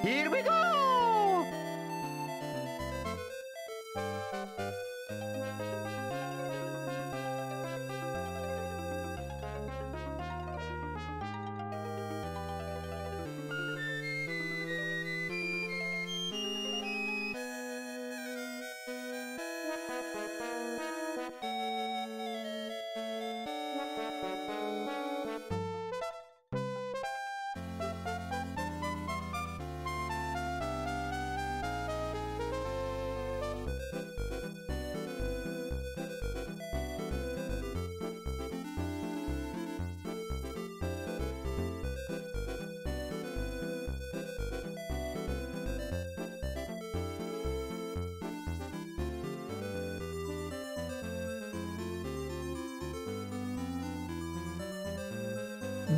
Here we go!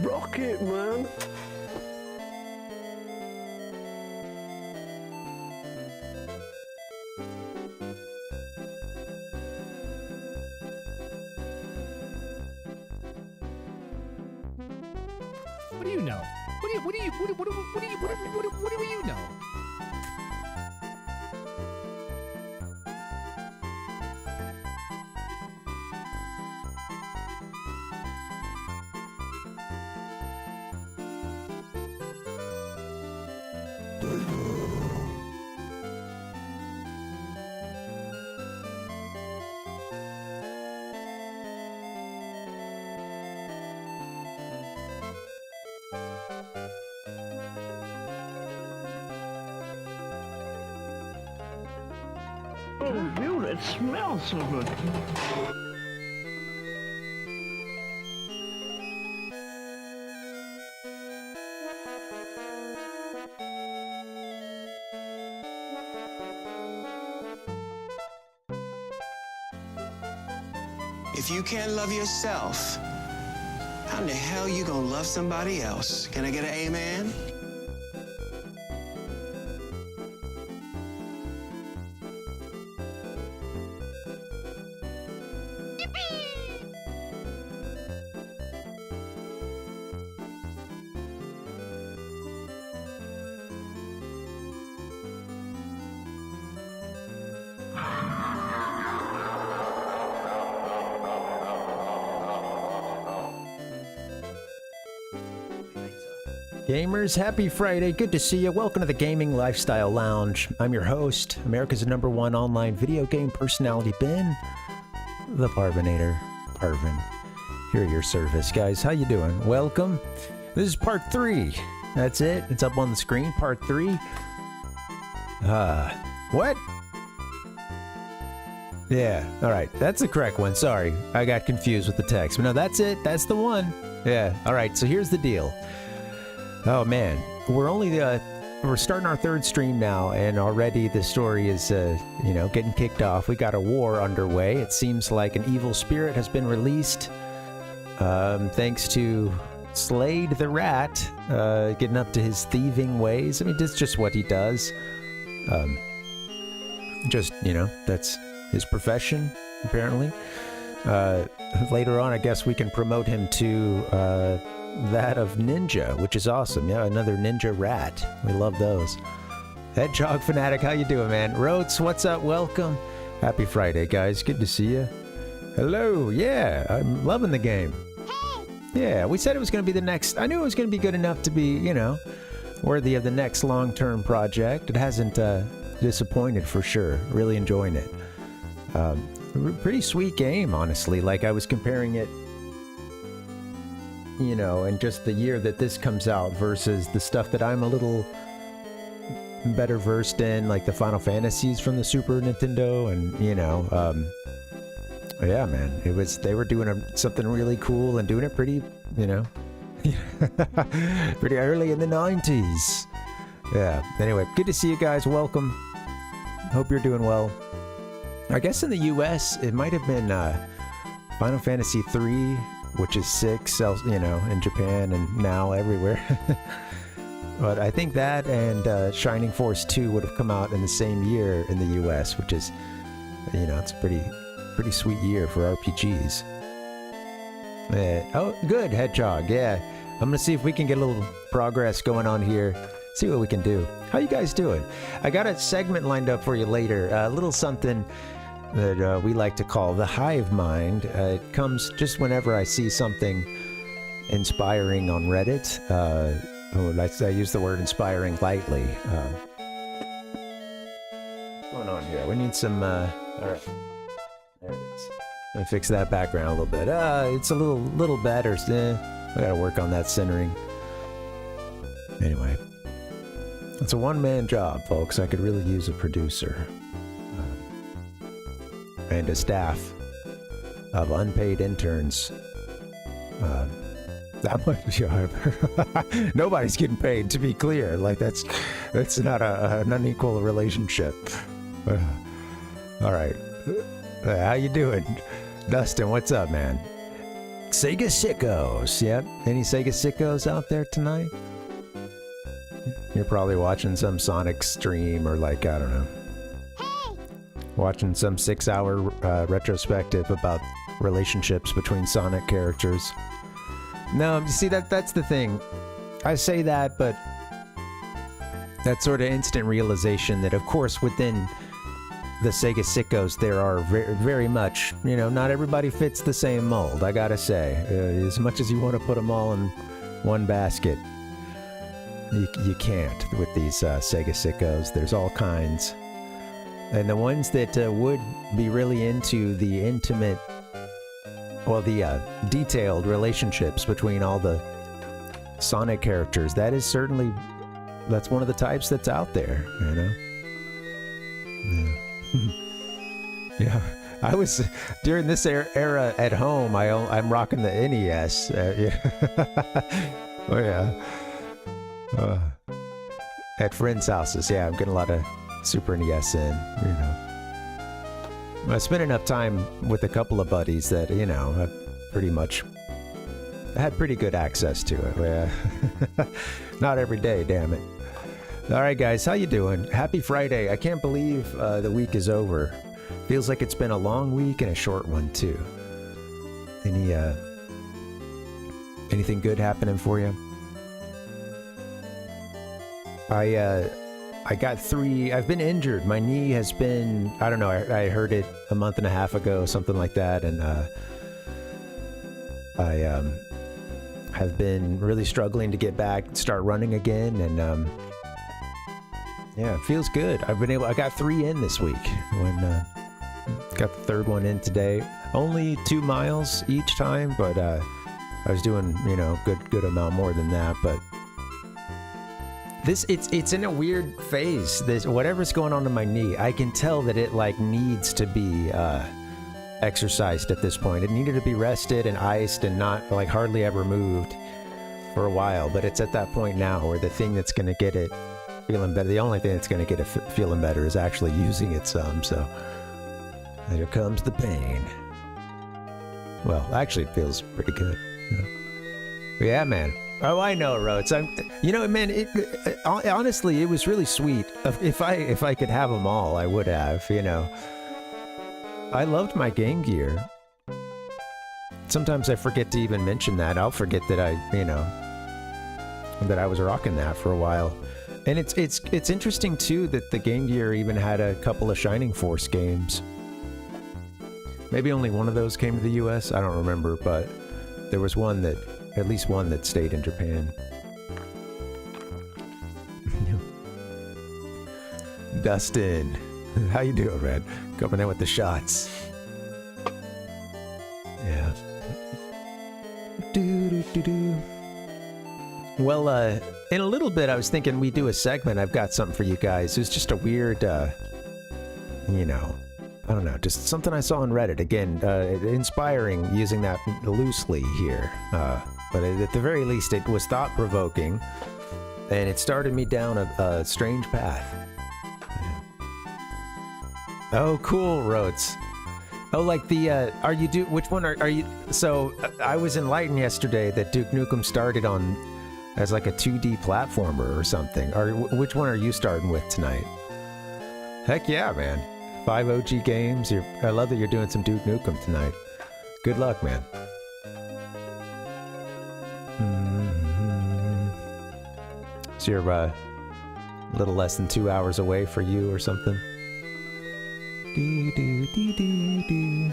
Rocket, man! What do you know? What do you know? Oh, dude, it smells so good. If you can't love yourself, how in the hell you gonna love somebody else? Can I get an amen? Gamers, happy Friday. Good to see you. Welcome to the Gaming Lifestyle Lounge. I'm your host, America's #1 online video game personality, Ben, the Parvinator, Parvin. Here at your service, guys. How you doing? Welcome. This is part 3. That's it. It's up on the screen. Part 3. What? Yeah, alright. That's the correct one. Sorry. I got confused with the text. But no, that's it. That's the one. Yeah. Alright, so here's the deal. Oh man, we're starting our 3rd stream now, and already the story is, getting kicked off. We got a war underway. It seems like an evil spirit has been released, thanks to Slade the Rat, getting up to his thieving ways. I mean, that's just what he does. That's his profession, apparently. Later on, I guess we can promote him to, that of ninja, which is awesome. Yeah, another ninja rat. We love those. Hedgehog Fanatic, how you doing, man? Rhodes, what's up? Welcome. Happy Friday, guys. Good to see you. Hello. Yeah, I'm loving the game. Yeah, we said it was going to be the next... I knew it was going to be good enough to be, worthy of the next long-term project. It hasn't disappointed for sure. Really enjoying it. Pretty sweet game, honestly. Like, I was comparing it, and just the year that this comes out versus the stuff that I'm a little better versed in, like the Final Fantasies from the Super Nintendo, and yeah, man, they were doing something really cool and doing it pretty, pretty early in the 90s. Yeah. Anyway, good to see you guys. Welcome. Hope you're doing well. I guess in the US it might have been Final Fantasy 3, which is 6, in Japan and now everywhere. But I think that and Shining Force 2 would have come out in the same year in the US, which is, it's a pretty sweet year for RPGs. Oh, good, Hedgehog, yeah. I'm gonna see if we can get a little progress going on here. See what we can do. How you guys doing? I got a segment lined up for you later. A little something that we like to call the hive mind. It comes just whenever I see something inspiring on Reddit. I use the word inspiring lightly. What's going on here? We need some... all right. There it is. Let me fix that background a little bit. It's a little better. I gotta work on that centering. Anyway. It's a one-man job, folks. I could really use a producer. And a staff of unpaid interns. That much. Nobody's getting paid, to be clear. Like, that's not an unequal relationship. All right. How you doing? Dustin, what's up, man? Sega Sickos. Yep. Any Sega Sickos out there tonight? You're probably watching some Sonic stream or like, I don't know. Watching some 6-hour retrospective about relationships between Sonic characters. No, you see, that's the thing. I say that, but that sort of instant realization that, of course, within the Sega Sickos, there are very, very much, not everybody fits the same mold, I gotta say. As much as you want to put them all in one basket, you can't with these Sega Sickos. There's all kinds. And the ones that would be really into the intimate, well, the detailed relationships between all the Sonic characters, that's one of the types that's out there, Yeah. I was, during this era at home, I'm rocking the NES. Oh, yeah. At friends' houses, yeah, I'm getting a lot of Super NES in, I spent enough time with a couple of buddies that, I pretty much had pretty good access to it. Not every day, damn it. All right, guys, how you doing? Happy Friday. I can't believe the week is over. Feels like it's been a long week and a short one, too. Anything good happening for you? I got 3. I've been injured. My knee has been, I don't know, I heard it a month and a half ago, something like that, and I have been really struggling to get back, start running again, and yeah, it feels good. I got 3 in this week. Got the 3rd one in today. Only 2 miles each time, but I was doing, good amount more than that, but it's in a weird phase. Whatever's going on in my knee, I can tell that it needs to be exercised at this point. It needed to be rested and iced and not hardly ever moved for a while. But it's at that point now where the thing that's going to get it feeling better, the only thing that's going to get it feeling better is actually using it some. So here comes the pain. Well, actually, it feels pretty good. Yeah, man. Oh, I know, Rhodes. Man, honestly, it was really sweet. If I could have them all, I would have, I loved my Game Gear. Sometimes I forget to even mention that. I'll forget that that I was rocking that for a while. And it's interesting, too, that the Game Gear even had a couple of Shining Force games. Maybe only one of those came to the US. I don't remember, but there was at least one that stayed in Japan. Dustin, how you doing, man? Coming in with the shots. Yeah. Well, in a little bit, I was thinking we do a segment. I've got something for you guys. It was just a weird, I don't know, just something I saw on Reddit. Again, inspiring, using that loosely here. But at the very least, it was thought-provoking, and it started me down a strange path. Yeah. Oh, cool, Rhodes. Oh, like the, which one are you, so, I was enlightened yesterday that Duke Nukem started on, as like a 2D platformer or something. Which one are you starting with tonight? Heck yeah, man. 5 OG games. I love that you're doing some Duke Nukem tonight. Good luck, man. So A little less than 2 hours away for you or something. Do, do, do, do, do.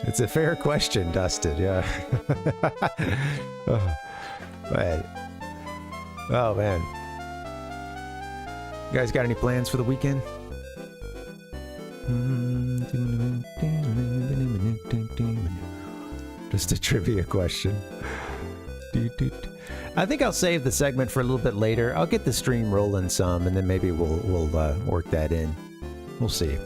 It's a fair question, Dustin. Yeah. Oh, man. Oh, man. You guys got any plans for the weekend? Just a trivia question. I think I'll save the segment for a little bit later. I'll get the stream rolling some, and then maybe we'll work that in. We'll see.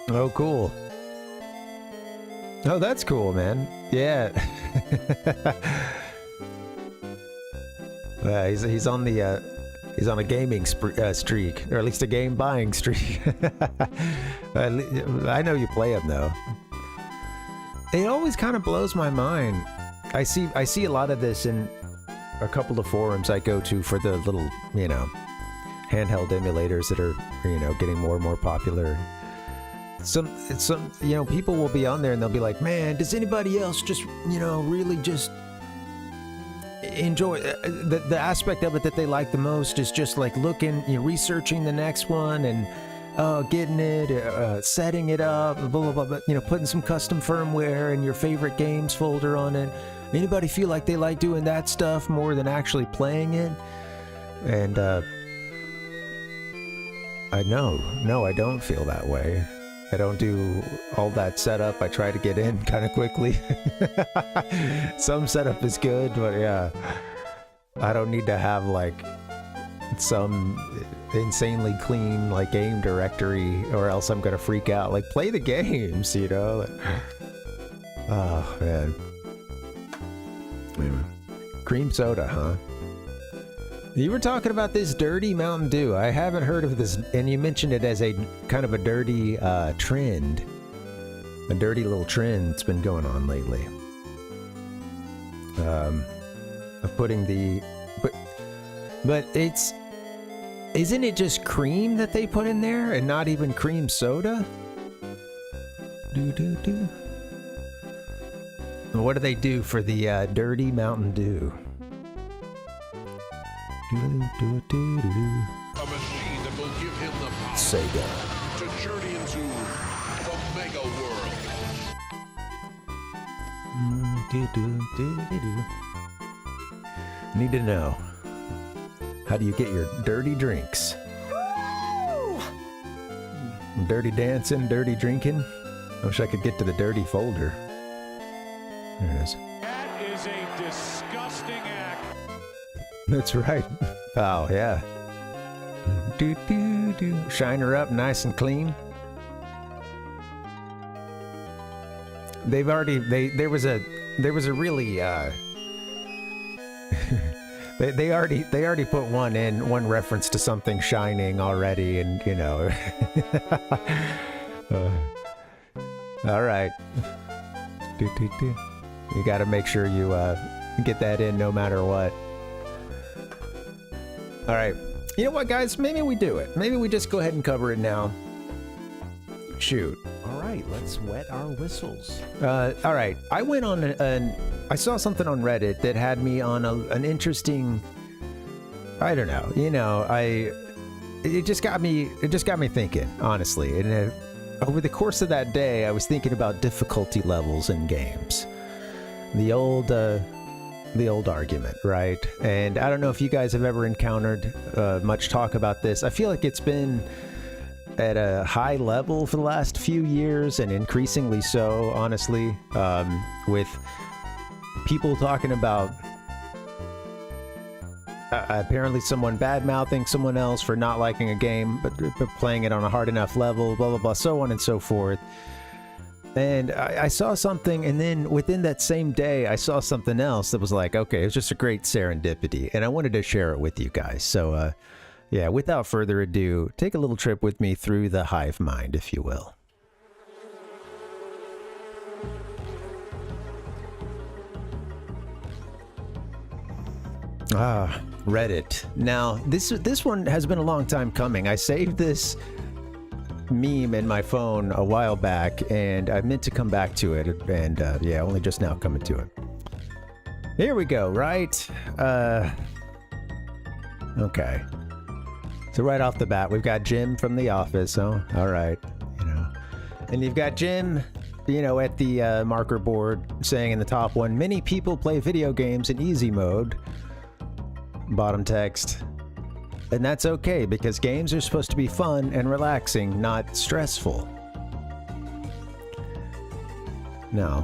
Oh, cool. Oh, that's cool, man. Yeah. He's on a gaming streak, or at least a game buying streak. I know you play him though. It always kind of blows my mind. I see a lot of this in a couple of forums I go to for the little, handheld emulators that are, getting more and more popular. Some people will be on there and they'll be like, man, does anybody else just, really just enjoy the aspect of it that they like the most is just like looking, researching the next one and getting it, setting it up, blah, blah, blah, but, putting some custom firmware and your favorite games folder on it. Anybody feel like they like doing that stuff more than actually playing it? And, no, I don't feel that way. I don't do all that setup. I try to get in kind of quickly. Some setup is good, but yeah. I don't need to have like some insanely clean like game directory or else I'm gonna freak out. Like play the games, Oh man. Cream soda, huh? You were talking about this dirty Mountain Dew. I haven't heard of this, and you mentioned it as a kind of a dirty trend. A dirty little trend that's been going on lately. Of putting the... But isn't it just cream that they put in there, and not even cream soda? What do they do for the dirty Mountain Dew? A machine that will give him the power Sega. to journey into the mega world. Need to know. How do you get your dirty drinks? Dirty dancing, dirty drinking. I wish I could get to the dirty folder. There it is. That is a disgusting act. That's right. Oh, yeah. Shine her up nice and clean. They've already, there was a really, they already put one reference to something shining already, and, all right. You gotta make sure you, get that in no matter what. All right. You know what, guys? Maybe we do it. Maybe we just go ahead and cover it now. Shoot. All right, let's wet our whistles. All right. I went on I saw something on Reddit that had me on an interesting. I don't know. It just got me thinking, honestly. And over the course of that day, I was thinking about difficulty levels in games. The old argument, right? And I don't know if you guys have ever encountered much talk about this. I feel like it's been at a high level for the last few years, and increasingly so, honestly, with people talking about apparently someone bad-mouthing someone else for not liking a game, but playing it on a hard enough level, blah, blah, blah, so on and so forth. And I saw something, and then within that same day, I saw something else that was like, okay, it was just a great serendipity, and I wanted to share it with you guys. So, yeah, without further ado, take a little trip with me through the hive mind, if you will. Reddit. Now, this one has been a long time coming. I saved this meme in my phone a while back, and I meant to come back to it, and yeah, only just now coming to it. Here we go, right? Okay. So right off the bat, we've got Jim from The Office. Oh, all right. You know, and you've got Jim, you know, at the marker board saying in the top one, many people play video games in easy mode. Bottom text. And that's okay, because games are supposed to be fun and relaxing, not stressful. Now,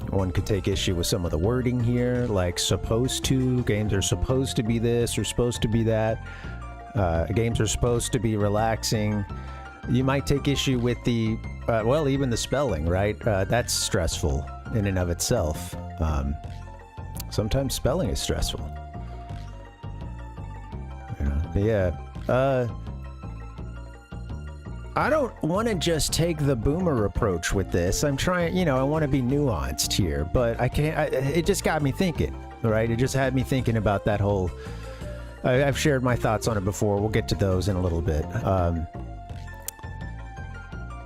one could take issue with some of the wording here, like supposed to. Games are supposed to be this or supposed to be that. Games are supposed to be relaxing. You might take issue with the, well, even the spelling, right? That's stressful in and of itself. Sometimes spelling is stressful. Yeah. I don't want to just take the boomer approach with this. I'm trying, you know, I want to be nuanced here, but I can't. It just got me thinking, right? It just had me thinking about that whole. I've shared my thoughts on it before. We'll get to those in a little bit.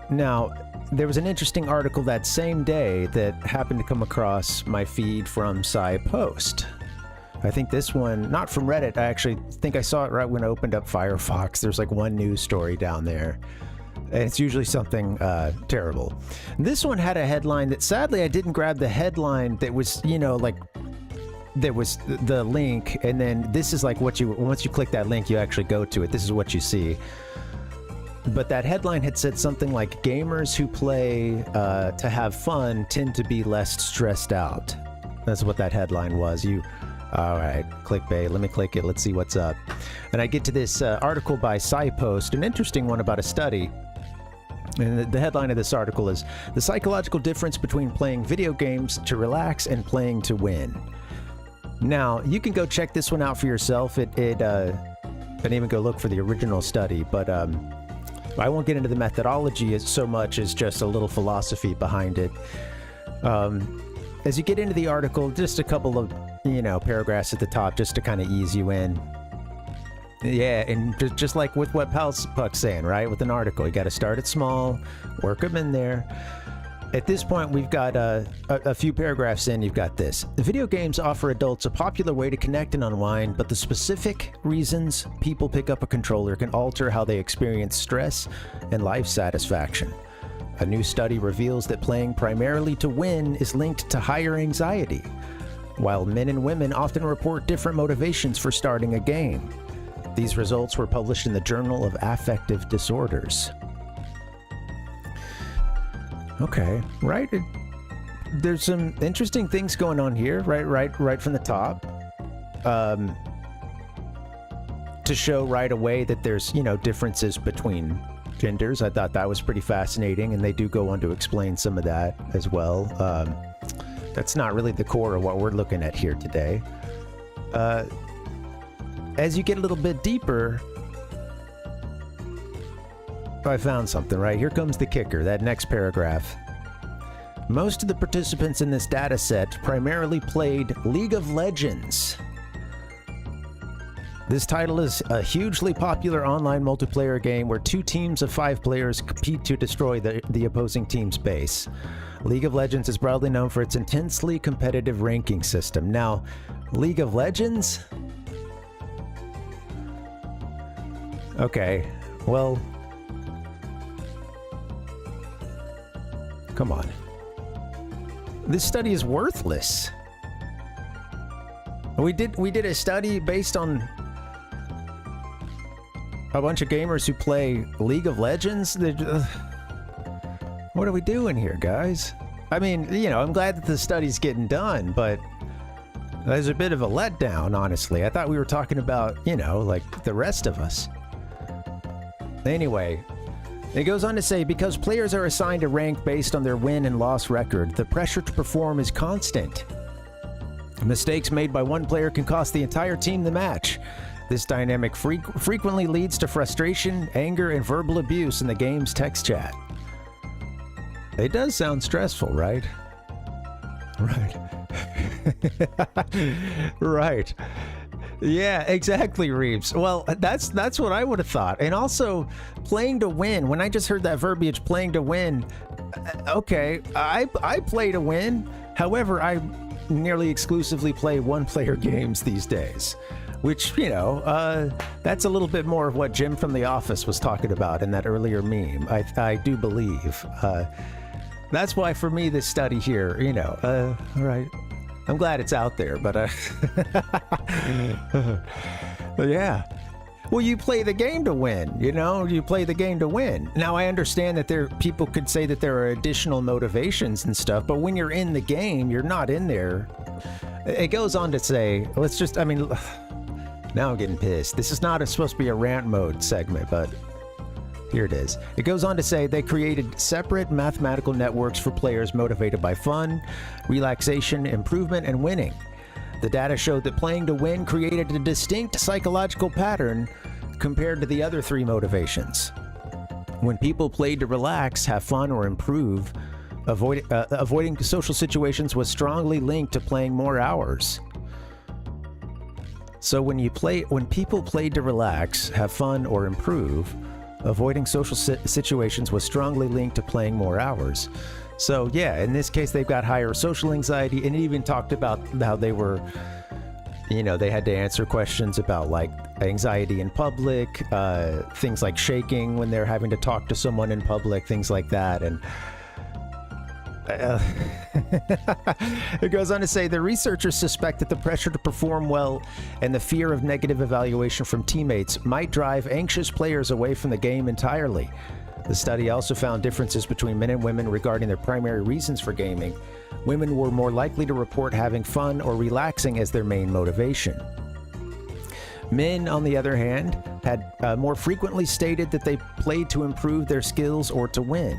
Now, there was an interesting article that same day that happened to come across my feed from SciPost. I think this one, not from Reddit, I actually think I saw it right when I opened up Firefox. There's like one news story down there. And it's usually something terrible. This one had a headline that sadly I didn't grab the headline that was, you know, like there was the link, and then this is like what you, once you click that link, you actually go to it. This is what you see. But that headline had said something like, gamers who play to have fun tend to be less stressed out. That's what that headline was. All right, clickbait. Let me click it. Let's see what's up. And I get to this article by SciPost, an interesting one about a study. And the headline of this article is, The Psychological Difference Between Playing Video Games to Relax and Playing to Win. Now, you can go check this one out for yourself. And even go look for the original study, but I won't get into the methodology so much as just a little philosophy behind it. As you get into the article, just a couple of, you know, paragraphs at the top just to kind of ease you in. Yeah, and just like with what Puck's saying, right? With an article, you got to start it small, work them in there. At this point, we've got a few paragraphs in, you've got this. Video games offer adults a popular way to connect and unwind, but the specific reasons people pick up a controller can alter how they experience stress and life satisfaction. A new study reveals that playing primarily to win is linked to higher anxiety, while men and women often report different motivations for starting a game. These results were published in the Journal of Affective Disorders. Okay, right? There's some interesting things going on here, right from the top. To show right away that there's, you know, differences between genders. I thought that was pretty fascinating, and they do go on to explain some of that as well. That's not really the core of what we're looking at here today. As you get a little bit deeper, I found something, right? Here comes the kicker, that next paragraph. Most of the participants in this data set primarily played League of Legends. This title is a hugely popular online multiplayer game where 2 teams of 5 players compete to destroy the opposing team's base. League of Legends is broadly known for its intensely competitive ranking system. Now, League of Legends? Okay, well, come on. This study is worthless. We did a study based on a bunch of gamers who play League of Legends. What are we doing here, guys? I mean, you know, I'm glad that the study's getting done, but there's a bit of a letdown, honestly. I thought we were talking about, you know, like the rest of us. Anyway, it goes on to say, because players are assigned a rank based on their win and loss record, the pressure to perform is constant. Mistakes made by one player can cost the entire team the match. This dynamic frequently leads to frustration, anger, and verbal abuse in the game's text chat. It does sound stressful, right? Right. Right. Yeah, exactly, Reeves. Well, that's what I would have thought. And also, playing to win. When I just heard that verbiage, playing to win, okay, I play to win. However, I nearly exclusively play one-player games these days, which, you know, that's a little bit more of what Jim from The Office was talking about in that earlier meme, I do believe. That's why, for me, this study here, you know, all right, I'm glad it's out there, but yeah. Well, you play the game to win, you know? You play the game to win. Now, I understand that people could say that there are additional motivations and stuff, but when you're in the game, you're not in there. It goes on to say, I mean, now I'm getting pissed. This is not supposed to be a rant mode segment, but here it is. It goes on to say they created separate mathematical networks for players motivated by fun, relaxation, improvement, and winning. The data showed that playing to win created a distinct psychological pattern compared to the other three motivations. When people played to relax, have fun, or improve, avoiding social situations was strongly linked to playing more hours. So when people played to relax, have fun, or improve, avoiding social situations was strongly linked to playing more hours. So yeah, in this case, they've got higher social anxiety, and it even talked about how they were, you know, they had to answer questions about like anxiety in public, things like shaking when they're having to talk to someone in public, things like that. And it goes on to say the researchers suspect that the pressure to perform well and the fear of negative evaluation from teammates might drive anxious players away from the game entirely. The study also found differences between men and women regarding their primary reasons for gaming. Women were more likely to report having fun or relaxing as their main motivation. Men, on the other hand, had more frequently stated that they played to improve their skills or to win.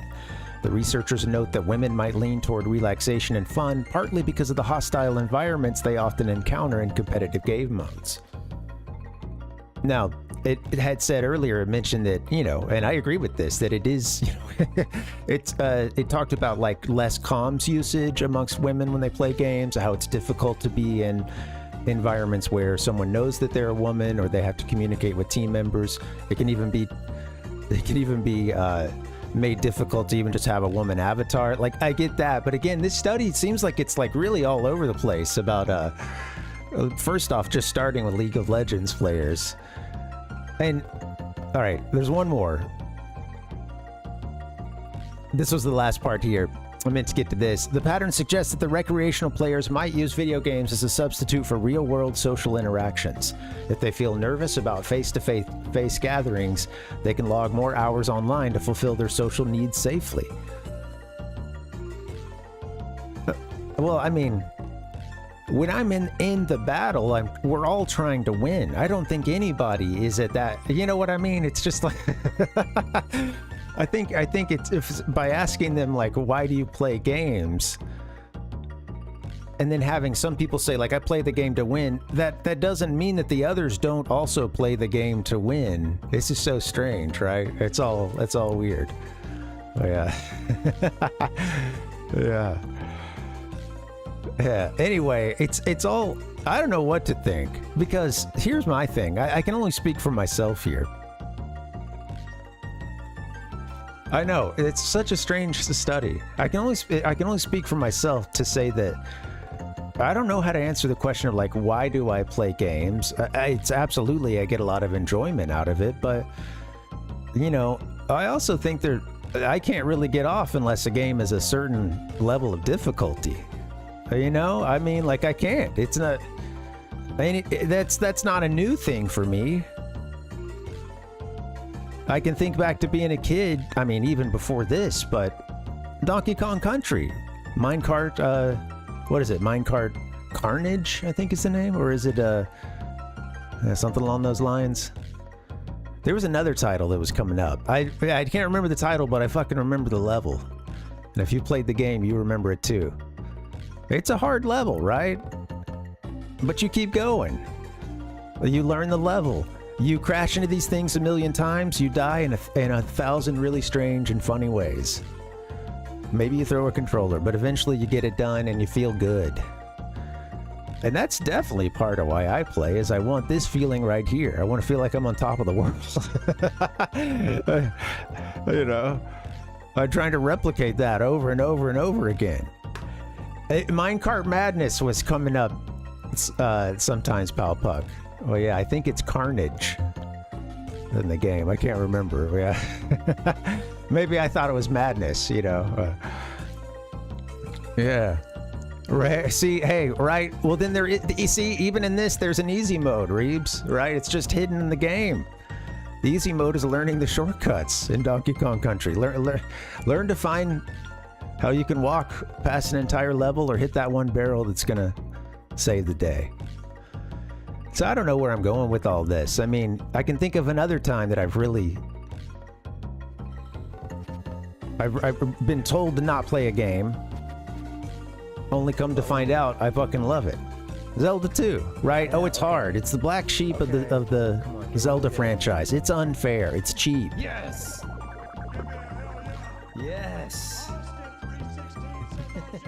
The researchers note that women might lean toward relaxation and fun, partly because of the hostile environments they often encounter in competitive game modes. Now, it had said earlier, it mentioned that, you know, and I agree with this, that it is, you know, it talked about like less comms usage amongst women when they play games, how it's difficult to be in environments where someone knows that they're a woman or they have to communicate with team members. It can even be made difficult to even just have a woman avatar. Like, I get that, but again, this study seems like it's like really all over the place about first off, just starting with League of Legends players. And all right, there's one more. This was the last part here. I meant to get to this. The pattern suggests that the recreational players might use video games as a substitute for real-world social interactions. If they feel nervous about face-to-face gatherings, they can log more hours online to fulfill their social needs safely. Well, I mean, when I'm in the battle, we're all trying to win. I don't think anybody is at that. You know what I mean? It's just like I think it's by asking them like, why do you play games? And then having some people say like, I play the game to win. That doesn't mean that the others don't also play the game to win. This is so strange, right? It's all weird. Oh, yeah. Yeah. Yeah. Anyway, it's all, I don't know what to think, because here's my thing. I can only speak for myself here. I know it's such a strange study. I can only speak for myself to say that I don't know how to answer the question of like, why do I play games? It's absolutely, I get a lot of enjoyment out of it, but you know, I also think I can't really get off unless a game is a certain level of difficulty. You know, I mean, like I can't. It's not. I mean, that's not a new thing for me. I can think back to being a kid. I mean, even before this, but Donkey Kong Country, Minecart. What is it? Minecart Carnage, I think is the name, or is it something along those lines? There was another title that was coming up. I can't remember the title, but I fucking remember the level. And if you played the game, you remember it too. It's a hard level, right? But you keep going. You learn the level. You crash into these things a million times, you die in a 1,000 really strange and funny ways. Maybe you throw a controller, but eventually you get it done and you feel good. And that's definitely part of why I play, is I want this feeling right here. I want to feel like I'm on top of the world. You know, I'm trying to replicate that over and over and over again. Minecart Madness was coming up sometimes, Pal Puck. Oh yeah, I think it's Carnage in the game. I can't remember. Yeah. Maybe I thought it was Madness, you know. Yeah. Right. See, hey, right. Well, then you see, even in this, there's an easy mode, Reebs, right? It's just hidden in the game. The easy mode is learning the shortcuts in Donkey Kong Country. Learn to find how you can walk past an entire level or hit that one barrel that's going to save the day. So I don't know where I'm going with all this. I mean, I can think of another time that I've been told to not play a game, only come to find out I fucking love it. Zelda 2, right? Oh, it's hard. It's the black sheep of the Zelda franchise. It's unfair. It's cheap. Yes. Yes.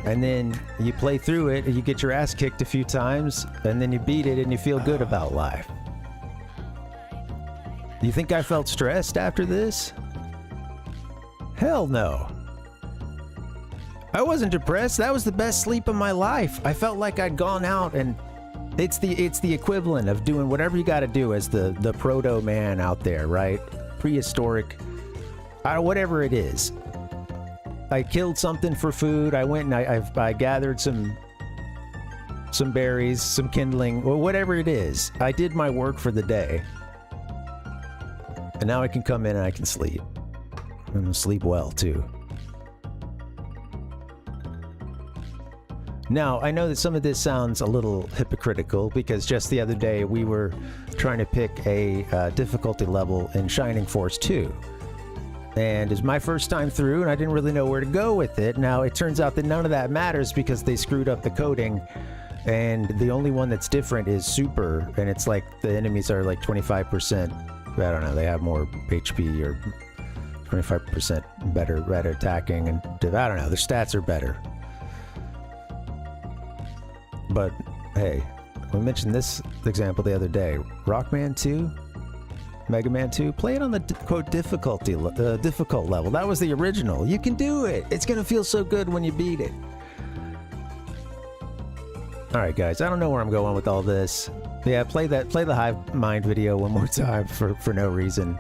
And then you play through it, and you get your ass kicked a few times, and then you beat it, and you feel good about life. Do you think I felt stressed after this? Hell no. I wasn't depressed. That was the best sleep of my life. I felt like I'd gone out, and it's the equivalent of doing whatever you got to do as the proto man out there, right? Prehistoric, whatever it is. I killed something for food. I went and I gathered some berries, some kindling, or whatever it is. I did my work for the day, and now I can come in and I can sleep. I'm gonna sleep well too. Now, I know that some of this sounds a little hypocritical because just the other day we were trying to pick a difficulty level in Shining Force 2. And it's my first time through, and I didn't really know where to go with it. Now, it turns out that none of that matters because they screwed up the coding, and the only one that's different is Super, and it's like the enemies are like 25%, I don't know, they have more HP or 25% better at attacking, and I don't know, their stats are better. But hey, we mentioned this example the other day. Rockman 2, Mega Man 2, play it on the quote difficult level. That was the original. You can do it. It's gonna feel so good when you beat it. All right, guys. I don't know where I'm going with all this. Yeah, play the Hive Mind video one more time for no reason.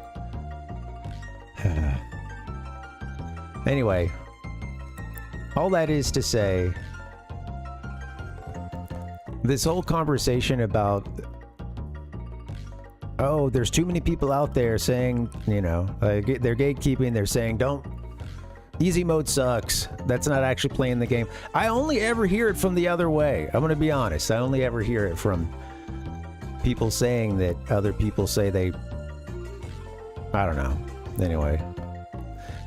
Anyway, all that is to say, this whole conversation about, oh, there's too many people out there saying, you know, they're gatekeeping, they're saying, easy mode sucks. That's not actually playing the game. I only ever hear it from the other way. I'm going to be honest. I only ever hear it from people saying that other people say they, I don't know. Anyway.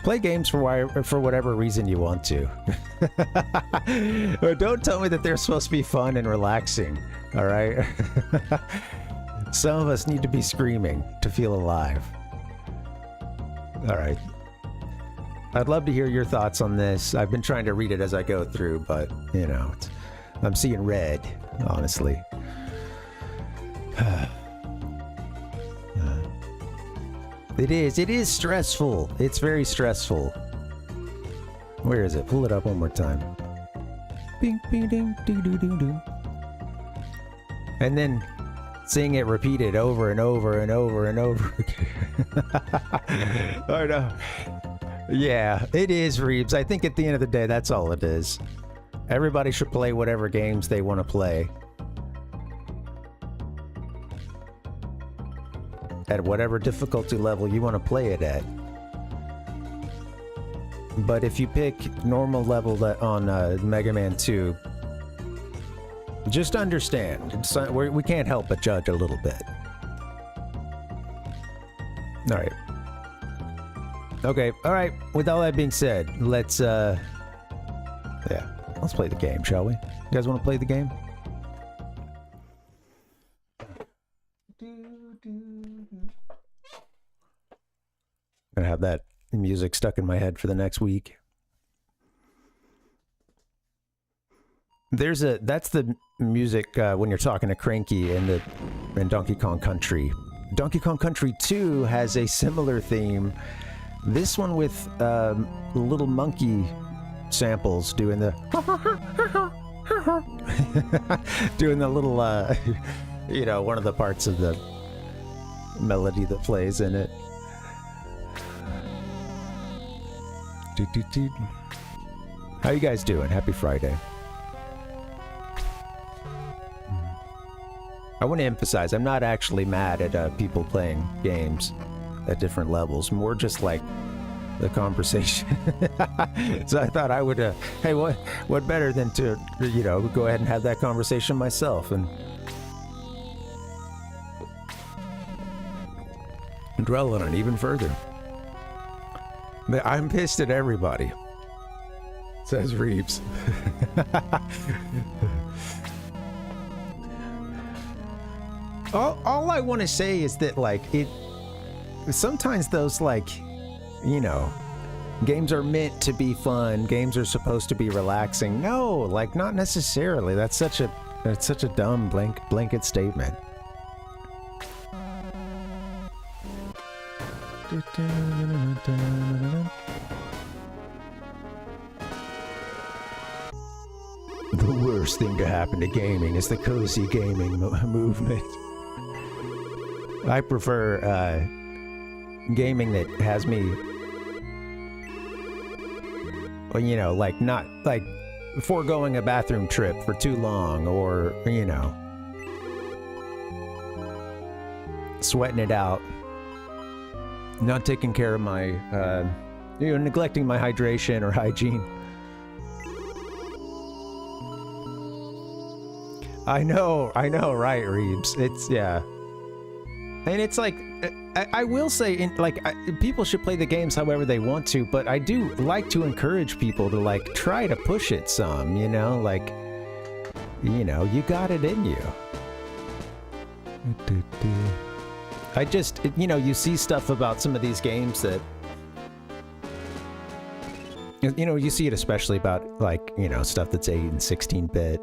Play games for whatever reason you want to. Don't tell me that they're supposed to be fun and relaxing, all right? Some of us need to be screaming to feel alive. All right. I'd love to hear your thoughts on this. I've been trying to read it as I go through, but, you know, I'm seeing red, honestly. It is stressful. It's very stressful. Where is it? Pull it up one more time. Bing, bing, ding, doo, doo, doo, doo. And then seeing it repeated over and over and over and over again. I know. Yeah, it is, Reeves. I think at the end of the day, that's all it is. Everybody should play whatever games they want to play. At whatever difficulty level you want to play it at. But if you pick normal level on Mega Man 2, just understand, we can't help but judge a little bit. Alright. Okay, alright, with all that being said, let's play the game, shall we? You guys want to play the game? Gonna have that music stuck in my head for the next week. That's the music when you're talking to Cranky in Donkey Kong Country. Donkey Kong Country 2 has a similar theme. This one with little monkey samples doing the doing the little one of the parts of the melody that plays in it. How you guys doing? Happy Friday. I want to emphasize, I'm not actually mad at people playing games at different levels. More just like the conversation. So I thought I would, hey, what better than to, go ahead and have that conversation myself and dwell on it even further. But I'm pissed at everybody, says Reeves. All I want to say is that, sometimes those, games are meant to be fun. Games are supposed to be relaxing. No, not necessarily. That's such a dumb blanket statement. The worst thing to happen to gaming is the cozy gaming movement. I prefer gaming that has me, not foregoing a bathroom trip for too long, or sweating it out, not taking care of my, neglecting my hydration or hygiene. I know, right, Reeves? It's, yeah. And it's I will say, people should play the games however they want to, but I do like to encourage people to, try to push it some, you got it in you. I just, you see stuff about some of these games that, you see it especially about, stuff that's 8 and 16-bit.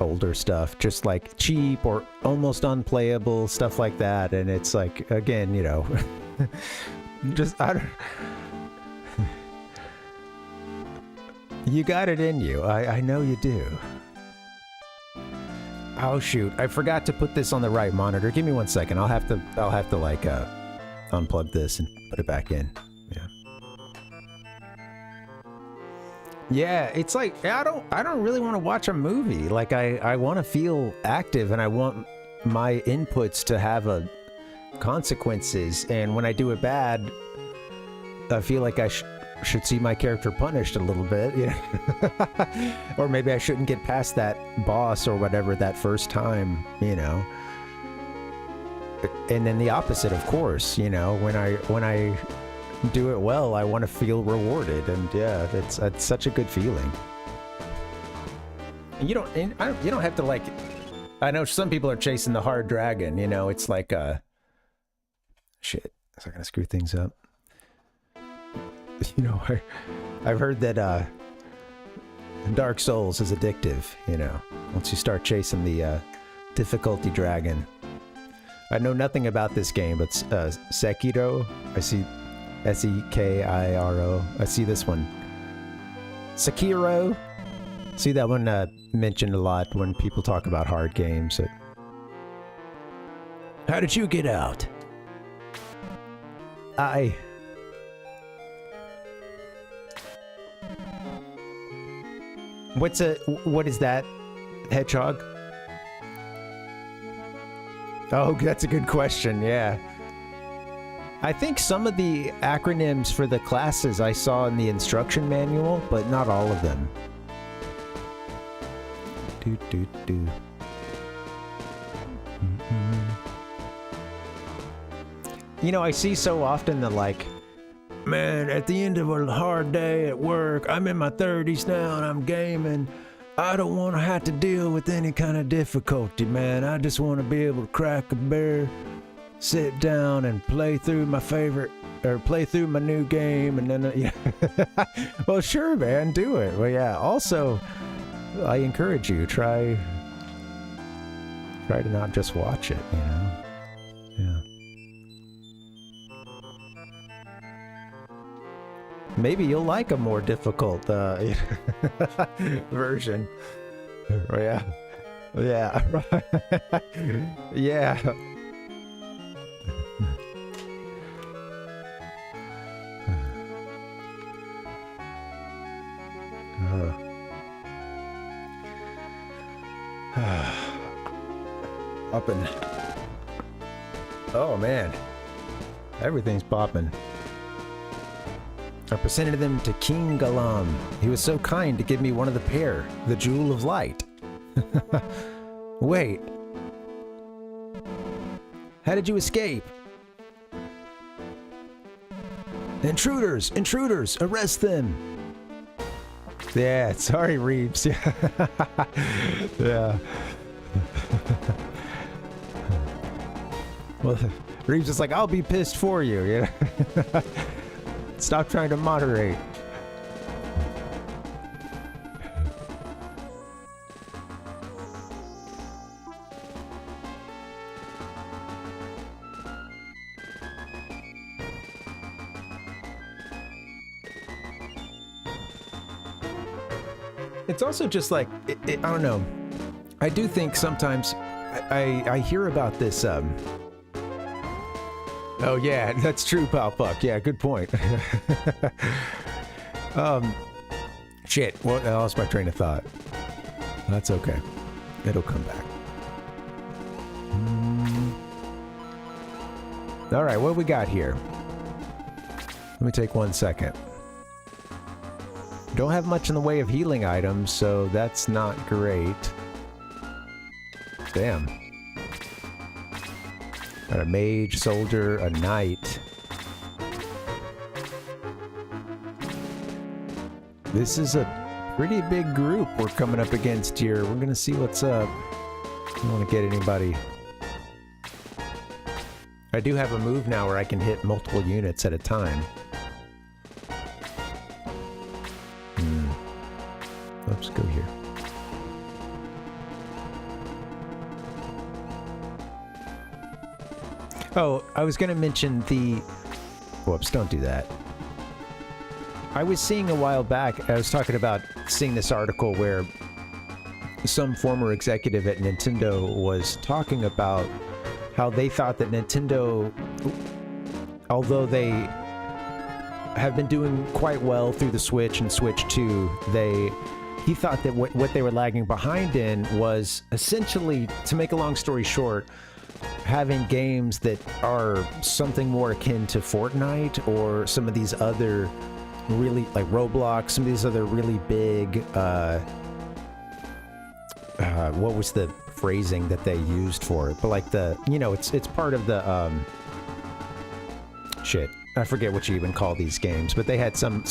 Older stuff, just cheap or almost unplayable stuff like that, and it's again, just you got it in you. I know you do. Oh shoot, I forgot to put this on the right monitor. Give me 1 second. I'll have to unplug this and put it back in. Yeah, it's I don't really want to watch a movie. I want to feel active, and I want my inputs to have consequences. And when I do it bad, I feel like I should see my character punished a little bit, or maybe I shouldn't get past that boss or whatever that first time, And then the opposite, of course, when I do it well, I want to feel rewarded, and yeah, it's such a good feeling. And you don't have to I know some people are chasing the hard dragon, it's shit, is that gonna screw things up? I've heard that Dark Souls is addictive, once you start chasing the difficulty dragon. I know nothing about this game, but Sekiro, I see Sekiro. I see this one. Sekiro. See that one mentioned a lot when people talk about hard games. How did you get out? What is that? Hedgehog? Oh, that's a good question, yeah. I think some of the acronyms for the classes I saw in the instruction manual, but not all of them. I see so often the man, at the end of a hard day at work, I'm in my 30s now and I'm gaming. I don't want to have to deal with any kind of difficulty, man. I just want to be able to crack a beer, sit down and play through my new game, and then well, sure, man, do it. Well, yeah. Also, I encourage you, try to not just watch it, you know? Yeah. Maybe you'll like a more difficult version. Oh, yeah. Yeah. Yeah. Popping. Oh man, everything's popping. I presented them to King Galam. He was so kind to give me one of the pair, the Jewel of Light. Wait. How did you escape? Intruders! Intruders! Arrest them! Yeah, sorry, Reeves. Yeah. Yeah. Well, Reeves is like, I'll be pissed for you, you know? Stop trying to moderate. It's also just like, I don't know. I do think sometimes I hear about this, oh yeah, that's true, Pal Puck. Yeah, good point. Shit, well, I lost my train of thought. That's okay. It'll come back. All right, what we got here? Let me take 1 second. Don't have much in the way of healing items, so that's not great. Damn. Got a mage, soldier, a knight. This is a pretty big group we're coming up against here. We're gonna see what's up. I don't want to get anybody. I do have a move now where I can hit multiple units at a time. Let's go here. Oh, I was going to mention the... Whoops, don't do that. I was seeing a while back, I was talking about seeing this article where some former executive at Nintendo was talking about how they thought that Nintendo, although they have been doing quite well through the Switch and Switch 2, he thought that what they were lagging behind in was essentially, to make a long story short, having games that are something more akin to Fortnite or some of these other really, like Roblox, some of these other really big, what was the phrasing that they used for it? But like the, you know, it's part of the, shit. I forget what you even call these games, but they had some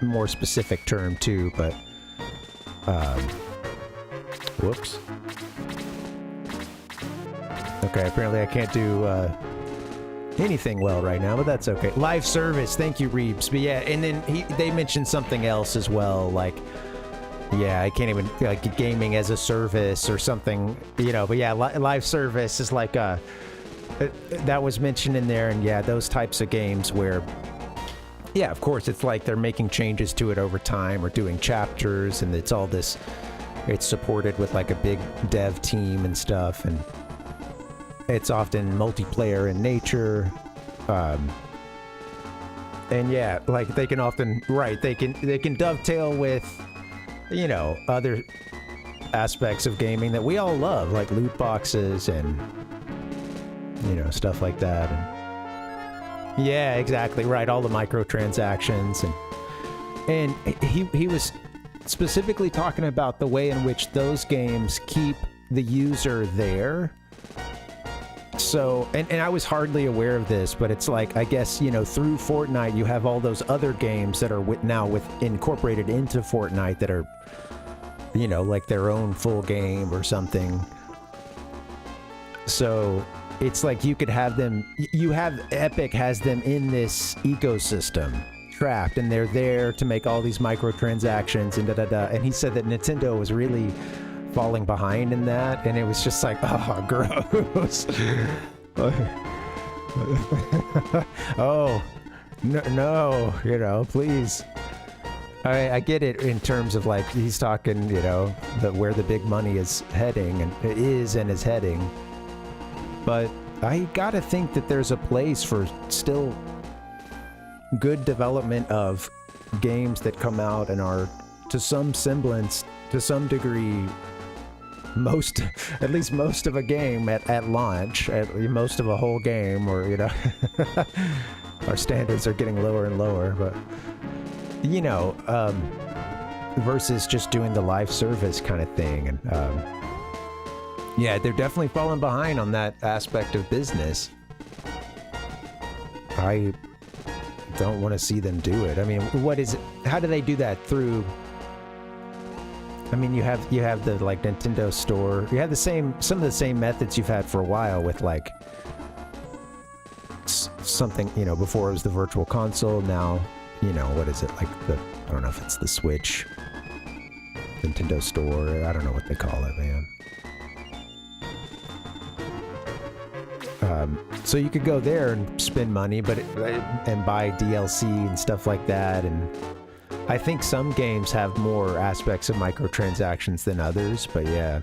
more specific term too, but whoops. Okay, apparently I can't do anything well right now, but that's okay. Live service, thank you, Reeves. But yeah, and then they mentioned something else as well, like, yeah, I can't even, like, gaming as a service or something, you know, but yeah, live service is like that was mentioned in there, and yeah, those types of games where, yeah, of course, it's like they're making changes to it over time or doing chapters, and it's all this, it's supported with like a big dev team and stuff, and it's often multiplayer in nature, and yeah, like they can often, right, they can dovetail with, you know, other aspects of gaming that we all love, like loot boxes and, you know, stuff like that. And yeah, exactly right, all the microtransactions, and he was specifically talking about the way in which those games keep the user there. So, and I was hardly aware of this, but it's like, I guess, you know, through Fortnite, you have all those other games that are now incorporated into Fortnite that are, you know, like their own full game or something. So it's like you could have them, Epic has them in this ecosystem trapped, and they're there to make all these microtransactions and da-da-da. And he said that Nintendo was really falling behind in that, and it was just like, oh, gross. Oh, no, you know, please. I get it in terms of like he's talking, you know, where the big money is heading and is heading. But I gotta think that there's a place for still good development of games that come out and are to some semblance, to some degree, at least most of a game at launch, most of a whole game, or, you know, our standards are getting lower and lower, but, you know, versus just doing the live service kind of thing. And, yeah, they're definitely falling behind on that aspect of business. I don't want to see them do it. I mean, what is it? How do they do that? Through, I mean, you have the like Nintendo store. You have some of the same methods you've had for a while with like something, you know, before it was the virtual console. Now, you know, what is it, like I don't know if it's the Switch, Nintendo store. I don't know what they call it, man. So you could go there and spend money, and buy DLC and stuff like that. And I think some games have more aspects of microtransactions than others, but yeah.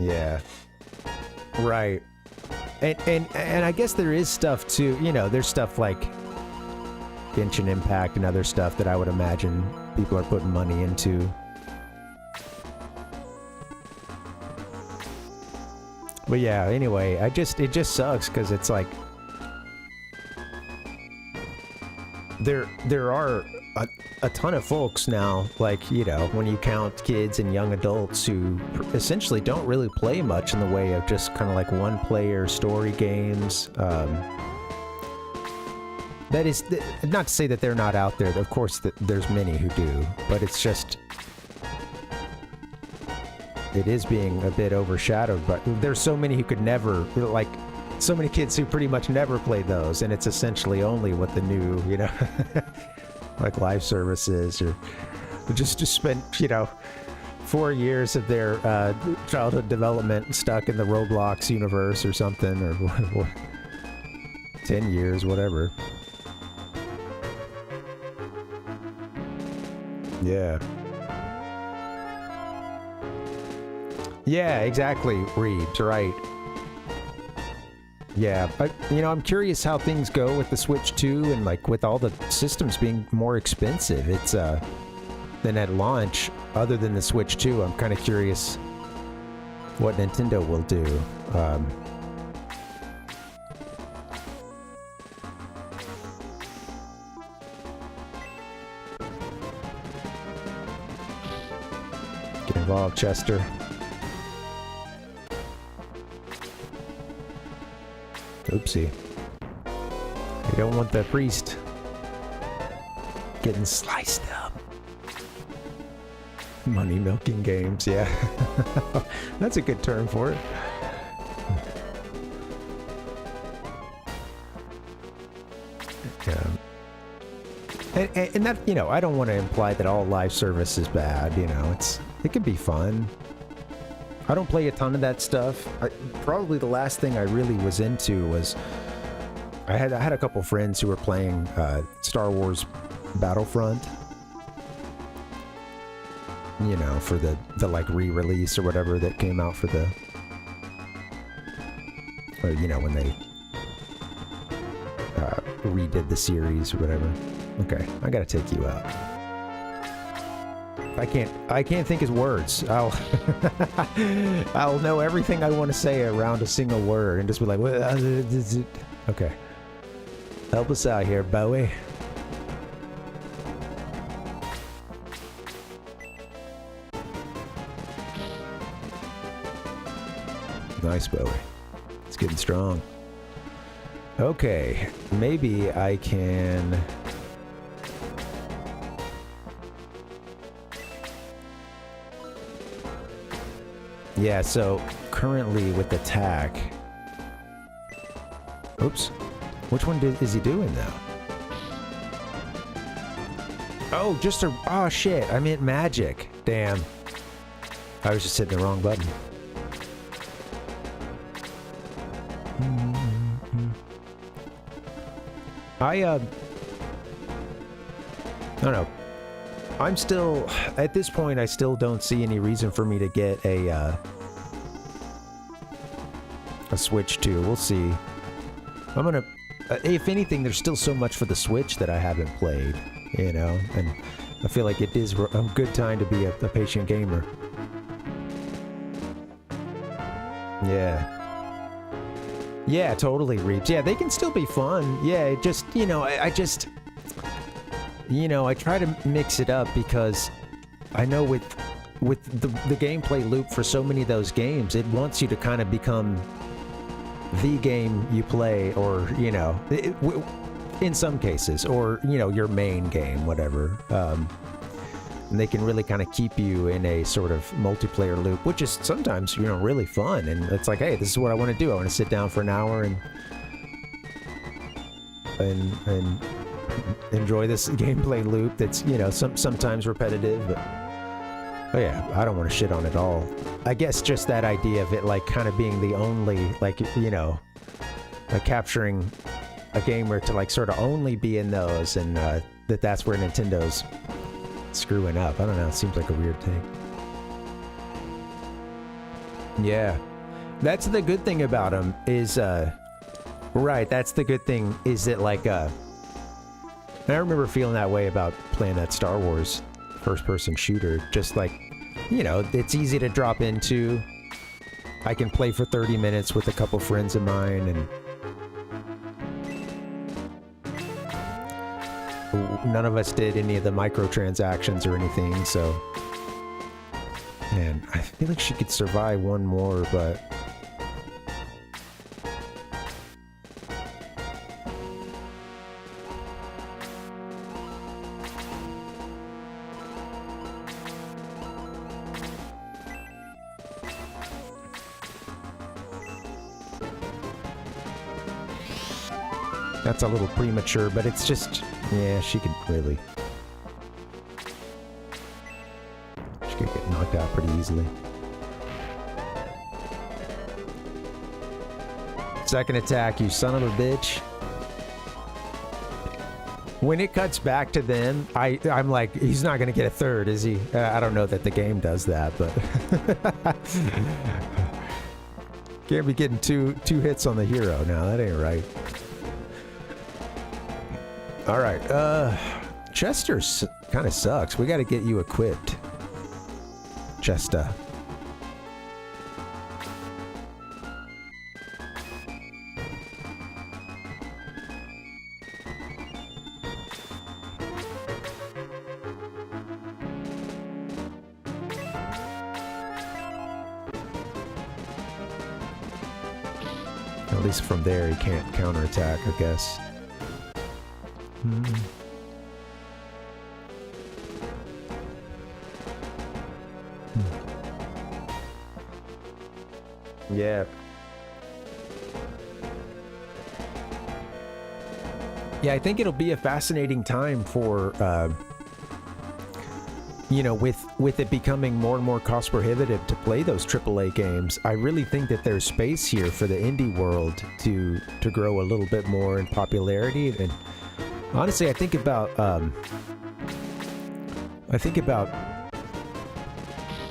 Yeah. Right. And I guess there is stuff too, you know, there's stuff like Genshin Impact and other stuff that I would imagine people are putting money into. But yeah, anyway, it just sucks because it's like there are a ton of folks now, like, you know, when you count kids and young adults who essentially don't really play much in the way of just kind of like one-player story games. That is not to say that they're not out there. Of course, there's many who do, but it's just, it is being a bit overshadowed. But there's so many who could never, like, so many kids who pretty much never play those, and it's essentially only what the new, you know, like live services, or just spent, you know, 4 years of their childhood development stuck in the Roblox universe or something, or 10 years, whatever. Yeah. Yeah, exactly, Reed, right. Yeah, you know, I'm curious how things go with the Switch 2, and like with all the systems being more expensive, it's than at launch, other than the Switch 2. I'm kind of curious what Nintendo will do. Get involved, Chester. Oopsie. You don't want the priest getting sliced up. Money milking games, yeah. That's a good term for it. Yeah. And that, you know, I don't want to imply that all live service is bad, you know, it can be fun. I don't play a ton of that stuff. Probably the last thing I really was into was I had a couple friends who were playing Star Wars Battlefront. You know, for the like re-release or whatever that came out for the, or, you know, when they redid the series or whatever. Okay, I gotta take you out. I can't think his words. I'll know everything I want to say around a single word and just be like, okay. Help us out here, Bowie. Nice, Bowie. It's getting strong. Okay, maybe I can... Yeah, so currently with attack... Oops. Which one is he doing now? Oh, just a... Oh, shit. I meant magic. Damn. I was just hitting the wrong button. I don't know. I'm still... At this point, I still don't see any reason for me to get a Switch 2. We'll see. I'm gonna... if anything, there's still so much for the Switch that I haven't played, you know? And I feel like it is a good time to be a patient gamer. Yeah. Yeah, totally, Reeves. Yeah, they can still be fun. Yeah, it just, you know, I just... You know, I try to mix it up because I know with the gameplay loop for so many of those games, it wants you to kind of become the game you play, or, you know, in some cases, or, you know, your main game, whatever. And they can really kind of keep you in a sort of multiplayer loop, which is sometimes, you know, really fun. And it's like, hey, this is what I want to do. I want to sit down for an hour and enjoy this gameplay loop that's, you know, sometimes repetitive, but oh yeah, I don't want to shit on it all. I guess just that idea of it, like, kind of being the only, like, you know, capturing a gamer to, like, sort of only be in those, and that's where Nintendo's screwing up. I don't know, it seems like a weird thing. Yeah, that's the good thing about them is, right, that's the good thing is that, like, I remember feeling that way about playing that Star Wars first-person shooter. Just like, you know, it's easy to drop into. I can play for 30 minutes with a couple friends of mine, and none of us did any of the microtransactions or anything, so... Man, I feel like she could survive one more, but... That's a little premature, but it's just... Yeah, she could really... She could get knocked out pretty easily. Second attack, you son of a bitch. When it cuts back to them, I'm like, he's not going to get a third, is he? I don't know that the game does that, but... Can't be getting two hits on the hero now. That ain't right. All right, Chester kind of sucks. We got to get you equipped, Chester. At least from there, he can't counterattack, I guess. Yeah. Yeah, I think it'll be a fascinating time for, you know, with it becoming more and more cost prohibitive to play those AAA games. I really think that there's space here for the indie world to grow a little bit more in popularity. And honestly, I think about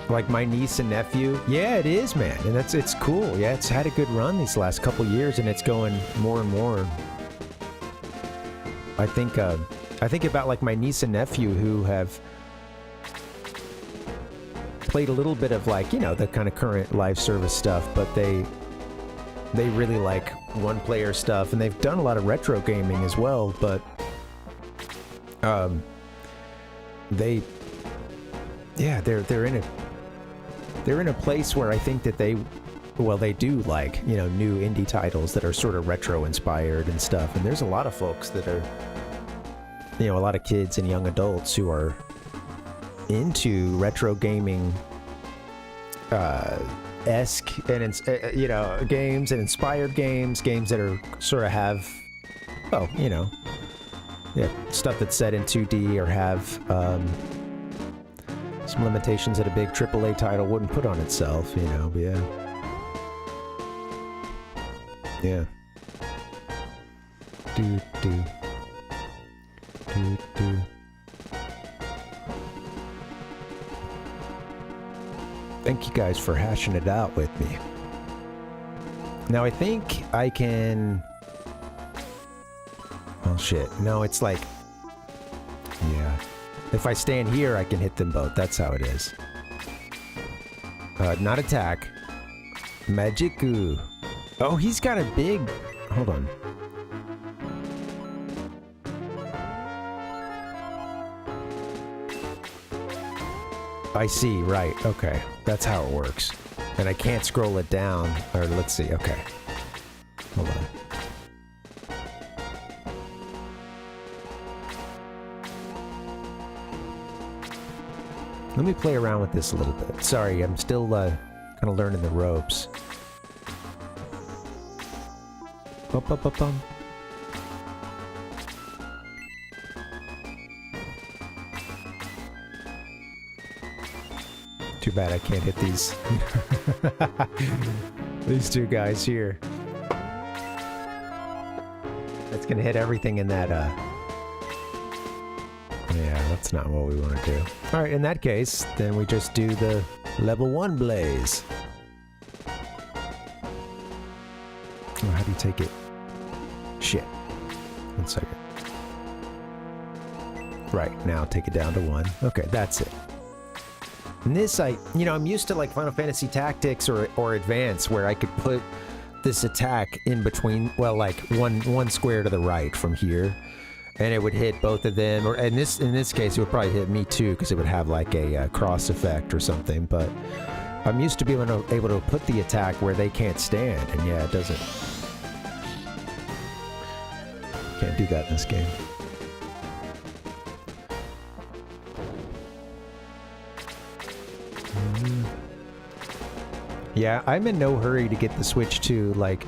like my niece and nephew. Yeah, it is, man, and it's cool. Yeah, it's had a good run these last couple years, and it's going more and more. I think about like my niece and nephew who have played a little bit of, like, you know, the kind of current live service stuff, but they really like one-player stuff, and they've done a lot of retro gaming as well, but they're in a place where I think that they do like, you know, new indie titles that are sort of retro inspired and stuff. And there's a lot of folks that are, you know, a lot of kids and young adults who are into retro gaming esque and you know, games and inspired games that are sort of have, well, you know, yeah, stuff that's set in 2D or have some limitations that a big AAA title wouldn't put on itself, you know, but yeah. Yeah. Do. Thank you guys for hashing it out with me. Now I think I can... Oh shit. No, it's like... Yeah. If I stand here, I can hit them both. That's how it is. Not attack. Magiku. Oh, he's got a big... Hold on. I see, right, okay. That's how it works. And I can't scroll it down. Or let's see, okay. Hold on. Let me play around with this a little bit. Sorry, I'm still kind of learning the ropes. Bum. Too bad I can't hit these. These two guys here. That's gonna hit everything in that, yeah, that's not what we want to do. Alright, in that case, then we just do the level 1 blaze. Oh, how do you take it? Shit. 1 second. Right, now take it down to 1. Okay, that's it. And this, I'm used to like Final Fantasy Tactics or Advance, where I could put this attack in between, well, like one square to the right from here, and it would hit both of them. Or in this case, it would probably hit me too, because it would have like a cross effect or something. But I'm used to being able to put the attack where they can't stand, and yeah, it doesn't. Can't do that in this game. Yeah, I'm in no hurry to get the Switch 2. Like,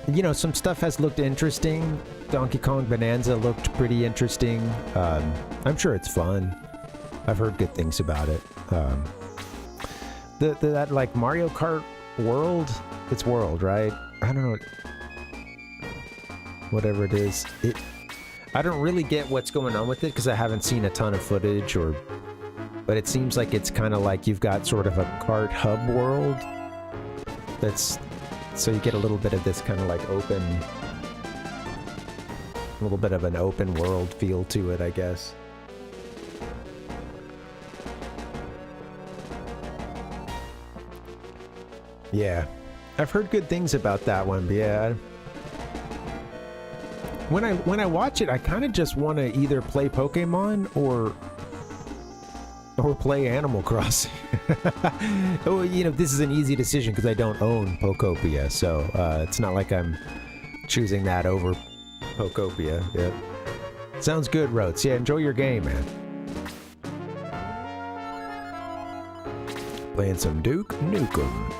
you know, some stuff has looked interesting. Donkey Kong Bonanza looked pretty interesting. I'm sure it's fun. I've heard good things about it. That like Mario Kart World, it's World, right? I don't know. Whatever it is, I don't really get what's going on with it because I haven't seen a ton of footage but it seems like it's kind of like you've got sort of a kart hub world. So you get a little bit of this kind of like open, a little bit of an open world feel to it, I guess. Yeah, I've heard good things about that one, but yeah. When I watch it, I kind of just want to either play Pokemon or play Animal Crossing. Oh, you know, this is an easy decision because I don't own Pokopia, so it's not like I'm choosing that over Pokopia. Yeah. Sounds good, Rotes. Yeah, enjoy your game, man. Playing some Duke Nukem.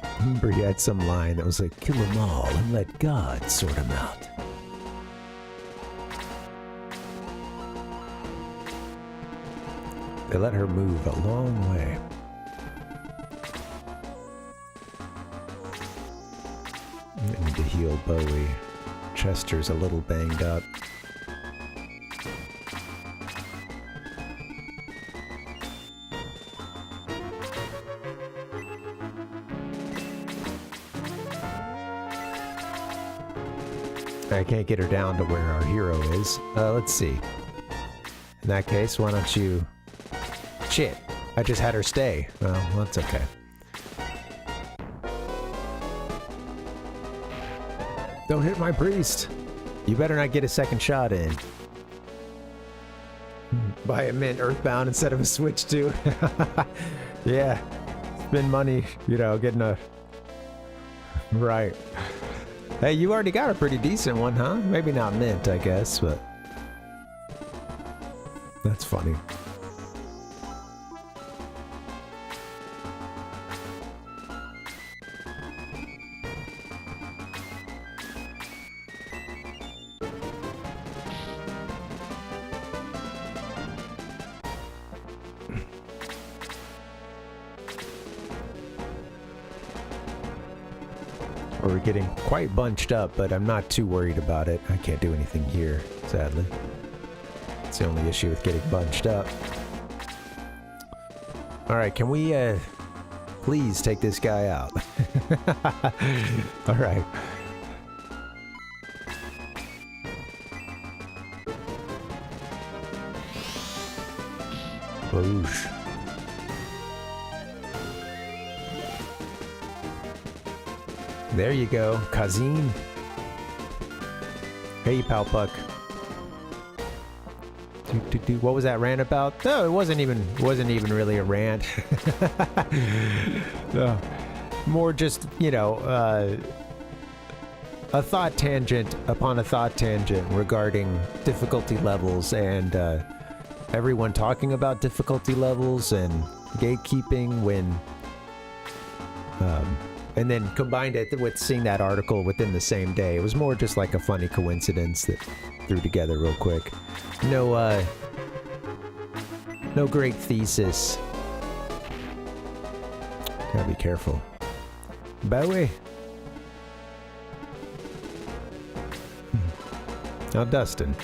I remember he had some line that was like, kill them all and let God sort them out. They let her move a long way. I need to heal Bowie. Chester's a little banged up. I can't get her down to where our hero is. Let's see. In that case, why don't you... Shit, I just had her stay. Well, that's okay. Don't hit my priest. You better not get a second shot in. Buy a Mint Earthbound instead of a Switch 2. Yeah, spend money, you know, getting a... Right. Hey, you already got a pretty decent one, huh? Maybe not Mint, I guess, but... That's funny. We're getting quite bunched up, but I'm not too worried about it. I can't do anything here, sadly. It's the only issue with getting bunched up. Alright, can we, please take this guy out? Alright. Boosh. There you go, Kazim. Hey, Palpuck. What was that rant about? No, it wasn't even really a rant. No. More just, you know, a thought tangent upon a thought tangent regarding difficulty levels and everyone talking about difficulty levels and gatekeeping when and then combined it with seeing that article within the same day. It was more just like a funny coincidence that threw together real quick. No great thesis. Gotta be careful. Bowie. Now Dustin.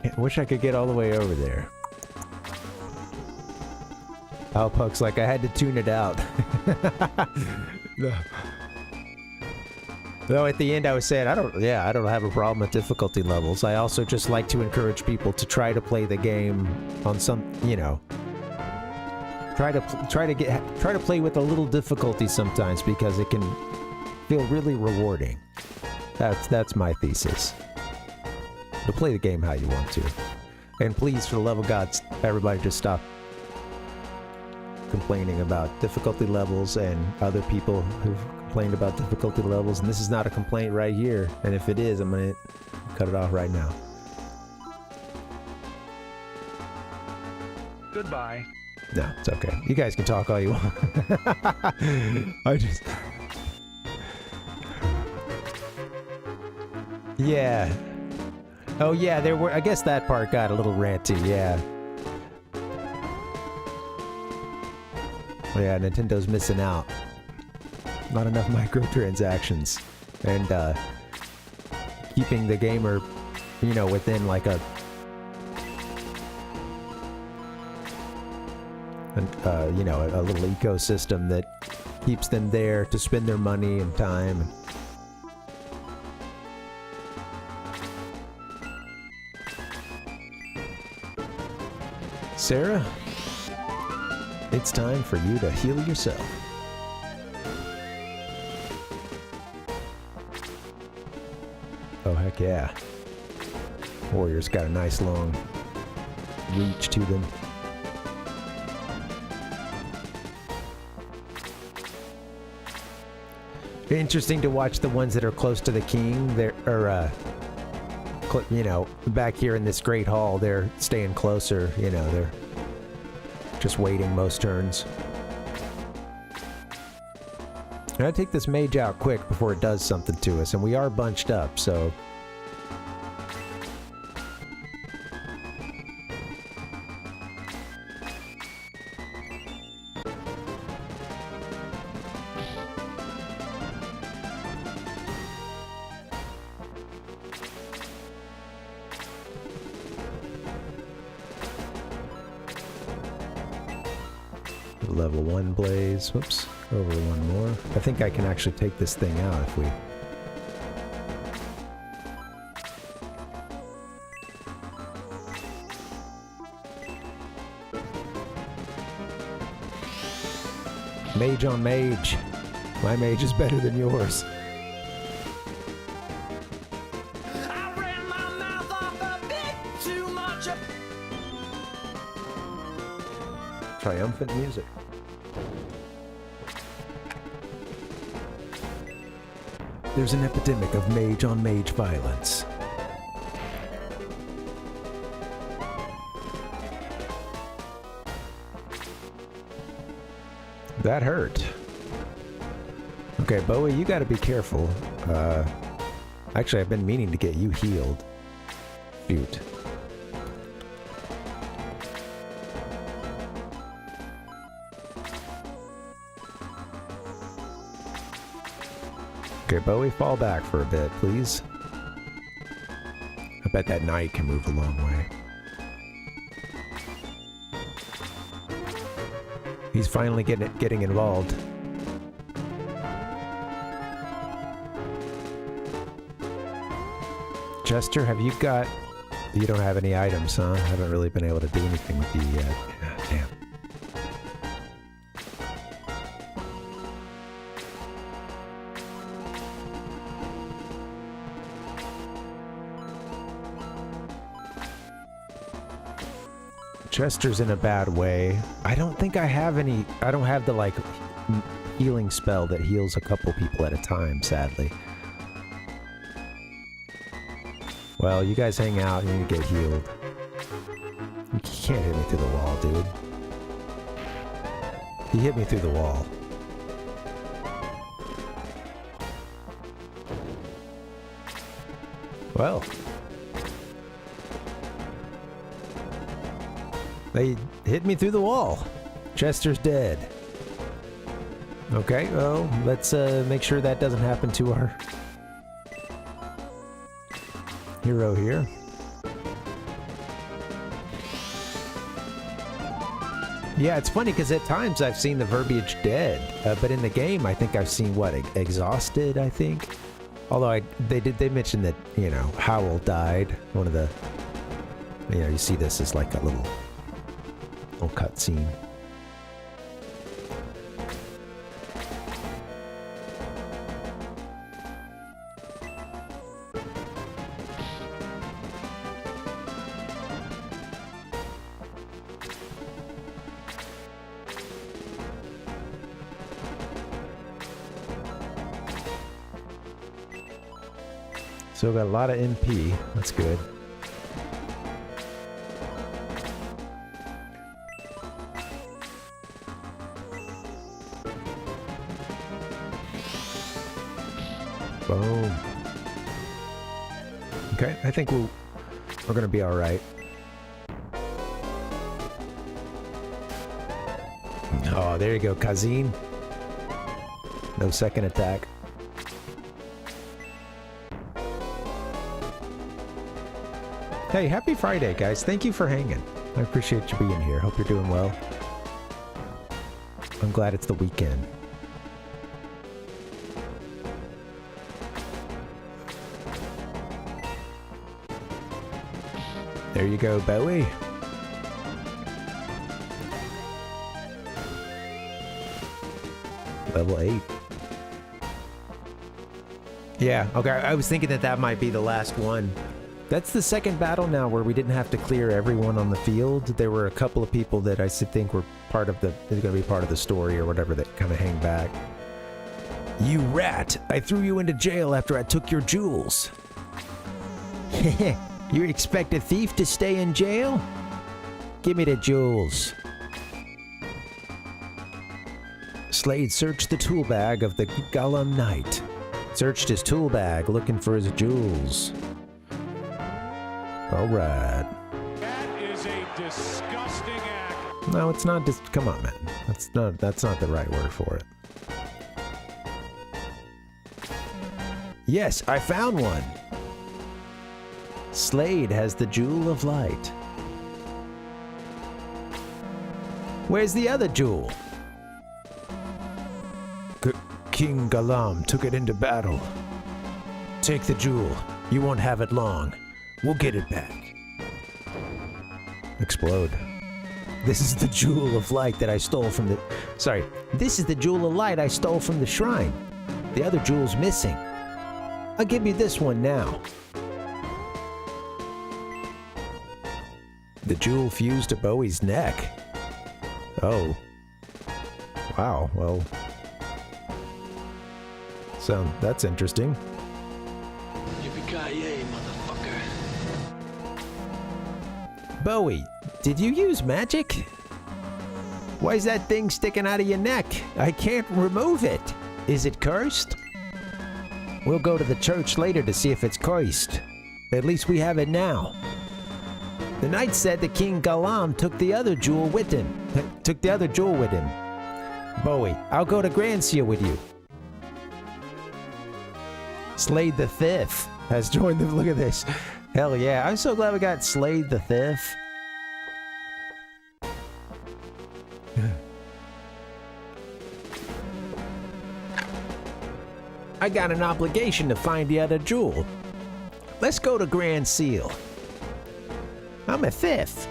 I wish I could get all the way over there. Alpuck's like, I had to tune it out. No. Though at the end I was saying, I don't have a problem with difficulty levels. I also just like to encourage people to try to play the game on some, you know, try to play with a little difficulty sometimes because it can feel really rewarding. That's my thesis. To play the game how you want to. And please, for the love of God, everybody just stop complaining about difficulty levels and other people who've complained about difficulty levels. And this is not a complaint right here. And if it is, I'm going to cut it off right now. Goodbye. No, it's okay. You guys can talk all you want. I just... Yeah. Oh yeah, there were. I guess that part got a little ranty. Yeah. Yeah, Nintendo's missing out. Not enough microtransactions, and keeping the gamer, you know, within like a, you know, a little ecosystem that keeps them there to spend their money and time. Sarah, it's time for you to heal yourself. Oh, heck yeah. Warriors got a nice long reach to them. Interesting to watch the ones that are close to the king. They're, you know, back here in this great hall, they're staying closer. You know, they're just waiting most turns. I gotta take this mage out quick before it does something to us, and we are bunched up, so... Level 1 blaze. Whoops. Over one more. I think I can actually take this thing out if we... Mage on mage. My mage is better than yours. I ran my mouth off a bit too much. Triumphant music. There's an epidemic of mage-on-mage violence. That hurt. Okay, Bowie, you gotta be careful. Actually, I've been meaning to get you healed. Shoot. Okay, Bowie, fall back for a bit, please. I bet that knight can move a long way. He's finally getting involved. Chester, have you got... You don't have any items, huh? I haven't really been able to do anything with you yet. Ah, damn. Chester's in a bad way. I don't think I have any... I don't have the, like, healing spell that heals a couple people at a time, sadly. Well, you guys hang out and you get healed. You can't hit me through the wall, dude. He hit me through the wall. Well. They hit me through the wall. Chester's dead. Okay, well, let's make sure that doesn't happen to our hero here. Yeah, it's funny because at times I've seen the verbiage dead, but in the game I think I've seen what, exhausted, I think. Although they mentioned that, you know, Howell died. One of the, you know, you see this as like a little cutscene. Still got a lot of MP. That's good. Boom. Okay, I think we're gonna be all right. Oh, there you go, Kazim. No second attack. Hey, happy Friday, guys. Thank you for hanging. I appreciate you being here. Hope you're doing well. I'm glad it's the weekend. There you go, Bowie. Level 8. Yeah, okay. I was thinking that might be the last one. That's the second battle now where we didn't have to clear everyone on the field. There were a couple of people that I think were part of they're going to be part of the story or whatever that kind of hang back. You rat! I threw you into jail after I took your jewels. You expect a thief to stay in jail? Give me the jewels. Slade searched the tool bag of the Gollum Knight. Searched his tool bag looking for his jewels. All right. That is a disgusting act. No, it's not. Come on, man. That's not the right word for it. Yes, I found one. Slade has the Jewel of Light. Where's the other jewel? King Galam took it into battle. Take the jewel. You won't have it long. We'll get it back. Explode. This is the Jewel of Light that I stole from the... Sorry. This is the Jewel of Light I stole from the shrine. The other jewel's missing. I'll give you this one now. The jewel fused to Bowie's neck. Oh. Wow, well... So, that's interesting. Yippee-ki-yay, motherfucker. Bowie, did you use magic? Why is that thing sticking out of your neck? I can't remove it. Is it cursed? We'll go to the church later to see if it's cursed. At least we have it now. The knight said that King Galam took the other jewel with him. Bowie, I'll go to Granseal with you. Slade the Fifth has joined the... Look at this. Hell yeah. I'm so glad we got Slade the Fifth. I got an obligation to find the other jewel. Let's go to Granseal. I'm a fifth.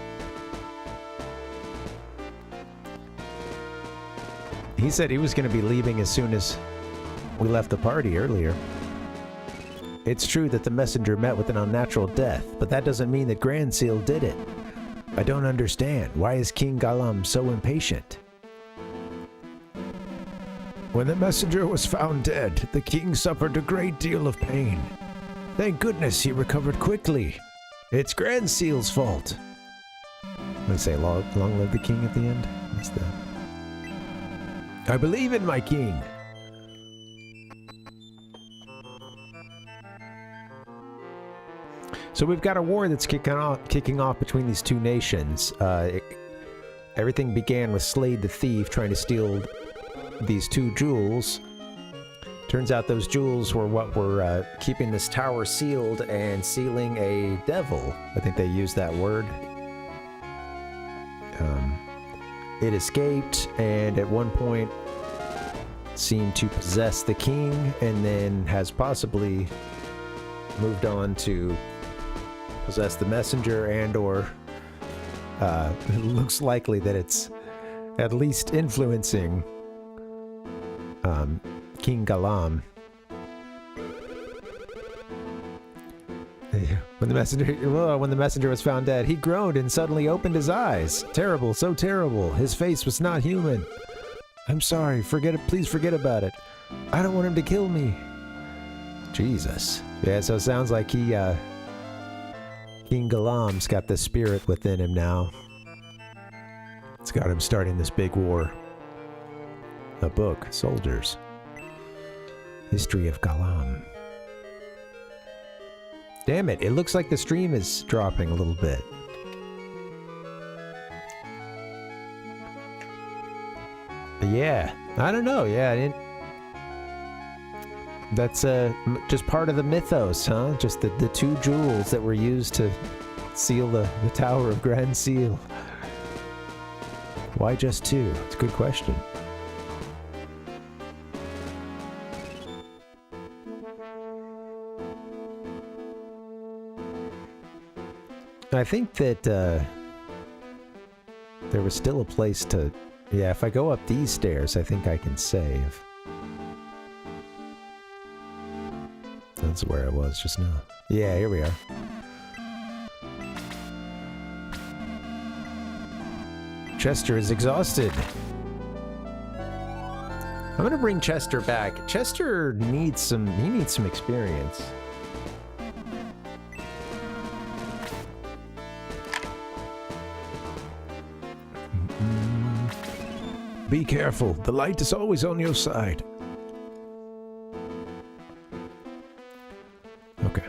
He said he was going to be leaving as soon as we left the party earlier. It's true that the messenger met with an unnatural death, but that doesn't mean that Granseal did it. I don't understand. Why is King Galam so impatient? When the messenger was found dead, the king suffered a great deal of pain. Thank goodness he recovered quickly. It's Granseal's fault. They say long live the king at the end? What's that? I believe in my king. So we've got a war that's kicking off between these two nations. Everything began with Slade the Thief trying to steal these two jewels. Turns out those jewels were what were keeping this tower sealed and sealing a devil. I think they used that word. It escaped and at one point seemed to possess the king and then has possibly moved on to possess the messenger and or it looks likely that it's at least influencing King Galam. When the messenger was found dead, he groaned and suddenly opened his eyes. Terrible, so terrible. His face was not human. I'm sorry, please forget about it. I don't want him to kill me. Jesus. Yeah, so it sounds like King Galam's got the spirit within him now. It's got him starting this big war. A book, Soldiers. History of Galam. Damn it, it looks like the stream is dropping a little bit. Yeah, I don't know, yeah, that's just part of the mythos, huh? Just the two jewels that were used to seal the Tower of Granseal. Why just two? It's a good question. I think that there was still a place to... Yeah, if I go up these stairs, I think I can save. That's where I was just now. Yeah, here we are. Chester is exhausted. I'm gonna bring Chester back. Chester needs some experience. Be careful, the light is always on your side. Okay.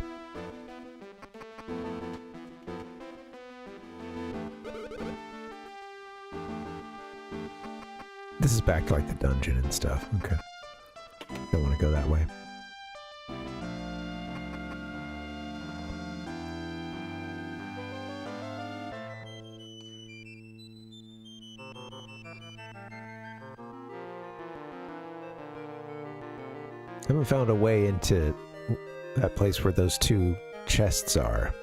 This is back to like the dungeon and stuff. Okay. Don't want to go that way. I haven't found a way into that place where those two chests are.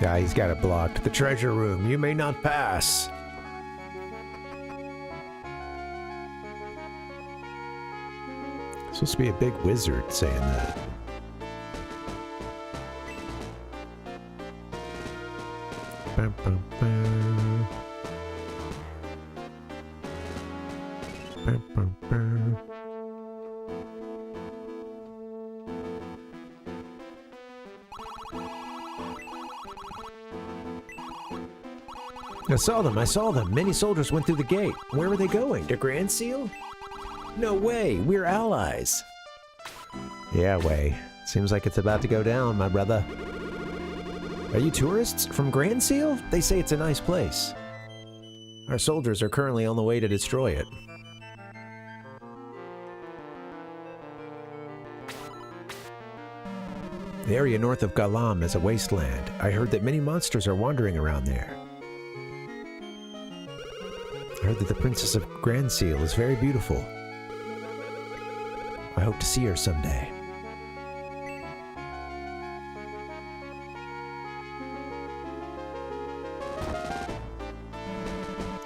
Yeah, he's got it blocked. The treasure room. You may not pass. Supposed to be a big wizard saying that. Bum, bum, bum. Bum, bum, bum. I saw them. Many soldiers went through the gate. Where were they going? To Granseal? No way, we're allies. Yeah, way. Seems like it's about to go down, my brother. Are you tourists from Granseal? They say it's a nice place. Our soldiers are currently on the way to destroy it. The area north of Galam is a wasteland. I heard that many monsters are wandering around there. I heard that the Princess of Granseal is very beautiful. I hope to see her someday.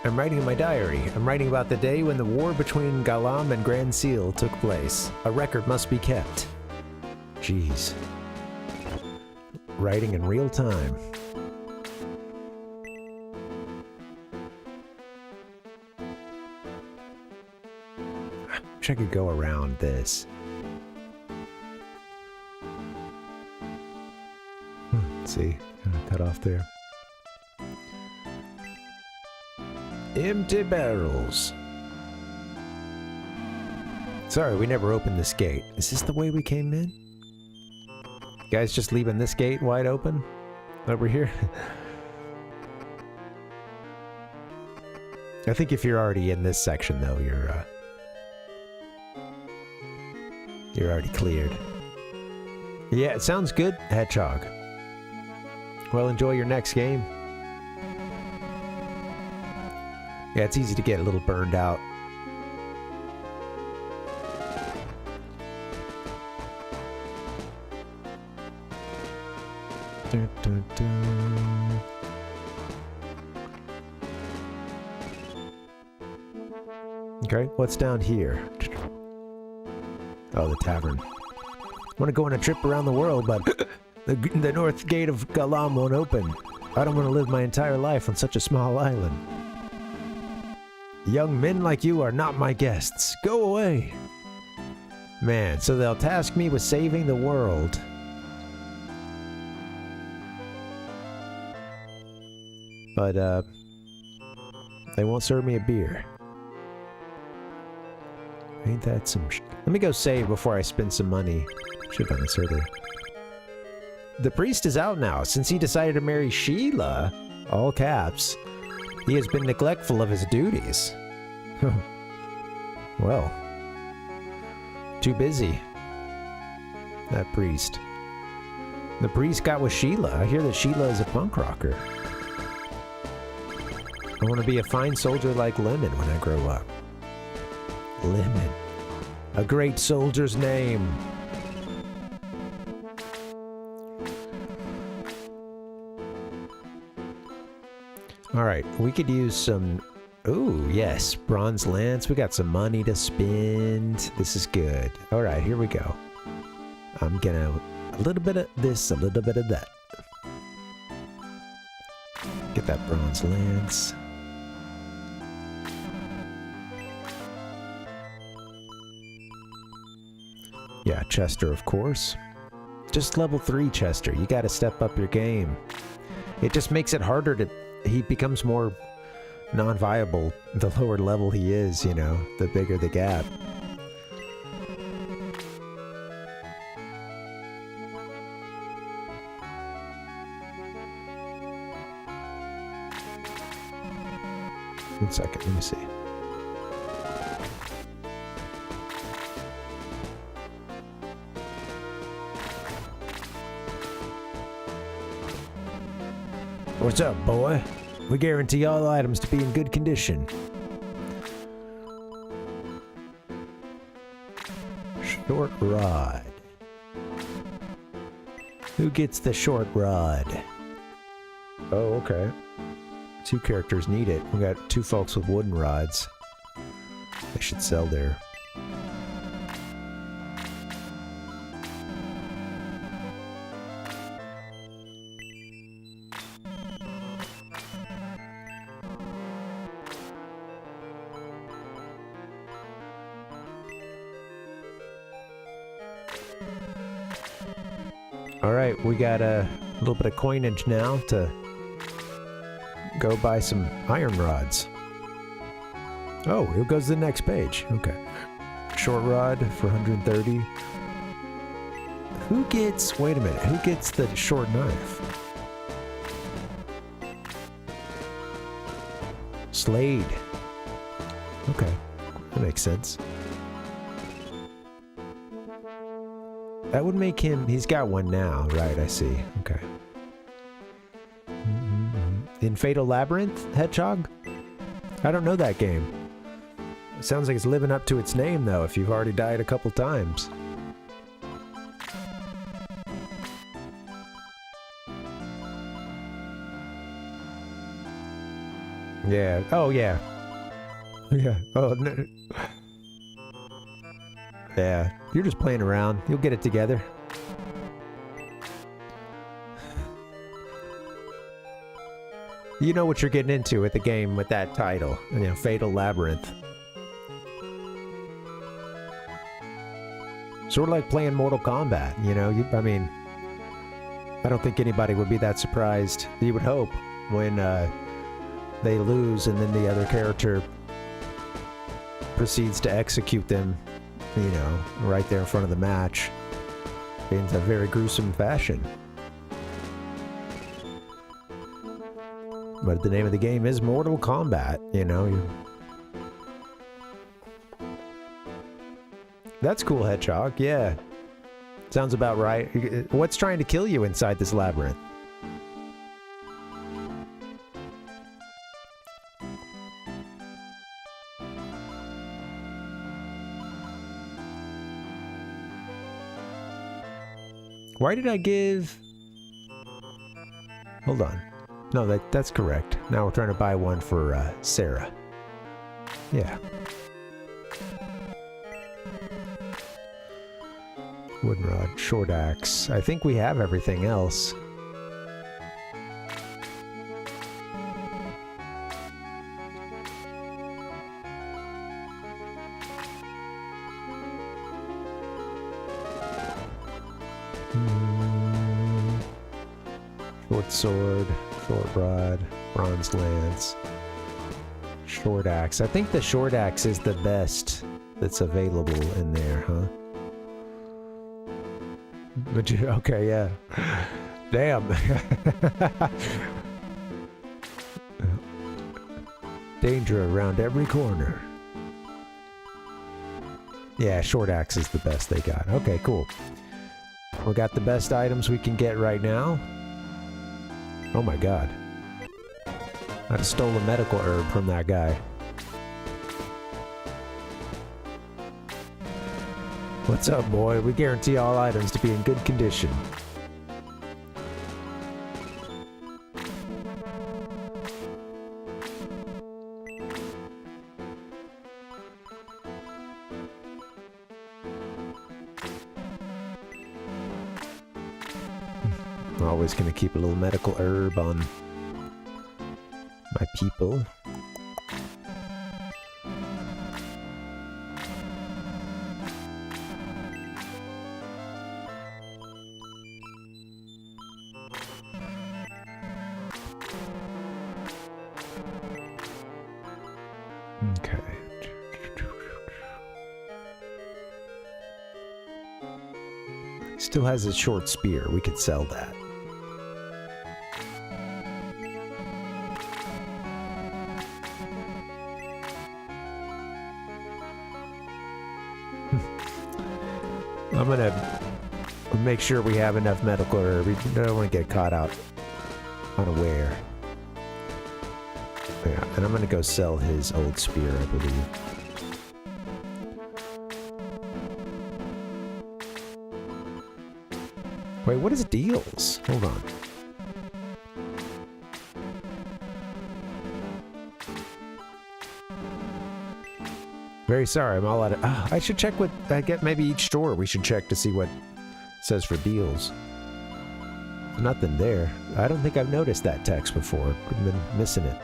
I'm writing in my diary. I'm writing about the day when the war between Galam and Granseal took place. A record must be kept. Jeez. Writing in real time. Wish I could go around this. See, kind of cut off there. Empty barrels. Sorry, we never opened this gate. Is this the way we came in? You guys just leaving this gate wide open? Over here? I think if you're already in this section, though, you're already cleared. Yeah, it sounds good, Hedgehog. Well, enjoy your next game. Yeah, it's easy to get a little burned out. Dun, dun, dun. Okay, what's down here? Oh, the tavern. I want to go on a trip around the world, but the north gate of Galam won't open. I don't want to live my entire life on such a small island. Young men like you are not my guests. Go away. Man, so they'll task me with saving the world. But, they won't serve me a beer. Ain't that some Let me go save before I spend some money. Should've done this earlier. The priest is out now. Since he decided to marry Sheila, all caps, he has been neglectful of his duties. Well, too busy. That priest. The priest got with Sheila. I hear that Sheila is a punk rocker. I want to be a fine soldier like Lemon when I grow up. Lemon. A great soldier's name. Alright, we could use some... Ooh, yes, bronze lance. We got some money to spend. This is good. Alright, here we go. I'm gonna... A little bit of this, a little bit of that. Get that bronze lance. Yeah, Chester, of course. Just level 3, Chester. You gotta step up your game. It just makes it harder to... He becomes more non-viable the lower level he is, you know, the bigger the gap. One second, let me see. What's up, boy? We guarantee all items to be in good condition. Short rod. Who gets the short rod? Oh, okay. 2 characters need it. We got 2 folks with wooden rods. They should sell their... Alright, we got a little bit of coinage now to go buy some iron rods. Oh, here goes the next page. Okay. Short rod for 130. Who gets... Wait a minute. Who gets the short knife? Slade. Okay, that makes sense. That would make him... He's got one now, right? I see. Okay. In Fatal Labyrinth, Hedgehog? I don't know that game. It sounds like it's living up to its name, though, if you've already died a couple times. Yeah. Oh, yeah. Yeah. Oh, no. Yeah. You're just playing around. You'll get it together. You know what you're getting into with the game with that title. You know, Fatal Labyrinth. Sort of like playing Mortal Kombat, you know? I mean, I don't think anybody would be that surprised. You would hope when they lose and then the other character proceeds to execute them, you know, right there in front of the match in a very gruesome fashion. But the name of the game is Mortal Kombat, you know. That's cool, Hedgehog, yeah. Sounds about right. What's trying to kill you inside this labyrinth? Why did I give... Hold on. No, that's correct. Now we're trying to buy one for Sarah. Yeah. Wooden rod, short axe. I think we have everything else. Short sword, short rod, bronze lance, short axe. I think the short axe is the best that's available in there, huh? But you, okay, yeah. Damn. Danger around every corner. Yeah, short axe is the best they got. Okay, cool. We got the best items we can get right now. Oh my god. I just stole a medical herb from that guy. What's up, boy? We guarantee all items to be in good condition. I'm always gonna keep a little medical herb on my people. Okay. Still has a short spear. We could sell that. I'm gonna make sure we have enough medical herb. We don't want to get caught out unaware. Yeah, and I'm gonna go sell his old spear, I believe. Wait, what is deals? Hold on. Very sorry, I'm all out of... I should check what... I get maybe each store we should check to see what it says for deals. Nothing there. I don't think I've noticed that text before. I've been missing it.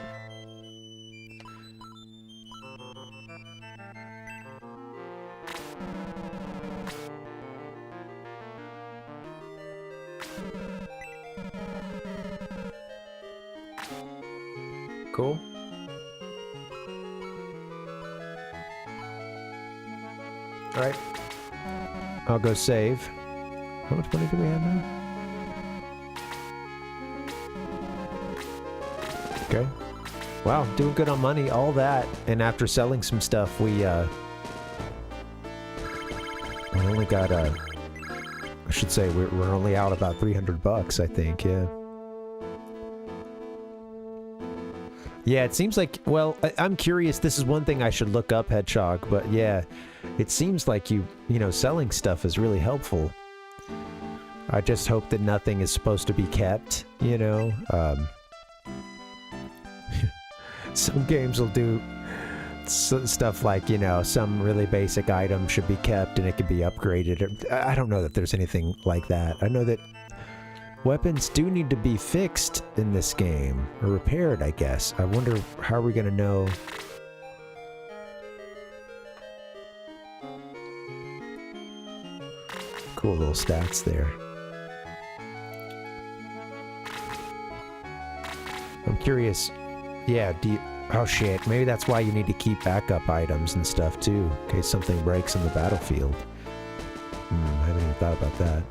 Cool. Alright. I'll go save. How much money do we have now? Okay. Wow, doing good on money, all that, and after selling some stuff, we only got I should say we're only out about $300, I think. Yeah. Yeah, it seems like. Well, I'm curious. This is one thing I should look up, Hedgehog. But yeah, it seems like you know, selling stuff is really helpful. I just hope that nothing is supposed to be kept. You know. Some games will do stuff like, you know, some really basic item should be kept and it can be upgraded. I don't know that there's anything like that. I know that weapons do need to be fixed in this game, or repaired, I guess. I wonder how are we going to know. Cool little stats there. I'm curious. Yeah, oh shit, maybe that's why you need to keep backup items and stuff too, in case something breaks in the battlefield. I haven't even thought about that.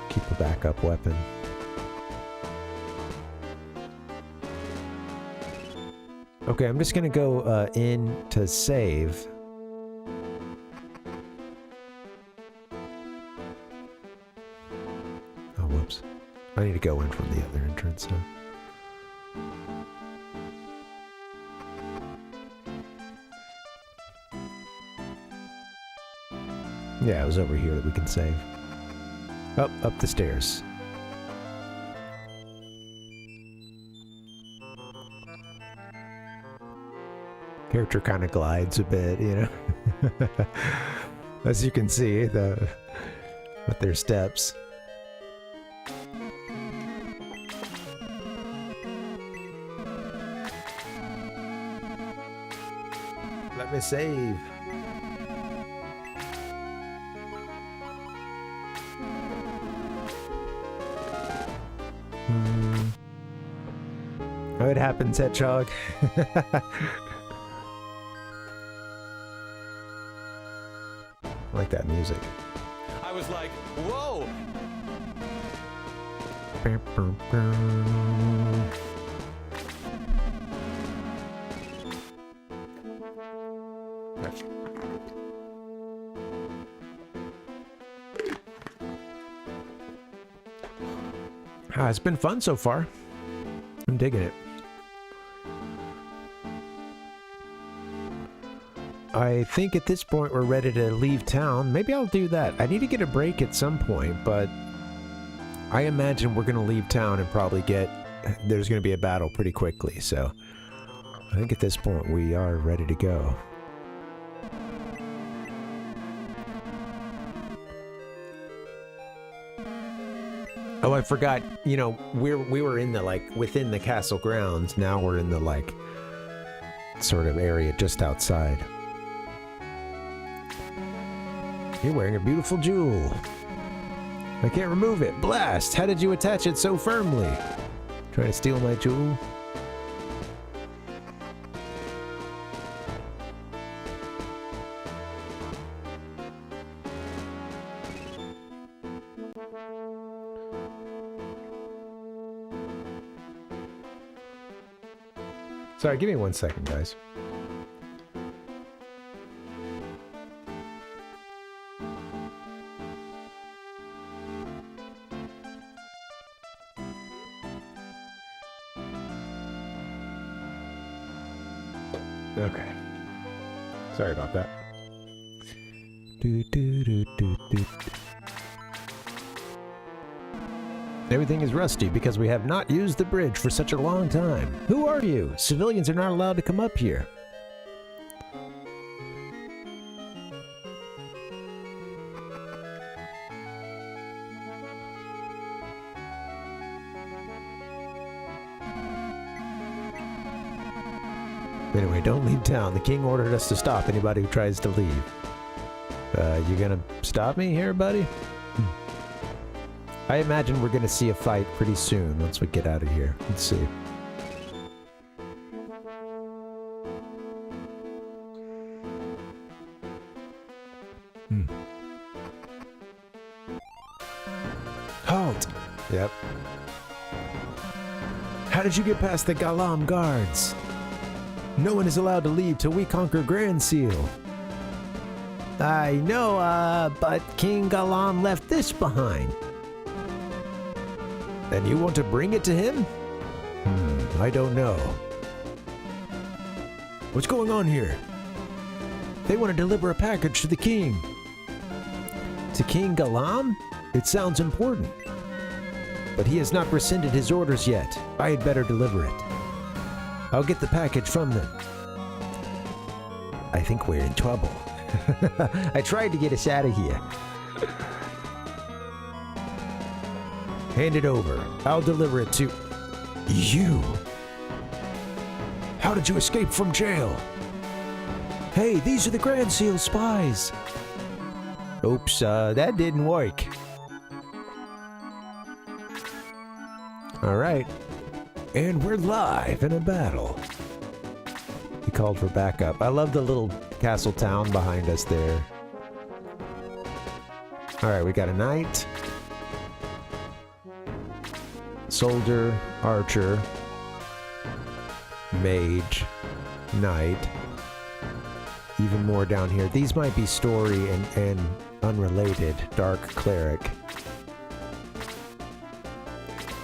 Keep a backup weapon. Okay, I'm just gonna go in to save. Oh, whoops. I need to go in from the other entrance, huh? Yeah, it was over here that we can save. Up the stairs. Character kind of glides a bit, you know. As you can see, with their steps. Let me save. Oh, it happens, Hedgehog. I like that music. I was like, whoa! It's been fun so far. I'm digging it. I think at this point we're ready to leave town. Maybe I'll do that. I need to get a break at some point, but I imagine we're going to leave town and probably there's going to be a battle pretty quickly, so I think at this point we are ready to go. Oh, I forgot, you know, we were in the, like, within the castle grounds. Now we're in the, like, sort of area just outside. You're wearing a beautiful jewel. I can't remove it. Blast! How did you attach it so firmly? Trying to steal my jewel? Sorry, give me 1 second, guys. Okay. Sorry about that. Everything is rusty because we have not used the bridge for such a long time. Who are you? Civilians are not allowed to come up here. Anyway, don't leave town. The king ordered us to stop anybody who tries to leave. You gonna stop me here, buddy? I imagine we're gonna see a fight pretty soon once we get out of here. Let's see. Halt! Yep. How did you get past the Galam guards? No one is allowed to leave till we conquer Granseal. I know, but King Galam left this behind. And you want to bring it to him? I don't know. What's going on here? They want to deliver a package to the king. To King Galam? It sounds important. But he has not rescinded his orders yet. I had better deliver it. I'll get the package from them. I think we're in trouble. I tried to get us out of here. Hand it over. I'll deliver it to you. How did you escape from jail? Hey, these are the Granseal spies. Oops, that didn't work. All right. And we're live in a battle. He called for backup. I love the little castle town behind us there. All right, we got a knight, soldier, archer, mage, knight. Even more down here. These might be story and unrelated. Dark cleric.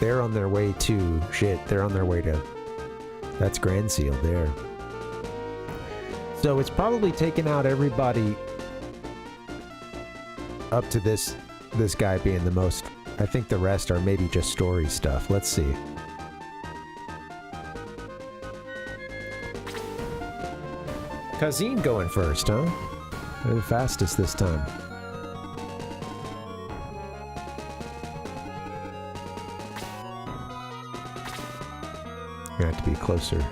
They're on their way to... Shit, they're on their way to... That's Granseal there. So it's probably taken out everybody up to this guy being the most... I think the rest are maybe just story stuff. Let's see. Kazim going first, huh? They're the fastest this time. You have to be closer.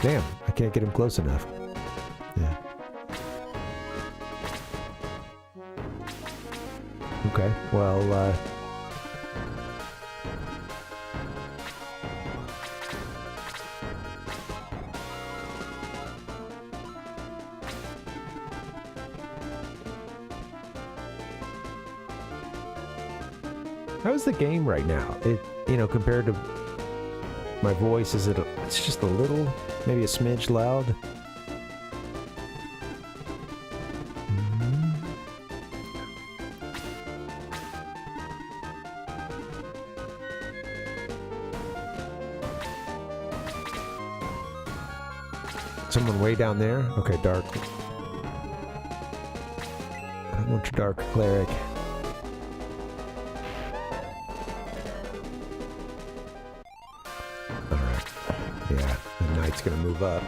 Damn, I can't get him close enough. Yeah. Okay, well, how's the game right now? It, you know, compared to my voice, is it? It's just a little, maybe a smidge loud. Someone way down there? Okay, dark. I don't want your dark cleric. Alright. Yeah, the knight's gonna move up.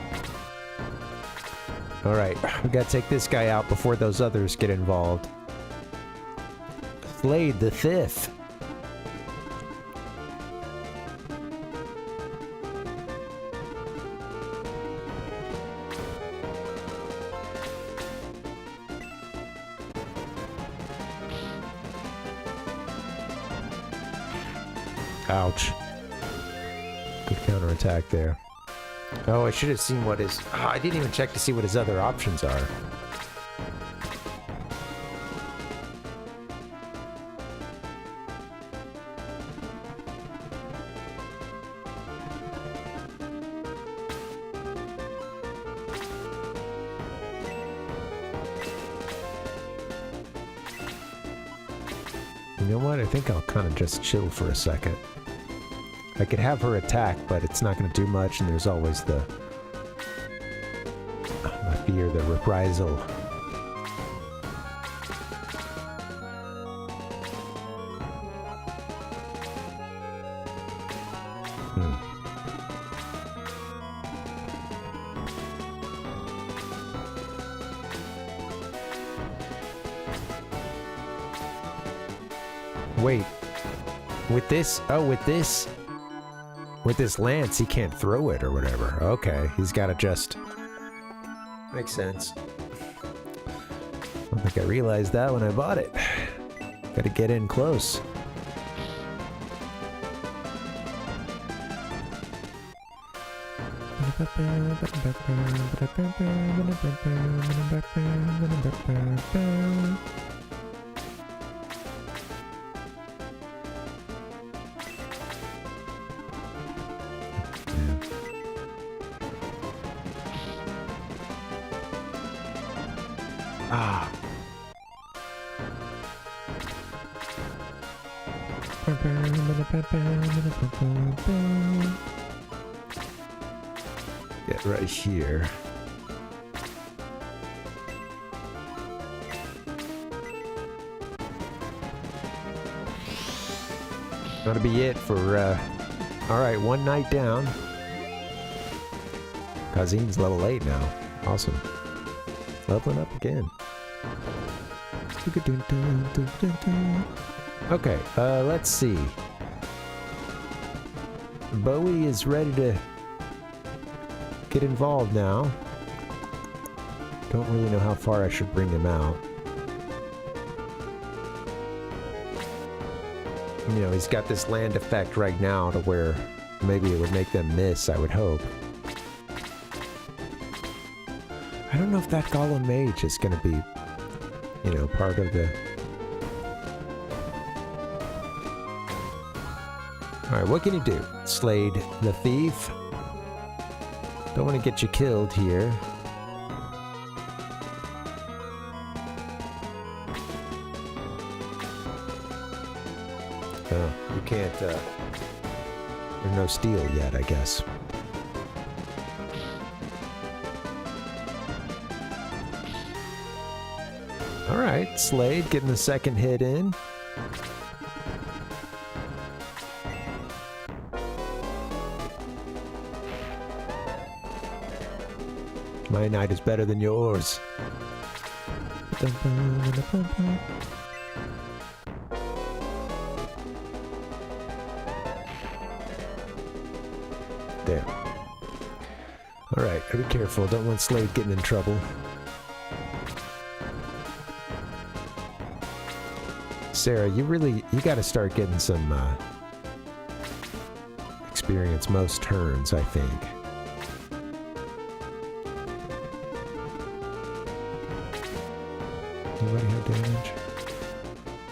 Alright, we gotta take this guy out before those others get involved. Slade the Fifth. Ouch. Good counterattack there. Oh, I should have seen what his... Oh, I didn't even check to see what his other options are. You know what? I think I'll kind of just chill for a second. I could have her attack, but it's not going to do much, and there's always the... I fear the reprisal. Wait. With this... Oh, with this... With this lance, he can't throw it or whatever. Okay, he's got to just... Makes sense. don't think I realized that when I bought it. Gotta get in close. Ah. Get right here. That'll be it for, alright, one night down. Kazim's level 8 now. Awesome. Leveling up again. Okay, let's see. Bowie is ready to get involved now. Don't really know how far I should bring him out. You know, he's got this land effect right now to where maybe it would make them miss, I would hope. I don't know if that Golem Mage is going to be, you know, part of the... Alright, what can you do? Slade the Thief. Don't want to get you killed here. Oh, you can't, there's no steel yet, I guess. Alright, Slade getting the second hit in. My night is better than yours. There. Alright, be careful. Don't want Slade getting in trouble. Sarah, you gotta start getting some experience most turns, I think. Anybody have damage?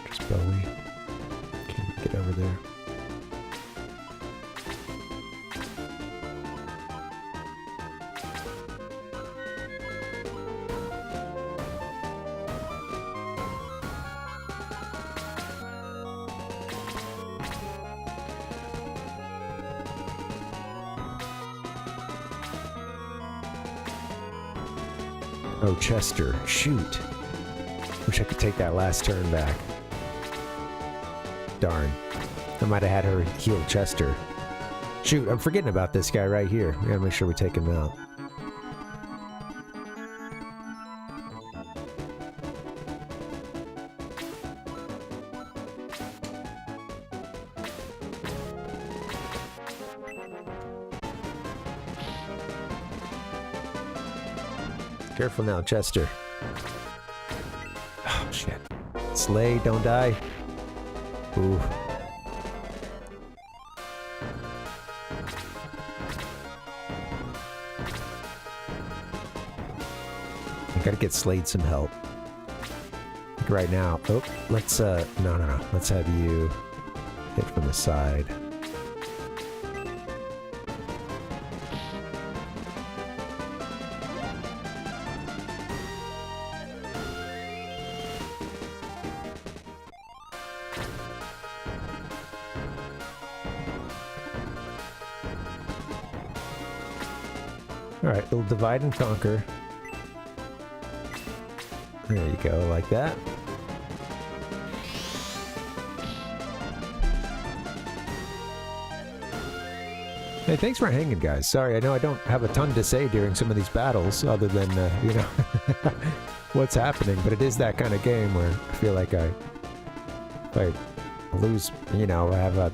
Just Bowie. Can't get over there. Oh, Chester. Shoot. Wish I could take that last turn back. Darn. I might have had her heal Chester. Shoot, I'm forgetting about this guy right here. We gotta make sure we take him out. Careful now, Chester. Oh, shit. Slade, don't die. Ooh. I gotta get Slade some help. Like right now. Oh, let's, no. Let's have you hit from the side. Alright, we'll divide and conquer. There you go, like that. Hey, thanks for hanging, guys. Sorry, I know I don't have a ton to say during some of these battles, other than, you know, what's happening, but it is that kind of game where I feel like if I lose, you know, I have a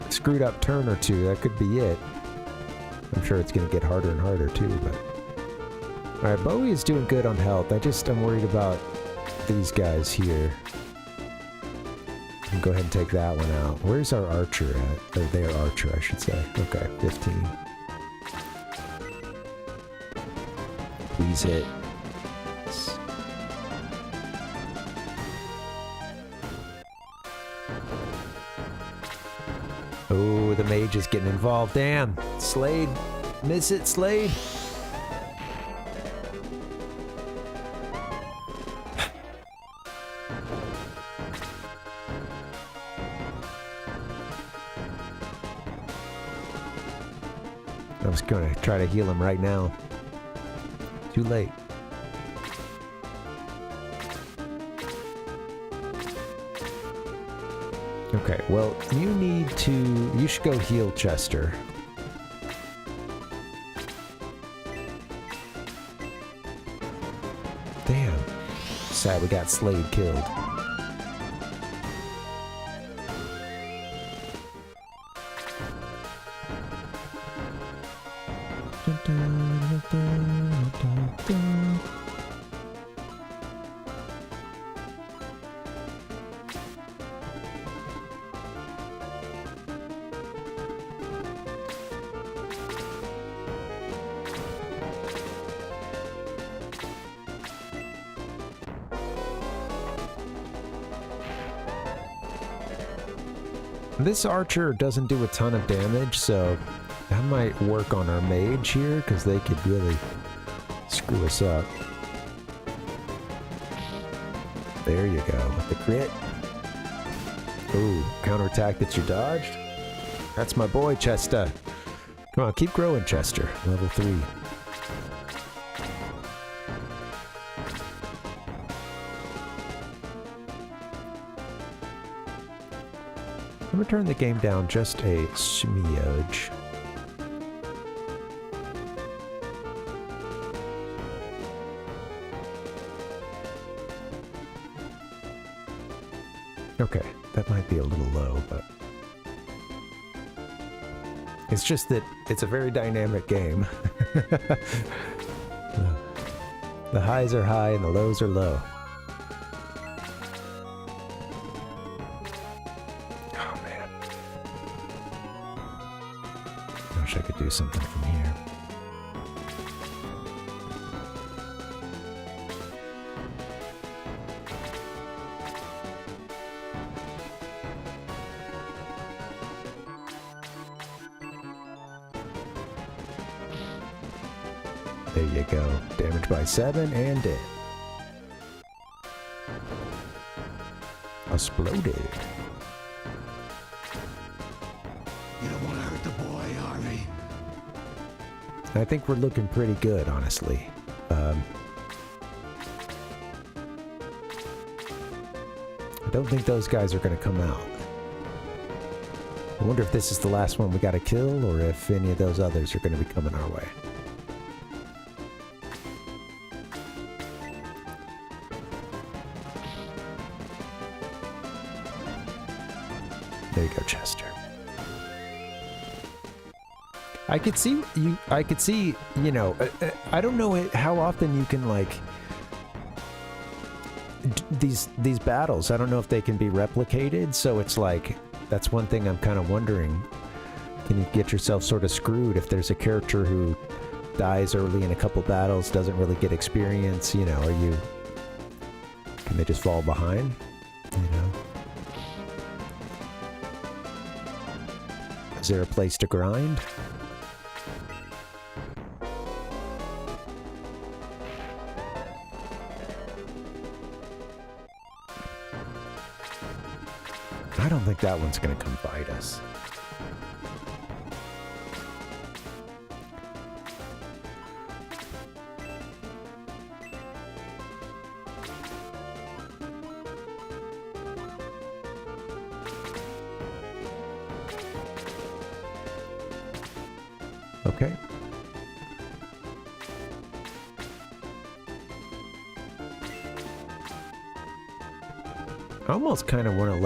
screwed up turn or two, that could be it. I'm sure it's going to get harder and harder too, but... Alright, Bowie is doing good on health. I'm worried about these guys here. Go ahead and take that one out. Where's our archer at? Or their archer, I should say. Okay, 15. Please hit. Oh, the mage is getting involved. Damn. Slade. Miss it, Slade. I was going to try to heal him right now. Too late. Okay, well, you should go heal Chester. Damn. Sad we got Slade killed. This archer doesn't do a ton of damage, so that might work on our mage here, because they could really screw us up. There you go, with the crit. Ooh, counterattack that you dodged. That's my boy, Chester. Come on, keep growing, Chester. Level 3. I'm gonna turn the game down just a smidge. Okay, that might be a little low, but it's just that it's a very dynamic game. The highs are high and the lows are low. I could do something from here. There you go. Damage by 7 and dead. Exploded. You don't want to hurt the boy, Harvey. I think we're looking pretty good, honestly. I don't think those guys are going to come out. I wonder if this is the last one we got to kill, or if any of those others are going to be coming our way. There you go, Chester. I could see, you know, I don't know how often you can, like, these battles. I don't know if they can be replicated, so it's like, that's one thing I'm kind of wondering. Can you get yourself sort of screwed if there's a character who dies early in a couple battles, doesn't really get experience, you know, can they just fall behind, you know? Is there a place to grind? I don't think that one's going to come fight us. Okay. I almost kind of want to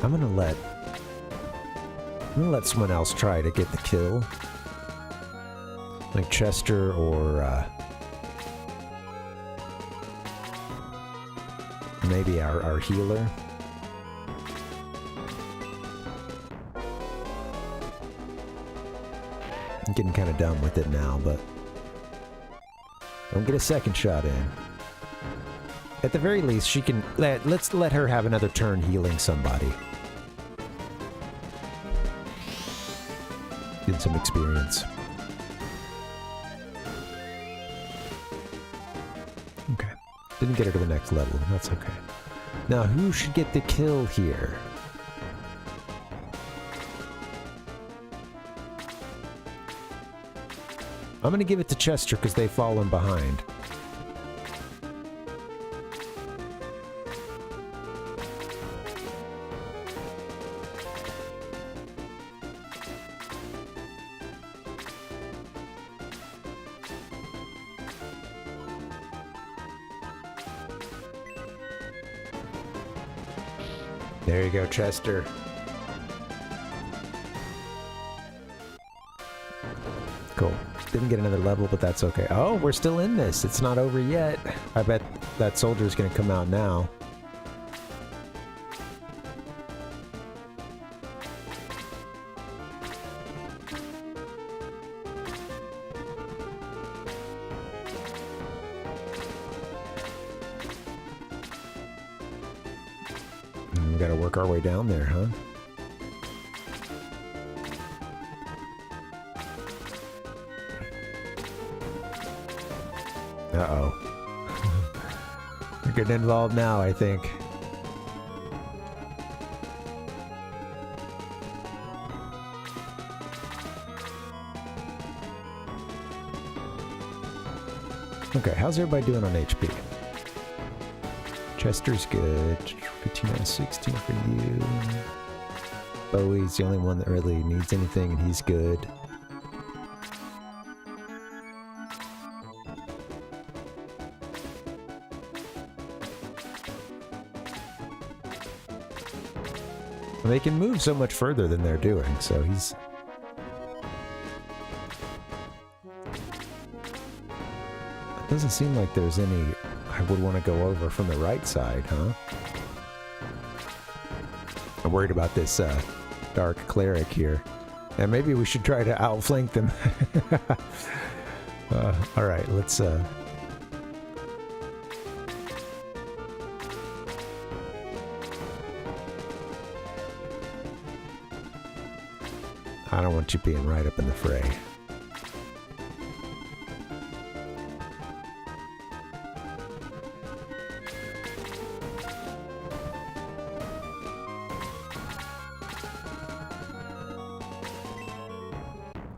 I'm gonna let someone else try to get the kill. Like Chester or maybe our healer. I'm getting kind of dumb with it now, but don't get a second shot in. At the very least, she can... Let's let her have another turn healing somebody. Get some experience. Okay. Didn't get her to the next level. That's okay. Now, who should get the kill here? I'm gonna give it to Chester because they've fallen behind. There you go, Chester. Cool. Didn't get another level, but that's okay. Oh, we're still in this. It's not over yet. I bet that soldier's gonna come out now. We gotta work our way down there, huh? Uh-oh. We're getting involved now, I think. Okay, how's everybody doing on HP? Chester's good. 15 out of 16 for you. Bowie's the only one that really needs anything, and he's good. They can move so much further than they're doing, so he's... It doesn't seem like there's any I would want to go over from the right side, huh? I'm worried about this dark cleric here. And maybe we should try to outflank them. Alright, let's... I don't want you being right up in the fray.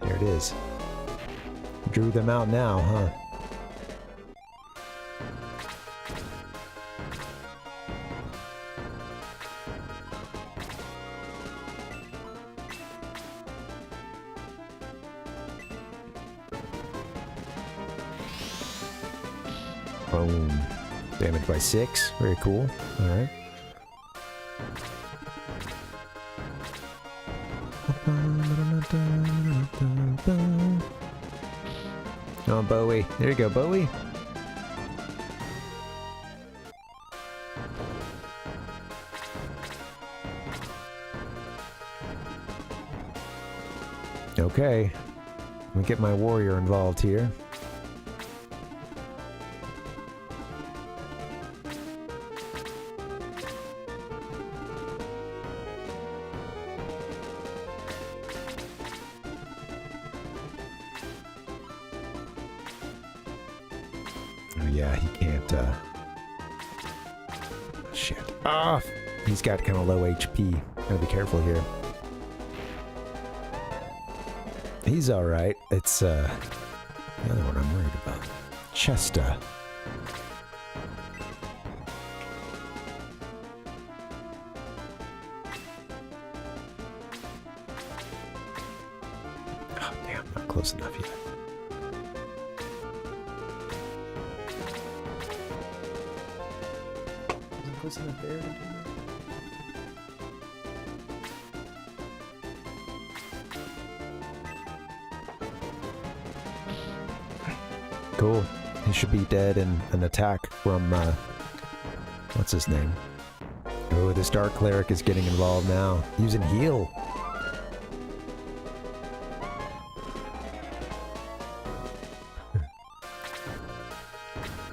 There it is. Drew them out now, huh? Boom. Damage by 6. Very cool. Alright. Oh, Bowie. There you go, Bowie. Okay. Let me get my warrior involved here. Yeah, he can't, shit. Ah! He's got kind of low HP. Gotta be careful here. He's alright. It's, the other one I'm worried about. Chester. Oh, damn. Not close enough yet. Close enough there to do that? Cool. He should be dead in an attack from what's his name? Oh, this Dark Cleric is getting involved now. Using heal.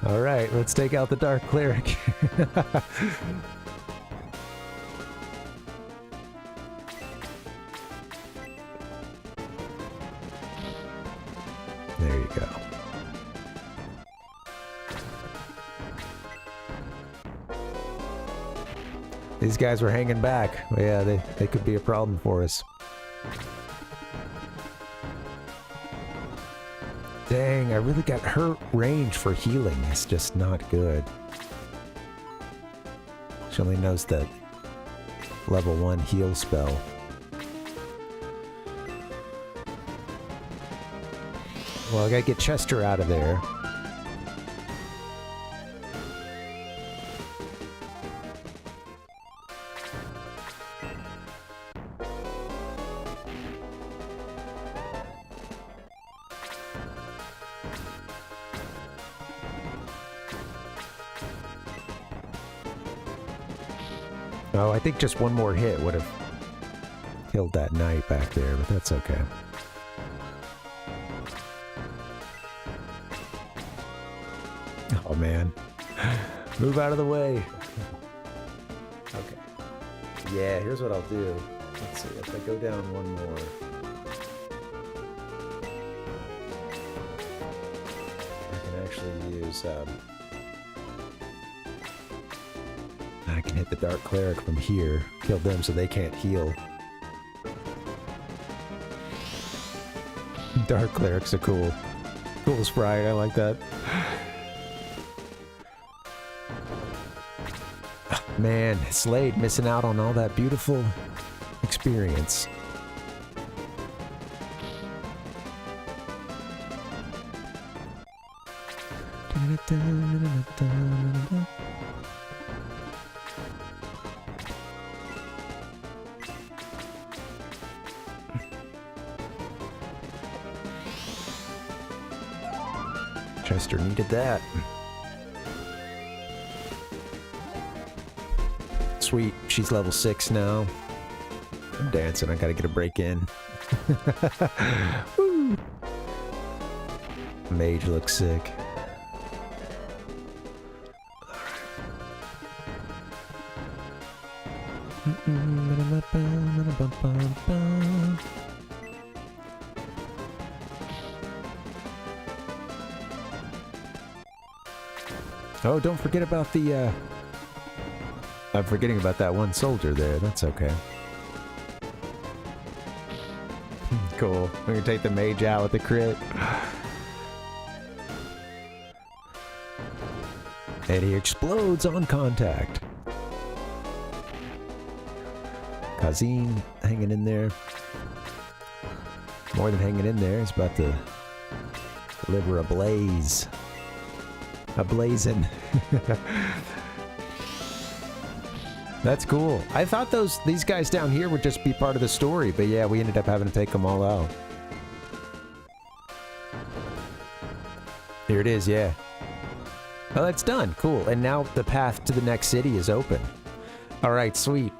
Alright, let's take out the Dark Cleric. There you go. These guys were hanging back. Yeah, they could be a problem for us. Dang, I really got hurt range for healing. It's just not good. She only knows that level 1 heal spell. Well, I gotta get Chester out of there. Oh, I think just one more hit would have killed that knight back there, but that's okay. Oh man. Move out of the way. Okay. Yeah, here's what I'll do. Let's see, if I go down one more. I can actually use, I can hit the Dark Cleric from here, kill them so they can't heal. Dark Cleric's a cool sprite, I like that. Man, Slade missing out on all that beautiful experience. Chester needed that. Sweet, she's level 6 now. I'm dancing, I gotta get a break in. Woo. Mage looks sick. Oh, don't forget about the, I'm forgetting about that one soldier there. That's okay. Cool. We're gonna take the mage out with the crit. And he explodes on contact. Kazim hanging in there. More than hanging in there. He's about to deliver a blaze. A blazing. That's cool. I thought these guys down here would just be part of the story, but yeah, we ended up having to take them all out. Here it is, yeah. Oh, that's done. Cool. And now the path to the next city is open. All right, sweet.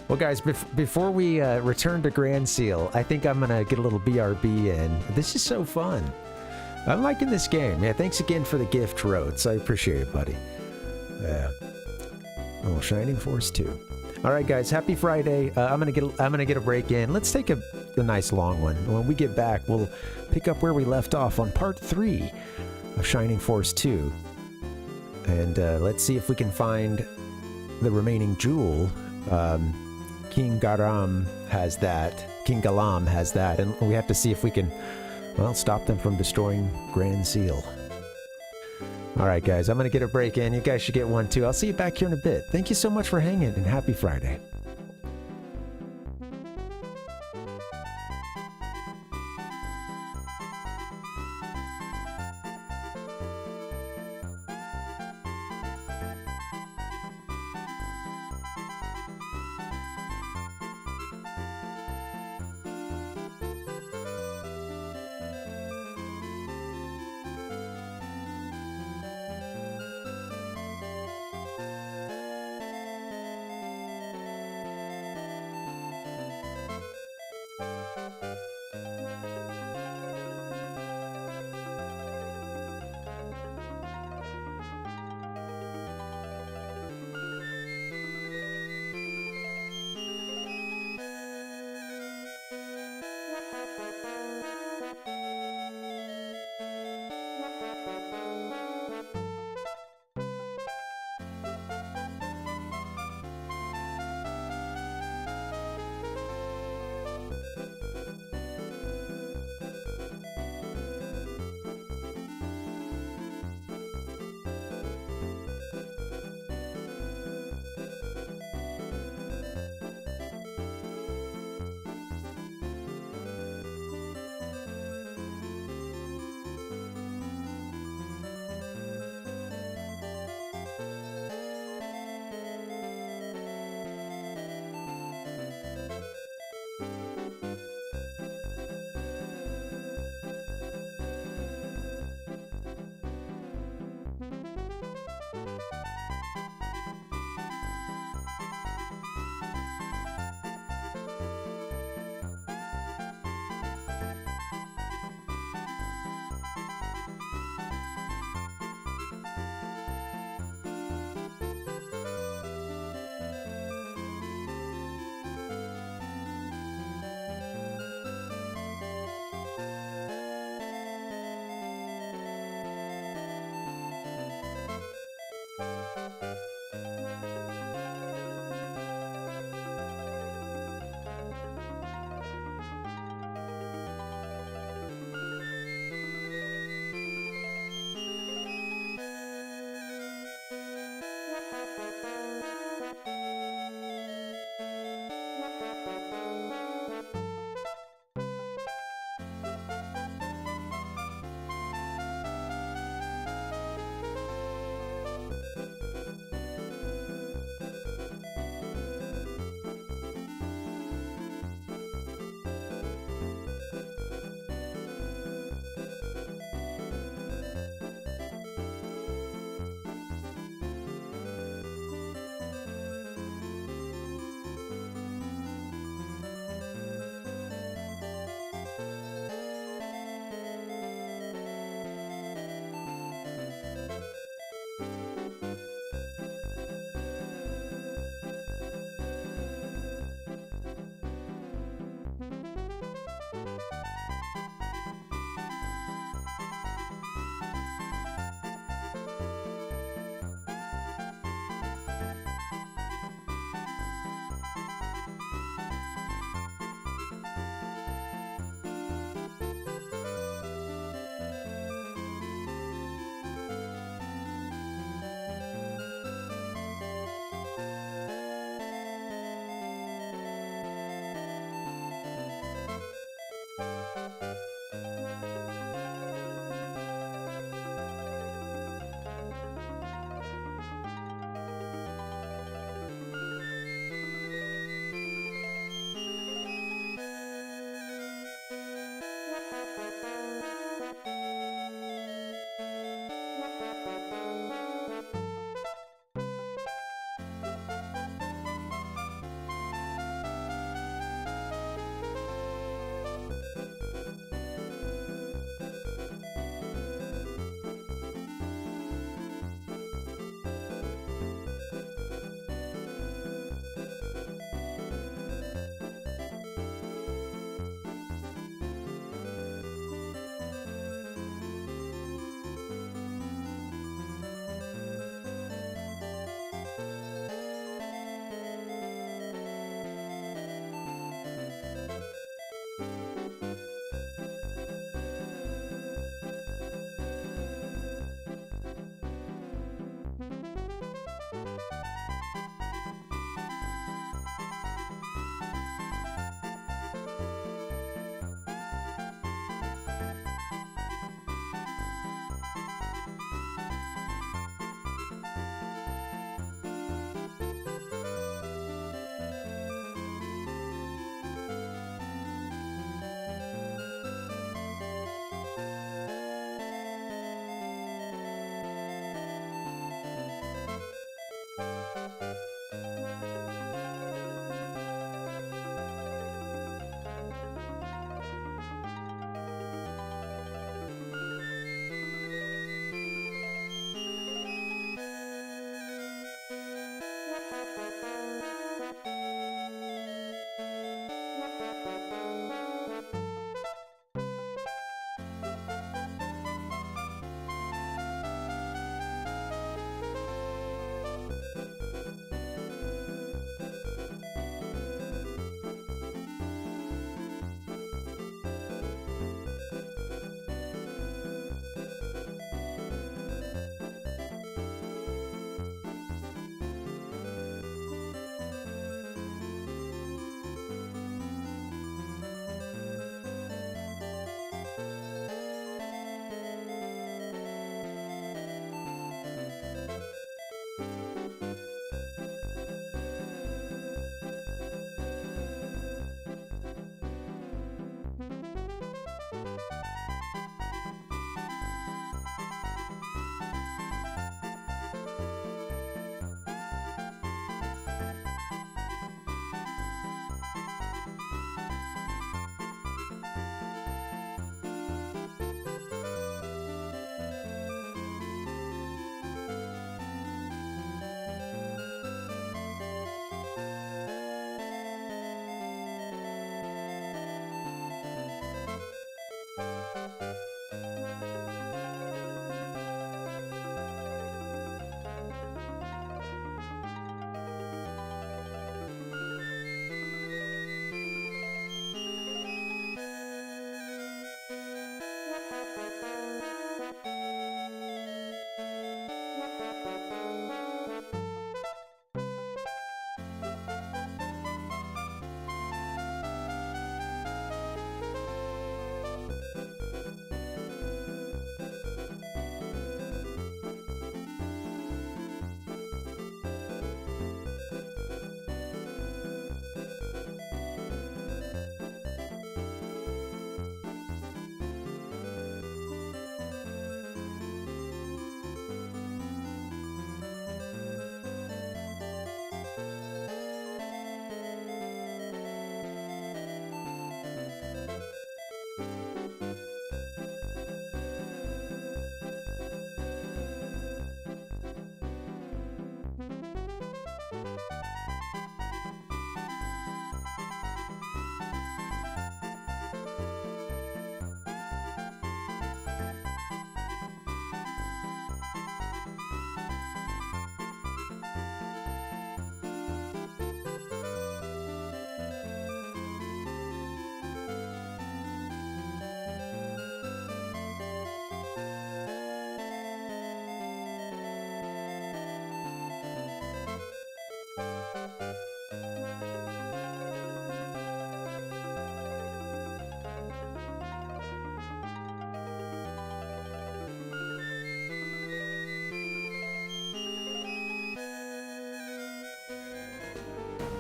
Well, guys, before we return to Granseal, I think I'm going to get a little BRB in. This is so fun. I'm liking this game. Yeah, thanks again for the gift, Rhodes. I appreciate it, buddy. Yeah. Oh, Shining Force 2. All right, guys. Happy Friday. I'm gonna get a break in. Let's take a nice long one. When we get back, we'll pick up where we left off on part 3 of Shining Force 2, and let's see if we can find the remaining jewel. King Garam has that. King Galam has that, and we have to see if we can, well, stop them from destroying Granseal. Alright guys, I'm going to get a break in. You guys should get one too. I'll see you back here in a bit. Thank you so much for hanging, and happy Friday.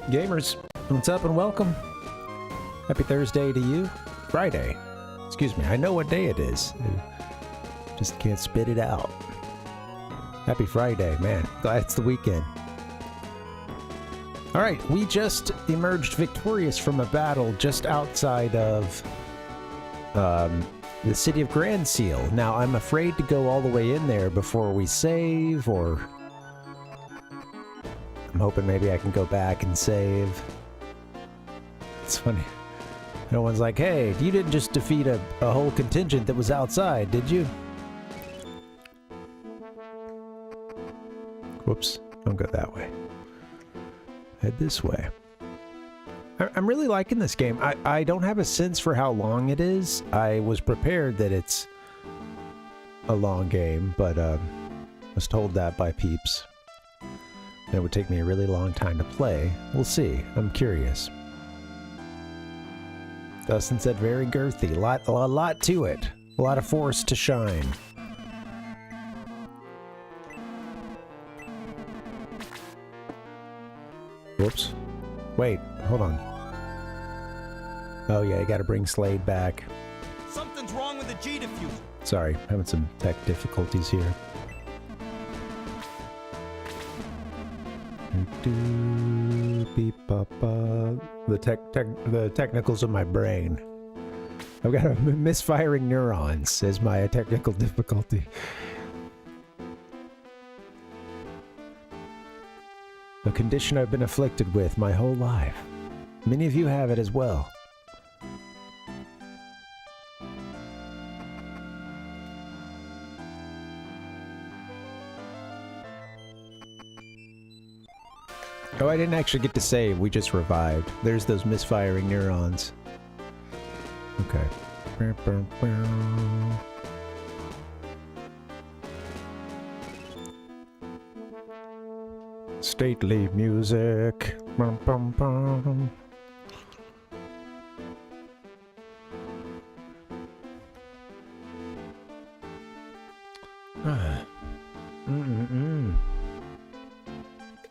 Gamers, what's up and welcome. Happy Thursday to you. Friday. Excuse me, I know what day it is. I just can't spit it out. Happy Friday, man. Glad it's the weekend. Alright, we just emerged victorious from a battle just outside of the city of Granseal. Now, I'm afraid to go all the way in there before we save, or I'm hoping maybe I can go back and save. It's funny. No one's like, hey, you didn't just defeat a whole contingent that was outside, did you? Whoops, don't go that way. Head this way. I'm really liking this game. I don't have a sense for how long it is. I was prepared that it's a long game, but was told that by peeps. And it would take me a really long time to play. We'll see. I'm curious. Dustin said very girthy. A lot to it. A lot of force to shine. Whoops. Wait, hold on. Oh yeah, you gotta bring Slade back. Something's wrong with the G diffuser. Sorry, having some tech difficulties here. Beep, bop, bop. The technicals of my brain. I've got a misfiring neurons as my technical difficulty. A condition I've been afflicted with my whole life. Many of you have it as well. Oh, I didn't actually get to save, we just revived. There's those misfiring neurons. Okay. Stately music. Bum, bum, bum.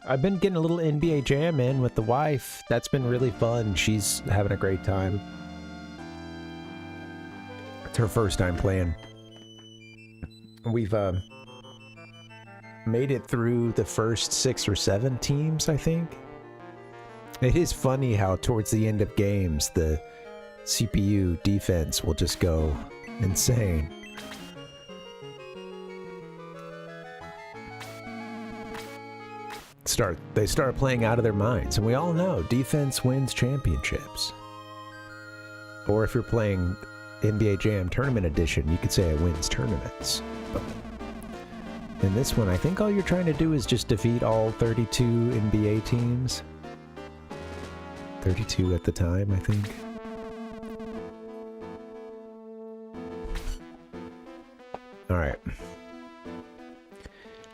I've been getting a little NBA Jam in with the wife. That's been really fun. She's having a great time. It's her first time playing. We've made it through the first 6 or 7 teams, I think. It is funny how towards the end of games, the CPU defense will just go insane. They start playing out of their minds, and we all know defense wins championships. Or if you're playing NBA Jam Tournament Edition, you could say it wins tournaments. But in this one, I think all you're trying to do is just defeat all 32 NBA teams. 32 at the time, I think. Alright.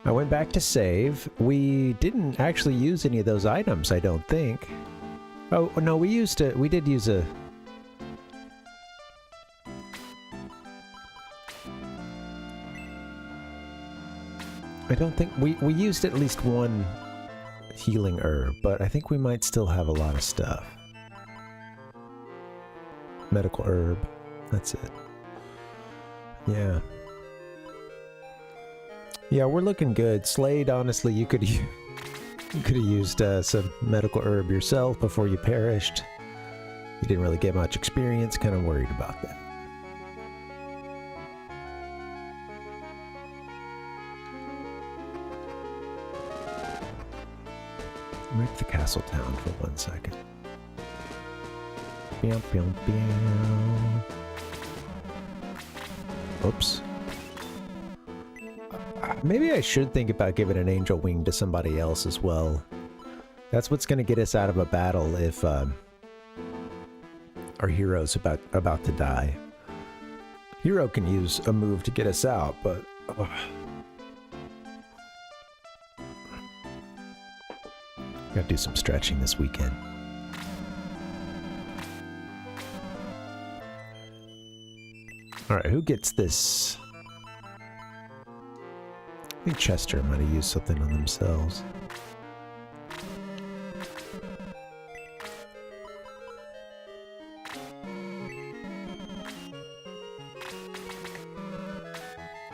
I went back to save. We didn't actually use any of those items, I don't think. Oh, no, we did use a... I don't think... We used at least one healing herb, but I think we might still have a lot of stuff. Medical herb. That's it. Yeah. Yeah, we're looking good. Slade, honestly, you could have used some medical herb yourself before you perished. You didn't really get much experience. Kind of worried about that. Wreck the castle town for 1 second. Bam, bam, bam. Oops. Maybe I should think about giving an angel wing to somebody else as well. That's what's going to get us out of a battle if our hero's about to die. Hero can use a move to get us out, but... Gotta do some stretching this weekend. Alright, who gets this? I think Chester might have used something on themselves.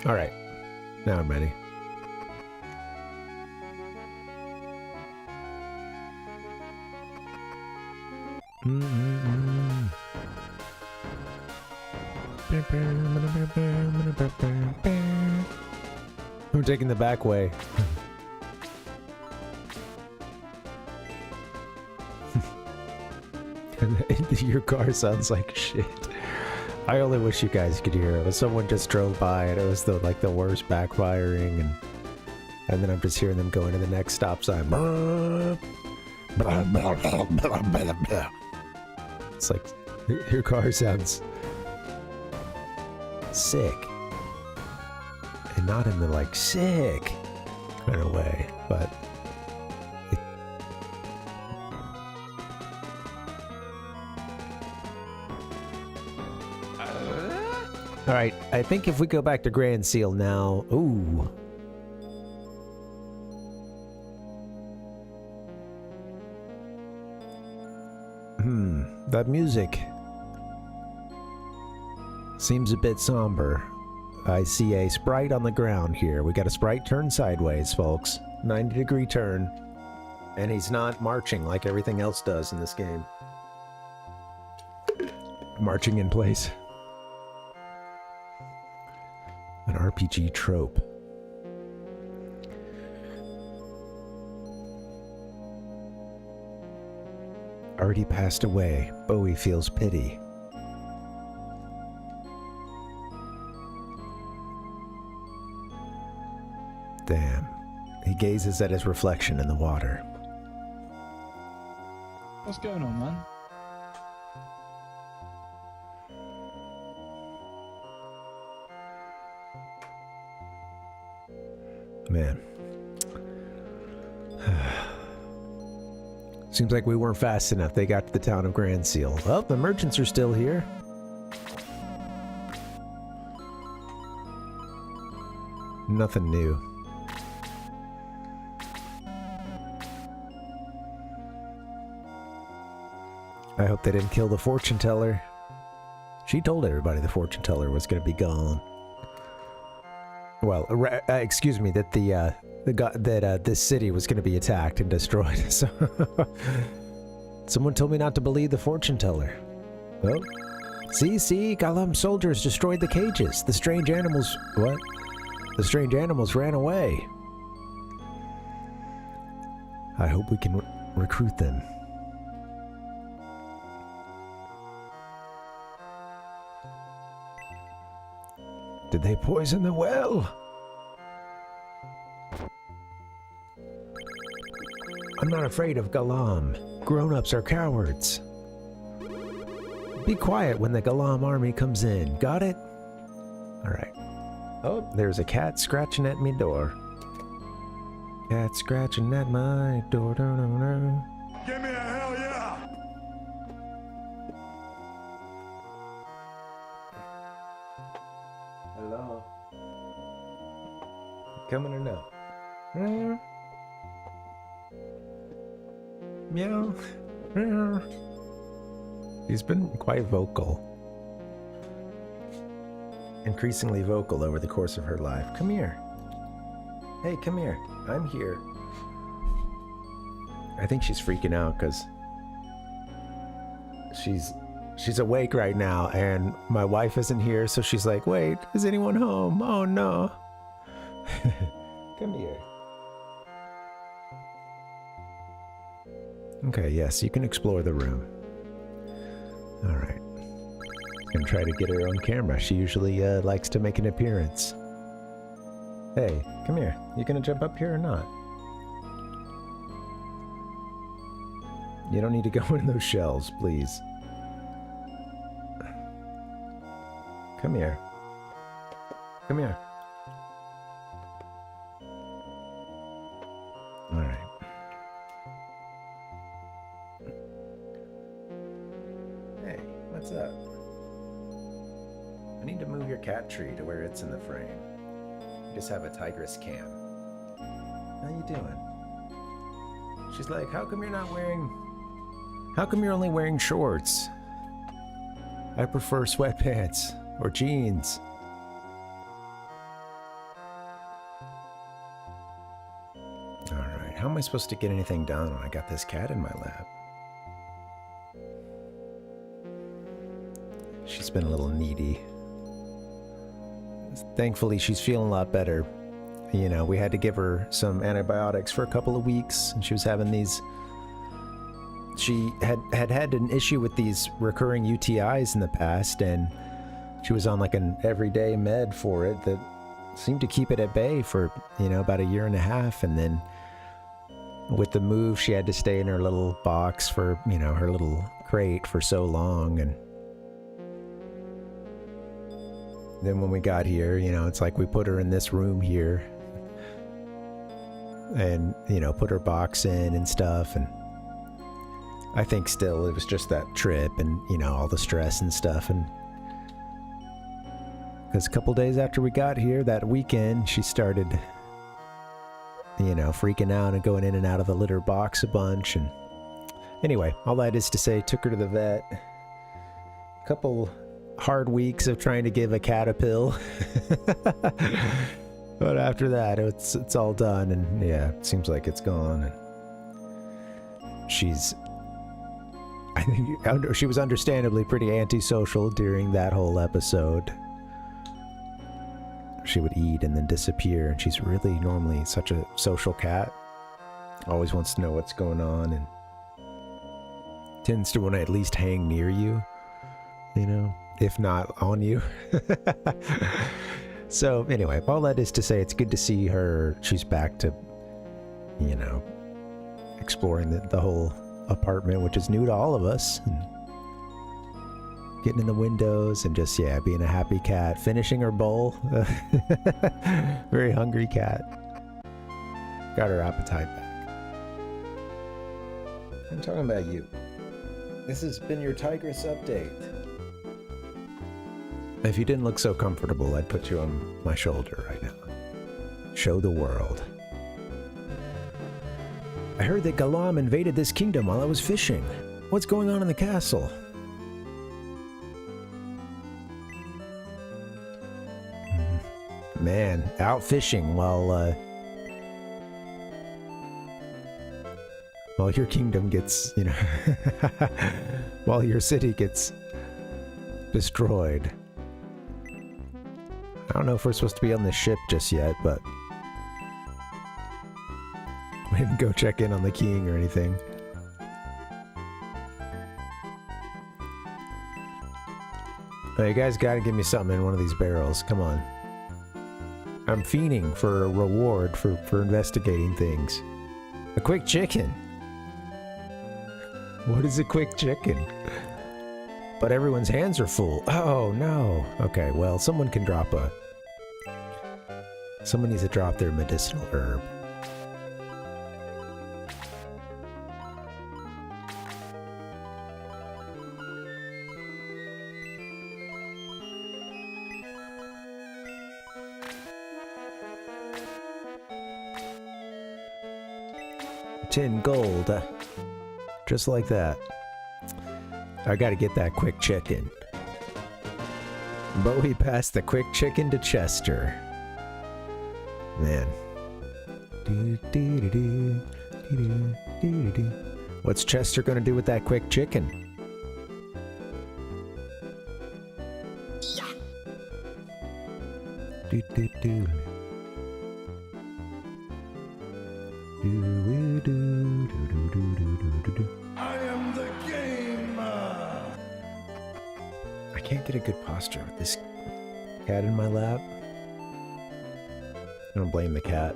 All right. Now I'm ready. I'm taking the back way. Your car sounds like shit. I only wish you guys could hear it. Someone just drove by and it was the worst backfiring, and then I'm just hearing them go into the next stop sign. It's like your car sounds sick, and not in the like sick kind of way, but all right. I think if we go back to Granseal now, ooh. That music seems a bit somber. I see a sprite on the ground here. We got a sprite turn sideways, folks. 90-degree turn. And he's not marching like everything else does in this game. Marching in place. An RPG trope. Already passed away. Bowie feels pity. Damn. He gazes at his reflection in the water. What's going on, man? Man. Seems like we weren't fast enough. They got to the town of Granseal. Well, the merchants are still here. Nothing new. I hope they didn't kill the fortune teller. She told everybody the fortune teller was going to be gone. Well, excuse me, that this city was going to be attacked and destroyed. So someone told me not to believe the fortune teller. Oh, see, Galam's soldiers destroyed the cages. The strange animals. What? The strange animals ran away. I hope we can recruit them. Did they poison the well? I'm not afraid of Galam. Grown-ups are cowards. Be quiet when the Galam army comes in. Got it? Alright. Oh, there's a cat scratching at me door. Cat scratching at my door. Give me a hell yeah! Hello? Coming or no? Meow. Meow. He's been quite vocal. Increasingly vocal over the course of her life. Come here. Hey, come here. I'm here. I think she's freaking out because she's awake right now and my wife isn't here, so she's like, wait, is anyone home? Oh no. Come here. Okay, yes, you can explore the room. Alright. I'm gonna try to get her on camera. She usually likes to make an appearance. Hey, come here. You gonna jump up here or not? You don't need to go in those shells, please. Come here. Come here. Alright. Hey, what's up? I need to move your cat tree to where it's in the frame. You just have a tigress cam. How you doing? She's like, how come you're only wearing shorts? I prefer sweatpants or jeans. how am I supposed to get anything done when I got this cat in my lap? She's been a little needy. Thankfully, she's feeling a lot better. You know, we had to give her some antibiotics for a couple of weeks, and she was having these... She had an issue with these recurring UTIs in the past, and she was on like an everyday med for it that seemed to keep it at bay for, you know, about a year and a half. And then with the move, she had to stay in her little box for, you know, her little crate for so long. And then when we got here, you know, it's like we put her in this room here and, you know, put her box in and stuff. And I think still it was just that trip and, you know, all the stress and stuff. And because a couple days after we got here, that weekend, she started, you know, freaking out and going in and out of the litter box a bunch. And anyway, all that is to say, took her to the vet. A couple hard weeks of trying to give a cat a pill. But after that, it's all done. And yeah, it seems like it's gone. And I think she was understandably pretty antisocial during that whole episode. She would eat and then disappear, and she's really normally such a social cat. Always wants to know what's going on and tends to want to at least hang near you, you know, if not on you. So anyway, all that is to say, it's good to see her. She's back to, you know, exploring the whole apartment, which is new to all of us, and getting in the windows and just, yeah, being a happy cat, finishing her bowl. Very hungry cat. Got her appetite back. I'm talking about you. This has been your Tigress update. If you didn't look so comfortable, I'd put you on my shoulder right now. Show the world. I heard that Galam invaded this kingdom while I was fishing. What's going on in the castle? Man, out fishing while your kingdom gets, you know, while your city gets destroyed. I don't know if we're supposed to be on the ship just yet, but we didn't go check in on the king or anything. Oh, you guys gotta give me something in one of these barrels. Come on. I'm fiending for a reward for investigating things. A quick chicken. What is a quick chicken? But everyone's hands are full. Oh, no. Okay, well, someone needs to drop their medicinal herb. $10 gold. Just like that. I gotta get that quick chicken. But we passed the quick chicken to Chester. Man. What's Chester gonna do with that quick chicken? I am the game. I can't get a good posture with this cat in my lap. I don't blame the cat.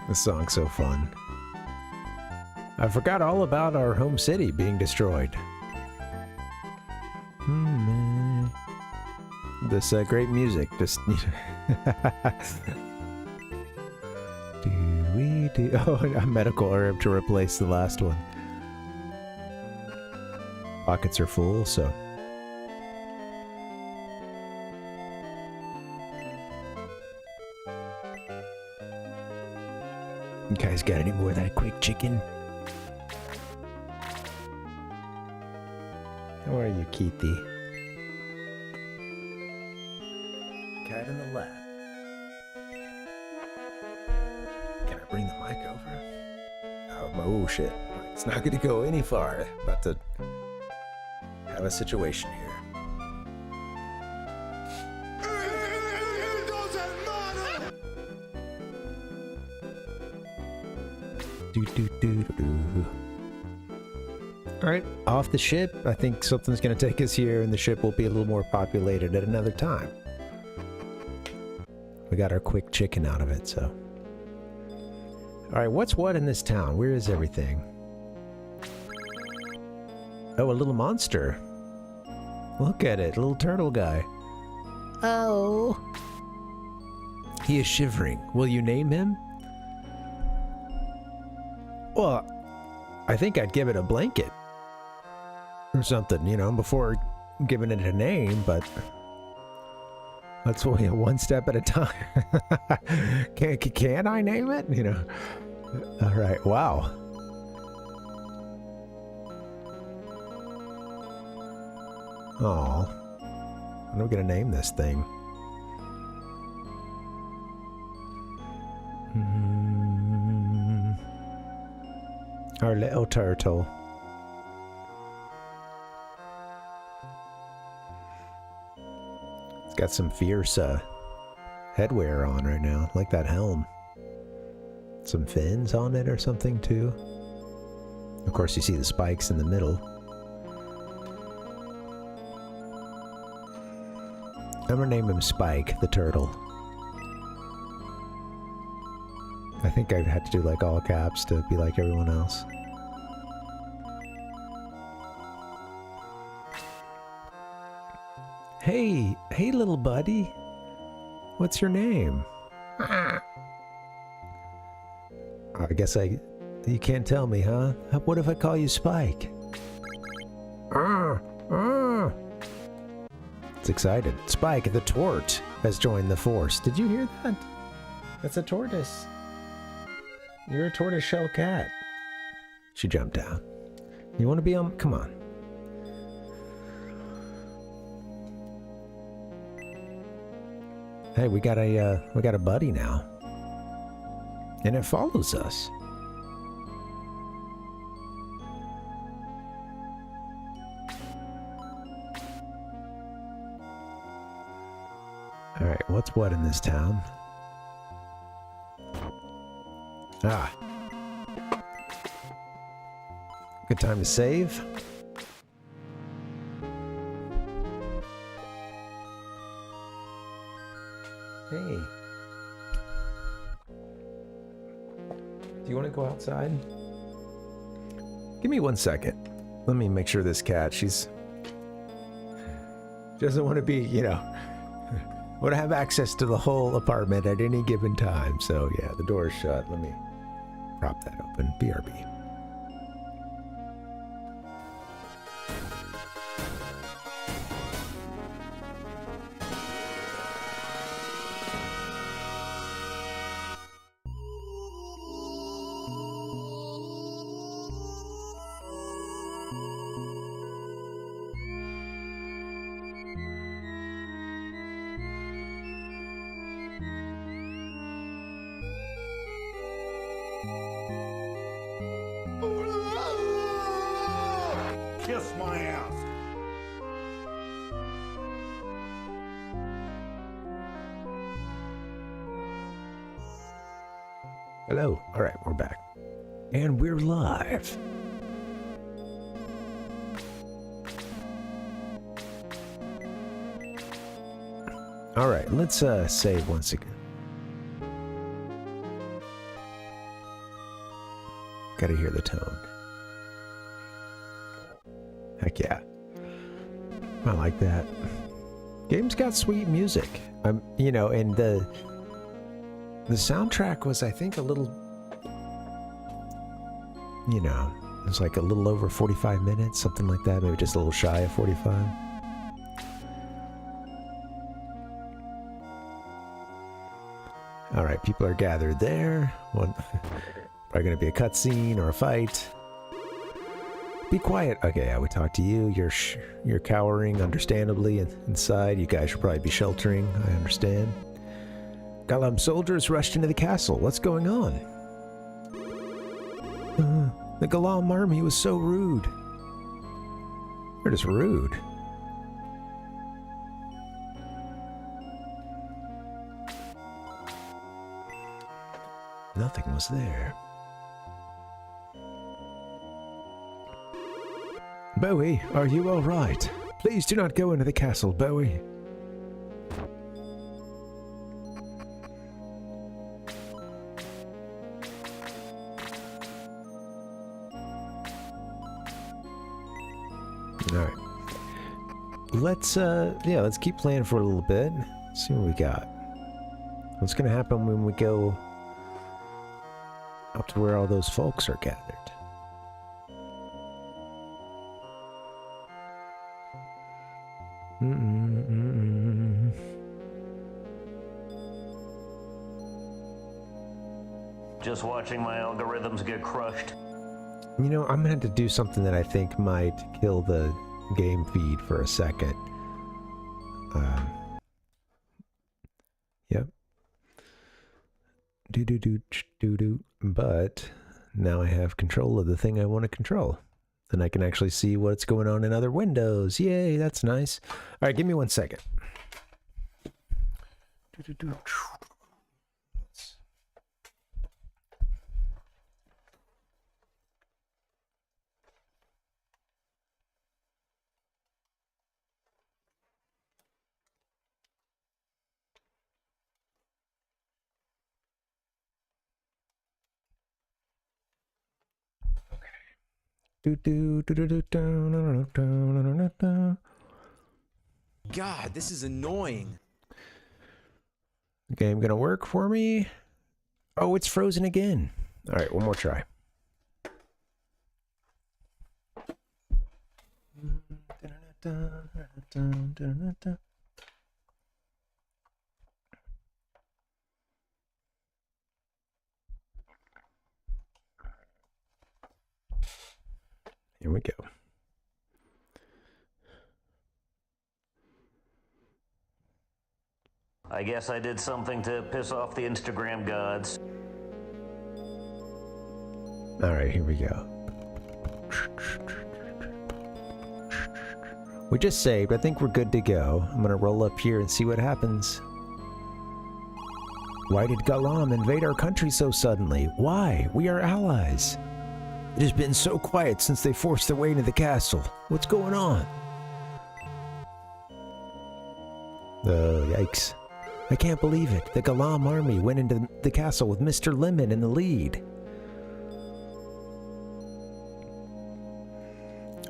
This song's so fun. I forgot all about our home city being destroyed. This great music, just oh, a medical herb to replace the last one. Pockets are full, so you guys got any more of that quick chicken? Don't worry, are you, Keithy? Cat in the lap. Can I bring the mic over? Oh shit. It's not gonna go any far. About to have a situation here. Alright, off the ship. I think something's gonna take us here and the ship will be a little more populated at another time. We got our quick chicken out of it, so. Alright, what's what in this town? Where is everything? Oh, a little monster. Look at it, little turtle guy. Oh. He is shivering. Will you name him? Well, I think I'd give it a blanket. Or something, you know, before giving it a name, but that's one step at a time. Can I name it? You know. All right. Wow. Oh, what are we gonna name this thing? Our little turtle. It's got some fierce headwear on right now, like that helm. Some fins on it or something too. Of course, you see the spikes in the middle. I'm gonna name him Spike, the turtle. I think I'd have to do like all caps to be like everyone else. Hey, little buddy. What's your name? I guess you can't tell me, huh? What if I call you Spike? It's excited. Spike, the tort, has joined the force. Did you hear that? That's a tortoise. You're a tortoiseshell cat. She jumped down. You want to be on? Come on. Hey, we got a buddy now, and it follows us. All right, what's what in this town? Ah. Good time to save. Hey. Do you want to go outside? Give me 1 second. Let me make sure this cat, she doesn't want to be, you know, want to have access to the whole apartment at any given time. So yeah, the door is shut. Let me prop that open. BRB. Kiss my ass. Hello. All right, we're back. And we're live. All right, let's save once again. Gotta hear the tone. Heck yeah. I like that. Game's got sweet music. You know, and the soundtrack was, I think, a little, you know, it was like a little over 45 minutes, something like that, maybe just a little shy of 45. All right, people are gathered there. Probably gonna be a cutscene or a fight. Be quiet. Okay, I would talk to you. You're cowering, understandably, inside. You guys should probably be sheltering. I understand. Galam soldiers rushed into the castle. What's going on? The Galam army was so rude. They're just rude. Nothing was there. Bowie, are you all right? Please do not go into the castle, Bowie. Alright. Let's keep playing for a little bit. See what we got. What's gonna happen when we go up to where all those folks are gathered? Just watching my algorithms get crushed. You know, I'm gonna have to do something that I think might kill the game feed for a second. Yep. Do. But now I have control of the thing I want to control. Then I can actually see what's going on in other windows. Yay, that's nice. All right, give me 1 second. God, this is annoying. Game gonna work for me? Oh, it's frozen again. All right, one more try. Here we go. I guess I did something to piss off the Instagram gods. All right, here we go. We just saved. I think we're good to go. I'm gonna roll up here and see what happens. Why did Galam invade our country so suddenly? Why? We are allies. It has been so quiet since they forced their way into the castle. What's going on? Oh, yikes. I can't believe it. The Galam army went into the castle with Mr. Lemon in the lead.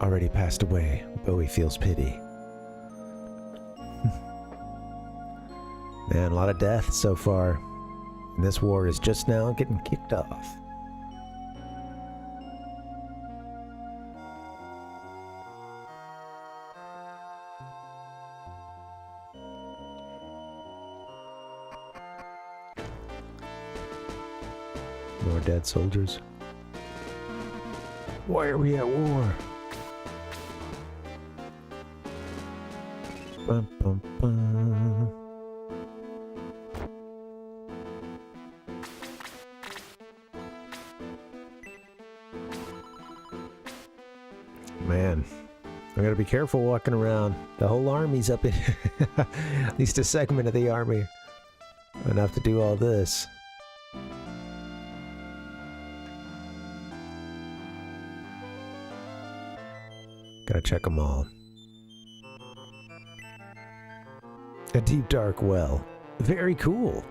Already passed away. Bowie feels pity. Man, a lot of death so far. And this war is just now getting kicked off. More dead soldiers. Why are we at war? Bum, bum, bum. Man, I gotta be careful walking around. The whole army's up in at least a segment of the army. Enough to do all this. Gotta check them all. A deep dark well. Very cool.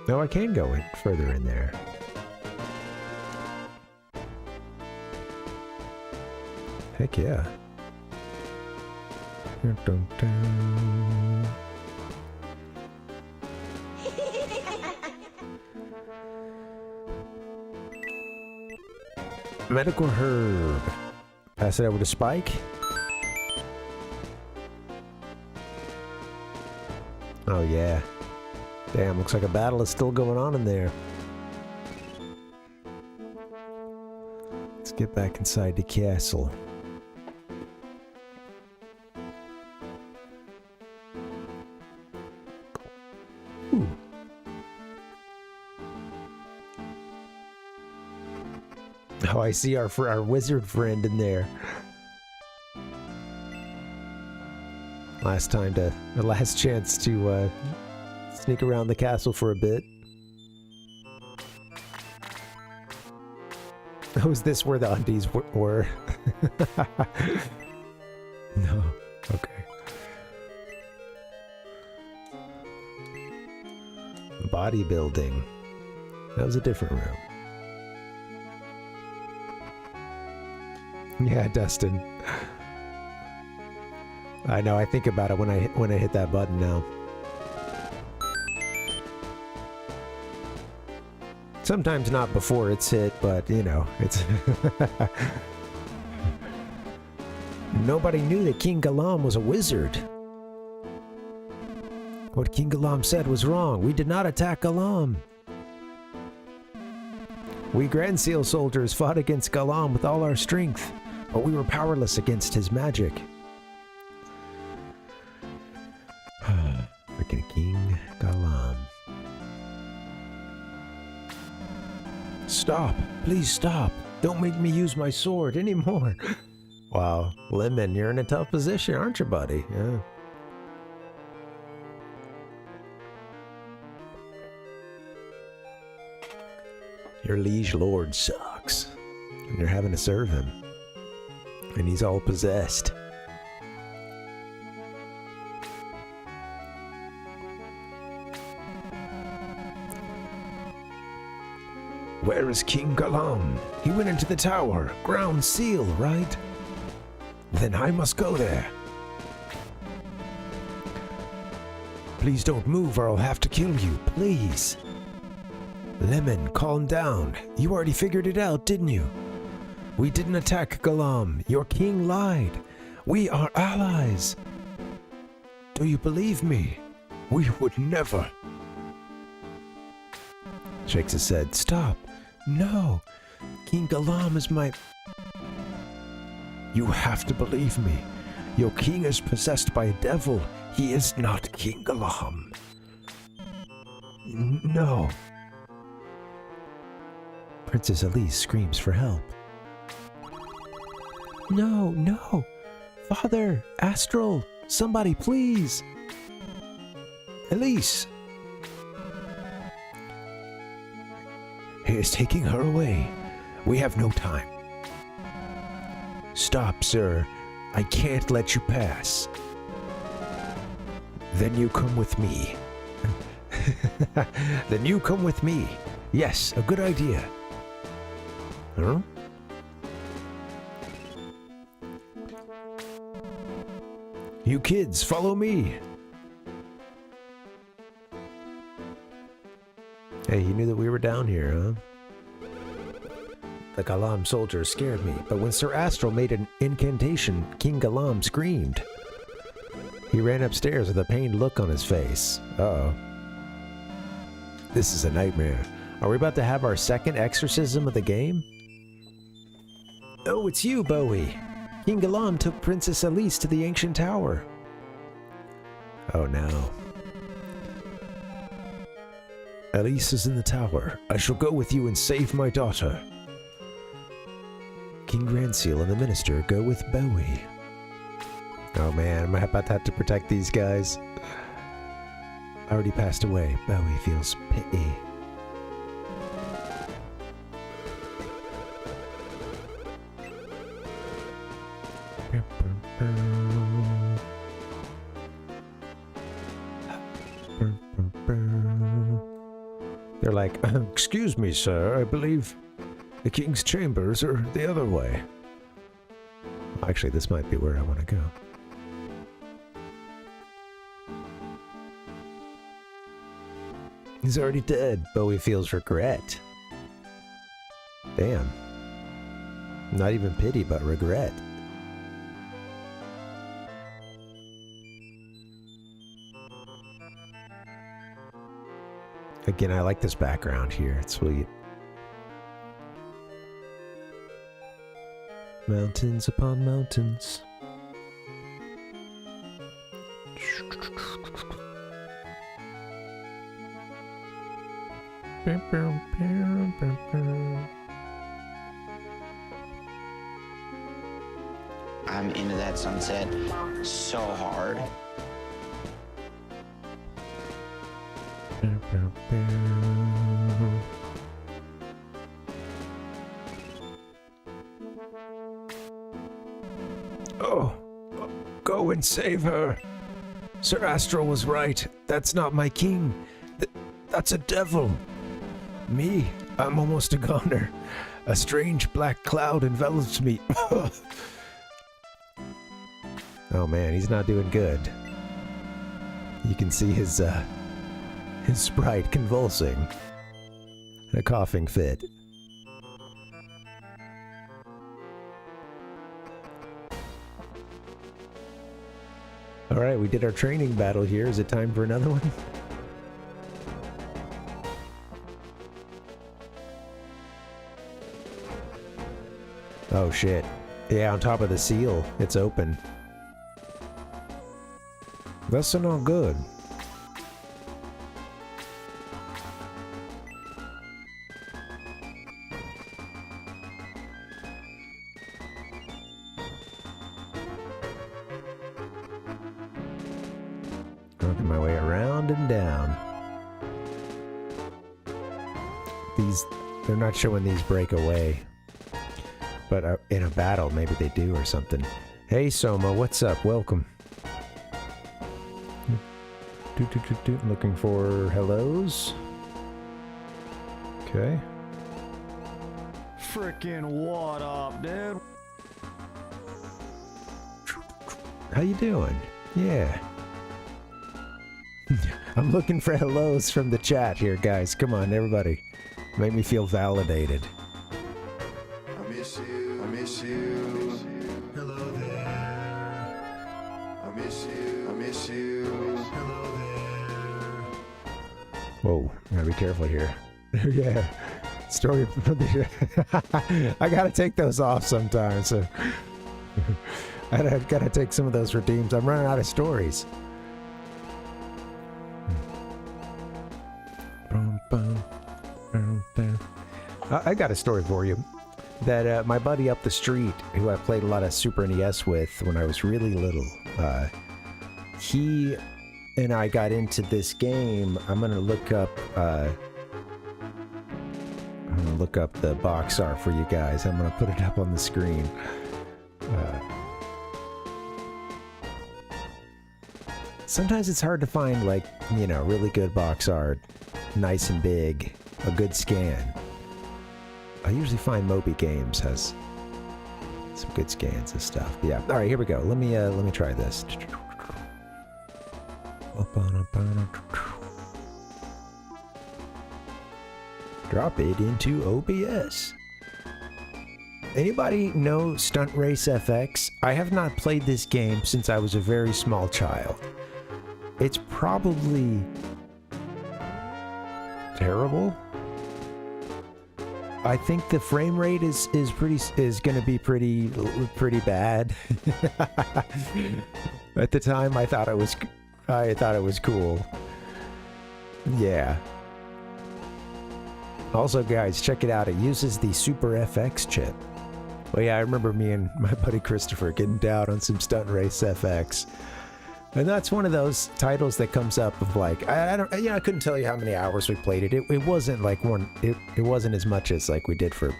No, I can go in further in there. Heck yeah. Dun, dun, dun. Medical herb. Pass it over to Spike. Oh, yeah. Damn, looks like a battle is still going on in there. Let's get back inside the castle. Ooh. Oh, I see our wizard friend in there. Last chance to sneak around the castle for a bit. Oh, is this where the undies were? No. Okay. Bodybuilding. That was a different room. Yeah, Dustin. I know, I think about it when I hit that button now. Sometimes not before it's hit, but you know, it's nobody knew that King Galam was a wizard. What King Galam said was wrong. We did not attack Galam. We Granseal soldiers fought against Galam with all our strength, but we were powerless against his magic. Freaking King Galam. Stop! Please stop! Don't make me use my sword anymore! Wow, Lemon, you're in a tough position, aren't you, buddy? Yeah. Your liege lord sucks, and you're having to serve him. And he's all possessed. Where is King Galam? He went into the tower. Granseal, right? Then I must go there. Please don't move or I'll have to kill you, please. Lemon, calm down. You already figured it out, didn't you? We didn't attack Galam. Your king lied. We are allies. Do you believe me? We would never. Shakes his head. Stop. No. King Galam is my... You have to believe me. Your king is possessed by a devil. He is not King Galam. No. Princess Elise screams for help. No, no. Father, Astral, somebody please. Elise. He is taking her away. We have no time. Stop, sir. I can't let you pass. Then you come with me. Then you come with me. Yes, a good idea. Huh? You kids, follow me. Hey, he knew that we were down here, huh? The Galam soldier scared me, but when Sir Astral made an incantation, King Galam screamed. He ran upstairs with a pained look on his face. Uh-oh. This is a nightmare. Are we about to have our second exorcism of the game? Oh, it's you, Bowie. King Galam took Princess Elise to the ancient tower. Oh no. Elise is in the tower. I shall go with you and save my daughter. King Granseal and the minister go with Bowie. Oh man, am I about to have to protect these guys? Already passed away. Bowie feels pity. They're like, excuse me, sir, I believe the king's chambers are the other way. Actually, this might be where I want to go. He's already dead. Bowie feels regret. Damn. Not even pity, but regret. Again, I like this background here. It's sweet. Mountains upon mountains. I'm into that sunset so hard. Oh, go and save her. Sir Astral was right. That's not my king. That's a devil. Me, I'm almost a goner. A strange black cloud envelops me. Oh man, he's not doing good. You can see his sprite convulsing in a coughing fit. Alright, we did our training battle here. Is it time for another one? Oh shit. Yeah, on top of the seal. It's open. That's not good. Working my way around and down. They're not showing these break away. But in a battle, maybe they do or something. Hey Soma, what's up? Welcome. Looking for hellos. Okay. Frickin' what up, dude? How you doing? Yeah. I'm looking for hellos from the chat here, guys. Come on, everybody. Make me feel validated. I miss you. I miss you. Hello there. I miss you. I miss you. Hello there. Whoa, gotta be careful here. Yeah. Story from the I gotta take those off sometimes. So. I gotta take some of those redeems. I'm running out of stories. I got a story for you. That my buddy up the street, who I played a lot of Super NES with when I was really little, he and I got into this game. I'm gonna look up the box art for you guys. I'm gonna put it up on the screen. Sometimes it's hard to find, like, you know, really good box art, nice and big, a good scan. I usually find Moby Games has some good scans and stuff. Yeah. All right, here we go. Let me try this. Drop it into OBS. Anybody know Stunt Race FX? I have not played this game since I was a very small child. It's probably terrible. I think the frame rate is going to be pretty bad. At the time, I thought it was cool. Yeah. Also, guys, check it out. It uses the Super FX chip. Well, yeah, I remember me and my buddy Christopher getting down on some Stunt Race FX. And that's one of those titles that comes up of, like, I couldn't tell you how many hours we played it. It wasn't like it wasn't as much as like we did for,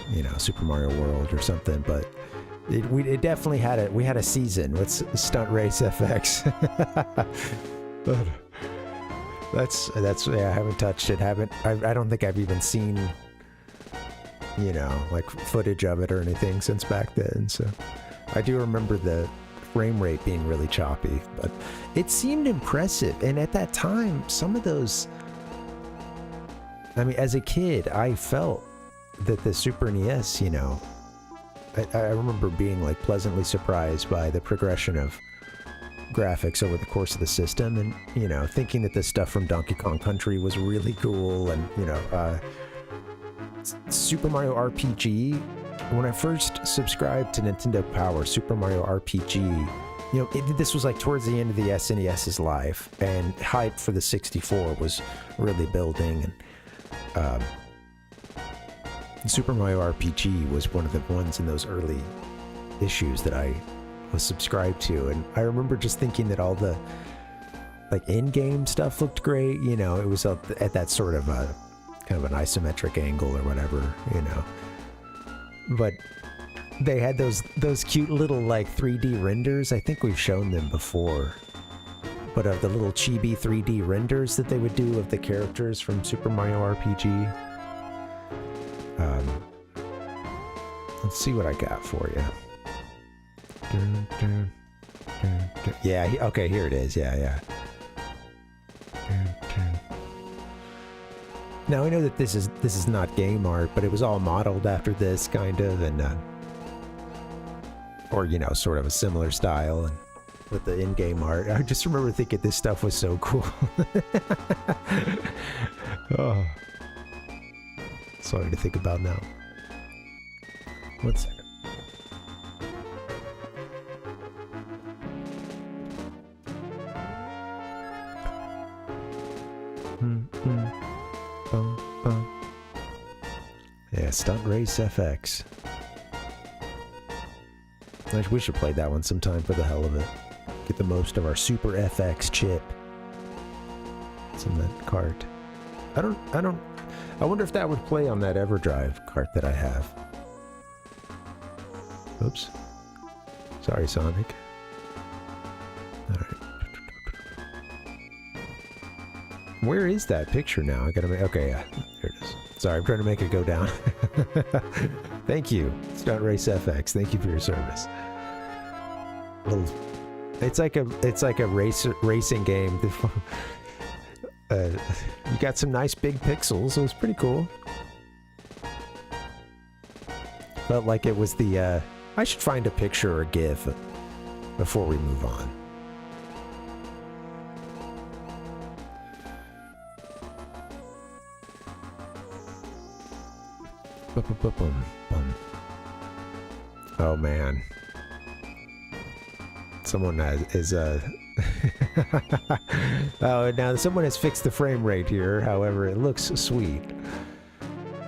you know, Super Mario World or something, but it definitely had we had a season with Stunt Race FX. But that's yeah, I haven't touched it. I don't think I've even seen, you know, like footage of it or anything since back then. So I do remember the frame rate being really choppy, but it seemed impressive. And at that time, some of those, I mean, as a kid, I felt that the Super NES, you know, I remember being like pleasantly surprised by the progression of graphics over the course of the system, and you know, thinking that the stuff from Donkey Kong Country was really cool, and you know, Super Mario RPG. When I first subscribed to Nintendo Power, Super Mario RPG, you know, this was like towards the end of the SNES's life, and hype for the 64 was really building, and Super Mario RPG was one of the ones in those early issues that I was subscribed to, and I remember just thinking that all the like in-game stuff looked great. You know, it was at that sort of a kind of an isometric angle or whatever, you know. But they had those cute little like 3D renders. I think we've shown them before. But of the little chibi 3D renders that they would do of the characters from Super Mario RPG. Let's see what I got for you. Yeah, okay, here it is. Yeah. Now I know that this is not game art, but it was all modeled after this kind of, and or you know, sort of a similar style, and with the in-game art. I just remember thinking this stuff was so cool. Oh, sorry to think about now. 1 second. Yeah, Stunt Race FX. We should play that one sometime for the hell of it. Get the most of our Super FX chip. It's in that cart. I wonder if that would play on that EverDrive cart that I have. Oops. Sorry, Sonic. Alright. Where is that picture now? I gotta make... Okay, yeah. There it is. Sorry, I'm trying to make it go down. Thank you. Stunt Race FX. Thank you for your service. It's like a racing game. You got some nice big pixels. It was pretty cool. Felt like it was the... I should find a picture or a GIF before we move on. Oh man. Someone is oh, now someone has fixed the frame rate here. However, it looks sweet.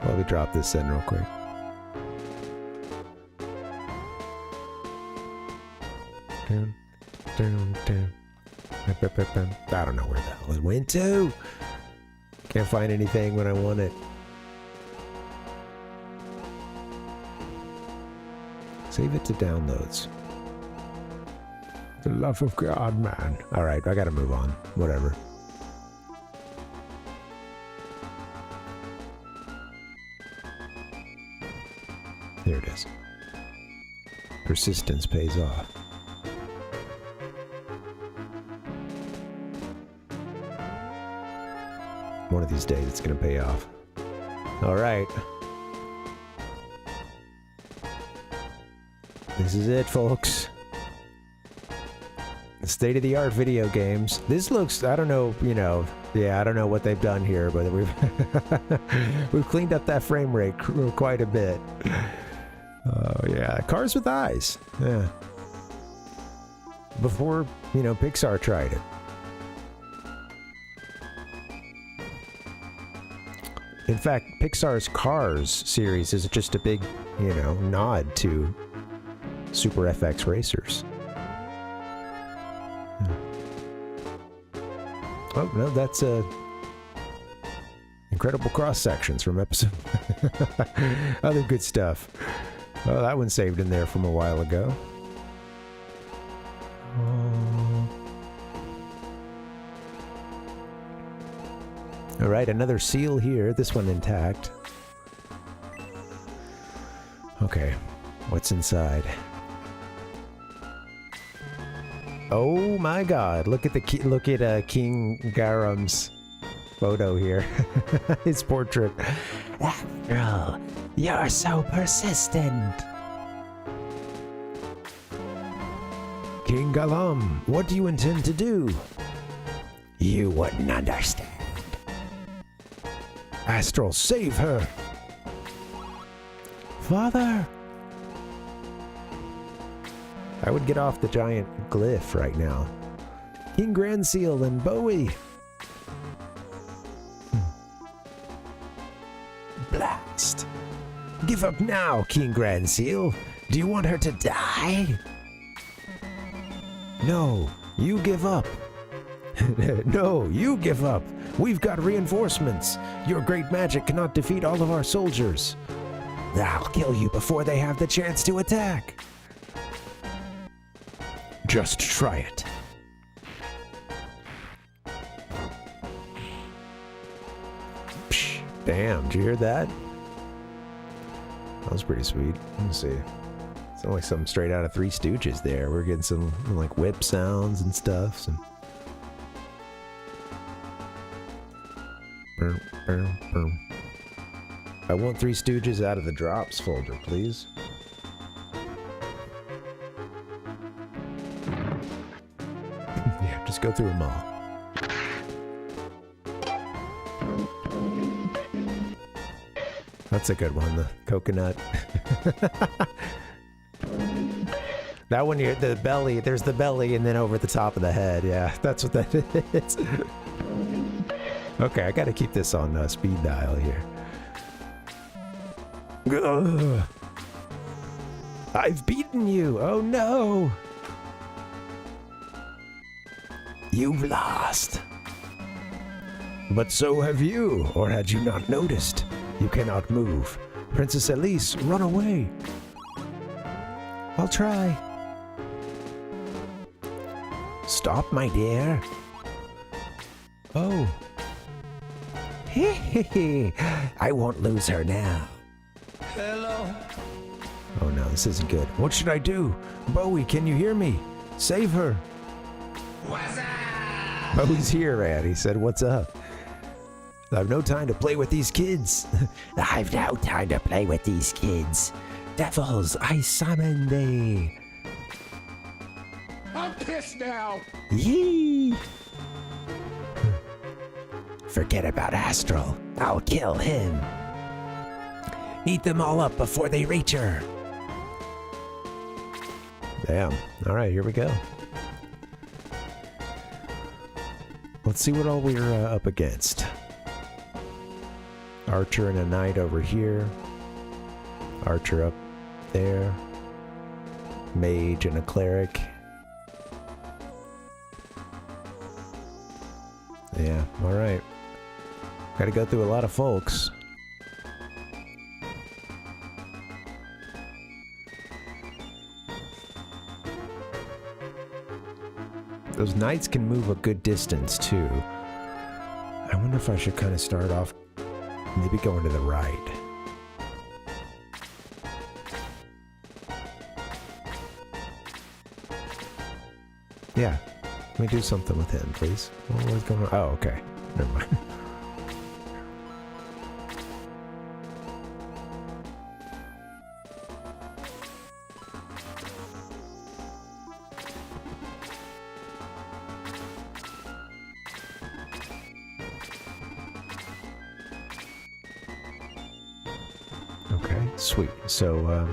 Let me drop this in real quick. I don't know where the hell it went to. Can't find anything when I want it. Save it to downloads. The love of God, man. Alright, I gotta move on. Whatever. There it is. Persistence pays off. One of these days it's gonna pay off. Alright. This is it, folks. The state-of-the-art video games. This looks, I don't know, you know, yeah, I don't know what they've done here, but we've cleaned up that frame rate quite a bit. Oh, yeah. Cars with eyes. Yeah. Before, you know, Pixar tried it. In fact, Pixar's Cars series is just a big, you know, nod to Super FX racers. Oh, no, that's incredible cross sections from episode. Other good stuff. Oh, that one saved in there from a while ago. Oh. All right, another seal here. This one intact. Okay, what's inside? Oh my God! Look at King Garam's photo here. His portrait. Afro, you're so persistent. King Galam, what do you intend to do? You wouldn't understand. Astral, save her! Father! I would get off the giant glyph right now. King Granseal and BOWIE! Blast! Give up now, King Granseal! Do you want her to die? No, you give up. No, you give up. We've got reinforcements. Your great magic cannot defeat all of our soldiers. I'll kill you before they have the chance to attack. Just try it. Psh, damn, did you hear that? That was pretty sweet. Let me see. Sound like something straight out of Three Stooges there. We're getting some like whip sounds and stuff. Some I want Three Stooges out of the drops folder, please. Yeah, just go through them all. That's a good one, the coconut. That one, the belly, there's the belly and then over the top of the head. Yeah, that's what that is. Okay, I gotta keep this on speed dial here. Ugh. I've beaten you! Oh no! You've lost. But so have you, or had you not noticed? You cannot move. Princess Elise, run away! I'll try. Stop, my dear. Oh. I won't lose her now. Hello. Oh no, this isn't good. What should I do? BOWIE, can you hear me? Save her. What's up? BOWIE's here, Rad. He said, what's up? I've no time to play with these kids. I've no time to play with these kids. Devils, I summon thee. I'm pissed now. Yee! Forget about Astral. I'll kill him. Eat them all up before they reach her. Damn. All right, here we go. Let's see what all we're up against. Archer and a knight over here. Archer up there. Mage and a cleric. Yeah, all right. Gotta go through a lot of folks. Those knights can move a good distance too. I wonder if I should kind of start off maybe going to the right. Yeah, let me do something with him, please. What was going on? Oh, okay. Never mind. Okay, sweet. So,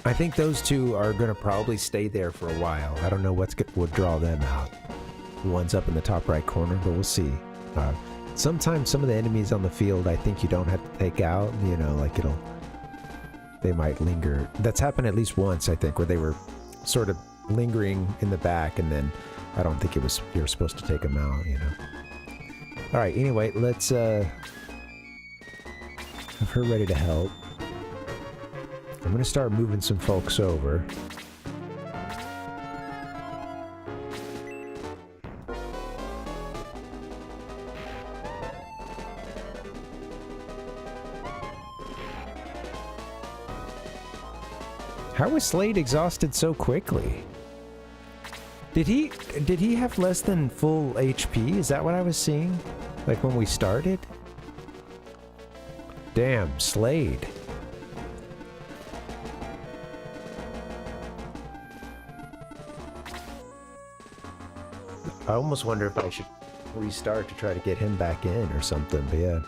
I think those two are going to probably stay there for a while. I don't know what's would draw them out. The one's up in the top right corner, but we'll see. Sometimes some of the enemies on the field, I think you don't have to take out. You know, like they might linger. That's happened at least once, I think, where they were sort of lingering in the back, and then I don't think you were supposed to take them out. You know. All right. Anyway, let's have her ready to help. I'm going to start moving some folks over. How was Slade exhausted so quickly? Did he have less than full HP? Is that what I was seeing? Like when we started? Damn, Slade. I almost wonder if I should restart to try to get him back in or something, but yeah.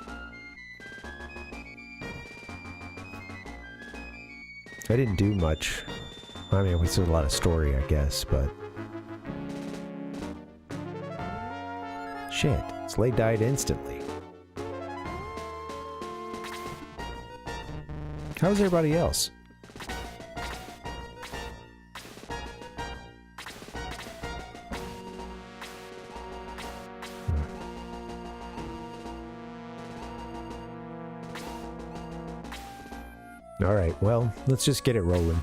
I didn't do much. I mean, we saw a lot of story, I guess, but... Shit, Slade died instantly. How's everybody else? All right, well, let's just get it rolling.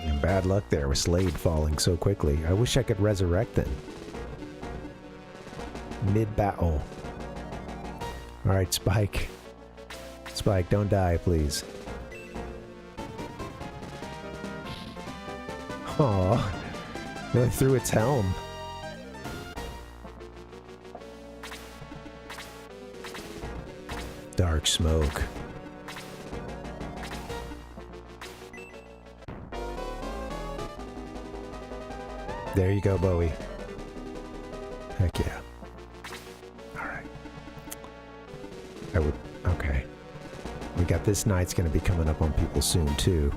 And bad luck there with Slade falling so quickly. I wish I could resurrect him. Mid-battle. All right, Spike. Spike, don't die, please. Aw, really threw its helm. Dark smoke. There you go, Bowie. Heck yeah. Alright. Okay. We got this night's gonna be coming up on people soon, too.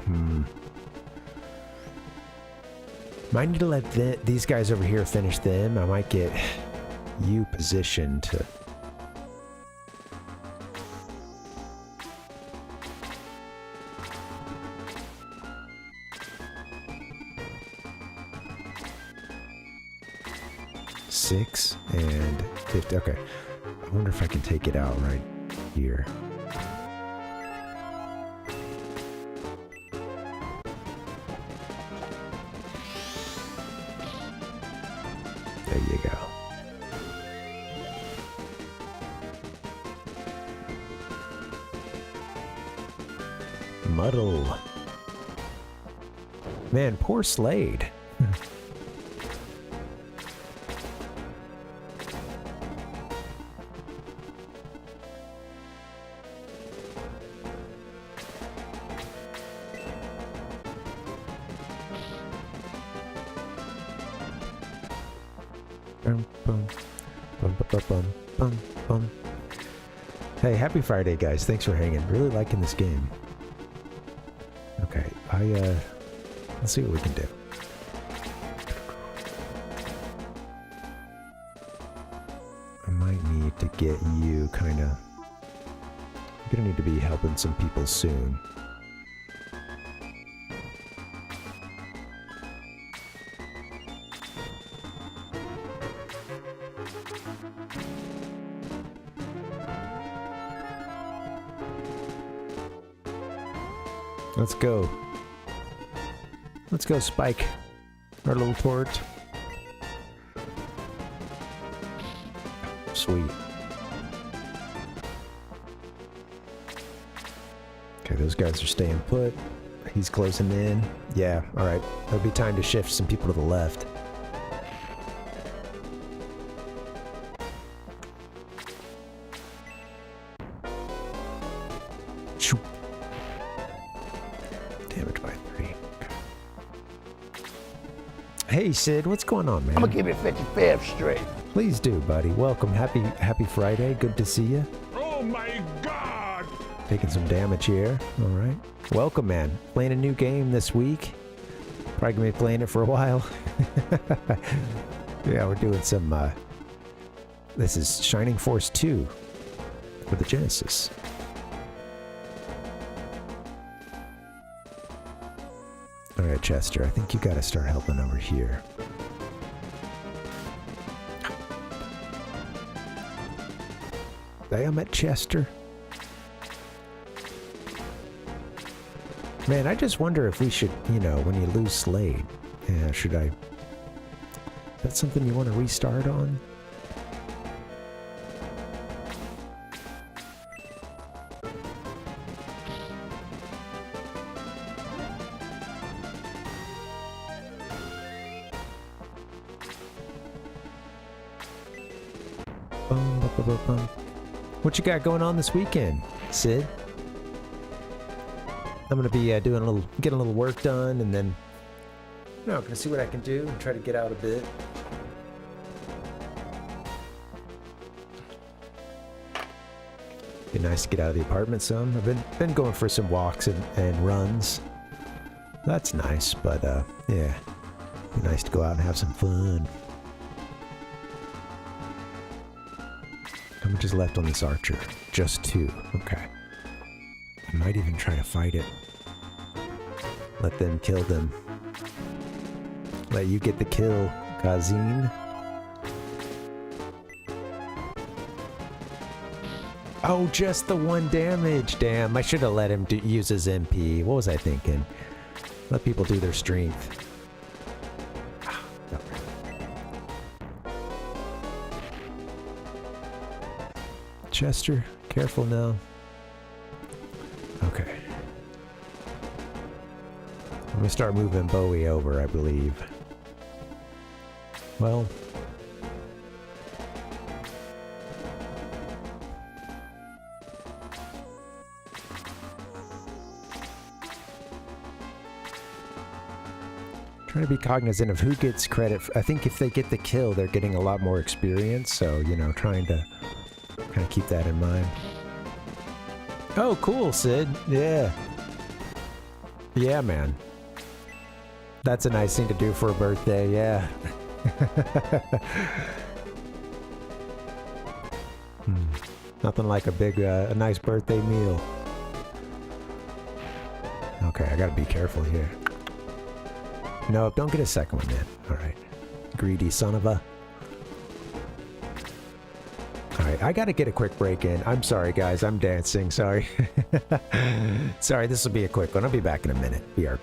Might need to let these guys over here finish them. I might get you positioned to... $6 and $50. Okay. I wonder if I can take it out right here. There you go. Muddle. Man, poor Slade. Hey, happy Friday, guys. Thanks for hanging. Really liking this game. Okay, let's see what we can do. I might need to get you kinda... You're gonna need to be helping some people soon. Let's go. Let's go, Spike. Our little tort. Sweet. Okay, those guys are staying put. He's closing in. Yeah, alright. There'll be time to shift some people to the left. Damage by 3. Hey Sid, what's going on, man? I'm gonna give you 55 straight. Please do, buddy. Welcome. Happy Friday. Good to see you. Oh my God! Taking some damage here. All right. Welcome, man. Playing a new game this week. Probably gonna be playing it for a while. Yeah, we're doing some. This is Shining Force 2 for the Genesis. All right, Chester. I think you got to start helping over here. Damn it, Chester. Man, I just wonder if we should, you know, when you lose Slade, should I Is that something you want to restart on? What you got going on this weekend, Sid? I'm gonna be getting a little work done, and then gonna see what I can do and try to get out a bit. Be nice to get out of the apartment some. I've been going for some walks and runs. That's nice, but yeah, be nice to go out and have some fun. How much is left on this archer? Just 2. Okay. I might even try to fight it. Let them kill them. Let you get the kill, Kazin. Oh, just the 1 damage. Damn, I should have let him use his MP. What was I thinking? Let people do their strength. Chester, careful now. Okay. I'm gonna start moving Bowie over, I believe. Well. Trying to be cognizant of who gets credit. I think if they get the kill, they're getting a lot more experience. So, you know, trying to kind of keep that in mind. Oh, cool, Sid. Yeah. Yeah, man. That's a nice thing to do for a birthday, yeah. Nothing like a big, a nice birthday meal. Okay, I gotta be careful here. No, don't get a second one, man. Alright. Greedy son of a... Alright, I gotta get a quick break in. I'm sorry, guys. I'm dancing. Sorry. Sorry, this will be a quick one. I'll be back in a minute. BRB.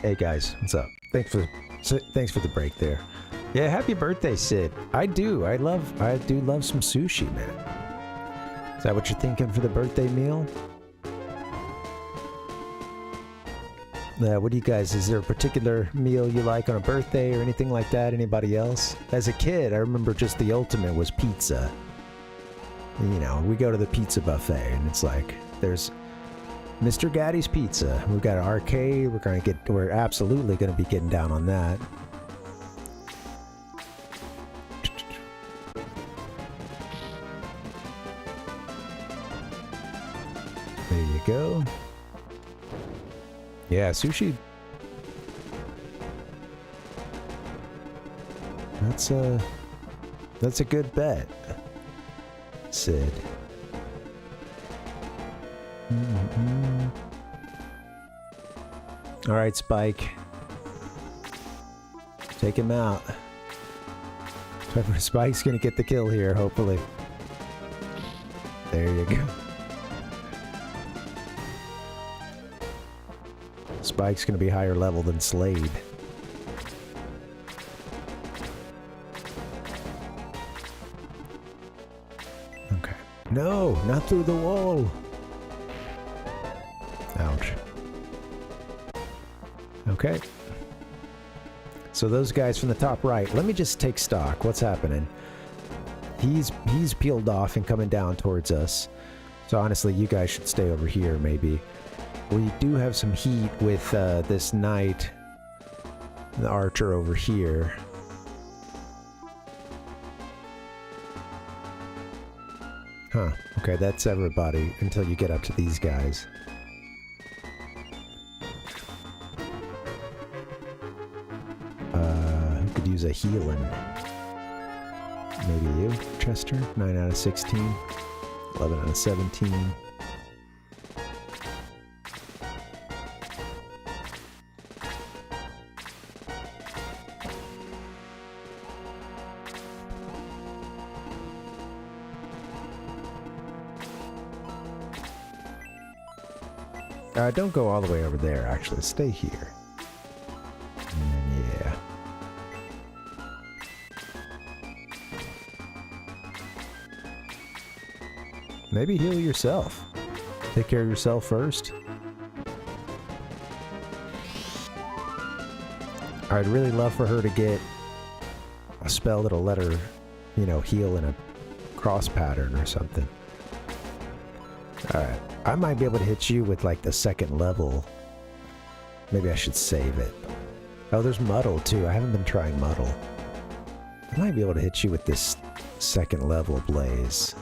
Hey guys, what's up? Thanks for the break there. Yeah, happy birthday, Sid. I do love some sushi, man. Is that what you're thinking for the birthday meal? What do you guys, is there a particular meal you like on a birthday or anything like that? Anybody else? As a kid, I remember just the ultimate was pizza. You know, we go to the pizza buffet and it's like, there's Mr. Gaddy's Pizza. We've got an arcade. We're absolutely gonna be getting down on that. There you go. Yeah, sushi. That's a good bet, Sid. All right, Spike. Take him out. Spike's gonna get the kill here, hopefully. There you go. Spike's gonna be higher level than Slade. Okay. No, not through the wall. Ouch. Okay. So those guys from the top right, let me just take stock. What's happening? He's peeled off and coming down towards us. So honestly, you guys should stay over here, maybe. We do have some heat with this knight, the archer over here. Huh. Okay, that's everybody until you get up to these guys. Who could use a healing? Maybe you, Chester? 9 out of 16. 11 out of 17. Don't go all the way over there, actually. Stay here. Yeah. Maybe heal yourself. Take care of yourself first. I'd really love for her to get a spell that'll let her, you know, heal in a cross pattern or something. Alright. I might be able to hit you with like the second level. Maybe I should save it. Oh, there's Muddle too. I haven't been trying Muddle. I might be able to hit you with this second level blaze.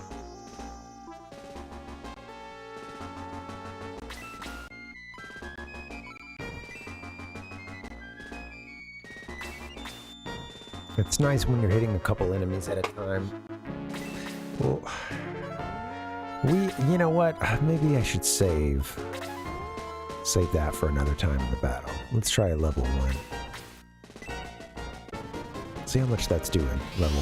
It's nice when you're hitting a couple enemies at a time. Well, you know what? Maybe I should save that for another time in the battle. Let's try a level 1. See how much that's doing, level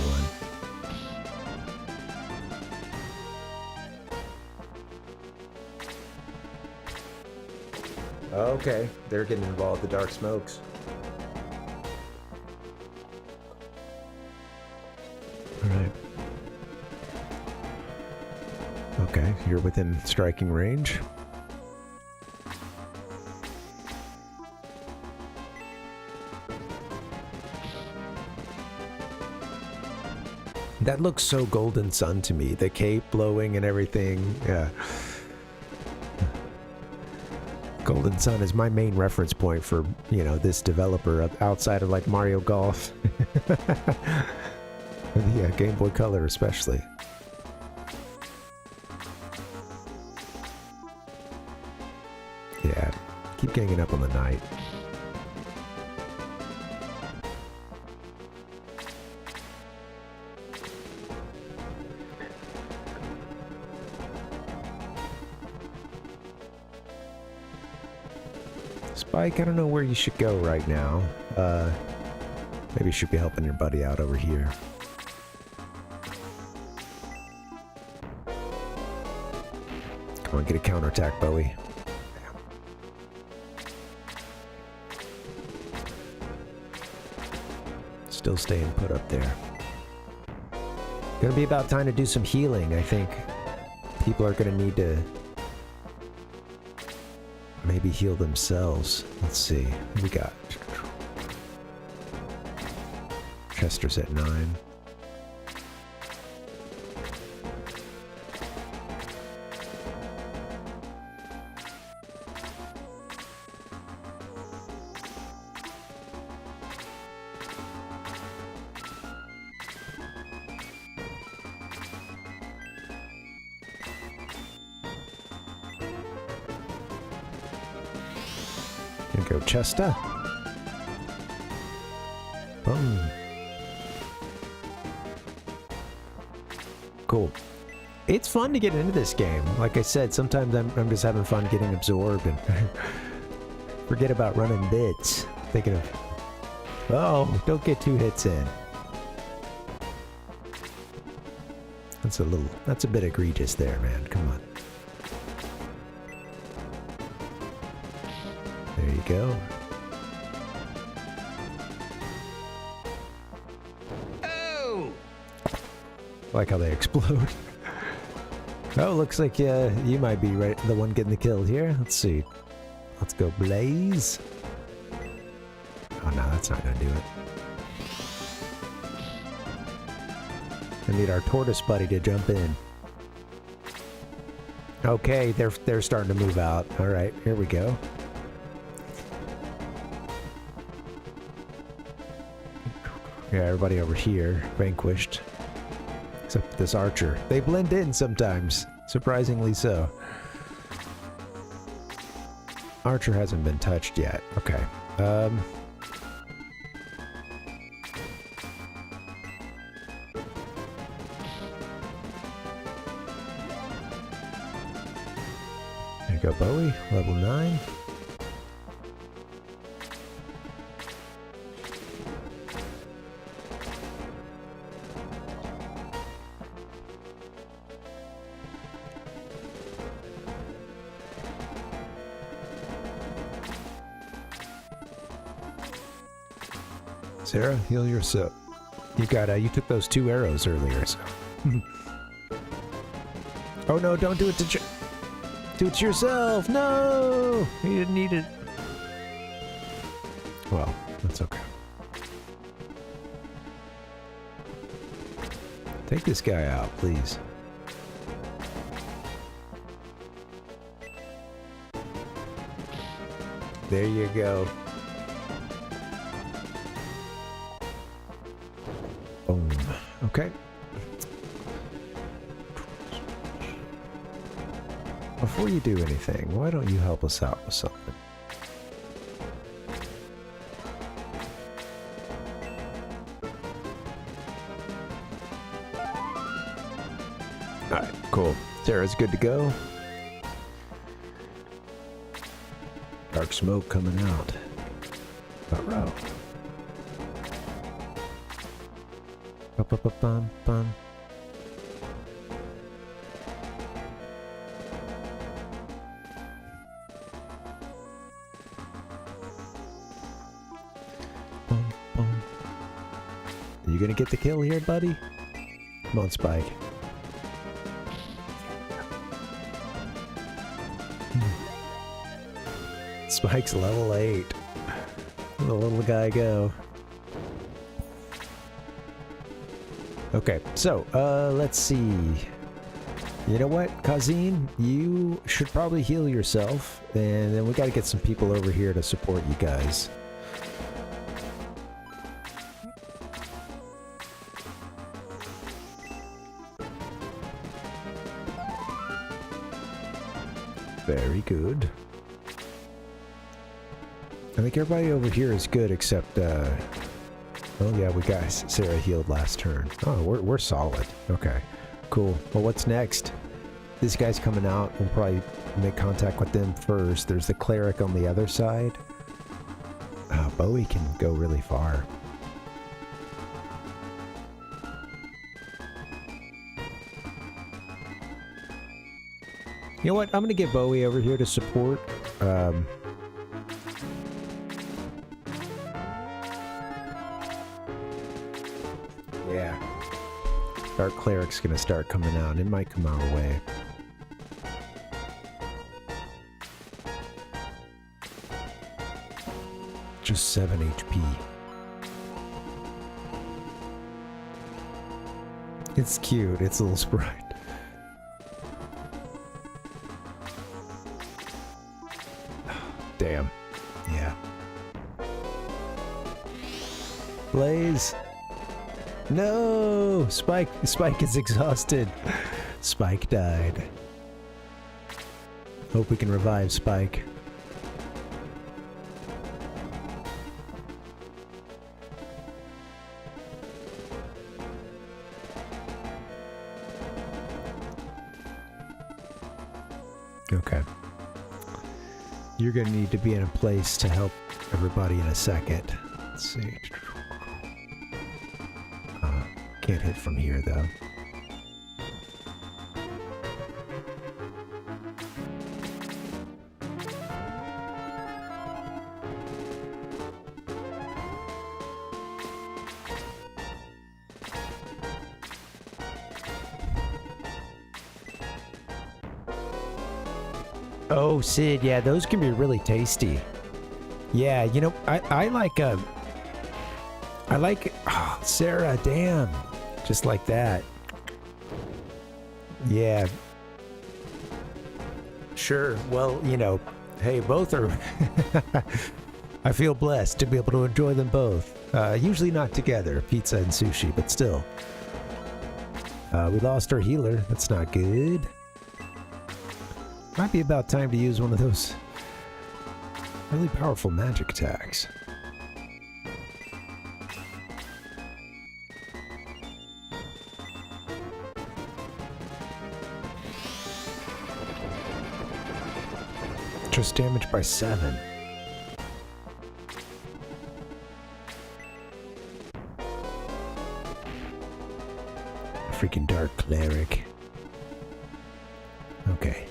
1. Okay, they're getting involved, the Dark Smokes. Alright. Okay, you're within striking range. That looks so Golden Sun to me. The cape blowing and everything. Yeah. Golden Sun is my main reference point for, you know, this developer outside of like Mario Golf. Yeah, Game Boy Color especially. Yeah, keep ganging up on the knight. Spike, I don't know where you should go right now. Maybe you should be helping your buddy out over here. Come on, get a counterattack, Bowie. Still staying put up there. Gonna be about time to do some healing, I think. People are gonna need to maybe heal themselves. Let's see. What do we got? Chester's at 9. Here we go, Chester. Boom. Cool. It's fun to get into this game. Like I said, sometimes I'm just having fun getting absorbed and Forget about running bits. Thinking of... Oh, don't get 2 hits in. That's a bit egregious there, man. Come on. There you go. Oh! I like how they explode. Oh, looks like you might be the one getting the kill here. Let's see. Let's go Blaze. Oh no, that's not gonna do it. I need our tortoise buddy to jump in. Okay, they're starting to move out. All right, here we go. Yeah, everybody over here vanquished. Except this archer. They blend in sometimes. Surprisingly so. Archer hasn't been touched yet. Okay. There you go, Bowie. Level 9. Sarah, heal yourself. You took those 2 arrows earlier, so. Oh no, don't do it to do it to yourself! No! You didn't need it. Well, that's okay. Take this guy out, please. There you go. Boom. Okay. Before you do anything, why don't you help us out with something? Alright, cool. Sarah's good to go. Dark smoke coming out. Bum. Are you gonna get the kill here, buddy? Come on, Spike. Spike's level 8. Let the little guy go. Okay, so, let's see. You know what, Kazim? You should probably heal yourself, and then we gotta get some people over here to support you guys. Very good. I think everybody over here is good except, oh yeah, we got Sarah healed last turn. Oh, we're solid. Okay, cool. Well, what's next? This guy's coming out. We'll probably make contact with them first. There's the cleric on the other side. Bowie can go really far. You know what? I'm gonna get Bowie over here to support. Yeah. Dark Cleric's gonna start coming out. It might come our way. Just 7 HP. It's cute. It's a little sprite. Damn. Yeah. Blaze. No! Spike is exhausted. Spike died. Hope we can revive Spike. Okay. You're gonna need to be in a place to help everybody in a second. Let's see. Can't hit from here though. Oh, Sid, yeah, those can be really tasty. Yeah, you know, I like oh, Sarah, damn. Just like that. Yeah. Sure. Well, you know, hey, both are I feel blessed to be able to enjoy them both. Usually not together, pizza and sushi, but still. We lost our healer. That's not good. Might be about time to use one of those really powerful magic attacks. Just damage by 7. Freaking Dark Cleric. Okay.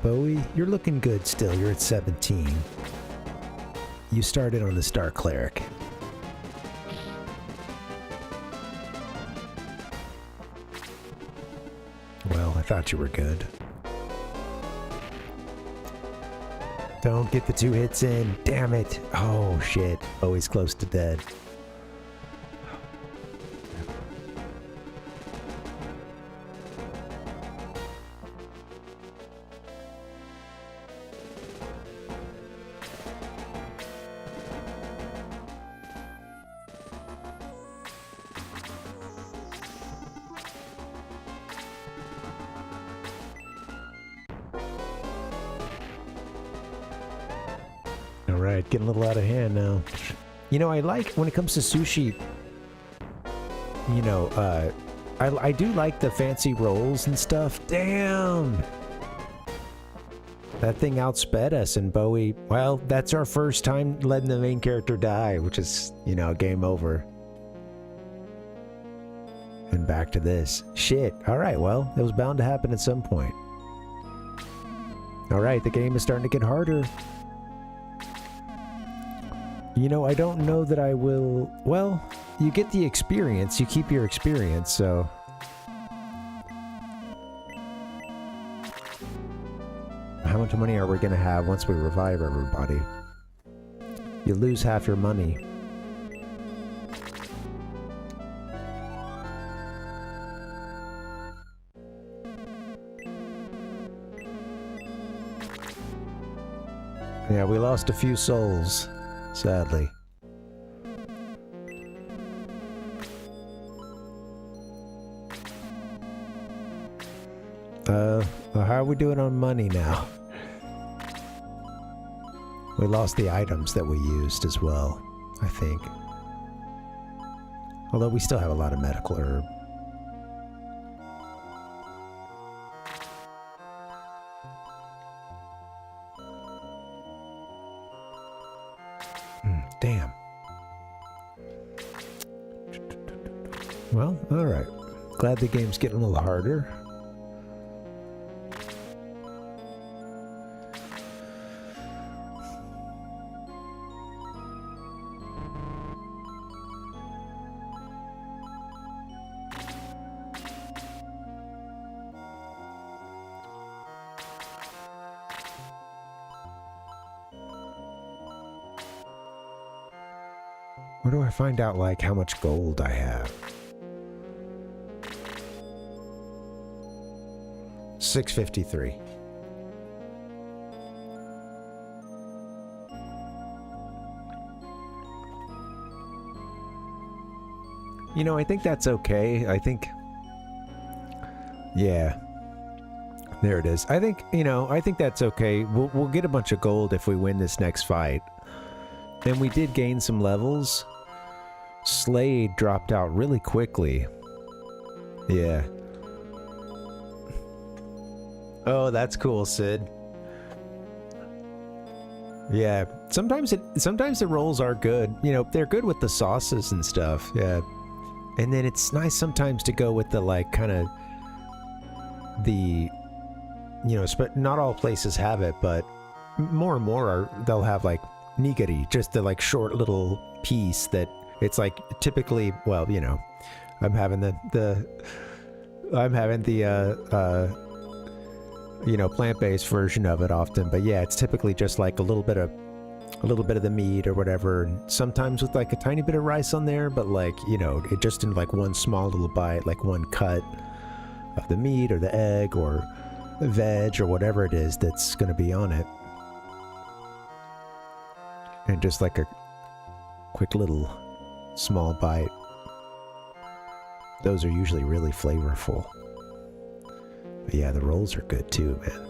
Bowie, you're looking good still. You're at 17. You started on the Star Cleric. Well, I thought you were good. Don't get the 2 hits in. Damn it. Oh, shit. Bowie's close to dead. Alright, getting a little out of hand now. You know, I like, when it comes to sushi, you know, I do like the fancy rolls and stuff. Damn! That thing outsped us, and Bowie, well, that's our first time letting the main character die, which is, you know, game over. And back to this. Shit. Alright, well, it was bound to happen at some point. Alright, the game is starting to get harder. You know, I don't know that I will... Well, you get the experience. You keep your experience, so... How much money are we going to have once we revive everybody? You lose half your money. Yeah, we lost a few souls. Sadly. How are we doing on money now? We lost the items that we used as well, I think. Although we still have a lot of medical herb. Damn. Well, alright. Glad the game's getting a little harder. Where do I find out, like, how much gold I have? 653. You know, I think that's okay. I think... Yeah. There it is. I think, you know, I think that's okay. We'll get a bunch of gold if we win this next fight. And we did gain some levels. Slade dropped out really quickly. Yeah. Oh, that's cool, Sid. Yeah, sometimes the rolls are good. You know, they're good with the sauces and stuff. Yeah, and then it's nice sometimes to go with the like kind of the, you know, not all places have it, but more and more they'll have like nigiri, just the like short little piece that it's like typically, well, you know, I'm having the you know, plant-based version of it often, but yeah, it's typically just like a little bit of the meat or whatever, and sometimes with like a tiny bit of rice on there, but like, you know, it just in like one small little bite, like one cut of the meat or the egg or veg or whatever it is that's going to be on it, and just like a quick little small bite. Those are usually really flavorful. But yeah, the rolls are good too, man.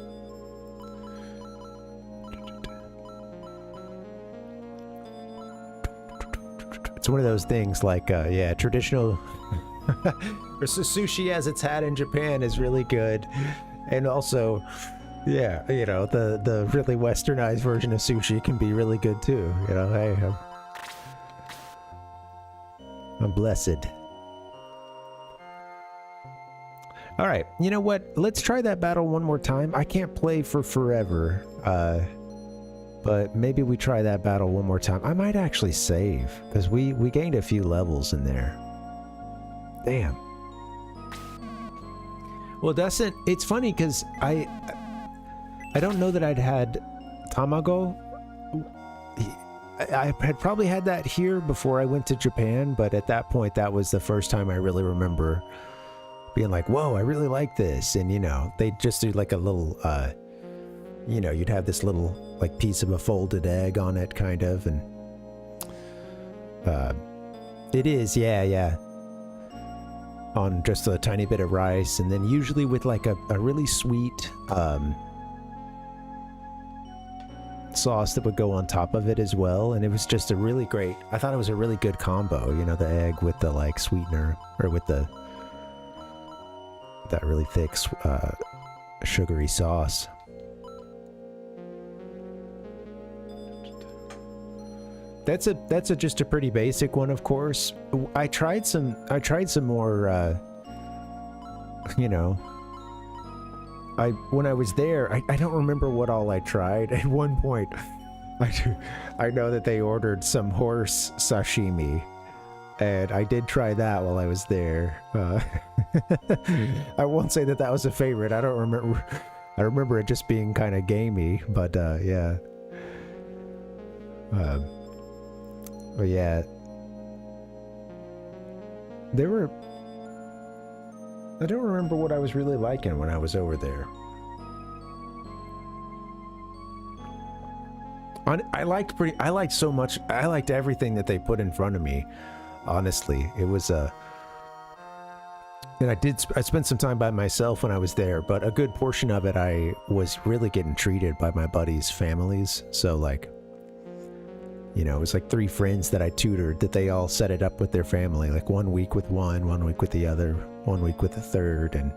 It's one of those things like, yeah, traditional or sushi as it's had in Japan is really good. And also, yeah, you know, the really westernized version of sushi can be really good too. You know, hey, I'm blessed. All right, you know what? Let's try that battle one more time. I can't play for forever, but maybe we try that battle one more time. I might actually save, because we gained a few levels in there. Damn. Well, it's funny, because I don't know that I'd had tamago. I had probably had that here before I went to Japan, but at that point, that was the first time I really remember being like, whoa, I really like this. And, you know, they just do like a little, you know, you'd have this little like piece of a folded egg on it, kind of. And it is, yeah. On just a tiny bit of rice. And then usually with like a really sweet sauce that would go on top of it as well. And it was just a really great, I thought it was a really good combo, you know, the egg with the like sweetener, or with that really thick sugary sauce. That's just a pretty basic one, of course. I tried some more, you know, when I was there, I don't remember what all I tried. At one point, I know that they ordered some horse sashimi, and I did try that while I was there. I won't say that was a favorite. I don't remember. I remember it just being kind of gamey, but yeah. But yeah, there were. I don't remember what I was really liking when I was over there. I liked everything that they put in front of me. Honestly, it was and I spent some time by myself when I was there, but a good portion of it I was really getting treated by my buddies' families. So like, you know, it was like 3 friends that I tutored that they all set it up with their family, like 1 week with one week with the other, 1 week with the third. And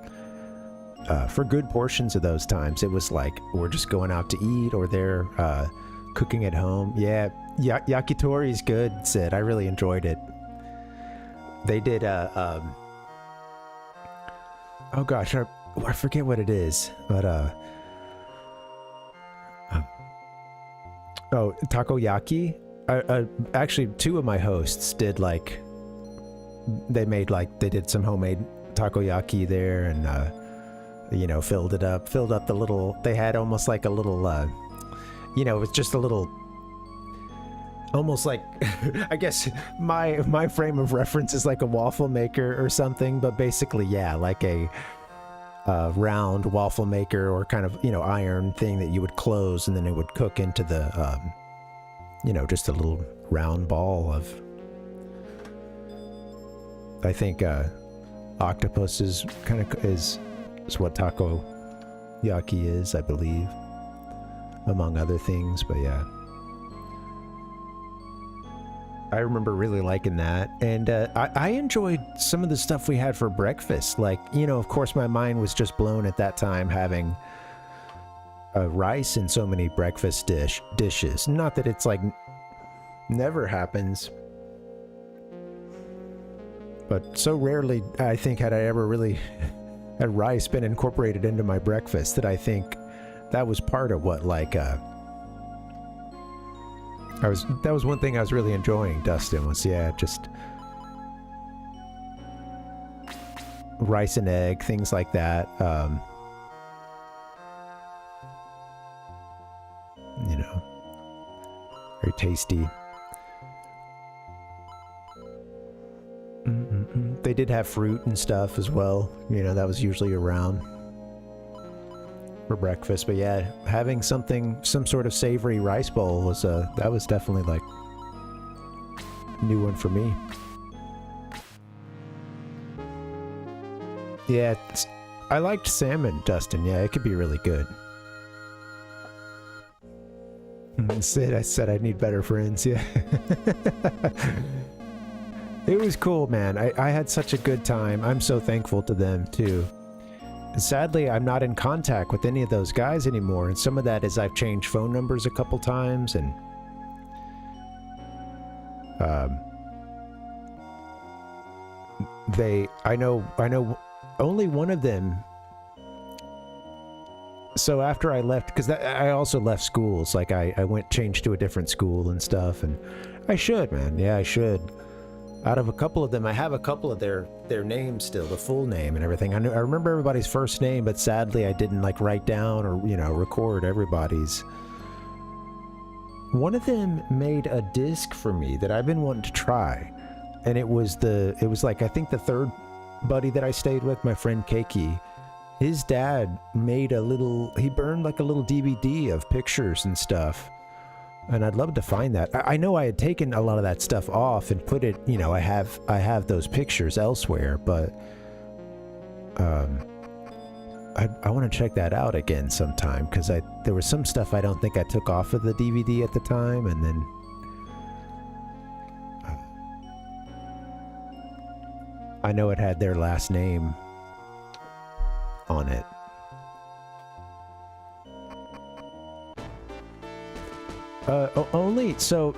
for good portions of those times, it was like we're just going out to eat, or they're cooking at home. Yeah, yakitori is good, Sid. I really enjoyed it. They did oh gosh, I forget what it is, but takoyaki. Actually, 2 of my hosts did like, they did some homemade takoyaki there, and you know, filled up the little, they had almost like a little you know, it was just a little, almost like I guess my frame of reference is like a waffle maker or something, but basically, yeah, like a round waffle maker, or kind of, you know, iron thing that you would close, and then it would cook into the you know, just a little round ball of, I think octopus is what takoyaki is, I believe, among other things. But yeah, I remember really liking that. And I enjoyed some of the stuff we had for breakfast. Like, you know, of course my mind was just blown at that time, having rice in so many breakfast dishes. Not that it's like never happens, but so rarely I think had I ever really had rice been incorporated into my breakfast that I think that was part of what like that was one thing I was really enjoying, Dustin, was just rice and egg, things like that. You know, very tasty. They did have fruit and stuff as well. You know, that was usually around for breakfast. But yeah, having some sort of savory rice bowl was that was definitely like a new one for me. Yeah, I liked salmon, Dustin. Yeah, it could be really good. Sid, I said I need better friends. Yeah. It was cool, man. I had such a good time. I'm so thankful to them, too. Sadly, I'm not in contact with any of those guys anymore, and some of that is I've changed phone numbers a couple times, and I know only one of them. So after I left, because I also left schools, like I changed to a different school and stuff, and I should, man. Yeah, I should. Out of a couple of them, I have a couple of their names still, the full name and everything. I remember everybody's first name, but sadly I didn't like write down or, you know, record everybody's. One of them made a disc for me that I've been wanting to try, and it was like, I think the third buddy that I stayed with, my friend Keiki, his dad made he burned like a little DVD of pictures and stuff. And I'd love to find that. I know I had taken a lot of that stuff off and put it, you know, I have those pictures elsewhere, but I want to check that out again sometime, because there was some stuff I don't think I took off of the DVD at the time, and then I know it had their last name on it. So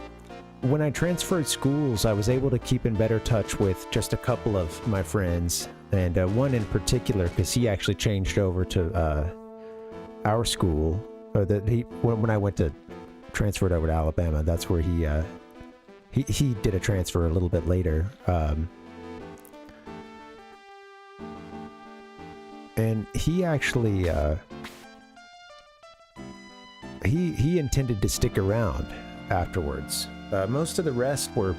when I transferred schools, I was able to keep in better touch with just a couple of my friends, and one in particular, because he actually changed over to our school, when I transferred over to Alabama. That's where he did a transfer a little bit later, and he actually he intended to stick around afterwards. Most of the rest were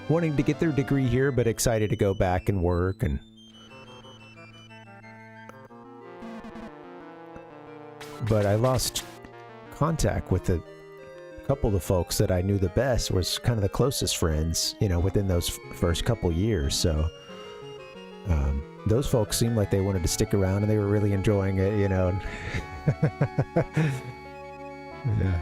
wanting to get their degree here, but excited to go back and work. But I lost contact with a couple of the folks that I knew the best, was kind of the closest friends, you know, within those first couple years. So those folks seemed like they wanted to stick around, and they were really enjoying it, you know. Yeah.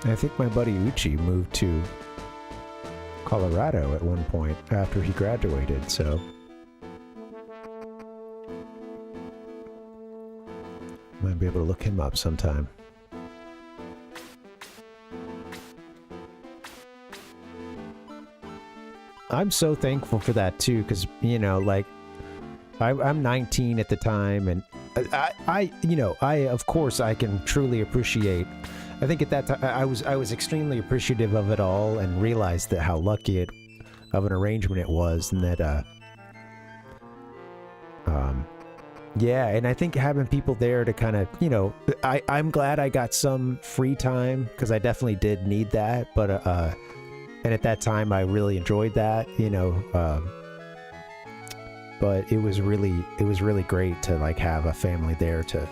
I think my buddy Uchi moved to Colorado at one point after he graduated, so might be able to look him up sometime. I'm so thankful for that too, because, you know, like I'm 19 at the time, and I of course I can truly appreciate. I think at that time I was extremely appreciative of it all, and realized that how lucky of an arrangement it was, and that yeah, and I think having people there to kind of, you know, I'm glad I got some free time, because I definitely did need that, but and at that time I really enjoyed that, you know, but it was really great to like have a family there to.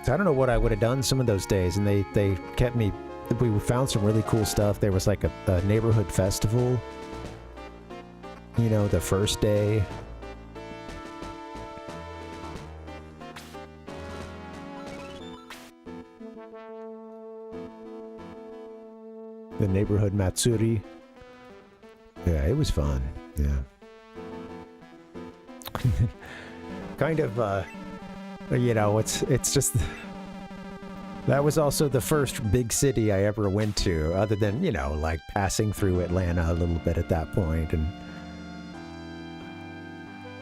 I don't know what I would have done some of those days, and they kept me. We found some really cool stuff. There was like a neighborhood festival, you know, the first day. The neighborhood Matsuri Yeah, it was fun. Yeah. Kind of, you know, it's just... That was also the first big city I ever went to, other than, you know, like passing through Atlanta a little bit at that point, and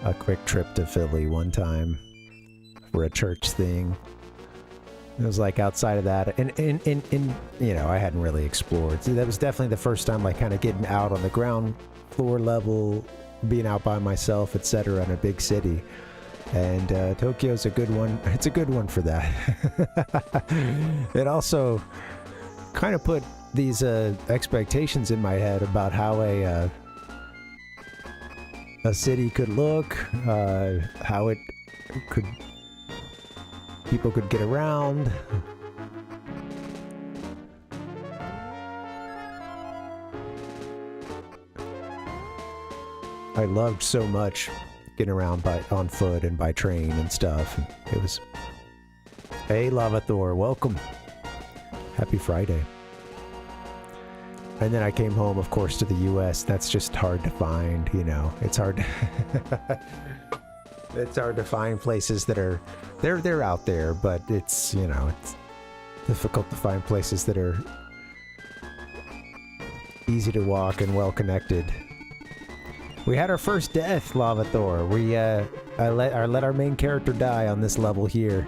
a quick trip to Philly one time for a church thing. It was like outside of that, and you know, I hadn't really explored. So that was definitely the first time, like, kind of getting out on the ground floor level, being out by myself, etc., in a big city. And Tokyo's a good one. It's a good one for that. It also kind of put these expectations in my head about how a city could look, how it could, people could get around. I loved so much getting around on foot and by train and stuff. It was, hey Lava Thor, welcome. Happy Friday. And then I came home, of course, to the US. That's just hard to find, you know. It's hard to it's hard to find places that are, they're out there, but it's, you know, it's difficult to find places that are easy to walk and well connected. We had our first death, Lava Thor. I let our main character die on this level here.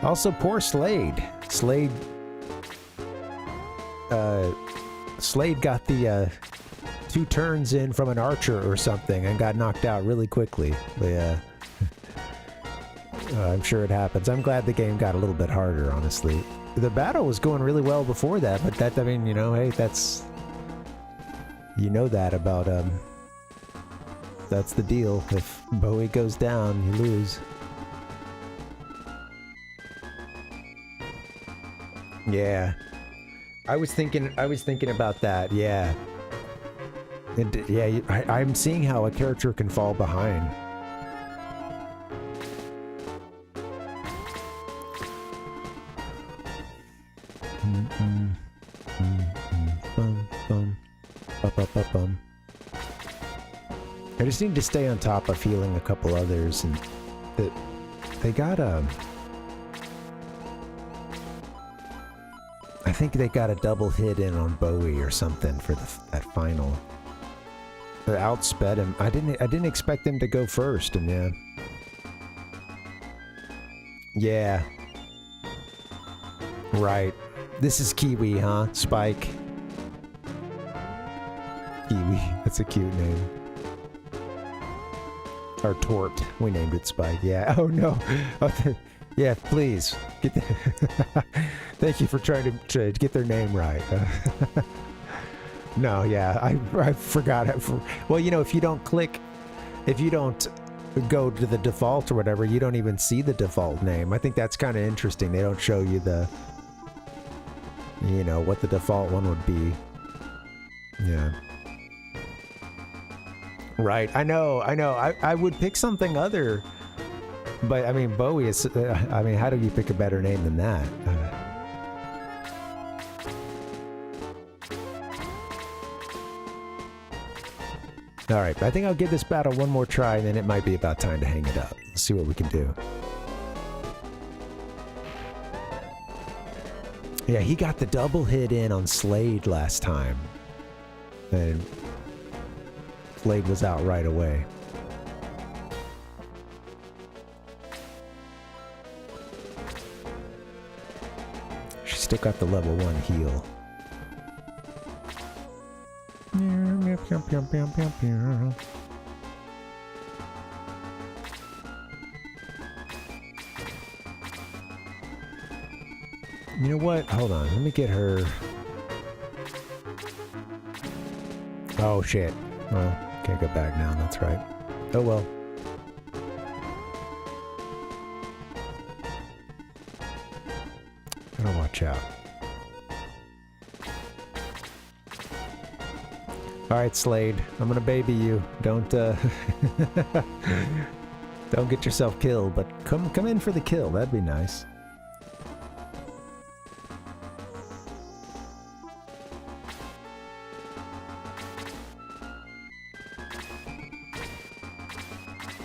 Also, poor Slade. Slade got the 2 turns in from an archer or something and got knocked out really quickly. I'm sure it happens. I'm glad the game got a little bit harder, honestly. The battle was going really well before that, but that, I mean, you know, hey, that's, you know that about that's the deal. If Bowie goes down, you lose. Yeah. I was thinking about that, yeah. And, yeah, I'm seeing how a character can fall behind. Bum. I just need to stay on top of healing a couple others, and they got I think they got a double hit in on Bowie or something for that final. They outsped him. I didn't expect him to go first, and yeah. Right. This is Kiwi, huh? Spike. Kiwi. That's a cute name. Or Tort. We named it Spike. Yeah. Oh no. Yeah, please. Thank you for trying to get their name right. No, yeah, I forgot it. Well, you know, if you don't go to the default or whatever, you don't even see the default name. I think that's kind of interesting. They don't show you the, you know, what the default one would be. Yeah. Right, I know. I would pick something other, but I mean, Bowie is, I mean, how do you pick a better name than that? Alright, I think I'll give this battle one more try, and then it might be about time to hang it up. Let's see what we can do. Yeah, he got the double hit in on Slade last time. And Slade was out right away. She still got the level 1 heal. You know what? Hold on. Let me get her. Oh, shit. Well, can't go back now. That's right. Oh, well. Gotta watch out. Alright, Slade. I'm gonna baby you. Don't, don't get yourself killed, but come in for the kill. That'd be nice.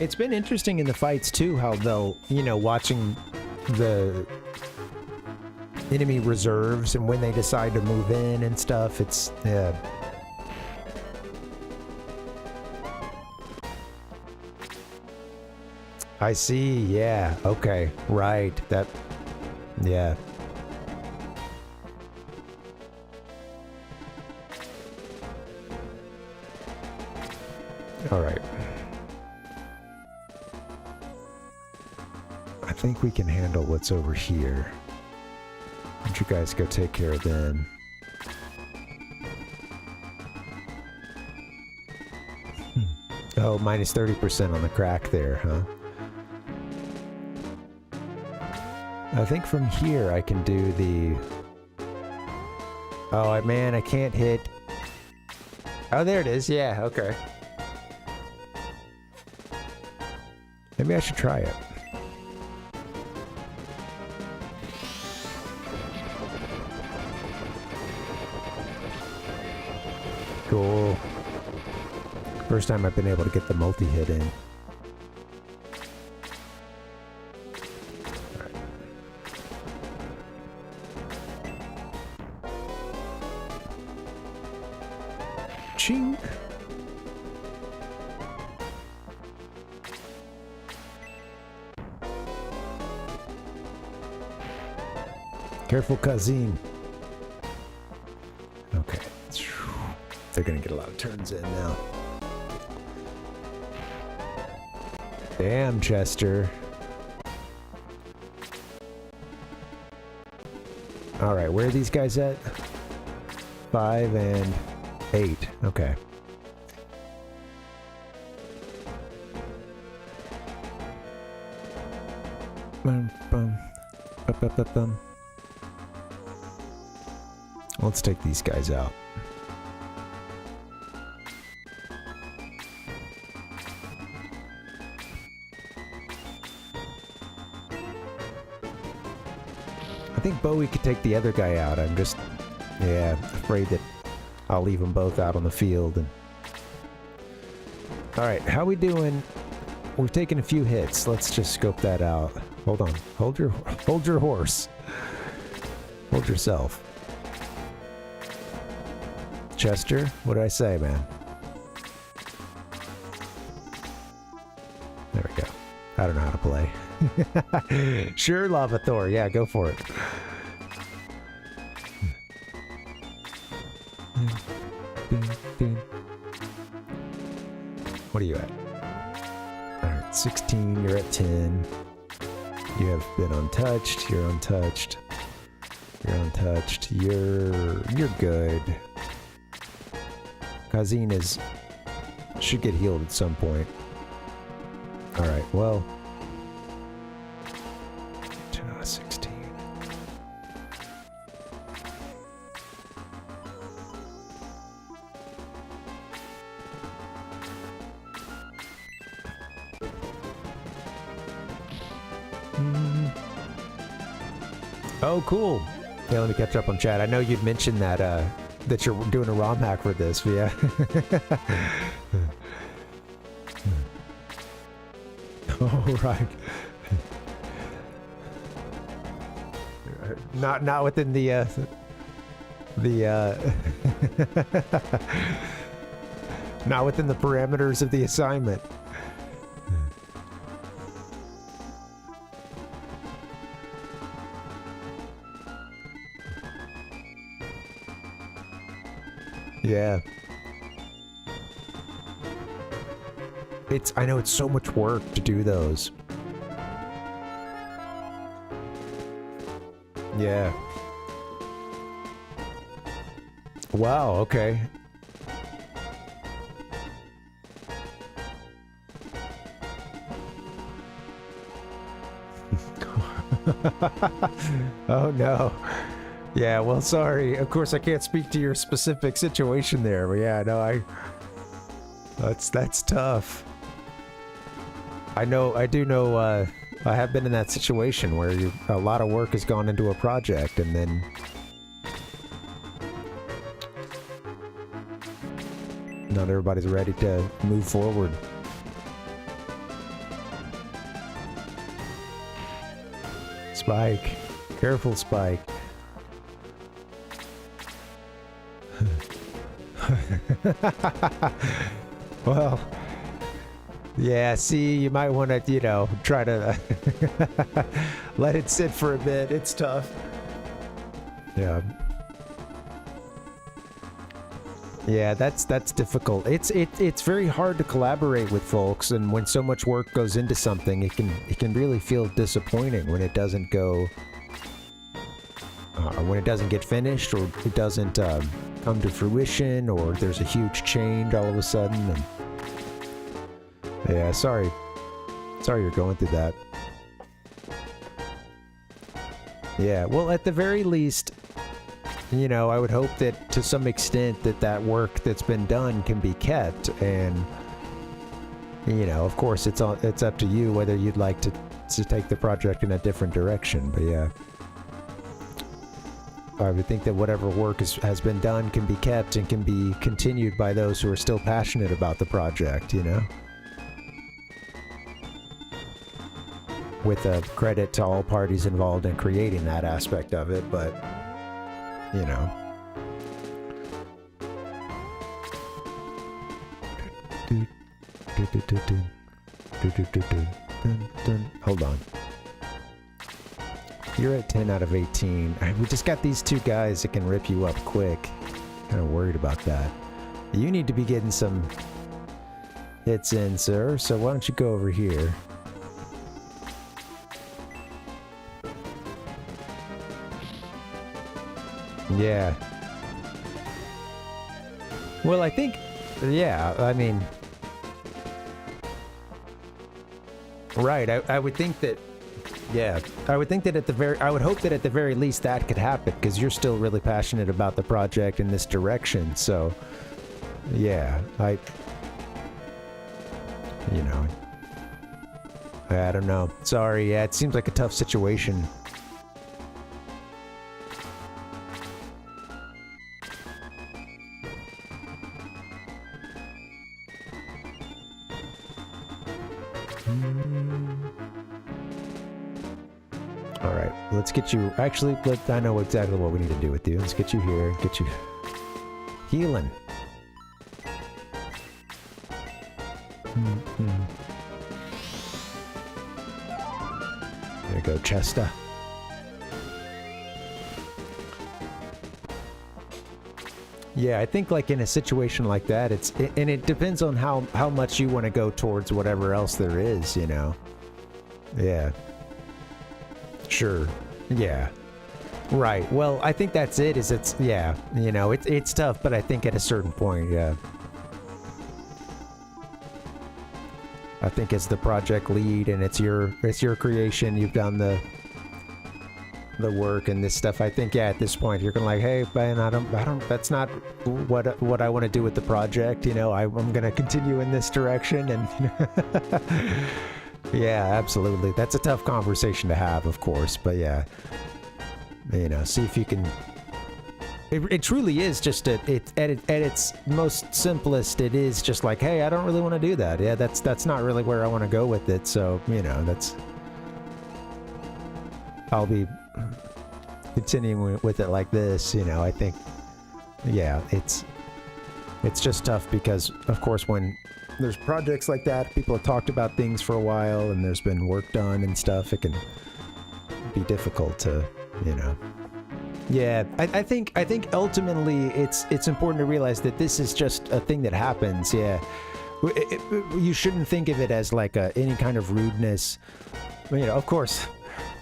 It's been interesting in the fights too, how they'll, you know, watching the enemy reserves and when they decide to move in and stuff. It's, yeah. I see, yeah, okay, right, that, yeah. All right. I think we can handle what's over here. Why don't you guys go take care of them? Oh, minus 30% on the crack there, huh? I think from here I can do the... Oh, man, I can't hit... Oh, there it is. Yeah, okay. Maybe I should try it. Cool. First time I've been able to get the multi-hit in. Ching. Careful, Kazim. Okay. They're gonna get a lot of turns in now. Damn, Chester. Alright, where are these guys at? 5 and 8. Okay. Bum, bum. Bum, bum, bum, bum. Let's take these guys out. I think Bowie could take the other guy out. I'm just, yeah, afraid that I'll leave them both out on the field. And all right, how we doing? We've taken a few hits. Let's just scope that out. Hold on. Hold your horse. Hold yourself. Chester, what did I say, man? There we go. I don't know how to play. Sure, Lava Thor. Yeah, go for it. What are you at? Alright, 16. You're at 10. You have been untouched. You're untouched. You're untouched. You're good. Kazin should get healed at some point. Alright, well. 10 out of 16. Oh, cool. Yeah, let me catch up on chat. I know you'd mentioned that that you're doing a ROM hack for this, yeah. Oh, right. Not within the not within the parameters of the assignment. Yeah. I know it's so much work to do those. Yeah. Wow, okay. Oh no. Yeah, well, sorry. Of course, I can't speak to your specific situation there, but yeah, no, that's tough. I do know, I have been in that situation where a lot of work has gone into a project, and then not everybody's ready to move forward. Spike. Careful, Spike. Well, yeah, see, you might want to, you know, try to let it sit for a bit. It's tough. Yeah. Yeah, that's difficult. It's very hard to collaborate with folks, and when so much work goes into something, it can really feel disappointing when it doesn't go, when it doesn't get finished, or it doesn't come to fruition, or there's a huge change all of a sudden. And yeah, sorry you're going through that. Yeah, well, at the very least, you know, I would hope that to some extent that work that's been done can be kept, and you know, of course, it's up to you whether you'd like to take the project in a different direction. But yeah, I would think that whatever work has been done can be kept and can be continued by those who are still passionate about the project, you know, with a credit to all parties involved in creating that aspect of it. But you know, hold on. You're at 10 out of 18. We just got these two guys that can rip you up quick. Kind of worried about that. You need to be getting some hits in, sir. So why don't you go over here? Yeah. Well, I think, yeah, I mean, right, I would think that, yeah, I would think that I would hope that at the very least that could happen, because you're still really passionate about the project in this direction, so, yeah, you know, I don't know. Sorry, yeah, it seems like a tough situation. Alright, let's get you... Actually, I know exactly what we need to do with you. Let's get you here, get you... healing. There you go, Chesta. Yeah, I think like in a situation like that, and it depends on how much you want to go towards whatever else there is, you know. Yeah. Sure. Yeah. Right. Well, I think that's it. Yeah, you know, it's tough, but I think at a certain point, yeah. I think as the project lead and it's your creation, you've done the work and this stuff. I think, yeah, at this point you're gonna like, hey, man, I don't that's not what I want to do with the project, you know. I'm gonna continue in this direction, and yeah, absolutely. That's a tough conversation to have, of course, but yeah, you know, see if you can. It truly is just at its most simplest. It is just like, hey, I don't really want to do that. Yeah, that's not really where I want to go with it. So, you know, I'll be continuing with it like this. You know, I think, yeah, it's just tough because, of course, when there's projects like that, people have talked about things for a while, and there's been work done and stuff. It can be difficult to, you know. Yeah, I think ultimately it's important to realize that this is just a thing that happens. Yeah, you shouldn't think of it as like any kind of rudeness. You know, of course,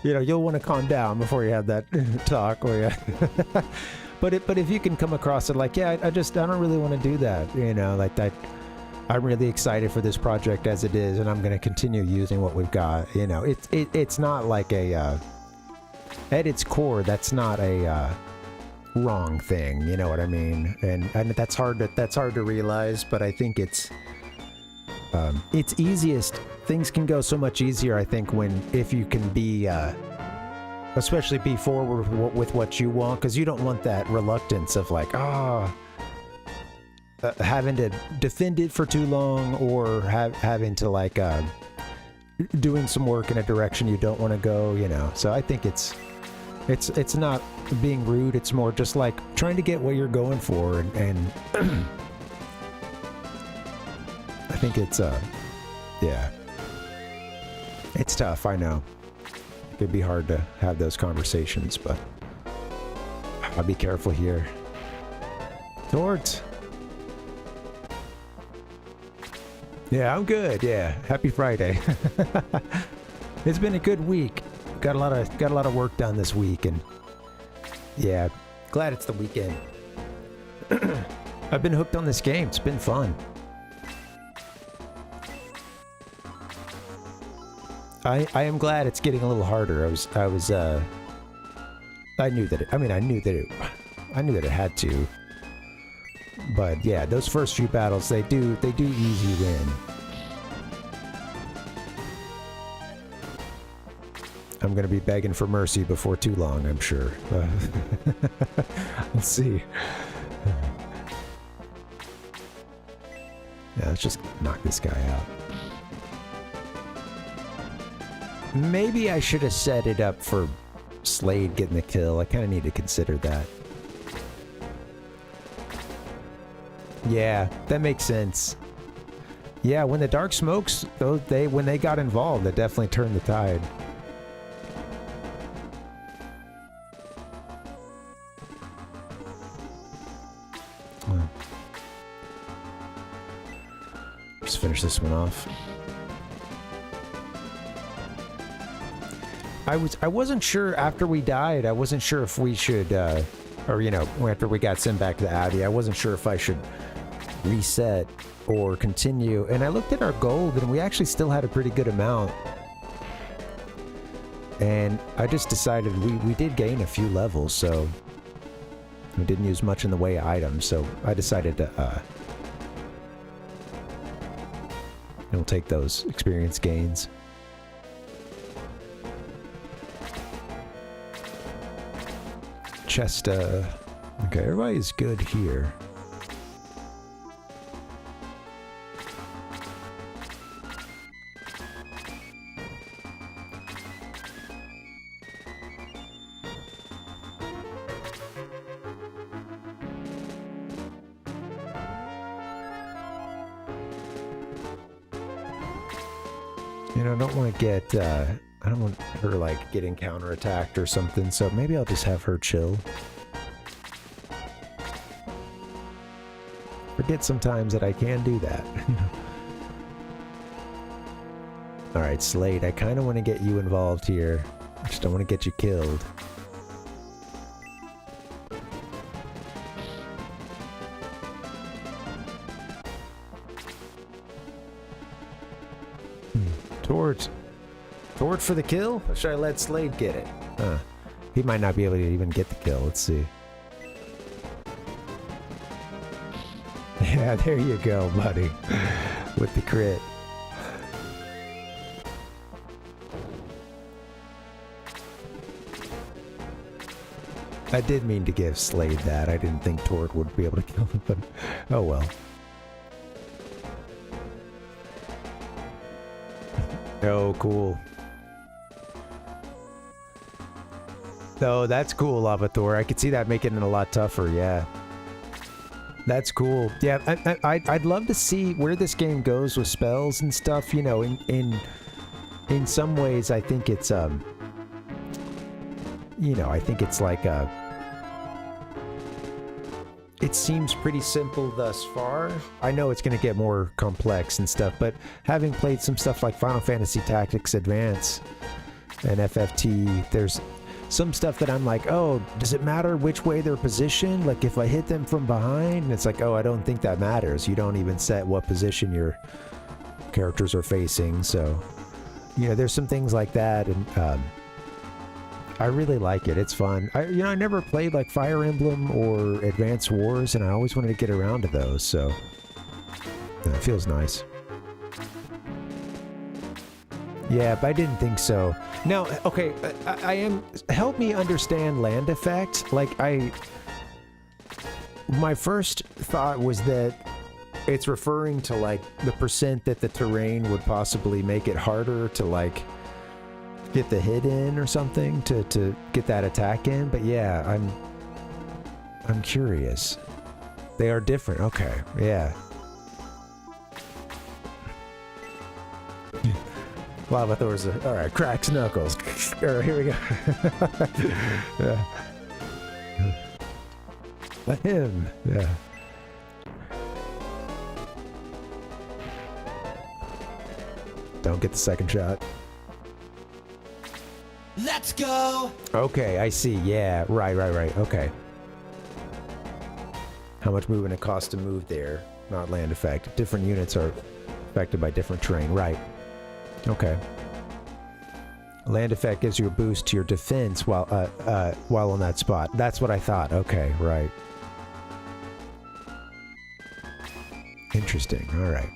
you know, you'll want to calm down before you have that talk. Or yeah. but if you can come across it like, yeah, I don't really want to do that. You know, like that. I'm really excited for this project as it is, and I'm going to continue using what we've got. You know, it's not like a. At its core, that's not a wrong thing, you know what I mean? And that's hard to realize, but I think it's easiest. Things can go so much easier, I think, if you can be, especially be forward with what you want, because you don't want that reluctance of like, having to defend it for too long, or having to like doing some work in a direction you don't want to go, you know. So I think it's not being rude. It's more just like trying to get what you're going for, and I think it's yeah, it's tough. I know it could be hard to have those conversations, but I'll be careful here. Torts. Yeah, I'm good. Yeah, happy Friday. It's been a good week. Got a lot of work done this week, and yeah, glad it's the weekend. I've been hooked on this game. It's been fun. I am glad it's getting a little harder. I knew that it had to. But yeah, those first few battles, they do ease you in. I'm gonna be begging for mercy before too long, I'm sure. Let's see. Yeah, let's just knock this guy out. Maybe I should have set it up for Slade getting the kill. I kind of need to consider that. Yeah, that makes sense. Yeah, when the dark smokes, when they got involved, it definitely turned the tide. Just finish this one off. I wasn't sure after we died. I wasn't sure if we should, or you know, after we got sent back to the Abbey, I wasn't sure if I should reset or continue. And I looked at our gold, and we actually still had a pretty good amount. And I just decided we did gain a few levels, so we didn't use much in the way of items. So I decided to, we'll take those experience gains. Chest, okay, everybody's good here. You know, I don't want to get, I don't want her, like, getting counterattacked or something, so maybe I'll just have her chill. Forget sometimes that I can do that. Alright, Slade, I kind of want to get you involved here. I just don't want to get you killed. Tort for the kill? Or should I let Slade get it? Huh. He might not be able to even get the kill. Let's see. Yeah, there you go, buddy. With the crit. I did mean to give Slade that. I didn't think Tort would be able to kill him, but oh well. Oh, cool. Oh, that's cool, Lavathor. I could see that making it a lot tougher, yeah. That's cool. Yeah, I'd love to see where this game goes with spells and stuff, you know, in some ways I think it's, you know, I think it's like it seems pretty simple thus far. I know it's going to get more complex and stuff, but having played some stuff like Final Fantasy Tactics Advance and FFT, there's some stuff that I'm like, oh, does it matter which way they're positioned? Like if I hit them from behind, and it's like, oh, I don't think that matters. You don't even set what position your characters are facing. So, you know, there's some things like that, and I really like it. It's fun. I never played like Fire Emblem or Advance Wars, and I always wanted to get around to those, so yeah, it feels nice. Yeah, but I didn't think so. Now, okay, I am... Help me understand land effect. Like, my first thought was that it's referring to like the percent that the terrain would possibly make it harder to like get the hit in or something to get that attack in. But yeah, I'm curious. They are different. Okay, yeah. Lava Thor's all right. Cracks knuckles. All right, here we go. Yeah. Let him. Yeah. Don't get the second shot. Let's go! Okay, I see. Yeah, right. Okay. How much movement it costs to move there, not land effect. Different units are affected by different terrain. Right. Okay. Land effect gives you a boost to your defense while on that spot. That's what I thought. Okay, right. Interesting. All right.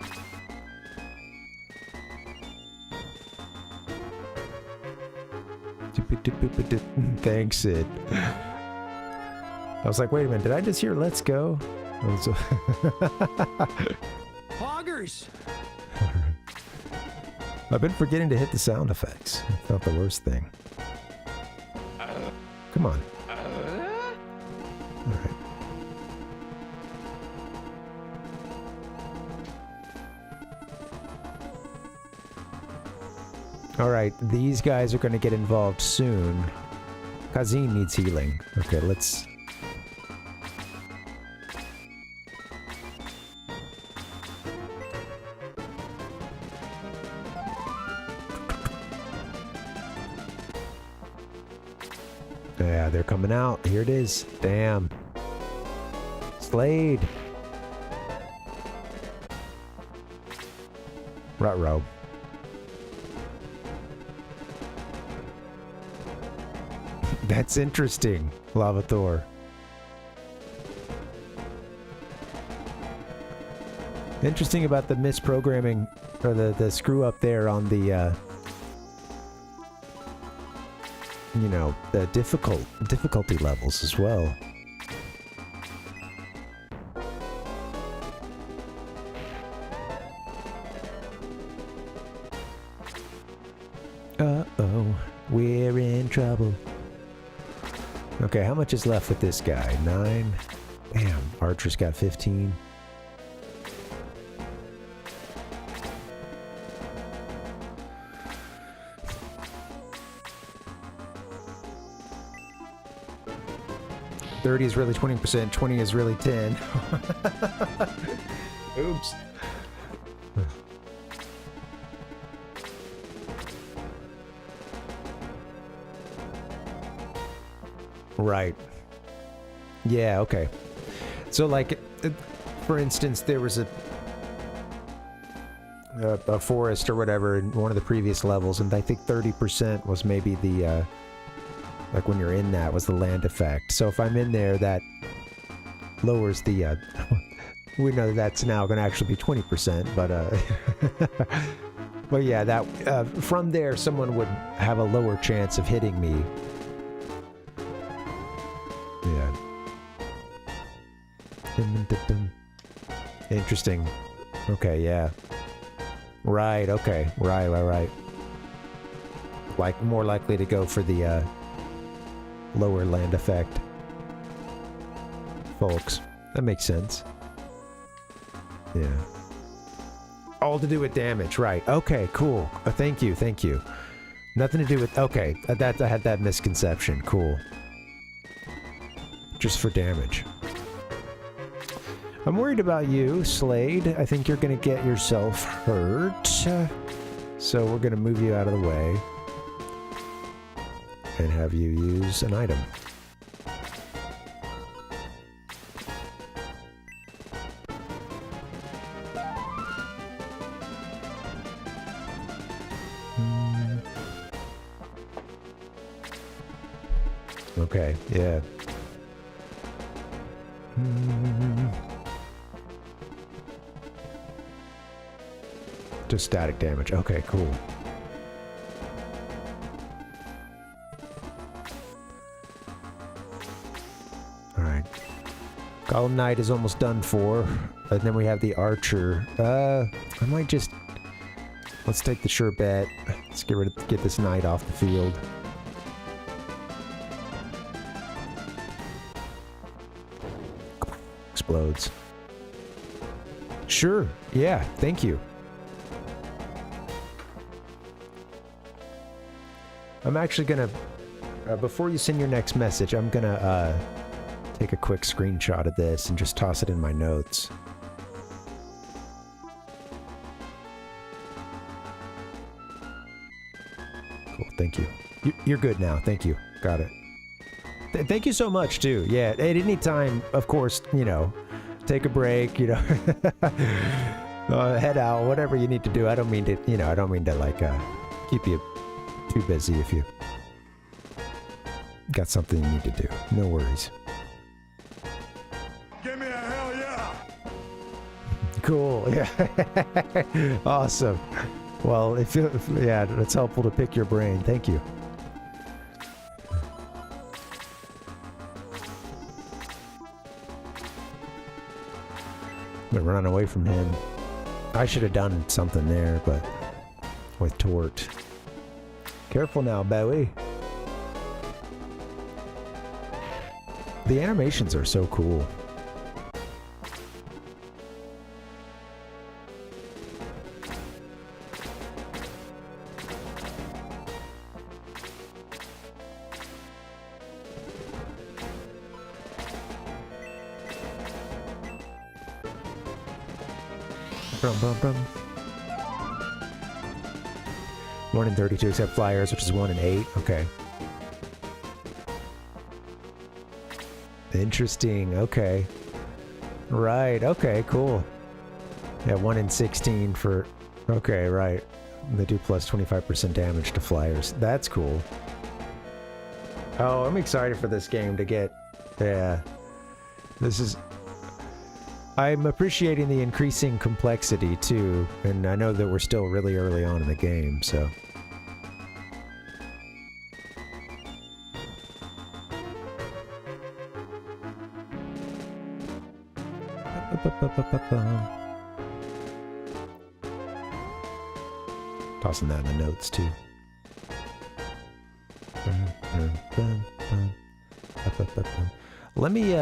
Thanks, Sid. I was like, wait a minute, did I just hear "Let's go"? Hoggers! I've been forgetting to hit the sound effects. It's not the worst thing. Come on. All right. All right, these guys are going to get involved soon. Kazim needs healing. Okay, let's... Yeah, they're coming out. Here it is. Damn. Slade. Ruh-roh. That's interesting, Lava Thor. Interesting about the misprogramming, or the screw up there on the, you know, the difficulty levels as well. Uh-oh, we're in trouble. Okay, how much is left with this guy? 9? Damn, Archer's got 15. $30 is really 20%, 20 is really 10. Oops. Right. Yeah, okay. So, like, for instance, there was a forest or whatever in one of the previous levels, and I think 30% was maybe the, like when you're in that, was the land effect. So if I'm in there, that lowers the, we know that's now going to actually be 20%, but, but yeah, that, from there, someone would have a lower chance of hitting me. Yeah. Interesting. Okay, yeah. Right, okay. Right. Like, more likely to go for the, lower land effect. Folks. That makes sense. Yeah. All to do with damage, right. Okay, cool. Thank you. Nothing to do with... Okay, I had that misconception. Cool. Just for damage. I'm worried about you, Slade. I think you're gonna get yourself hurt. So we're gonna move you out of the way. And have you use an item. Okay, yeah. Just static damage. Okay, cool. Golem Knight is almost done for. And then we have the Archer. I might just... Let's take the sure bet. Let's get this Knight off the field. Explodes. Sure. Yeah, thank you. I'm actually gonna... before you send your next message, I'm gonna take a quick screenshot of this and just toss it in my notes. Cool, thank you. You're good now, thank you. Got it. Thank you so much, too. Yeah, at any time, of course, you know, take a break, you know, head out, whatever you need to do. I don't mean to, you know, I don't mean to, like, keep you too busy if you got something you need to do. No worries. Give me a hell yeah! Cool, yeah. Awesome. Well, yeah, it's helpful to pick your brain. Thank you. But running away from him. I should have done something there, but with Tort. Careful now, Bowie. The animations are so cool. Brum, brum, brum. 1 in 32 except flyers, which is 1 in 8. Okay. Interesting. Okay. Right. Okay, cool. Yeah, 1 in 16 for... Okay, right. They do plus 25% damage to flyers. That's cool. Oh, I'm excited for this game to get... Yeah. This is... I'm appreciating the increasing complexity, too. And I know that we're still really early on in the game, so... Tossing that in the notes too. Let me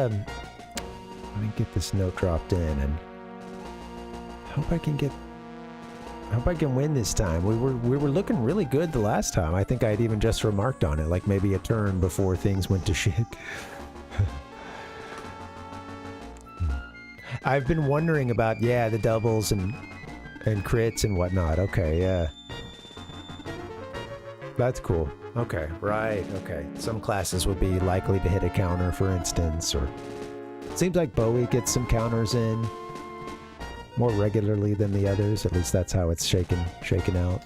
get this note dropped in and hope I can win this time. We were looking really good the last time. I think I'd even just remarked on it, like maybe a turn before things went to shit. I've been wondering about, yeah, the doubles and crits and whatnot. Okay, yeah. That's cool. Okay, right, okay. Some classes would be likely to hit a counter, for instance, or... It seems like Bowie gets some counters in more regularly than the others. At least that's how it's shaken out.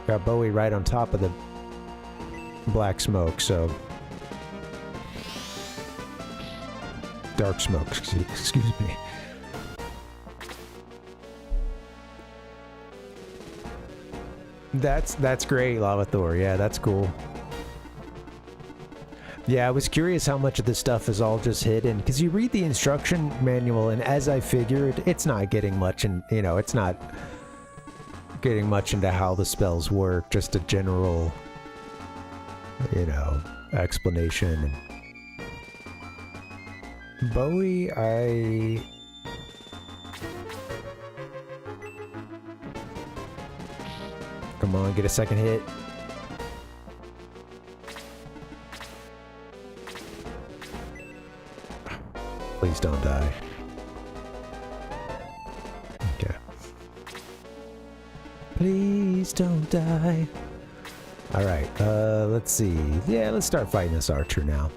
Got Bowie right on top of the black smoke, so... Dark smoke, excuse me. That's great, Lava Thor. Yeah, that's cool. Yeah, I was curious how much of this stuff is all just hidden, because you read the instruction manual, and as I figured, it's not getting much, and you know, it's not getting much into how the spells work. Just a general, you know, explanation. And Bowie, Come on, get a second hit. Please don't die. Okay. Please don't die. Alright, let's see. Yeah, let's start fighting this archer now.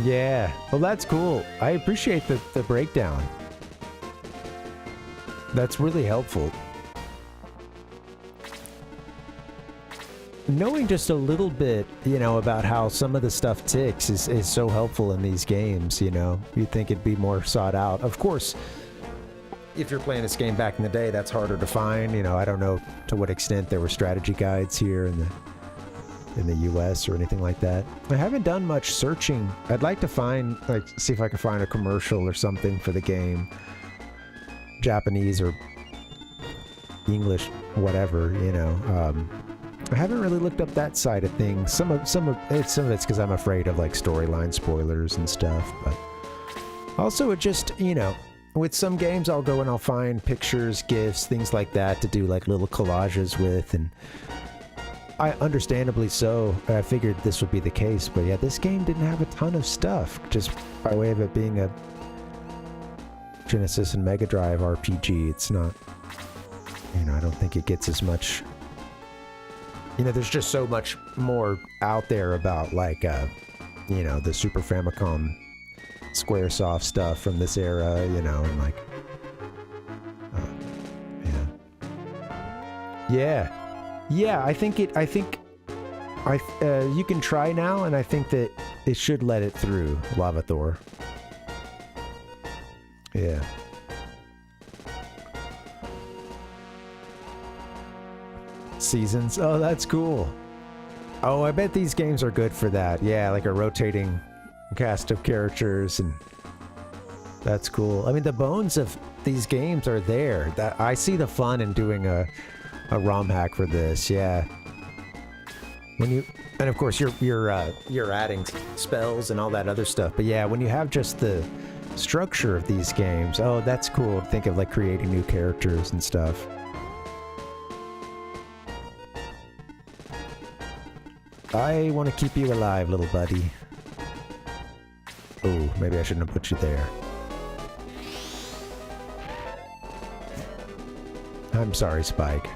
Yeah, well that's cool. I appreciate the breakdown. That's really helpful. Knowing just a little bit, you know, about how some of the stuff ticks is so helpful in these games, you know. You'd think it'd be more sought out. Of course, if you're playing this game back in the day, that's harder to find. You know, I don't know to what extent there were strategy guides here in the US or anything like that. I haven't done much searching. I'd like to find, like, see if I can find a commercial or something for the game. Japanese or English, whatever, you know. I haven't really looked up that side of things. Some of it's because I'm afraid of like storyline spoilers and stuff, but also it just, you know, with some games I'll go and I'll find pictures, GIFs, things like that to do like little collages with, and I understandably so. I figured this would be the case, but yeah, this game didn't have a ton of stuff, just by way of it being a Genesis and Mega Drive RPG. It's not, you know, I don't think it gets as much. You know, there's just so much more out there about, like, you know, the Super Famicom Squaresoft stuff from this era, you know, and like, yeah, I think you can try now, and I think that it should let it through, Lavathor. Yeah. Seasons. Oh, that's cool. Oh, I bet these games are good for that. Yeah, like a rotating cast of characters, and that's cool. I mean, the bones of these games are there. That I see the fun in doing a ROM hack for this. Yeah. When you, and of course you're adding spells and all that other stuff. But yeah, when you have just the structure of these games, oh, that's cool. Think of like creating new characters and stuff. I want to keep you alive, little buddy. Oh, maybe I shouldn't have put you there. I'm sorry, Spike.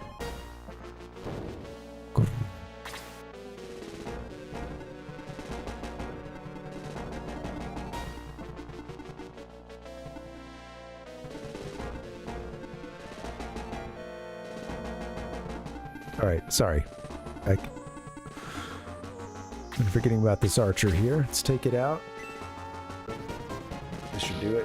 Alright, sorry. I'm forgetting about this archer here. Let's take it out. This should do it.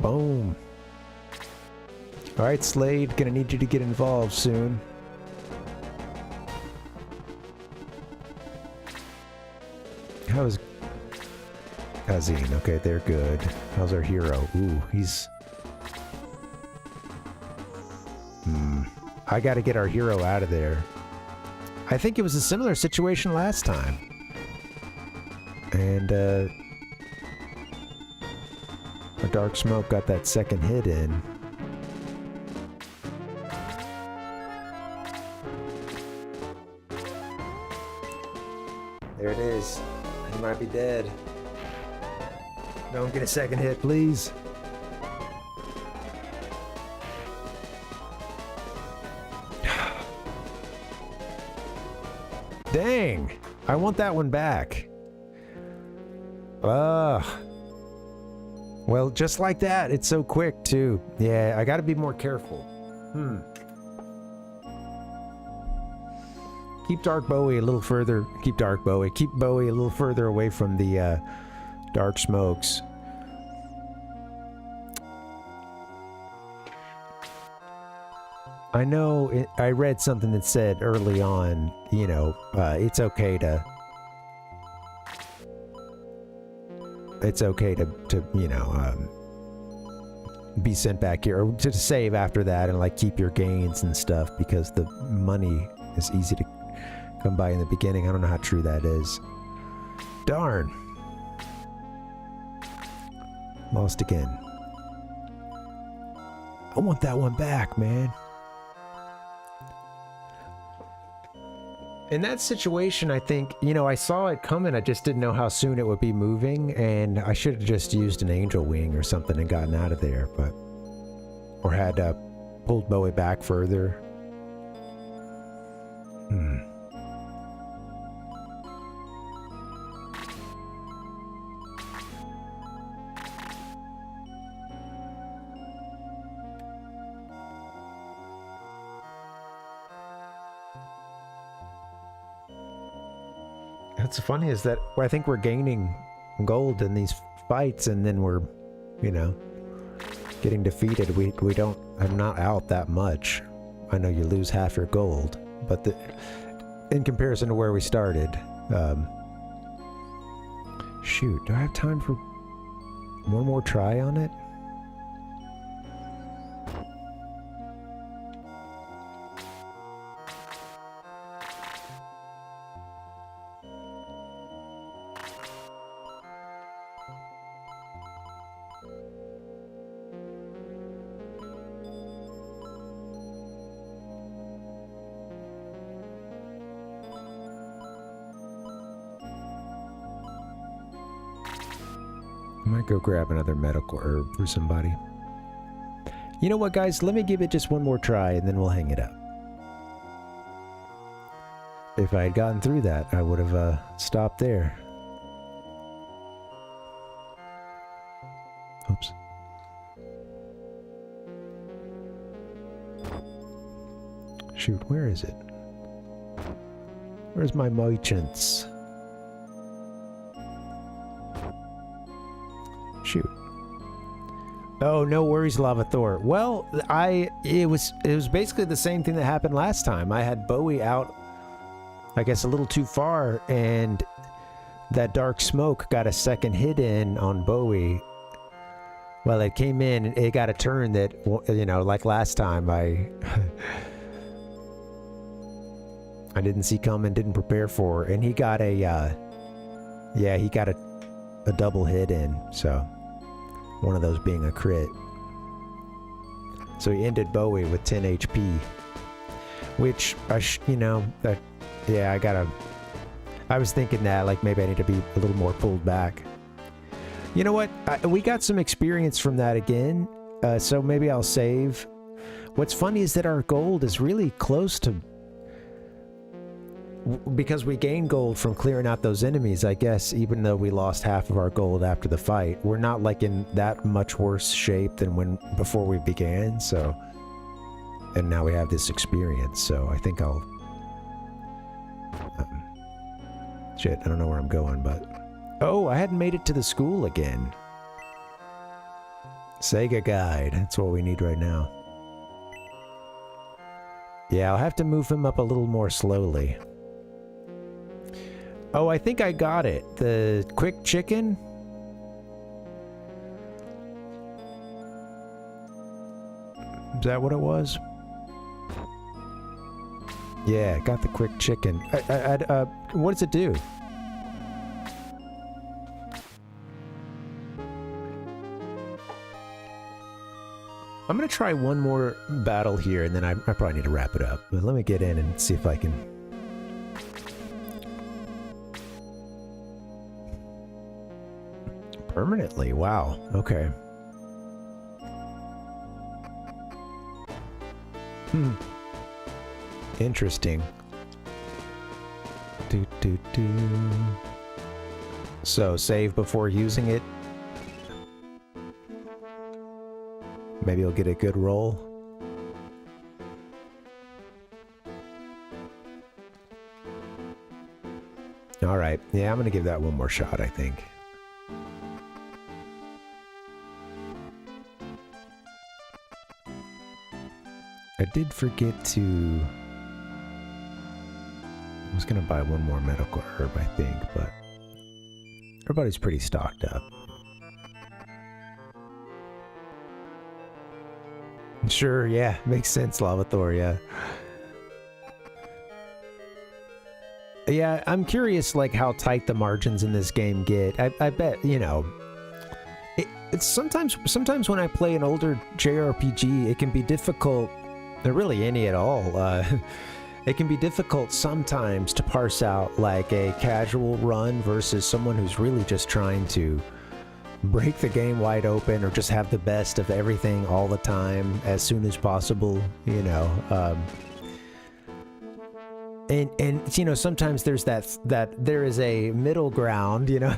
Boom. Alright, Slade, gonna need you to get involved soon. How's Kazine? Okay, they're good. How's our hero? Ooh, he's... I gotta get our hero out of there. I think it was a similar situation last time. And, a Dark Smoke got that second hit in. There it is. He might be dead. Don't get a second hit, please. Dang! I want that one back. Ugh. Well, just like that, it's so quick, too. Yeah, I gotta be more careful. Keep Bowie a little further. Keep Bowie a little further away from the, Dark Smokes. I know, I read something that said early on, you know, it's okay to, you know, be sent back here, or to save after that and, like, keep your gains and stuff, because the money is easy to come by in the beginning. I don't know how true that is. Darn. Lost again. I want that one back, man. In that situation, I think, you know, I saw it coming, I just didn't know how soon it would be moving, and I should have just used an angel wing or something and gotten out of there, but... Or had pulled Bowie back further. What's funny is that I think we're gaining gold in these fights, and then we're, you know, getting defeated. We don't. I'm not out that much. I know you lose half your gold, but in comparison to where we started, shoot, do I have time for one more try on it? I might go grab another medical herb for somebody. You know what, guys? Let me give it just one more try, and then we'll hang it up. If I had gotten through that, I would have stopped there. Oops. Shoot, where is it? Where's my merchants? Shoot. Oh, no worries, Lavathor. Well, it was basically the same thing that happened last time. I had Bowie out, I guess, a little too far, and that dark smoke got a second hit in on Bowie. Well, it came in, and it got a turn that, you know, like last time, I didn't see coming, didn't prepare for, and he got a, he got a double hit in, so one of those being a crit. So he ended Bowie with 10 HP, which I was thinking that, like, maybe I need to be a little more pulled back. You know what? We got some experience from that again, so maybe I'll save. What's funny is that our gold is really close to, because we gained gold from clearing out those enemies, I guess, even though we lost half of our gold after the fight. We're not, like, in that much worse shape than before we began, so... And now we have this experience, so I think I'll... shit, I don't know where I'm going, but... Oh, I hadn't made it to the school again. Sega Guide, that's what we need right now. Yeah, I'll have to move him up a little more slowly. Oh, I think I got it. The quick chicken? Is that what it was? Yeah, got the quick chicken. What does it do? I'm gonna try one more battle here, and then I probably need to wrap it up. But let me get in and see if I can... Permanently? Wow. Okay. Interesting. So, save before using it. Maybe you'll get a good roll. Alright. Yeah, I'm gonna give that one more shot, I think. I did forget to... I was gonna buy one more medical herb, I think, but... Everybody's pretty stocked up. Sure, yeah. Makes sense, Lavathor, yeah. Yeah, I'm curious, like, how tight the margins in this game get. I bet, you know... It's sometimes when I play an older JRPG, it can be difficult... Or really any at all. It can be difficult sometimes to parse out like a casual run versus someone who's really just trying to break the game wide open or just have the best of everything all the time as soon as possible, you know. And you know, sometimes there's that there is a middle ground, you know,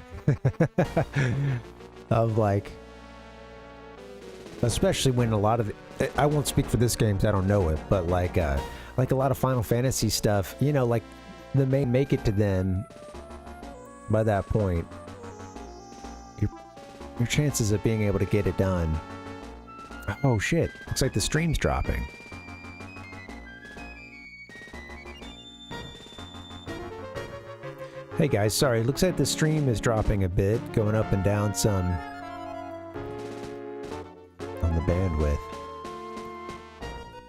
of like, especially when a lot of I won't speak for this game because I don't know it, but like a lot of Final Fantasy stuff, you know, like the main make it to them by that point. your chances of being able to get it done. Oh shit, looks like the stream's dropping. Hey guys, sorry, looks like the stream is dropping a bit, going up and down some on the bandwidth.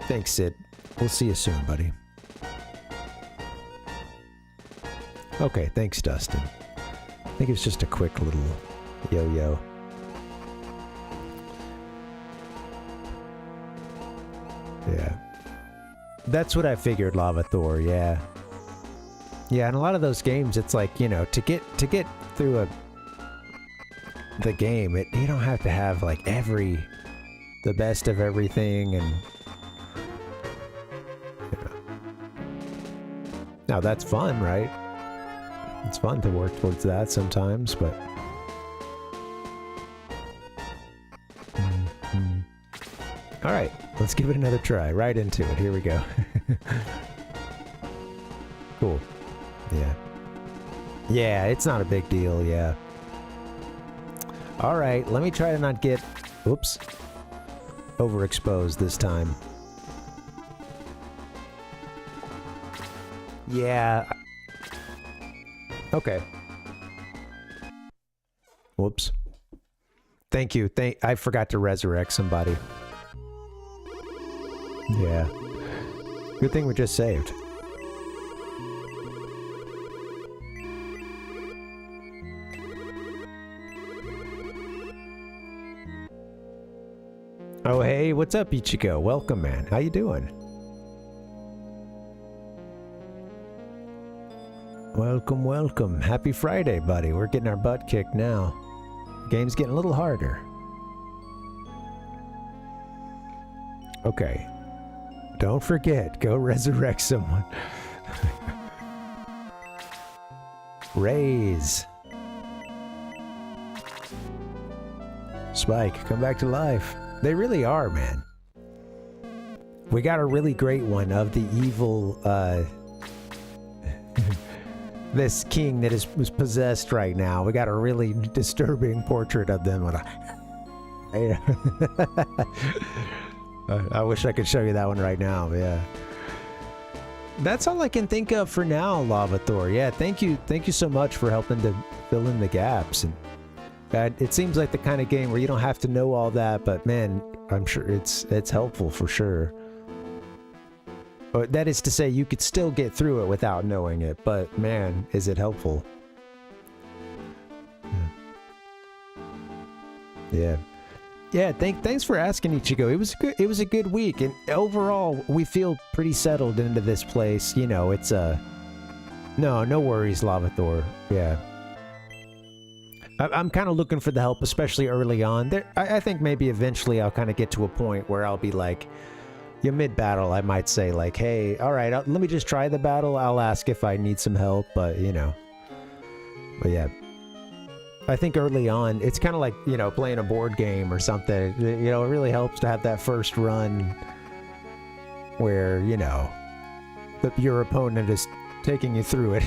Thanks, Sid. We'll see you soon, buddy. Okay, thanks, Dustin. I think it's just a quick little yo-yo. Yeah. That's what I figured, Lava Thor, yeah. Yeah, in a lot of those games, it's like, you know, to get through the game, you don't have to have like the best of everything, and you know. Now that's fun, right? It's fun to work towards that sometimes, but all right, let's give it another try. Right into it. Here we go. Cool. Yeah. Yeah, it's not a big deal, yeah. Alright, let me try to not get... Oops. Overexposed this time. Yeah. Okay. Whoops. Thank you. I forgot to resurrect somebody. Yeah. Good thing we just saved. Oh, hey, what's up, Ichigo? Welcome, man. How you doing? Welcome, welcome. Happy Friday, buddy. We're getting our butt kicked now. Game's getting a little harder. Okay. Don't forget, go resurrect someone. Raise. Spike, come back to life. They really are, man. We got a really great one of the evil, this king that was possessed right now. We got a really disturbing portrait of them. I wish I could show you that one right now, yeah. That's all I can think of for now, Lava Thor. Yeah, thank you so much for helping to fill in the gaps. And it seems like the kind of game where you don't have to know all that, but man, I'm sure it's helpful for sure. But that is to say, you could still get through it without knowing it, but man, is it helpful. Yeah. Yeah, thanks for asking, Ichigo. It was a good week, and overall, we feel pretty settled into this place. You know, it's no worries, Lava Thor. Yeah. I'm kind of looking for the help, especially early on. I think maybe eventually I'll kind of get to a point where I'll be like, mid-battle, I might say like, hey, all right, let me just try the battle. I'll ask if I need some help, but you know. But yeah. I think early on, it's kind of like, you know, playing a board game or something. You know, it really helps to have that first run where, you know, your opponent is taking you through it.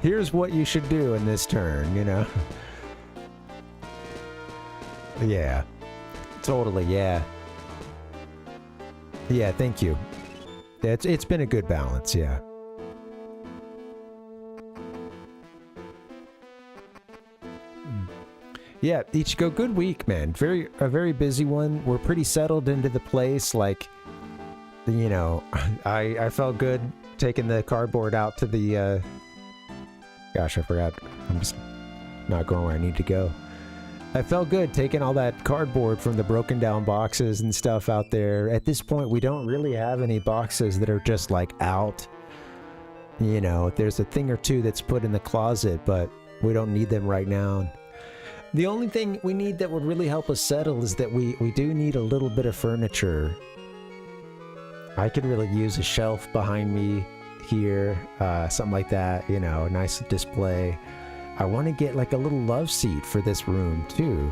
Here's what you should do in this turn, you know? Yeah. Totally, yeah. Yeah, thank you. It's been a good balance, yeah. Yeah, Ichigo, good week, man. A very busy one. We're pretty settled into the place, like, you know, I felt good taking the cardboard out to the, gosh, I forgot. I'm just not going where I need to go. I felt good taking all that cardboard from the broken down boxes and stuff out there. At this point, we don't really have any boxes that are just, like, out. You know, there's a thing or two that's put in the closet, but we don't need them right now. The only thing we need that would really help us settle is that we do need a little bit of furniture. I could really use a shelf behind me here, something like that, you know, a nice display. I want to get like a little love seat for this room too,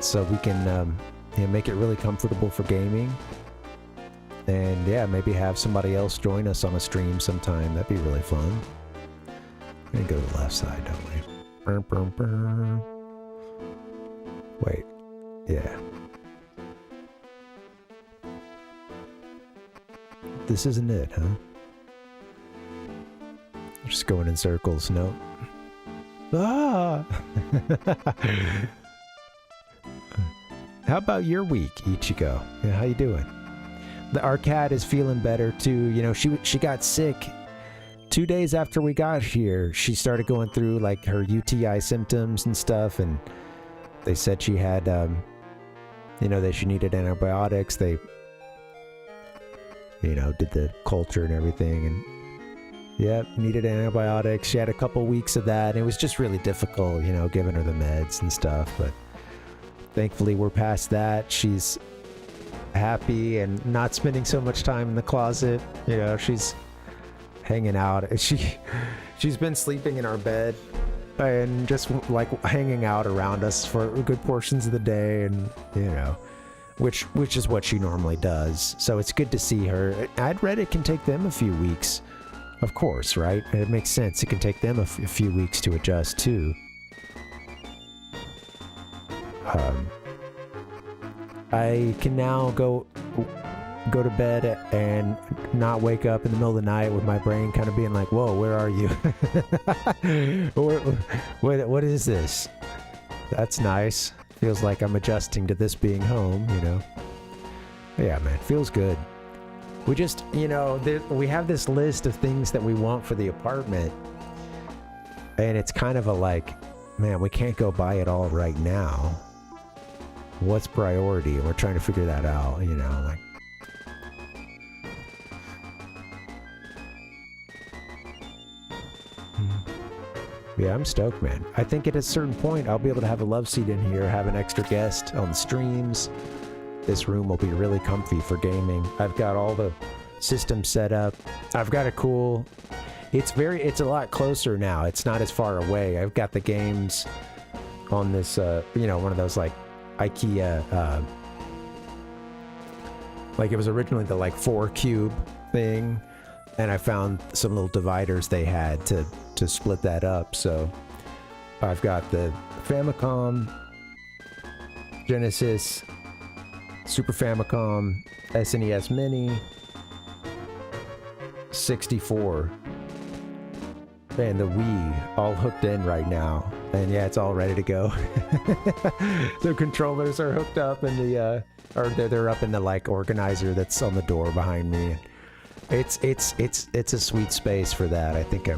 so we can you know, make it really comfortable for gaming. And yeah, maybe have somebody else join us on a stream sometime. That'd be really fun. We're gonna go to the left side, don't we? Wait. Yeah. This isn't it, huh? Just going in circles. No. Ah! How about your week, Ichigo? Yeah, how you doing? Our cat is feeling better too. You know, she got sick 2 days after we got here. She started going through like her UTI symptoms and stuff, and they said she had, you know, that she needed antibiotics. They, you know, did the culture and everything, and yep, needed antibiotics. She had a couple weeks of that, and it was just really difficult, you know, giving her the meds and stuff, but thankfully we're past that. She's happy and not spending so much time in the closet. You know, she's hanging out. She's been sleeping in our bed and just like hanging out around us for good portions of the day, and you know, which is what she normally does. So it's good to see her. I'd read it can take them a few weeks, of course, right? It makes sense. It can take them a few weeks to adjust too. I can now go to bed and not wake up in the middle of the night with my brain kind of being like, whoa, where are you? What is this? That's nice. Feels like I'm adjusting to this being home, you know? Yeah, man, feels good. We just, you know, we have this list of things that we want for the apartment, and it's kind of a like, man, we can't go buy it all right now. What's priority? And we're trying to figure that out, you know, like. Yeah, I'm stoked, man. I think at a certain point, I'll be able to have a love seat in here, have an extra guest on the streams. This room will be really comfy for gaming. I've got all the systems set up. I've got a cool... It's a lot closer now. It's not as far away. I've got the games on this, you know, one of those, like, IKEA, like it was originally the like 4-cube thing, and I found some little dividers they had to split that up. So I've got the Famicom, Genesis, Super Famicom, SNES Mini, 64, and the Wii all hooked in right now. And yeah, it's all ready to go. The controllers are hooked up, and they're up in the like organizer that's on the door behind me. It's a sweet space for that. I think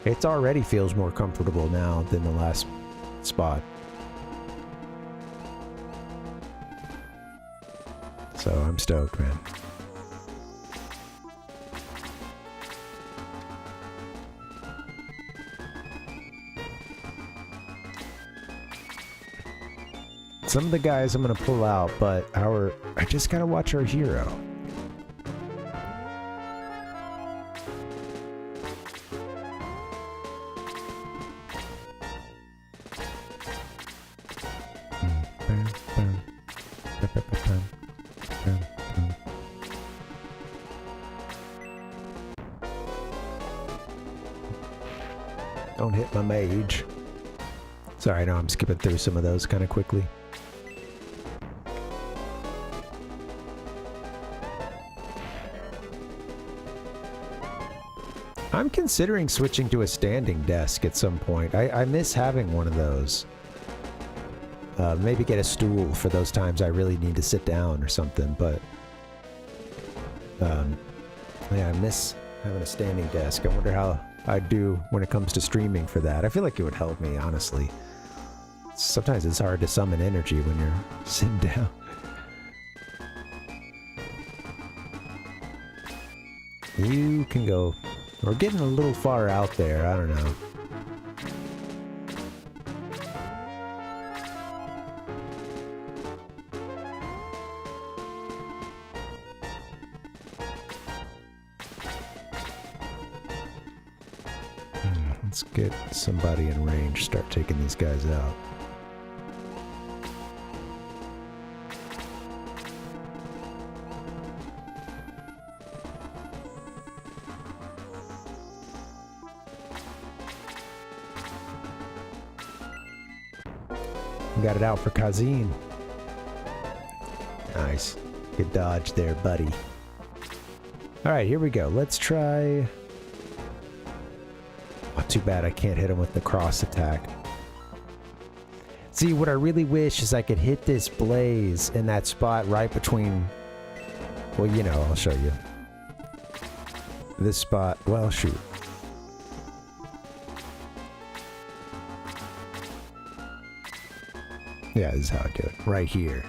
it already feels more comfortable now than the last spot. So I'm stoked, man. Some of the guys I'm gonna pull out, but I just gotta watch our hero. Don't hit my mage. Sorry, I know I'm skipping through some of those kind of quickly. I'm considering switching to a standing desk at some point. I miss having one of those. Maybe get a stool for those times I really need to sit down or something, but yeah, I miss having a standing desk. I wonder how I'd do when it comes to streaming for that. I feel like it would help me, honestly. Sometimes it's hard to summon energy when you're sitting down. You can go... We're getting a little far out there, I don't know. Let's get somebody in range, start taking these guys out. We got it out for Kazim. Nice. Good dodge there, buddy. Alright, here we go. Let's try... Oh, too bad I can't hit him with the cross attack. See, what I really wish is I could hit this blaze in that spot right between... Well, you know, I'll show you. This spot... Well, shoot. Yeah, this is how I do it. Right here.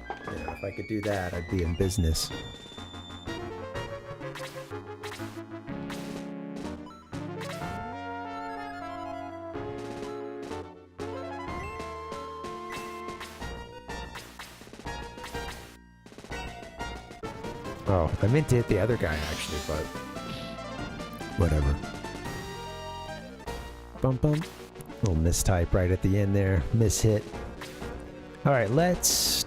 Yeah, if I could do that, I'd be in business. Oh, I meant to hit the other guy actually, but whatever. Bump bump. Little mistype right at the end there. Miss-hit. Alright, let's...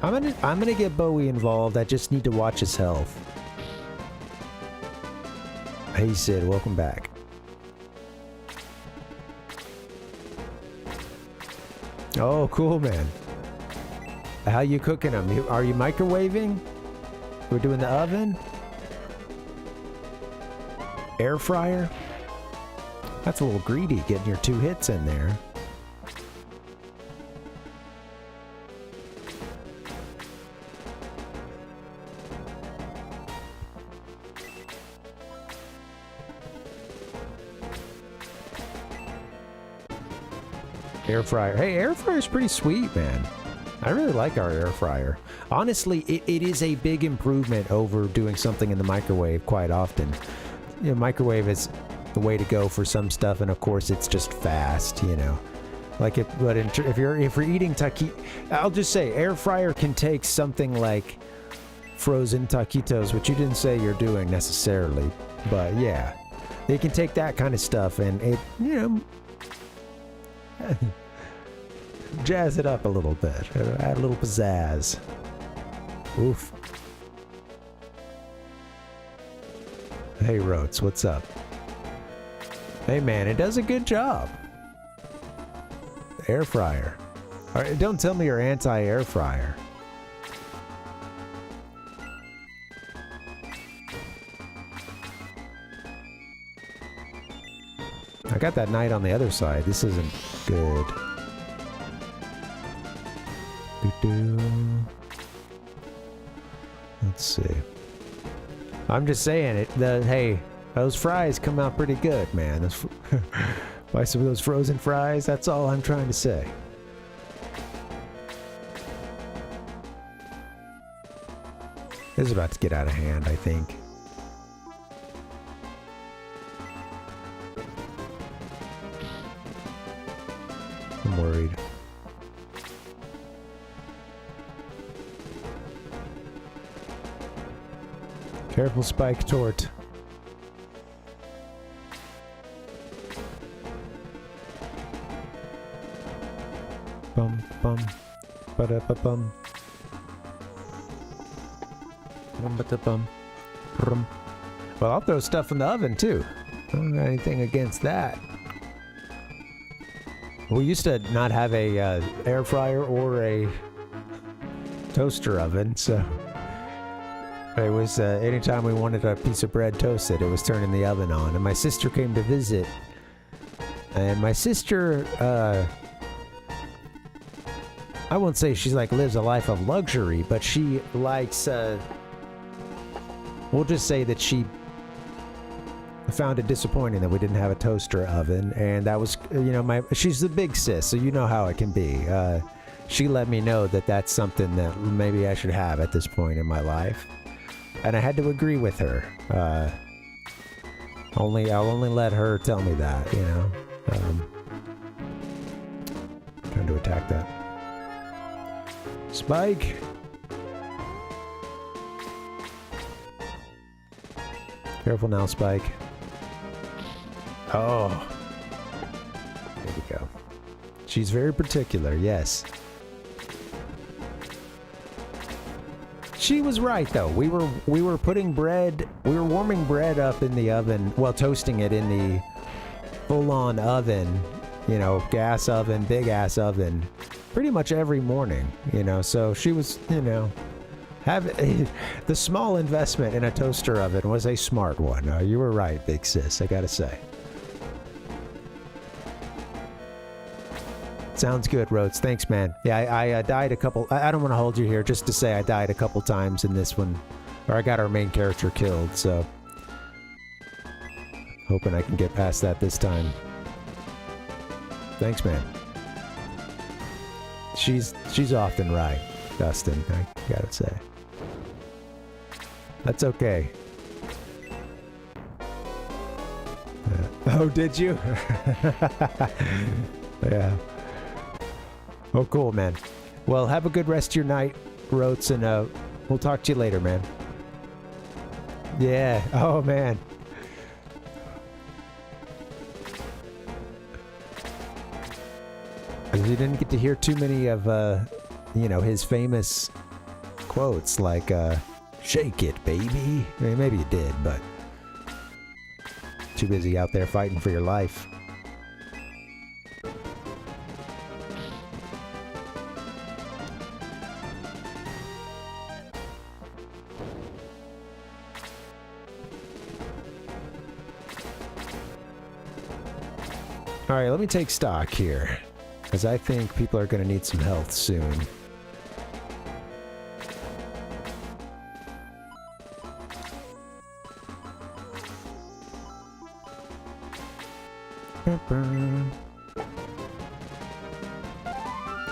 I'm gonna get Bowie involved. I just need to watch his health. Hey Sid, welcome back. Oh, cool, man. How you cooking them? Are you microwaving? We're doing the oven? Air fryer? That's a little greedy, getting your 2 hits in there. Air fryer. Hey, air fryer's pretty sweet, man. I really like our air fryer. Honestly, it is a big improvement over doing something in the microwave quite often. You know, microwave is the way to go for some stuff, and of course, it's just fast. You know, like if you're eating taquito, I'll just say air fryer can take something like frozen taquitos, which you didn't say you're doing necessarily, but yeah, they can take that kind of stuff and it, you know. Jazz it up a little bit. Add a little pizzazz. Oof. Hey, Rotes, what's up? Hey, man, it does a good job. Air fryer. All right, don't tell me you're anti-air fryer. I got that knight on the other side. This isn't good. Let's see. I'm just saying it. Hey, those fries come out pretty good, man. Buy some of those frozen fries. That's all I'm trying to say. This is about to get out of hand, I think. I'm worried. Careful, Spike Tort. Bum bum, ba-da ba bum. Bum ba da bum. Brum. Well, I'll throw stuff in the oven too. I don't got anything against that. We used to not have a air fryer or a toaster oven, so it was anytime we wanted a piece of bread toasted, it was turning the oven on. And my sister came to visit, and my sister, I won't say she's like lives a life of luxury, but she likes, we'll just say that she found it disappointing that we didn't have a toaster oven, and that was, you know, she's the big sis, so you know how it can be. She let me know that that's something that maybe I should have at this point in my life, and I had to agree with her. I'll only let her tell me that, you know. Trying to attack that. Spike! Careful now, Spike. Oh. There we go. She's very particular, yes. She was right, though. We were putting bread, we were warming bread up in the oven, well, toasting it in the full-on oven, you know, gas oven, big ass oven, pretty much every morning, you know. So she was, you know, the small investment in a toaster oven was a smart one. You were right, big sis, I gotta say. Sounds good, Rhodes. Thanks, man. Yeah, I died a couple... I don't want to hold you here, just to say I died a couple times in this one. Or I got our main character killed, so... hoping I can get past that this time. Thanks, man. She's often right, Dustin, I gotta say. That's okay. Oh, did you? Yeah. Oh, cool, man. Well, have a good rest of your night, Rotes, and we'll talk to you later, man. Yeah. Oh, man. You didn't get to hear too many of, you know, his famous quotes like, shake it, baby. I mean, maybe you did, but too busy out there fighting for your life. Alright, let me take stock here, because I think people are going to need some health soon.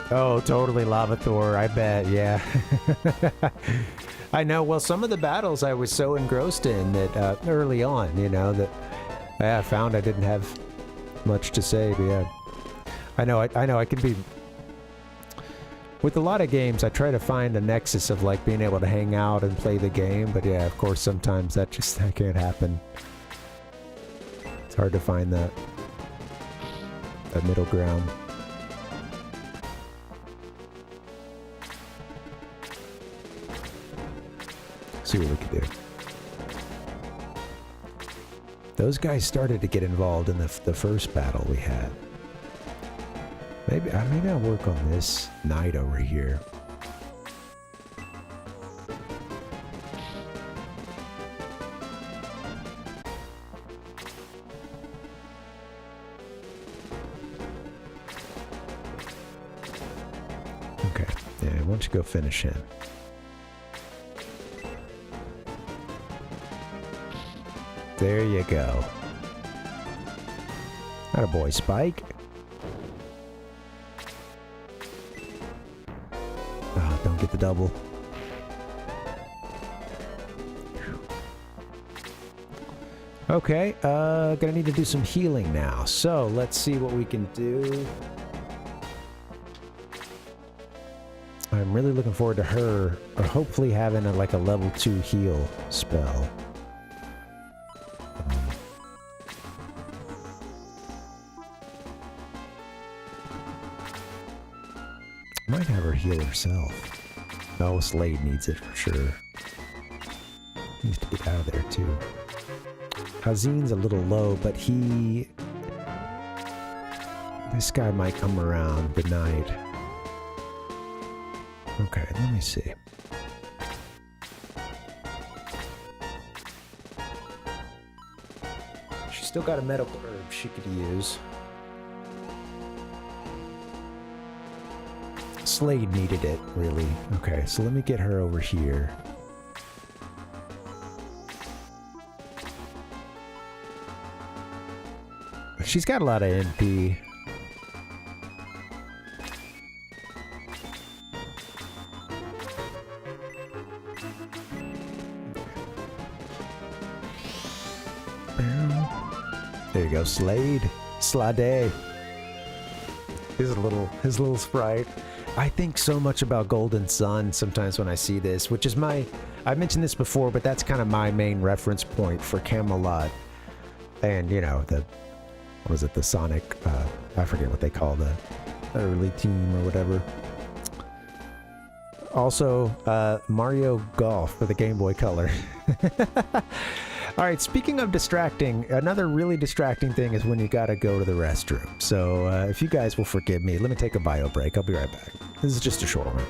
Oh, totally Lavathor, I bet, yeah. I know, well, some of the battles I was so engrossed in that early on, you know, that I found I didn't have much to say, but yeah. I know I can be... With a lot of games, I try to find a nexus of, like, being able to hang out and play the game, but yeah, of course, sometimes that can't happen. It's hard to find that middle ground. See what we can do. Those guys started to get involved in the first battle we had. Maybe I'll work on this knight over here. Okay, yeah, why don't you go finish him? There you go. Attaboy, Spike. Oh, don't get the double. Okay, gonna need to do some healing now. So, let's see what we can do. I'm really looking forward to her, or hopefully having like a level 2 heal spell. Might have her heal herself. Oh, Slade needs it for sure. Needs to get out of there too. Hazin's a little low, but this guy might come around the night. Okay, let me see. She's still got a medical herb she could use. Slade needed it, really. Okay, so let me get her over here. She's got a lot of NP. There you go, Slade. Slade. His little sprite. I think so much about Golden Sun sometimes when I see this, which is I've mentioned this before, but that's kind of my main reference point for Camelot. And, you know, the Sonic, I forget what they call the early team or whatever. Also, Mario Golf for the Game Boy Color. All right, speaking of distracting, another really distracting thing is when you gotta go to the restroom. So if you guys will forgive me, let me take a bio break. I'll be right back. This is just a short one.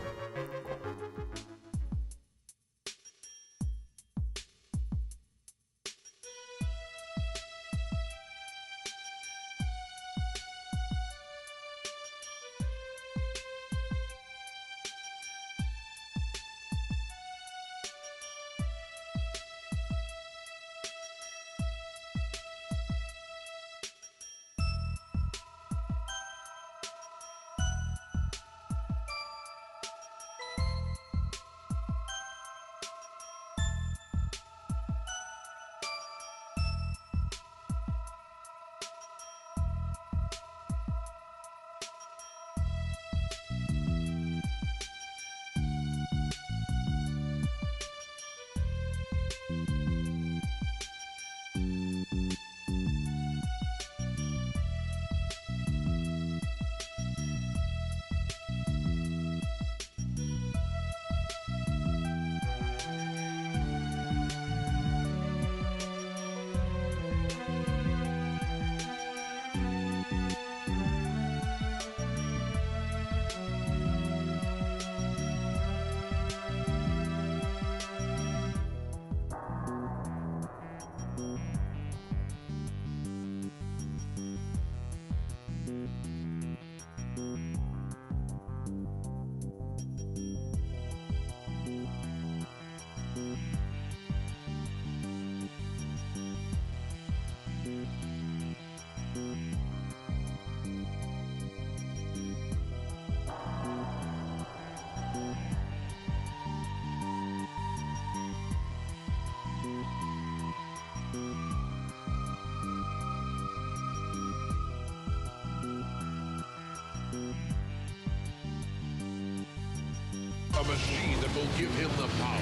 A machine that will give him the power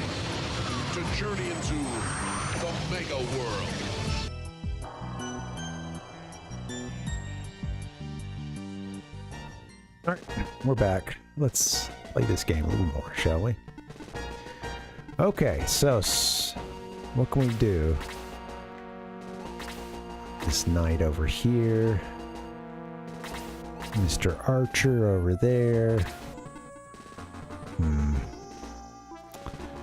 to journey into the mega world. All right, we're back. Let's play this game a little more, shall we? Okay, so what can we do? This knight over here. Mr. Archer over there.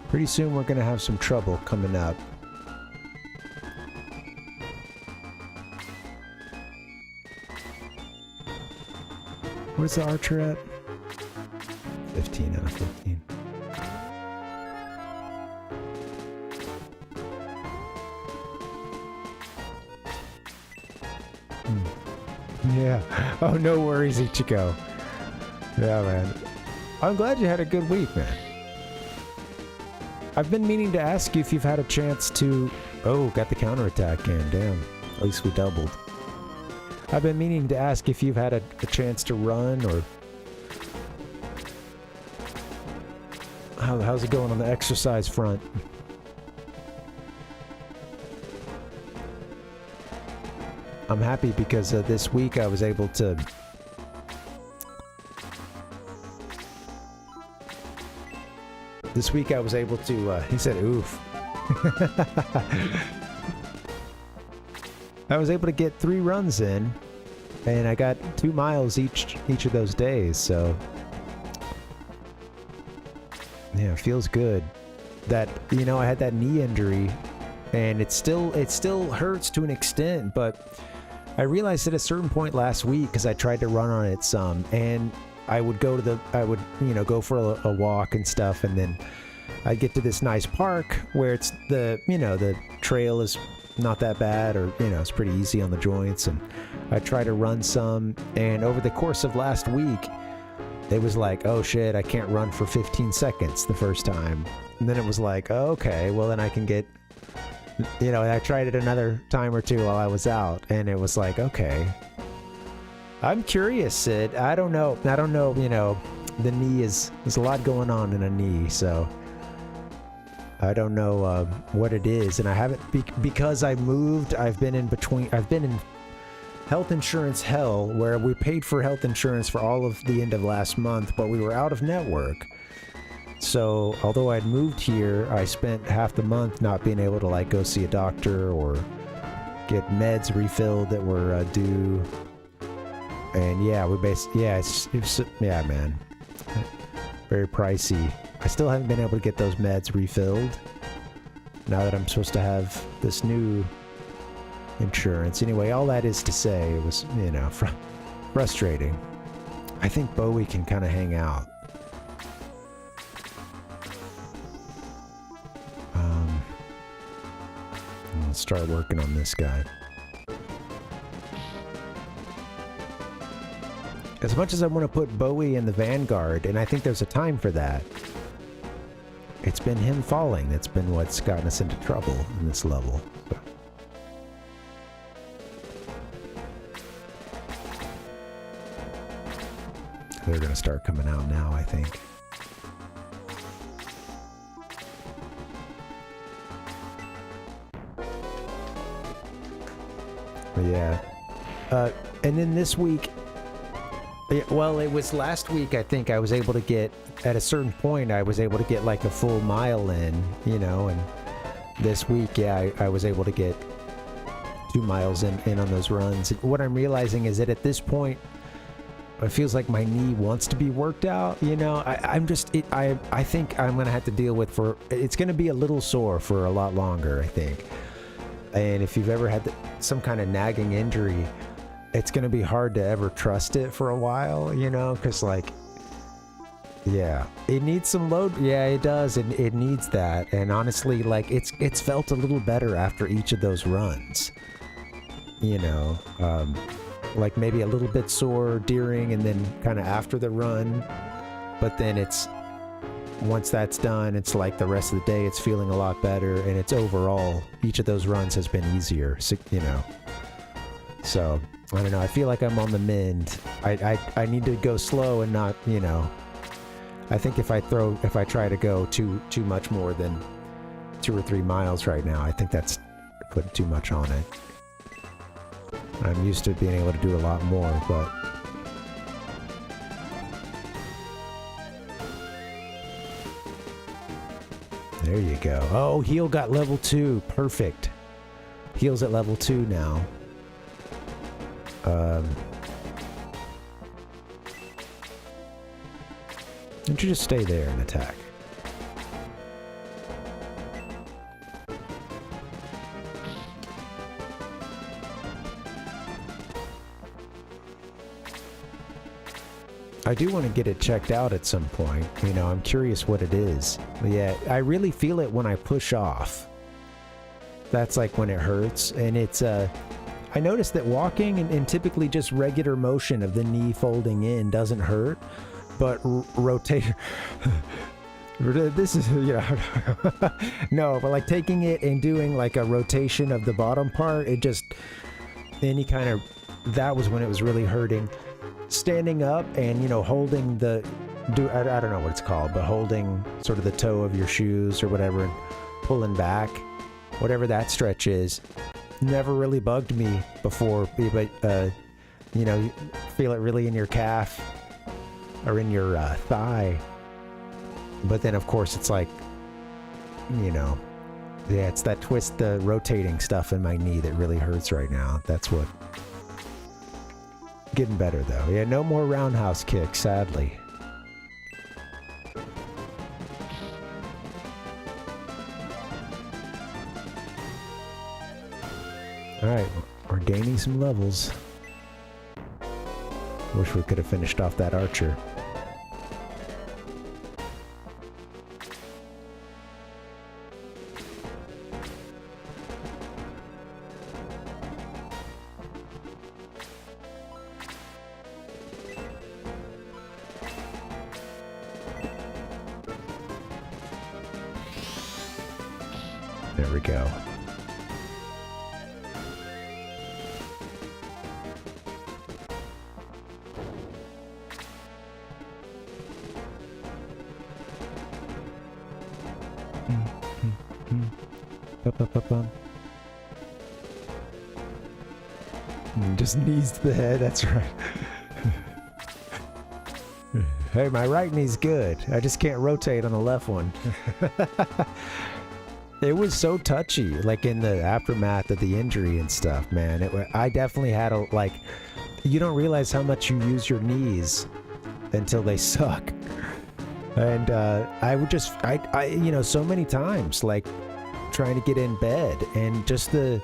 Pretty soon we're gonna have some trouble coming up. Where's the Archer at? 15 out of 15. Yeah. Oh, no worries, Ichigo. Yeah, man. I'm glad you had a good week, man. I've been meaning to ask you if you've had a chance to... Oh, got the counterattack in. Damn. At least we doubled. I've been meaning to ask if you've had a chance to run or... How's it going on the exercise front? I'm happy because this week I was able to... This week I was able to, he said oof. I was able to get 3 runs in, and I got 2 miles each of those days, so... Yeah, it feels good. That, you know, I had that knee injury, and it still hurts to an extent, but I realized at a certain point last week, because I tried to run on it some, and I would go for a walk and stuff, and then I'd get to this nice park where it's the trail is not that bad, or, it's pretty easy on the joints, and I try to run some, and over the course of last week, it was like, oh shit, I can't run for 15 seconds the first time. And then it was like, oh, okay, well then I can get, I tried it another time or two while I was out, and it was like, okay. I'm curious, Sid. I don't know, the knee there's a lot going on in a knee, so I don't know what it is, and I haven't, because I moved, I've been in health insurance hell, where we paid for health insurance for all of the end of last month, but we were out of network. So although I'd moved here, I spent half the month not being able to like go see a doctor or get meds refilled that were due. And yeah, yeah, man, very pricey. I still haven't been able to get those meds refilled now that I'm supposed to have this new insurance. Anyway, all that is to say, it was, you know, frustrating. I think Bowie can kind of hang out. I'll start working on this guy. As much as I want to put Bowie in the Vanguard, and I think there's a time for that, it's been him falling that's been what's gotten us into trouble in this level. So. They're going to start coming out now, I think. But yeah. And then this week, well, it was last week, I think I was able to get, at a certain point, I was able to get like a full mile in, you know, and this week, yeah, I was able to get 2 miles in on those runs. And what I'm realizing is that at this point, it feels like my knee wants to be worked out, you know. I think I'm going to have to deal with it's going to be a little sore for a lot longer, I think. And if you've ever had some kind of nagging injury, it's going to be hard to ever trust it for a while, you know, because like, yeah, it needs some load. Yeah, it does. It needs that. And honestly, like it's felt a little better after each of those runs, you know, like maybe a little bit sore during and then kind of after the run. But then once that's done, it's like the rest of the day, it's feeling a lot better. And it's overall, each of those runs has been easier, you know. So I don't know. I feel like I'm on the mend. I need to go slow and not, you know. I think if I try to go too much more than 2 or 3 miles right now, I think that's putting too much on it. I'm used to being able to do a lot more, but there you go. Oh, heal got level 2. Perfect. Heal's at level 2 now. Don't you just stay there and attack? I do want to get it checked out at some point. You know, I'm curious what it is. Yeah, I really feel it when I push off. That's like when it hurts, and it's I noticed that walking and typically just regular motion of the knee folding in doesn't hurt, but rotate. This is, you know, no, but like taking it and doing like a rotation of the bottom part, it just, any kind of, that was when it was really hurting. Standing up and, you know, holding I don't know what it's called, but holding sort of the toe of your shoes or whatever and pulling back, whatever that stretch is, never really bugged me before, but, you know, you feel it really in your calf or in your thigh. But then, of course, it's like, you know, yeah, it's that twist, the rotating stuff in my knee that really hurts right now. That's what. Getting better, though. Yeah, no more roundhouse kicks, sadly. Alright, we're gaining some levels. Wish we could have finished off that archer. There we go. Just knees to the head, that's right. Hey, my right knee's good. I just can't rotate on the left one. It was so touchy, like in the aftermath of the injury and stuff, man. I definitely had a, like, you don't realize how much you use your knees until they suck. And I would just, I you know, so many times, like, trying to get in bed, and just the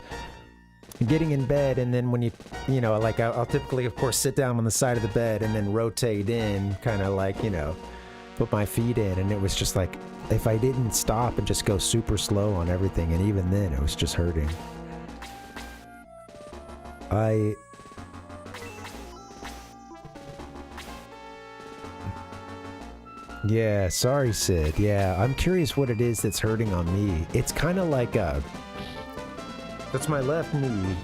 getting in bed, and then when you know, like, I'll typically, of course, sit down on the side of the bed and then rotate in, kind of like, you know, put my feet in, and it was just like, if I didn't stop and just go super slow on everything, and even then, it was just hurting. Yeah, sorry, Sid. Yeah, I'm curious what it is that's hurting on me. It's kind of like that's my left knee.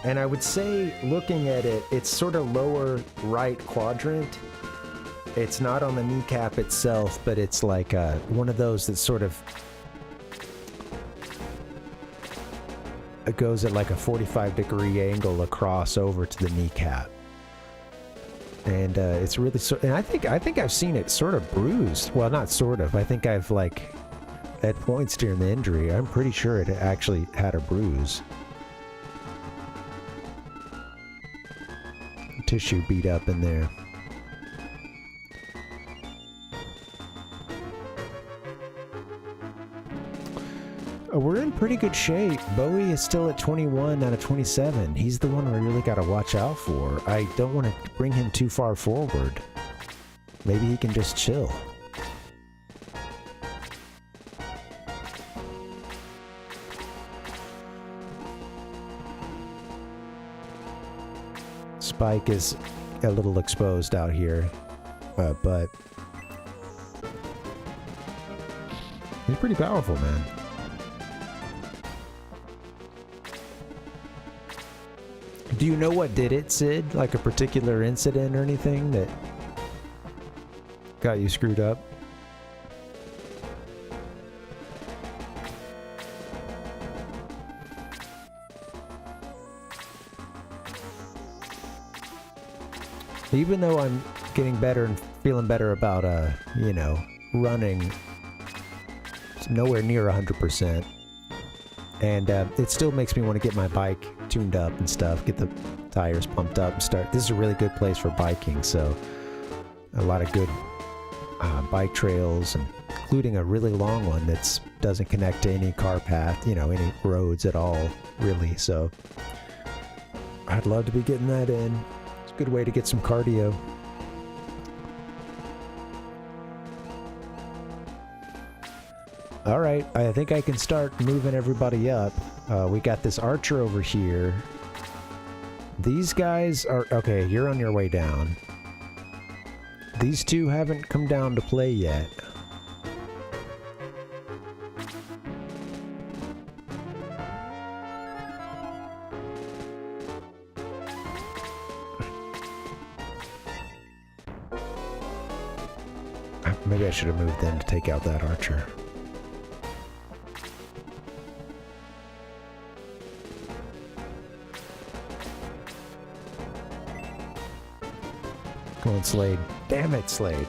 And I would say, looking at it, it's sort of lower right quadrant. It's not on the kneecap itself, but it's like one of those that sort of, it goes at like a 45-degree angle across over to the kneecap. And it's really and I think I've seen it sort of bruised. Well, not sort of. I think I've, like, at points during the injury, I'm pretty sure it actually had a bruise. Tissue beat up in there. We're in pretty good shape. Bowie is still at 21 out of 27. He's the one we really got to watch out for. I don't want to bring him too far forward. Maybe he can just chill. Spike is a little exposed out here, but he's pretty powerful, man. Do you know what did it, Sid? Like a particular incident or anything that got you screwed up? Even though I'm getting better and feeling better about, you know, running, it's nowhere near 100%. And it still makes me want to get my bike tuned up and stuff, get the tires pumped up and start. This is a really good place for biking, so a lot of good bike trails, and including a really long one that doesn't connect to any car path, you know, any roads at all, really. So I'd love to be getting that in. It's a good way to get some cardio. All right, I think I can start moving everybody up. We got this archer over here. These guys are... Okay, you're on your way down. These two haven't come down to play yet. Maybe I should have moved them to take out that archer. Go on, Slade. Damn it, Slade.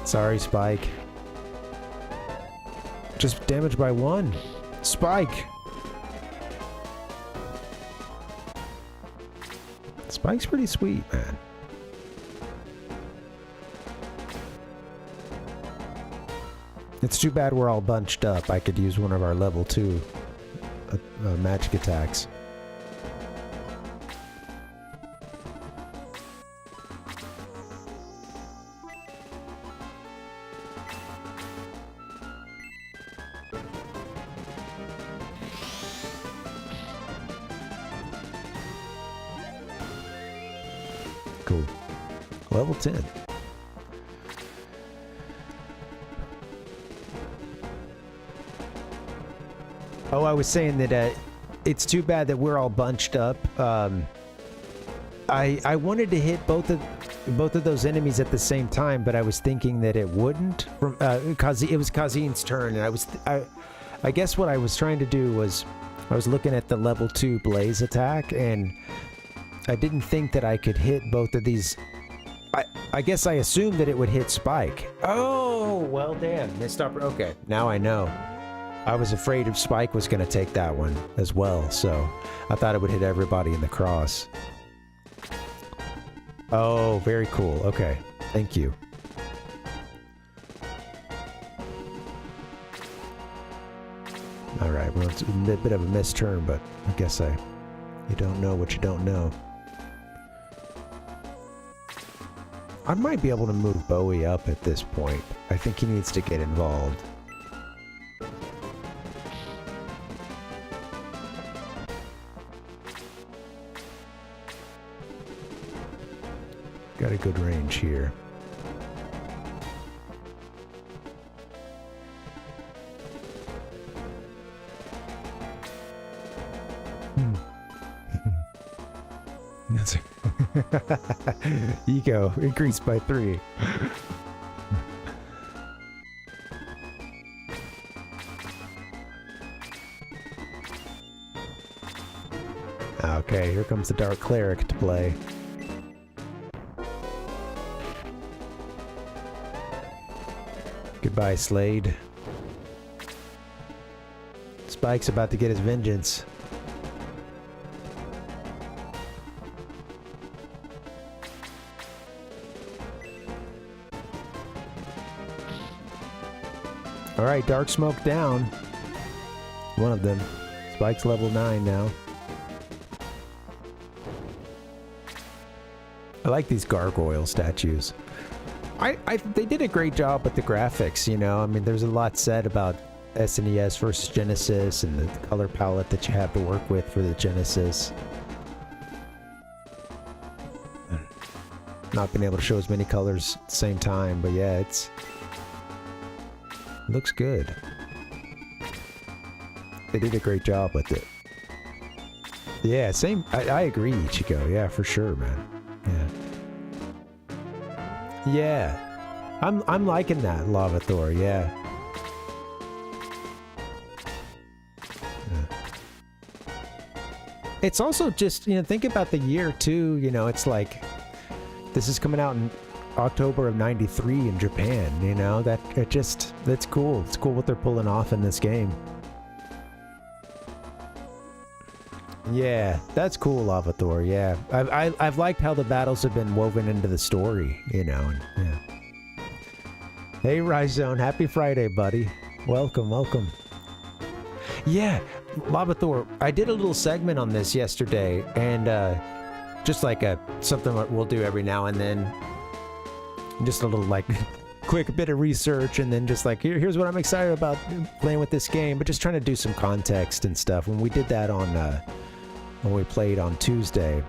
Sorry, Spike. Just damaged by one. Spike! Spike's pretty sweet, man. It's too bad we're all bunched up. I could use one of our level 2 magic attacks. Cool. Level 10. Oh, I was saying that it's too bad that we're all bunched up. I wanted to hit both of those enemies at the same time, but I was thinking that it wouldn't, because it was Kazim's turn, and I guess what I was trying to do was, I was looking at the level 2 blaze attack, and I didn't think that I could hit both of these. I guess I assumed that it would hit Spike. Oh, well damn. Missed up. Okay, now I know. I was afraid if Spike was going to take that one as well, so I thought it would hit everybody in the cross. Oh, very cool. Okay, thank you. Alright, well, it's a bit of a missed turn, but I guess you don't know what you don't know. I might be able to move Bowie up at this point. I think he needs to get involved. Got a good range here. That's Ego increased by 3. Okay, here comes the Dark Cleric to play. Goodbye, Slade. Spike's about to get his vengeance. Alright, Dark Smoke down. One of them. Spike's level 9 now. I like these gargoyle statues. They did a great job with the graphics, you know. I mean, there's a lot said about SNES versus Genesis and the color palette that you have to work with for the Genesis. Not being able to show as many colors at the same time, but yeah, looks good. They did a great job with it. Yeah, same. I agree, Ichigo. Yeah, for sure, man. Yeah. I'm liking that, Lavathor, yeah. It's also just, you know, think about the year too, you know, it's like this is coming out in October of '93 in Japan, you know, that's cool. It's cool what they're pulling off in this game. Yeah, that's cool, Lavathor, yeah. I've liked how the battles have been woven into the story, you know, and, yeah. Hey, Rhizone, happy Friday, buddy. Welcome, welcome. Yeah, Lavathor, I did a little segment on this yesterday, and just like something that we'll do every now and then. Just a little, like, quick bit of research, and then just like, here's what I'm excited about playing with this game, but just trying to do some context and stuff. When we did that on, when we played on Tuesday,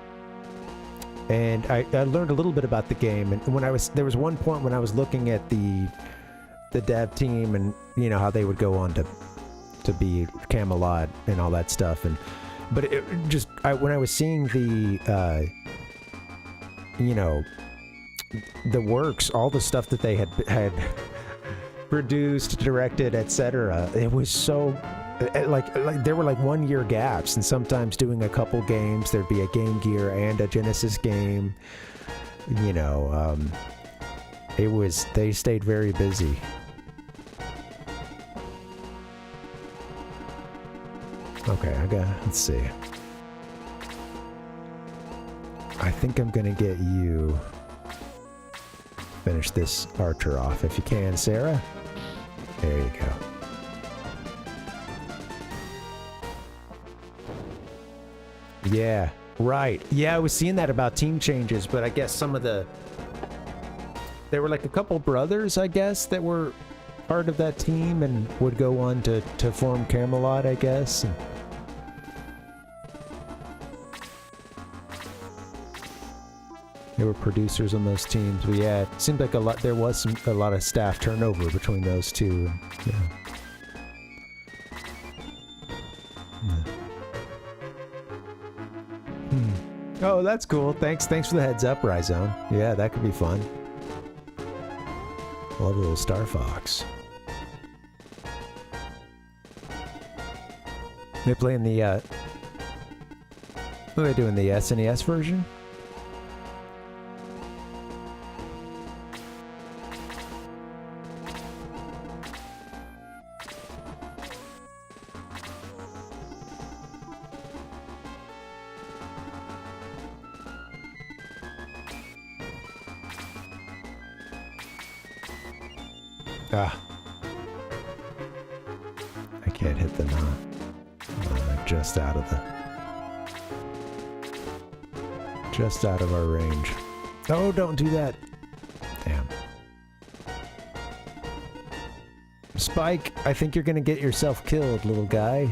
and I learned a little bit about the game, and when there was one point when I was looking at the dev team, and you know how they would go on to be Camelot and all that stuff, but it just when I was seeing the you know, the works, all the stuff that they had produced, directed, etc., it was so like there were like 1 year gaps, and sometimes doing a couple games. There'd be a Game Gear and a Genesis game, you know. They stayed very busy. Okay, let's see. I think I'm gonna get you finish this archer off if you can, Sarah. There you go. Yeah, right. Yeah, I was seeing that about team changes, but I guess some of there were like a couple brothers, I guess, that were part of that team and would go on to form Camelot, I guess. And they were producers on those teams, but yeah, it seemed like there was a lot of staff turnover between those two. Yeah. Oh, that's cool. Thanks for the heads up, Rhizone. Yeah, that could be fun. Love a little Star Fox. They're playing the, what are they doing, the SNES version? Ah. I can't hit the knot. I'm just out of our range. Oh, don't do that. Damn. Spike, I think you're gonna get yourself killed, little guy.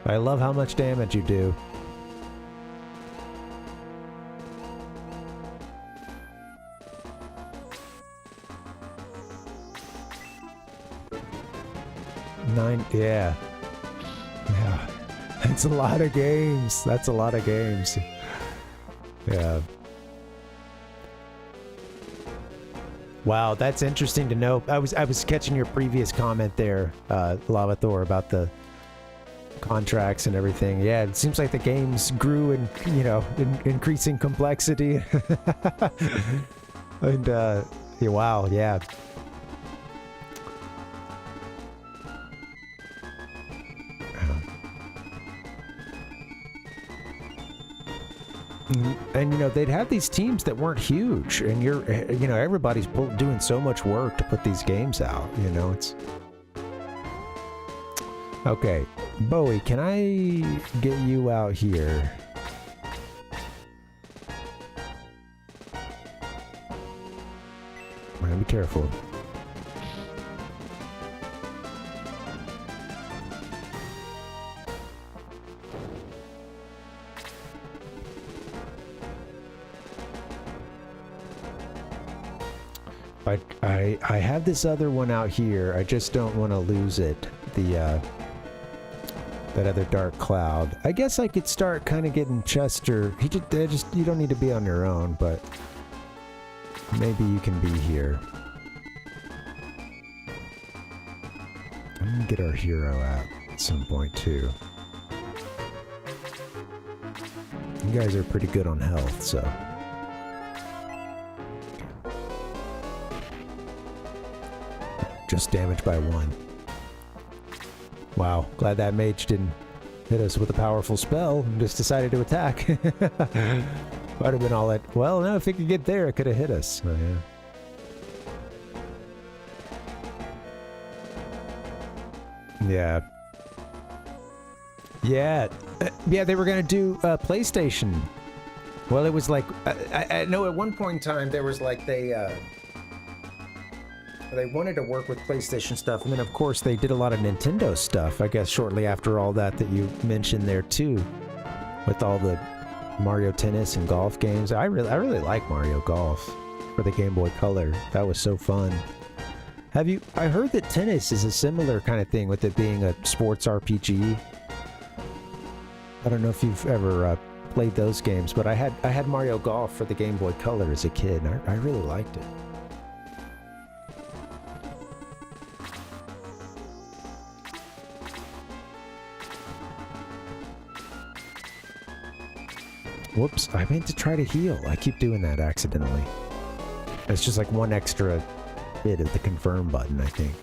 I love how much damage you do. Yeah. Yeah. That's a lot of games. That's a lot of games. Yeah. Wow, that's interesting to know. I was catching your previous comment there, Lavathor, about the contracts and everything. Yeah, it seems like the games grew in, you know, in increasing complexity. And yeah, wow, yeah. And you know, they'd have these teams that weren't huge, and you know, everybody's doing so much work to put these games out. You know, it's okay. Bowie, can I get you out here? Be careful. I have this other one out here. I just don't want to lose it. The that other dark cloud. I guess I could start kind of getting Chester. You don't need to be on your own, but maybe you can be here. I'm gonna get our hero out at some point too. You guys are pretty good on health, so. Just damaged by 1. Wow, glad that mage didn't hit us with a powerful spell and just decided to attack. Might have been all that. Well, no, if it could get there, it could have hit us. Oh, yeah. Yeah. Yeah, they were going to do PlayStation. Well, it was like, I know at one point in time there was like they wanted to work with PlayStation stuff, and then of course they did a lot of Nintendo stuff, I guess shortly after all that you mentioned there too, with all the Mario Tennis and golf games. I really like Mario Golf for the Game Boy Color. That was so fun. I heard that tennis is a similar kind of thing with it being a sports RPG. I don't know if you've ever played those games, but I had Mario Golf for the Game Boy Color as a kid, and I really liked it. Whoops, I meant to try to heal. I keep doing that accidentally. It's just like one extra bit of the confirm button, I think.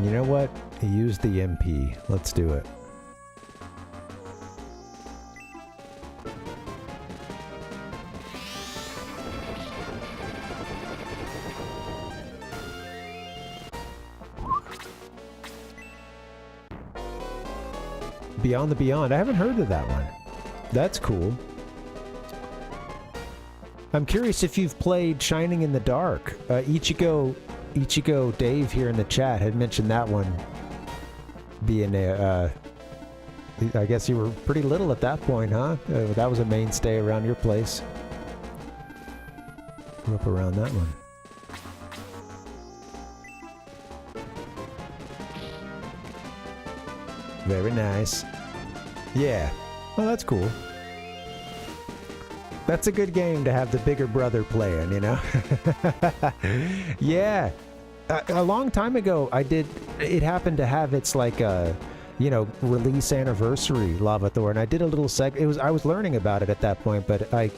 You know what? Use the MP. Let's do it. Beyond the Beyond. I haven't heard of that one. That's cool. I'm curious if you've played Shining in the Dark. Ichigo Dave here in the chat had mentioned that one being a, I guess you were pretty little at that point, huh? That was a mainstay around your place. Grew up around that one. Very nice. Yeah. Oh, that's cool. That's a good game to have the bigger brother playing, you know? Yeah. A long time ago, it happened to have its, like, release anniversary Lavathor, and I did a little I was learning about it at that point, but I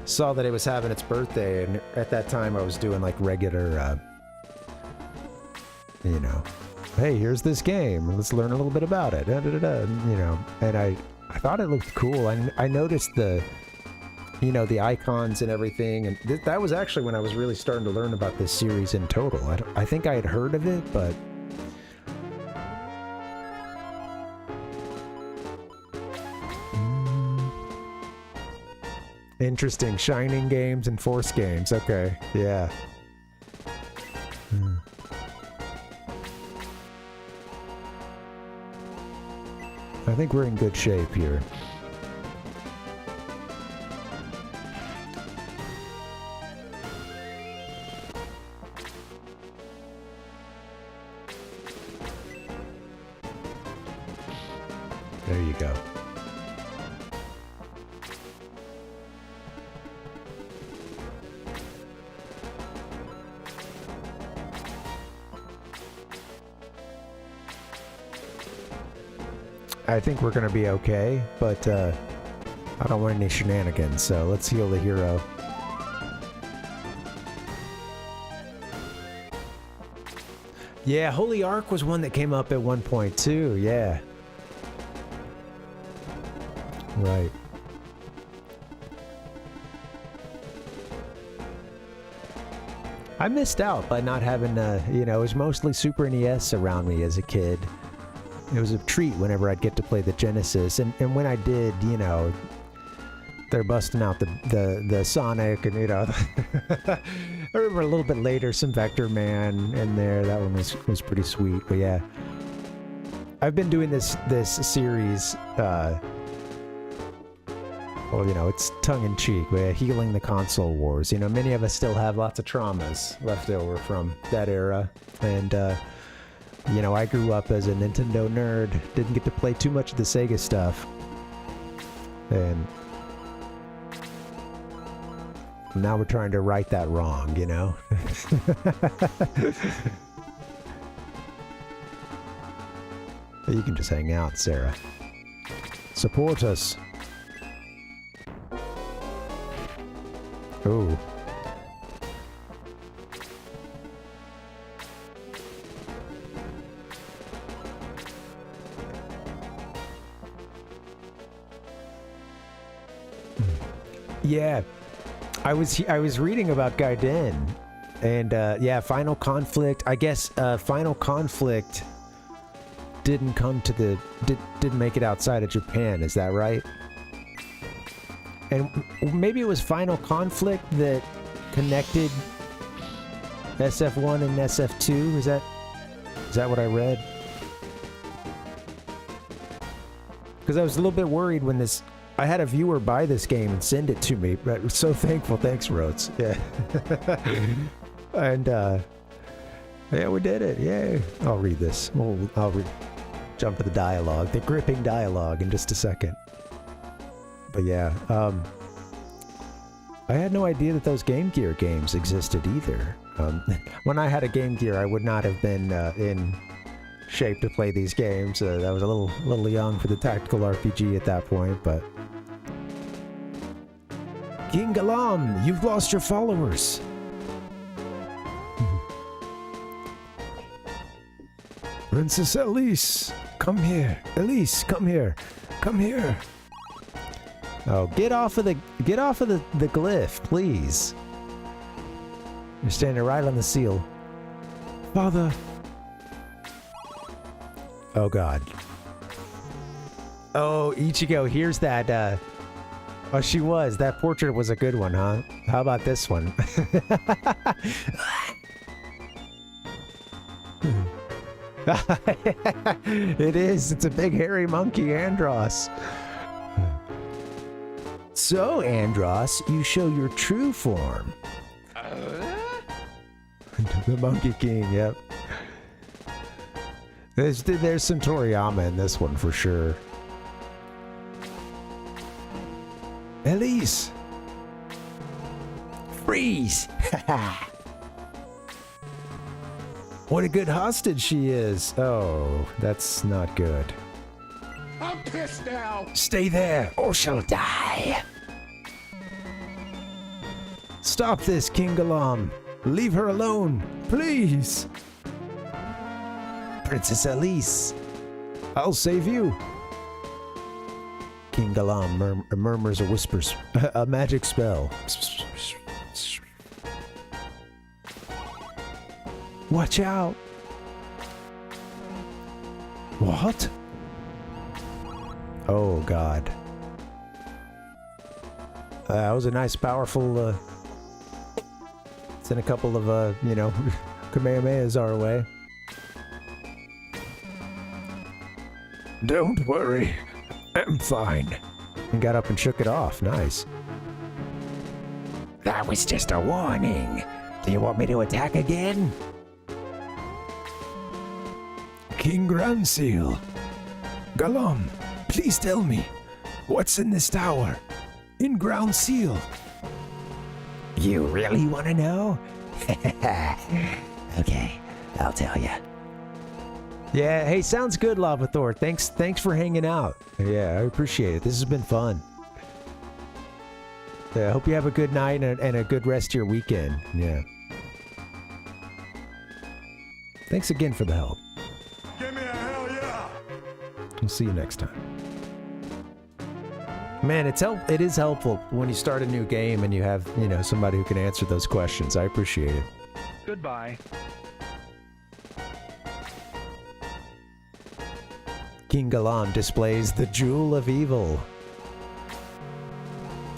saw that it was having its birthday, and at that time I was doing, like, regular, hey, here's this game, let's learn a little bit about it, and I thought it looked cool. I noticed the icons and everything, and that was actually when I was really starting to learn about this series in total. I think I had heard of it, but interesting. Shining games and Force games. Okay, yeah. I think we're in good shape here. There you go. I think we're gonna be okay, but I don't want any shenanigans, so let's heal the hero. Yeah, Holy Ark was one that came up at one point too, yeah. Right. I missed out by not having, it was mostly Super NES around me as a kid. It was a treat whenever I'd get to play the Genesis, and when I did, they're busting out the Sonic, and I remember a little bit later some Vector Man in there. That one was pretty sweet, but yeah. I've been doing this series, it's tongue-in-cheek, but healing the console wars. Many of us still have lots of traumas left over from that era, and I grew up as a Nintendo nerd, didn't get to play too much of the Sega stuff, and now we're trying to right that wrong, You can just hang out, Sarah. Support us. Ooh. Yeah, I was reading about Gaiden, and Final Conflict. I guess Final Conflict didn't come to didn't make it outside of Japan. Is that right? And maybe it was Final Conflict that connected SF1 and SF2. Is that what I read? Because I was a little bit worried when I had a viewer buy this game and send it to me, but I was so thankful. Thanks, Rhodes. Yeah. And, yeah, we did it. Yay. I'll read this. I'll jump to the dialogue, the gripping dialogue in just a second. But yeah, I had no idea that those Game Gear games existed either. When I had a Game Gear, I would not have been in shape to play these games. I was a little young for the tactical RPG at that point, but... King Galam, you've lost your followers. Princess Elise, come here. Elise, come here. Come here. Oh, get off of the glyph, please. You're standing right on the seal. Father. Oh God. Oh, Ichigo, here's that, oh, she was. That portrait was a good one, huh? How about this one? It is. It's a big hairy monkey, Andros. So, Andros, you show your true form. The Monkey King, yep. There's some Toriyama in this one for sure. Elise! Freeze! What a good hostage she is! Oh, that's not good. I'm pissed now. Stay there, or she'll die! Stop this, King Galam! Leave her alone, please! Princess Elise! I'll save you! King Galam murmurs or whispers a magic spell. Watch out! What? Oh God. That was a nice, powerful, send a couple of, Kamehamehas our way. Don't worry. I'm fine. And got up and shook it off. Nice. That was just a warning. Do you want me to attack again? King Granseal. Galam, please tell me, what's in this tower? In Granseal. You really want to know? Okay, I'll tell you. Yeah, hey, sounds good, Lava Thor. Thanks for hanging out. Yeah, I appreciate it. This has been fun. Yeah, I hope you have a good night and a good rest of your weekend. Yeah. Thanks again for the help. Give me a hell yeah! We'll see you next time. Man, it is helpful when you start a new game and you have, somebody who can answer those questions. I appreciate it. Goodbye. King Galam displays the Jewel of Evil.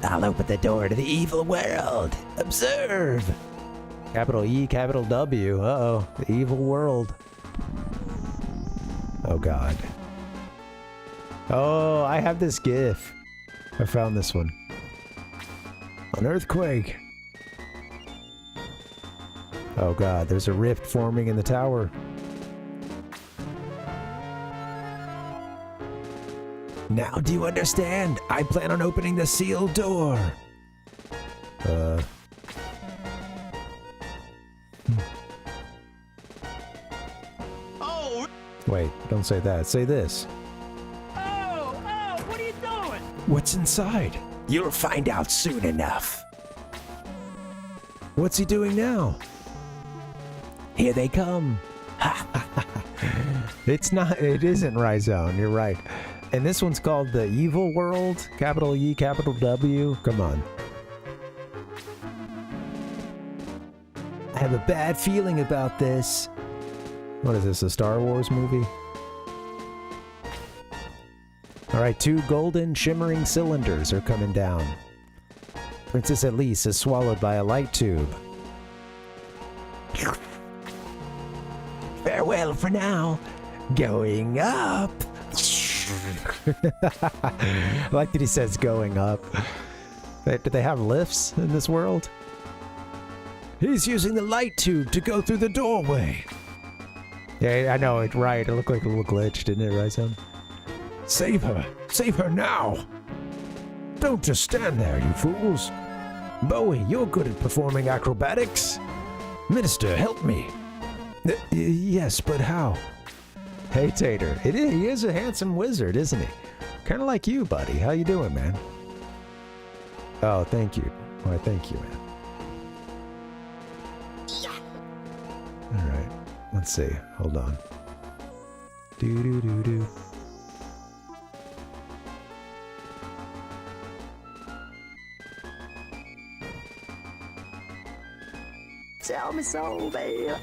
I'll open the door to the evil world. Observe! Capital E, capital W. Uh-oh. The evil world. Oh, God. Oh, I have this GIF. I found this one. An earthquake. Oh, God. There's a rift forming in the tower. Now do you understand? I plan on opening the sealed door. Oh! Wait, don't say that. Say this. Oh, what are you doing? What's inside? You'll find out soon enough. What's he doing now? Here they come. It isn't Rhizone, you're right. And this one's called the Evil World, capital E, capital W. Come on. I have a bad feeling about this. What is this, a Star Wars movie? Alright, 2 golden shimmering cylinders are coming down. Princess Elise is swallowed by a light tube. Farewell for now. Going up. I like that he says going up. Do they have lifts in this world? He's using the light tube to go through the doorway. Yeah, I know it. Right, it looked like a little glitch, didn't it, Rhizone? Save her! Save her now! Don't just stand there, you fools! Bowie, you're good at performing acrobatics. Minister, help me. Yes, but how? Hey, Tater. He is a handsome wizard, isn't he? Kind of like you, buddy. How you doing, man? Oh, thank you. Why, thank you, man. All right. Let's see. Hold on. Do. Tell me so, babe.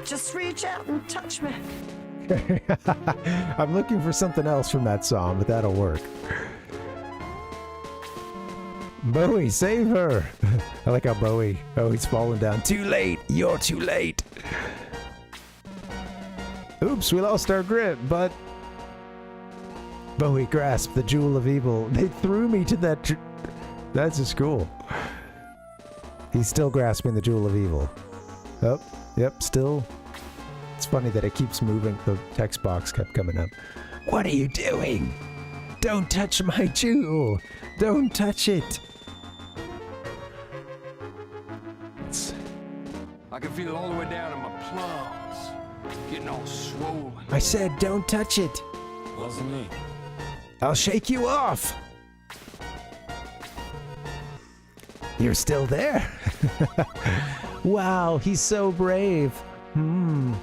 Just reach out and touch me. I'm looking for something else from that song, but that'll work. Bowie, save her! I like how Bowie's falling down. Too late! You're too late! Oops, we lost our grip, but... Bowie grasped the Jewel of Evil. They threw me to that... That's just cool. He's still grasping the Jewel of Evil. Oh, yep, still. It's funny that it keeps moving. The text box kept coming up. What are you doing? Don't touch my jewel! Don't touch it! I can feel it all the way down in my plums, getting all swollen. I said don't touch it! Wasn't me. I'll shake you off! You're still there? Wow, he's so brave. Looking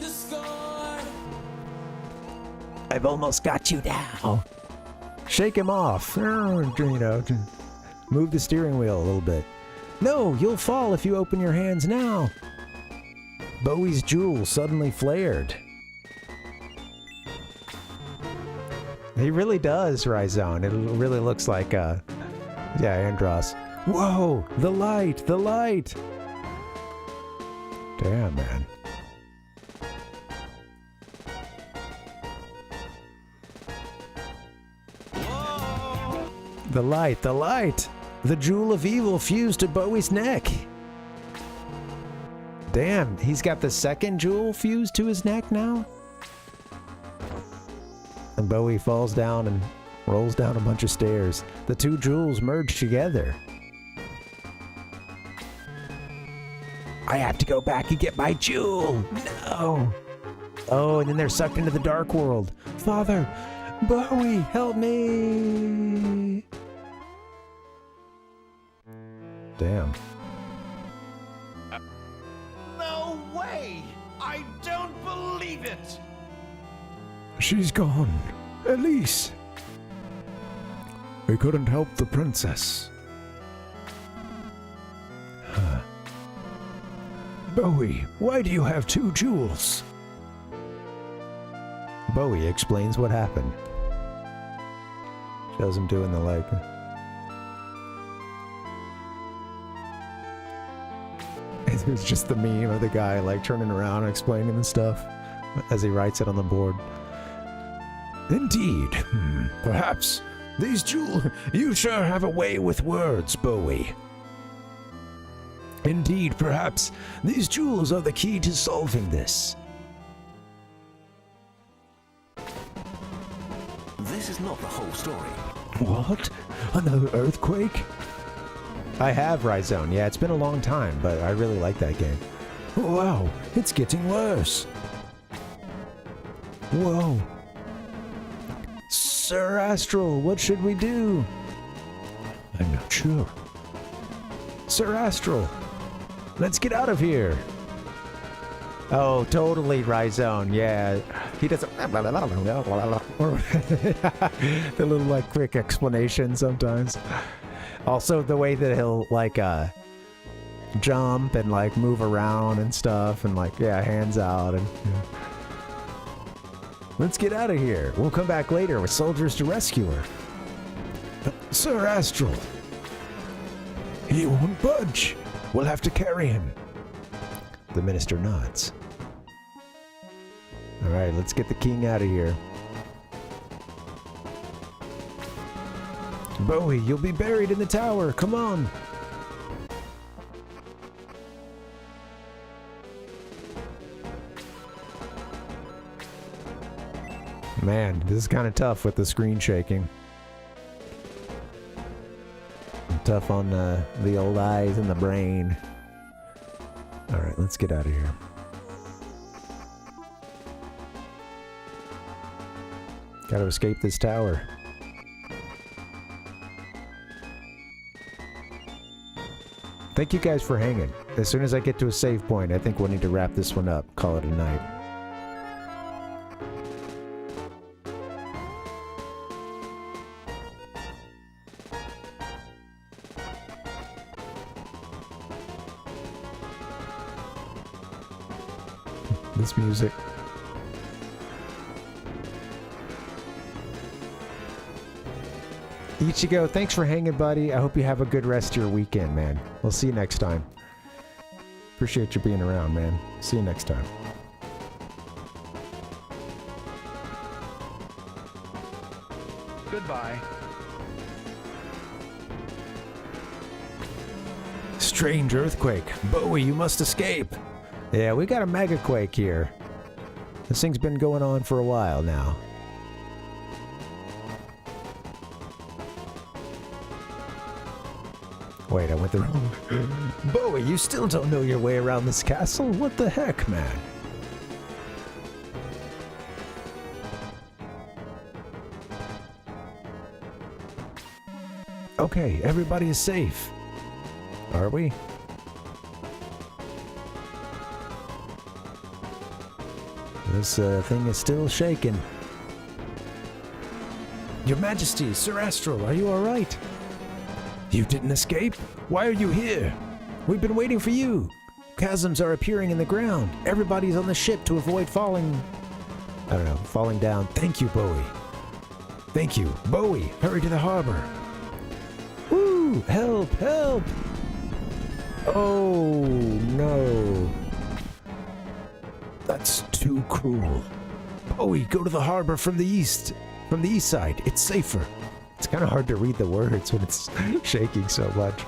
to score. I've almost got you now. Shake him off. You know, move the steering wheel a little bit. No, you'll fall if you open your hands now. Bowie's jewel suddenly flared. He really does rise on. It really looks like, yeah, Andros. Whoa, the light, the light. Damn, man. Whoa. The light, the light. The jewel of evil fused to Bowie's neck. Damn, he's got the second jewel fused to his neck now? And Bowie falls down and rolls down a bunch of stairs. The two jewels merge together. I have to go back and get my jewel. No. Oh, and then they're sucked into the dark world. Father, Bowie, help me. Damn. No way! I don't believe it! She's gone. Elise. We couldn't help the princess. Bowie, why do you have two jewels? Bowie explains what happened. Shows him doing the like. It's just the meme of the guy like turning around and explaining the stuff as he writes it on the board. Indeed. Perhaps these jewels... You sure have a way with words, Bowie. Indeed, perhaps these jewels are the key to solving this. This is not the whole story. What? Another earthquake? I have Rhizone. Yeah, it's been a long time, but I really like that game. Wow, it's getting worse. Whoa. Sir Astral, what should we do? I'm not sure. Sir Astral, let's get out of here. Oh, totally Rhizone. Yeah, he doesn't. The little like quick explanation sometimes. Also, the way that he'll like jump and like move around and stuff, and like hands out and. Yeah. Let's get out of here. We'll come back later with soldiers to rescue her. Sir Astral. He won't budge. We'll have to carry him. The minister nods. All right, let's get the king out of here. Bowie, you'll be buried in the tower. Come on. Man, this is kind of tough with the screen shaking. Tough on the old eyes and the brain. All right, let's get out of here. Got to escape this tower. Thank you guys for hanging. As soon as I get to a save point, I think we'll need to wrap this one up. Call it a night. This music. Ichigo, thanks for hanging, buddy. I hope you have a good rest of your weekend, man. We'll see you next time. Appreciate you being around, man. See you next time. Goodbye. Strange earthquake. Bowie, you must escape. Yeah, we got a megaquake here. This thing's been going on for a while now. Wait, I went the wrong... Bowie, you still don't know your way around this castle? What the heck, man? Okay, everybody is safe. Are we? This thing is still shaking. Your Majesty, Sir Astral, are you alright? You didn't escape? Why are you here? We've been waiting for you. Chasms are appearing in the ground. Everybody's on the ship to avoid falling... I don't know, falling down. Thank you, Bowie. Thank you. Bowie, hurry to the harbor. Woo! Help! Help! Oh, no. That's too cruel. Bowie, go to the harbor from the east. From the east side. It's safer. It's kind of hard to read the words when it's shaking so much.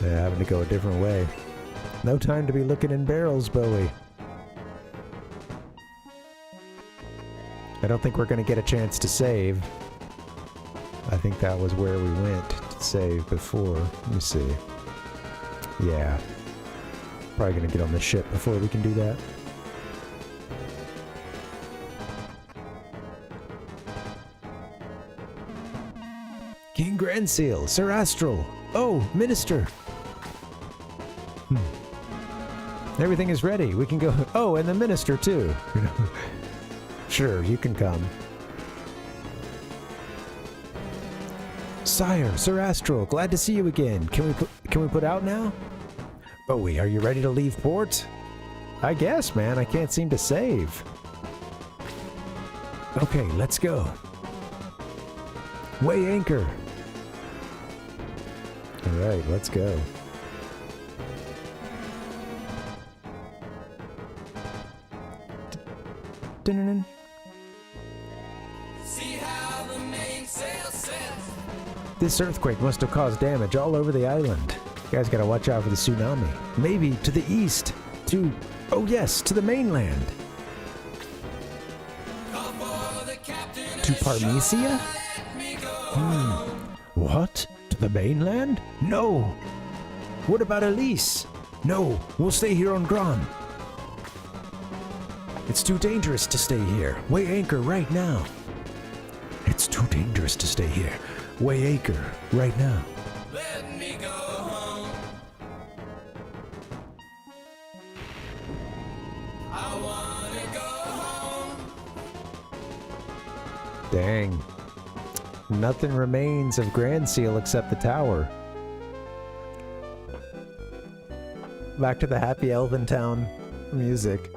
Yeah, having to go a different way. No time to be looking in barrels, Bowie. I don't think we're going to get a chance to save. I think that was where we went to save before. Let me see. Yeah. Probably going to get on the ship before we can do that. King Granseal, Sir Astral. Oh, Minister. Everything is ready. We can go. Oh, and the Minister too. Sure, you can come. Sire, Sir Astral, glad to see you again. Can we put out now? Bowie, are you ready to leave port? I guess, man. I can't seem to save. Okay, let's go. Weigh anchor. Alright, let's go. Dun-dun-dun. This earthquake must have caused damage all over the island. You guys gotta watch out for the tsunami. Maybe to the east. Oh yes, to the mainland. To Parmesia? What? To the mainland? No! What about Elise? No, we'll stay here on Gran. It's too dangerous to stay here. Weigh anchor right now. It's too dangerous to stay here. Weigh anchor right now. Let me go home. I wanna go home. Dang. Nothing remains of Granseal except the tower. Back to the happy Elven Town music.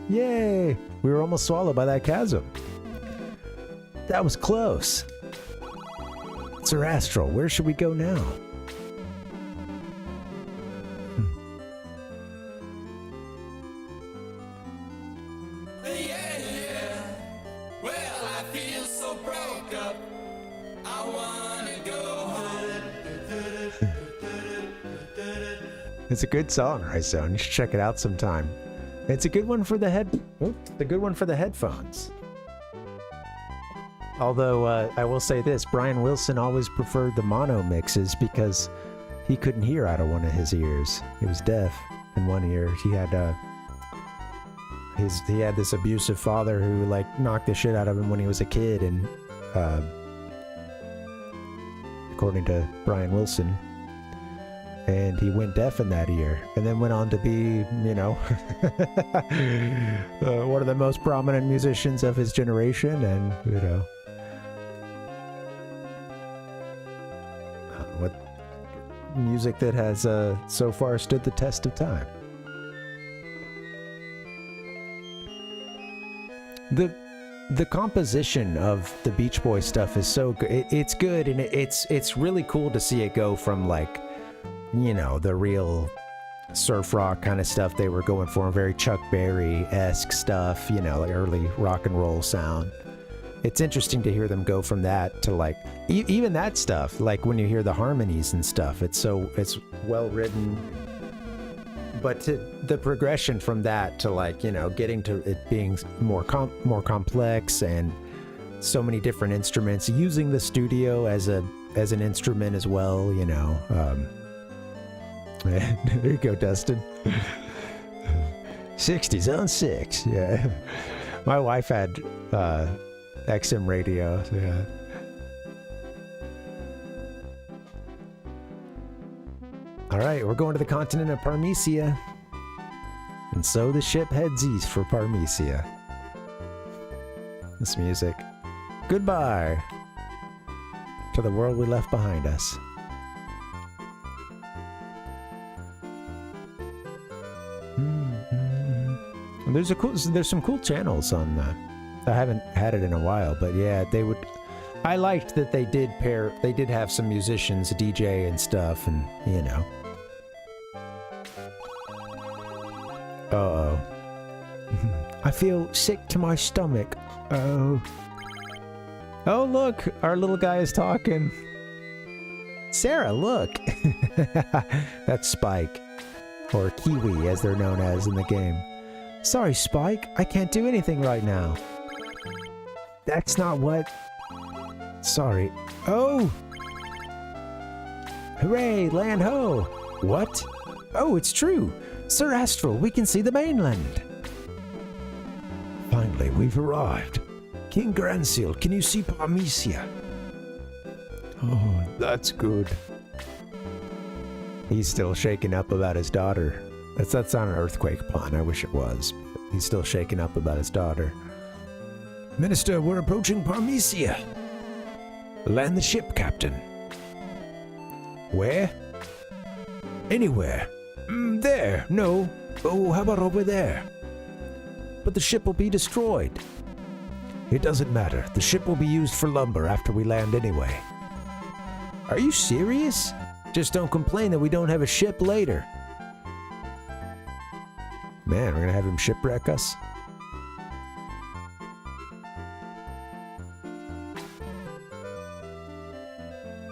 Yay! We were almost swallowed by that chasm. That was close. Sir Astral, where should we go now? Yeah. Well, I feel so broke up. I wanna go home. It's a good song, Ryzone. You should check it out sometime. It's a good one for the headphones. Although, I will say this, Brian Wilson always preferred the mono mixes because he couldn't hear out of one of his ears. He was deaf in one ear. He had this abusive father who, like, knocked the shit out of him when he was a kid, and, according to Brian Wilson, and he went deaf in that ear, and then went on to be, you know, one of the most prominent musicians of his generation, and, you know, what music that has so far stood the test of time. The composition of the Beach Boy stuff is so good. It's good, and it's really cool to see it go from, like, you know, the real surf rock kind of stuff they were going for, very Chuck Berry-esque stuff, you know, like early rock and roll sound. It's interesting to hear them go from that to, like, even that stuff, like when you hear the harmonies and stuff, it's well written. But the progression from that to, like, you know, getting to it being more complex and so many different instruments, using the studio as an instrument as well, you know. There you go, Dustin. 60s on 6, yeah. My wife had XM radio, so yeah. All right, we're going to the continent of Parmesia. And so the ship heads east for Parmesia. This music. Goodbye to the world we left behind us. There's some cool channels on I haven't had it in a while, but yeah, I liked that they did have some musicians DJ and stuff, and you know. Uh-oh. I feel sick to my stomach. Oh. Oh, look, our little guy is talking. Sarah, look. That's Spike, or Kiwi as they're known as in the game. Sorry, Spike, I can't do anything right now. That's not what... Sorry. Oh! Hooray, land ho! What? Oh, it's true! Sir Astral, we can see the mainland! Finally, we've arrived. King Granseal, can you see Parmesia? Oh, that's good. He's still shaken up about his daughter. That's not an earthquake pun, I wish it was. He's still shaken up about his daughter. Minister, we're approaching Parmesia. Land the ship, Captain. Where? Anywhere. There, no. Oh, how about over there? But the ship will be destroyed. It doesn't matter. The ship will be used for lumber after we land anyway. Are you serious? Just don't complain that we don't have a ship later. Man, we're gonna have him shipwreck us?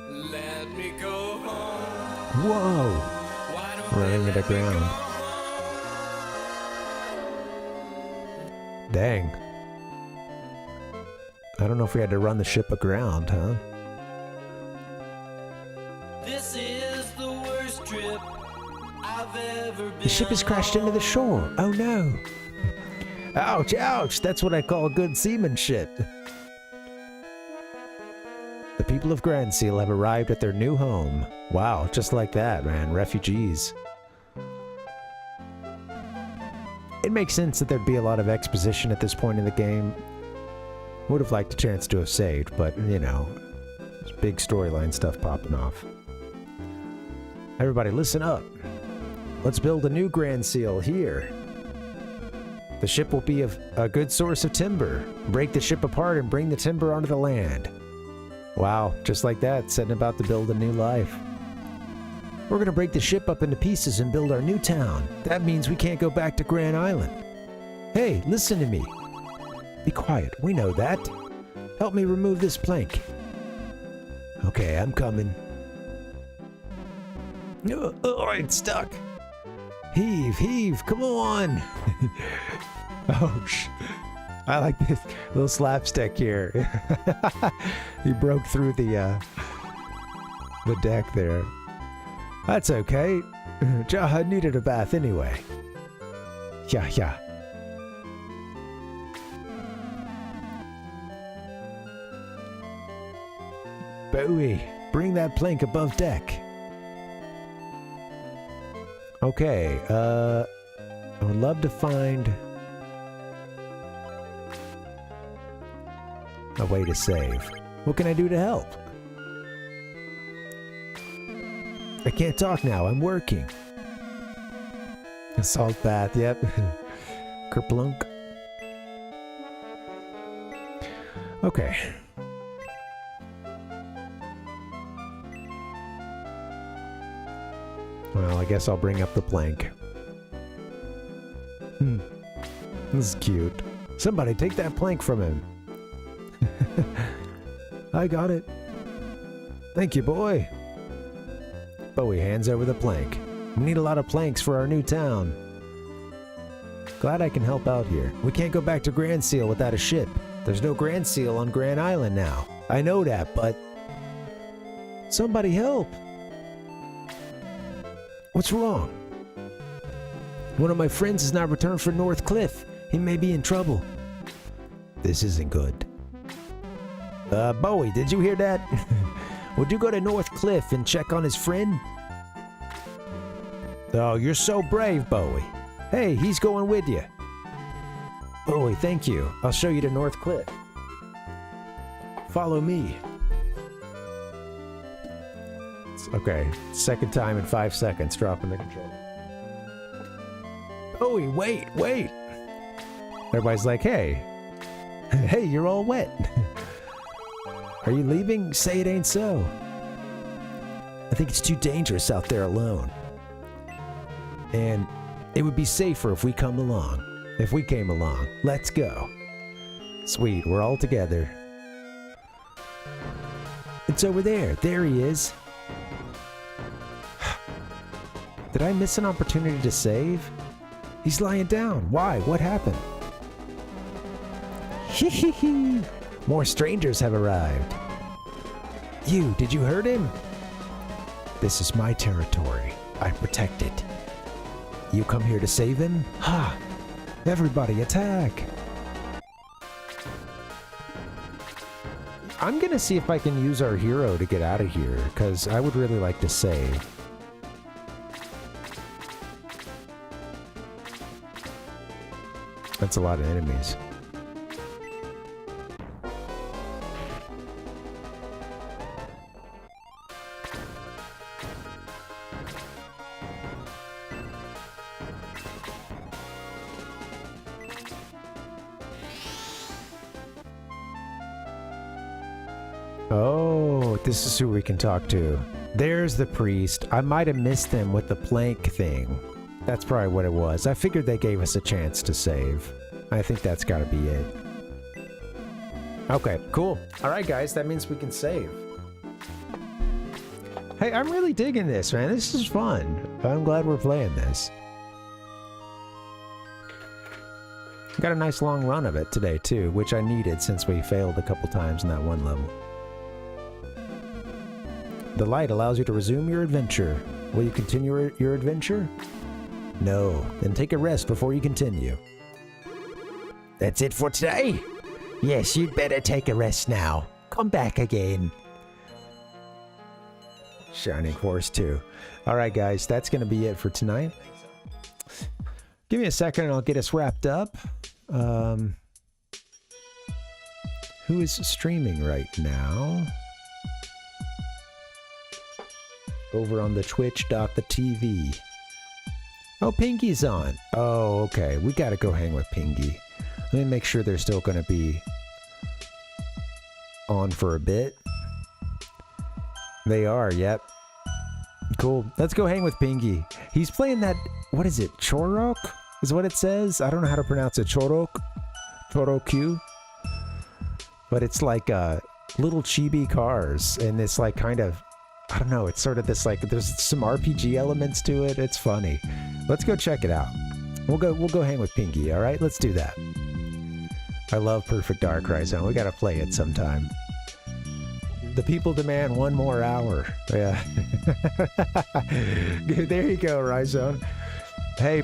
Let me go home. Whoa! Running it aground. Dang. I don't know if we had to run the ship aground, huh? This is the worst trip I've ever been. The ship has crashed into the shore. Oh no. Ouch, ouch. That's what I call good seamanship. The people of Granseal have arrived at their new home. Wow, just like that, man. Refugees. It makes sense that there'd be a lot of exposition at this point in the game. Would have liked a chance to have saved, but, you know, there's big storyline stuff popping off. Everybody, listen up. Let's build a new Granseal here. The ship will be a good source of timber. Break the ship apart and bring the timber onto the land. Wow, just like that, setting about to build a new life. We're gonna break the ship up into pieces and build our new town. That means we can't go back to Grand Island. Hey, listen to me. Be quiet, we know that. Help me remove this plank. Okay, I'm coming. Oh, it's stuck. Heave, heave, come on. Oh, I like this little slapstick here. He broke through the deck there. That's okay. I needed a bath anyway. Yeah, yeah. Bowie, bring that plank above deck. Okay, I would love to find a way to save. What can I do to help? I can't talk now, I'm working. A salt bath, yep. Kerplunk. Okay. Well, I guess I'll bring up the plank. This is cute. Somebody take that plank from him. I got it. Thank you, boy. Bowie hands over the plank. We need a lot of planks for our new town. Glad I can help out here. We can't go back to Granseal without a ship. There's no Granseal on Grand Island now. I know that, but... Somebody help! What's wrong? One of my friends has not returned from North Cliff. He may be in trouble. This isn't good. Bowie, did you hear that? Would you go to North Cliff and check on his friend? Oh, you're so brave, Bowie. Hey, he's going with you. Bowie, thank you. I'll show you to North Cliff. Follow me. Okay, second time in 5 seconds, dropping the controller. Bowie, wait. Everybody's like, hey, you're all wet. Are you leaving? Say it ain't so. I think it's too dangerous out there alone. And it would be safer if we came along. Let's go. Sweet, we're all together. It's over there. There he is. Did I miss an opportunity to save? He's lying down. Why? What happened? Hee. More strangers have arrived. Did you hurt him? This is my territory. I protect it. You come here to save him? Ha! Everybody attack! I'm gonna see if I can use our hero to get out of here, because I would really like to save. That's a lot of enemies. Oh, this is who we can talk to. There's the priest. I might have missed them with the plank thing. That's probably what it was. I figured they gave us a chance to save. I think that's gotta be it. Okay, cool. Alright guys, that means we can save. Hey, I'm really digging this, man. This is fun. I'm glad we're playing this. Got a nice long run of it today too, which I needed since we failed a couple times in that one level. The light allows you to resume your adventure. Will you continue your adventure? No. Then take a rest before you continue. That's it for today? Yes, you'd better take a rest now. Come back again. Shining Force 2. Alright guys, that's going to be it for tonight. Give me a second and I'll get us wrapped up. Who is streaming right now? Over on the twitch.tv. Oh, Pingy's on. Oh, okay. We gotta go hang with Pingy. Let me make sure they're still gonna be on for a bit. They are, yep. Cool. Let's go hang with Pingy. He's playing that, what is it? Chorok? Is what it says? I don't know how to pronounce it. Chorok? Chorokyu? But it's like little chibi cars, and it's like kind of, I don't know, it's sort of this like, there's some RPG elements to it. It's funny. Let's go check it out. We'll go hang with Pingy, alright? Let's do that. I love Perfect Dark Rhizome. We gotta play it sometime. The people demand one more hour. Yeah. There you go, Rhizome. Hey,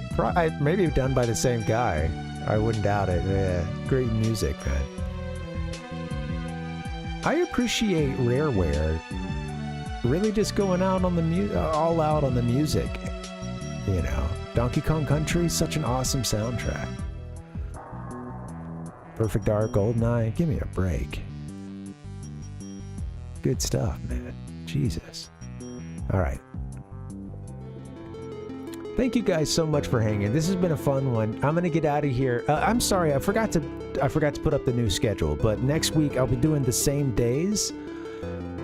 maybe done by the same guy. I wouldn't doubt it. Yeah. Great music, man. I appreciate Rareware really just going out on the all out on the music. You know, Donkey Kong Country, such an awesome soundtrack. Perfect Dark, GoldenEye, give me a break. Good stuff, man. Jesus. All right. Thank you guys so much for hanging. This has been a fun one. I'm gonna get out of here. I'm sorry, I forgot to put up the new schedule, but next week I'll be doing the same days.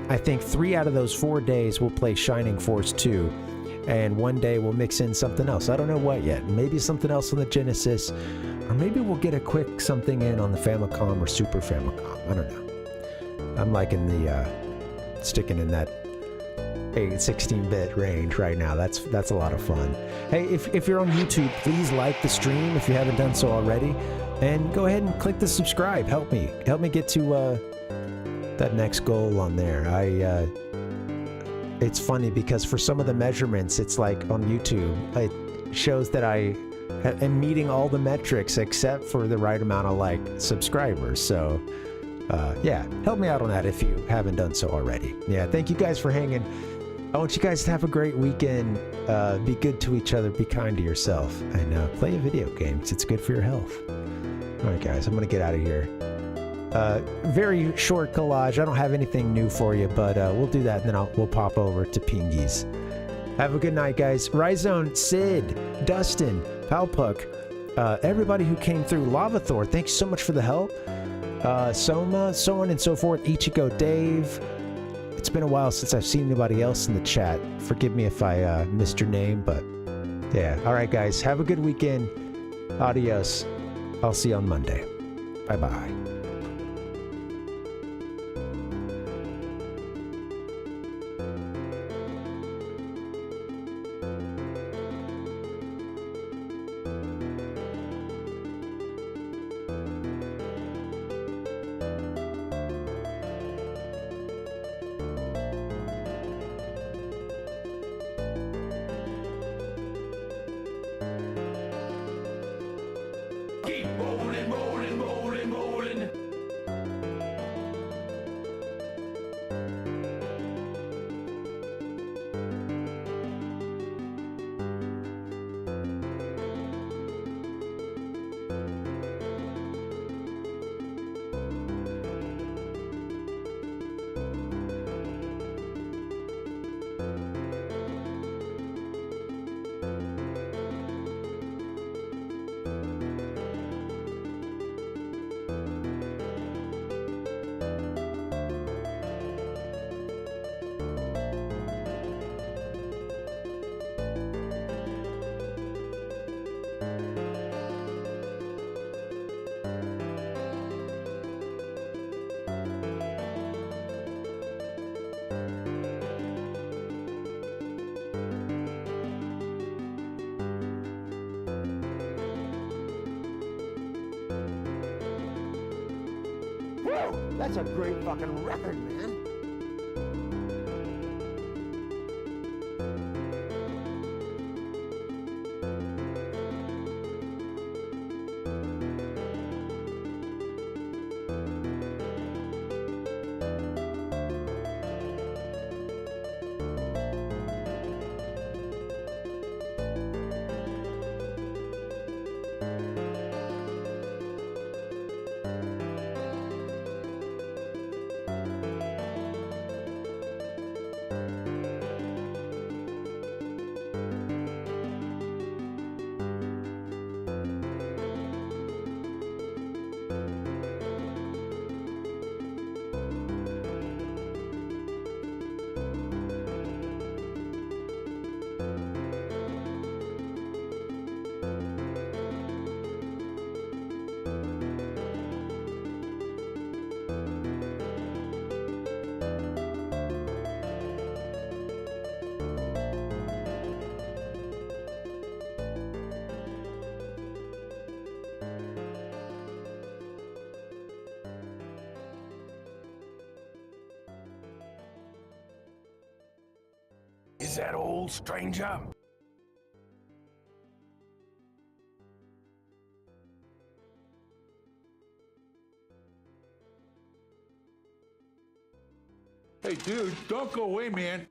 I think 3 out of those 4 days we'll play Shining Force 2, and one day we'll mix in something else. I don't know what yet. Maybe something else on the Genesis, or maybe we'll get a quick something in on the Famicom or Super Famicom. I don't know. I'm liking the sticking in that a 16-bit range right now. That's a lot of fun. Hey, if you're on YouTube, please like the stream if you haven't done so already, and go ahead and click the subscribe. Help me get to that next goal on there. It's funny because for some of the measurements, it's like on YouTube, it shows that I am meeting all the metrics except for the right amount of like subscribers. So yeah, help me out on that if you haven't done so already. Yeah, thank you guys for hanging. I want you guys to have a great weekend. Be good to each other, be kind to yourself, and play video games. It's good for your health. All right, guys, I'm gonna get out of here. Very short collage. I don't have anything new for you, but we'll do that, and then we'll pop over to Pingies. Have a good night, guys. Ryzone, Sid, Dustin, Palpuck, everybody who came through. Lavathor, thanks so much for the help. Soma, so on and so forth. Ichigo, Dave. It's been a while since I've seen anybody else in the chat. Forgive me if I missed your name, but yeah. All right, guys. Have a good weekend. Adios. I'll see you on Monday. Bye-bye. That's a great fucking record, man. Is that all, stranger? Hey, dude, don't go away, man.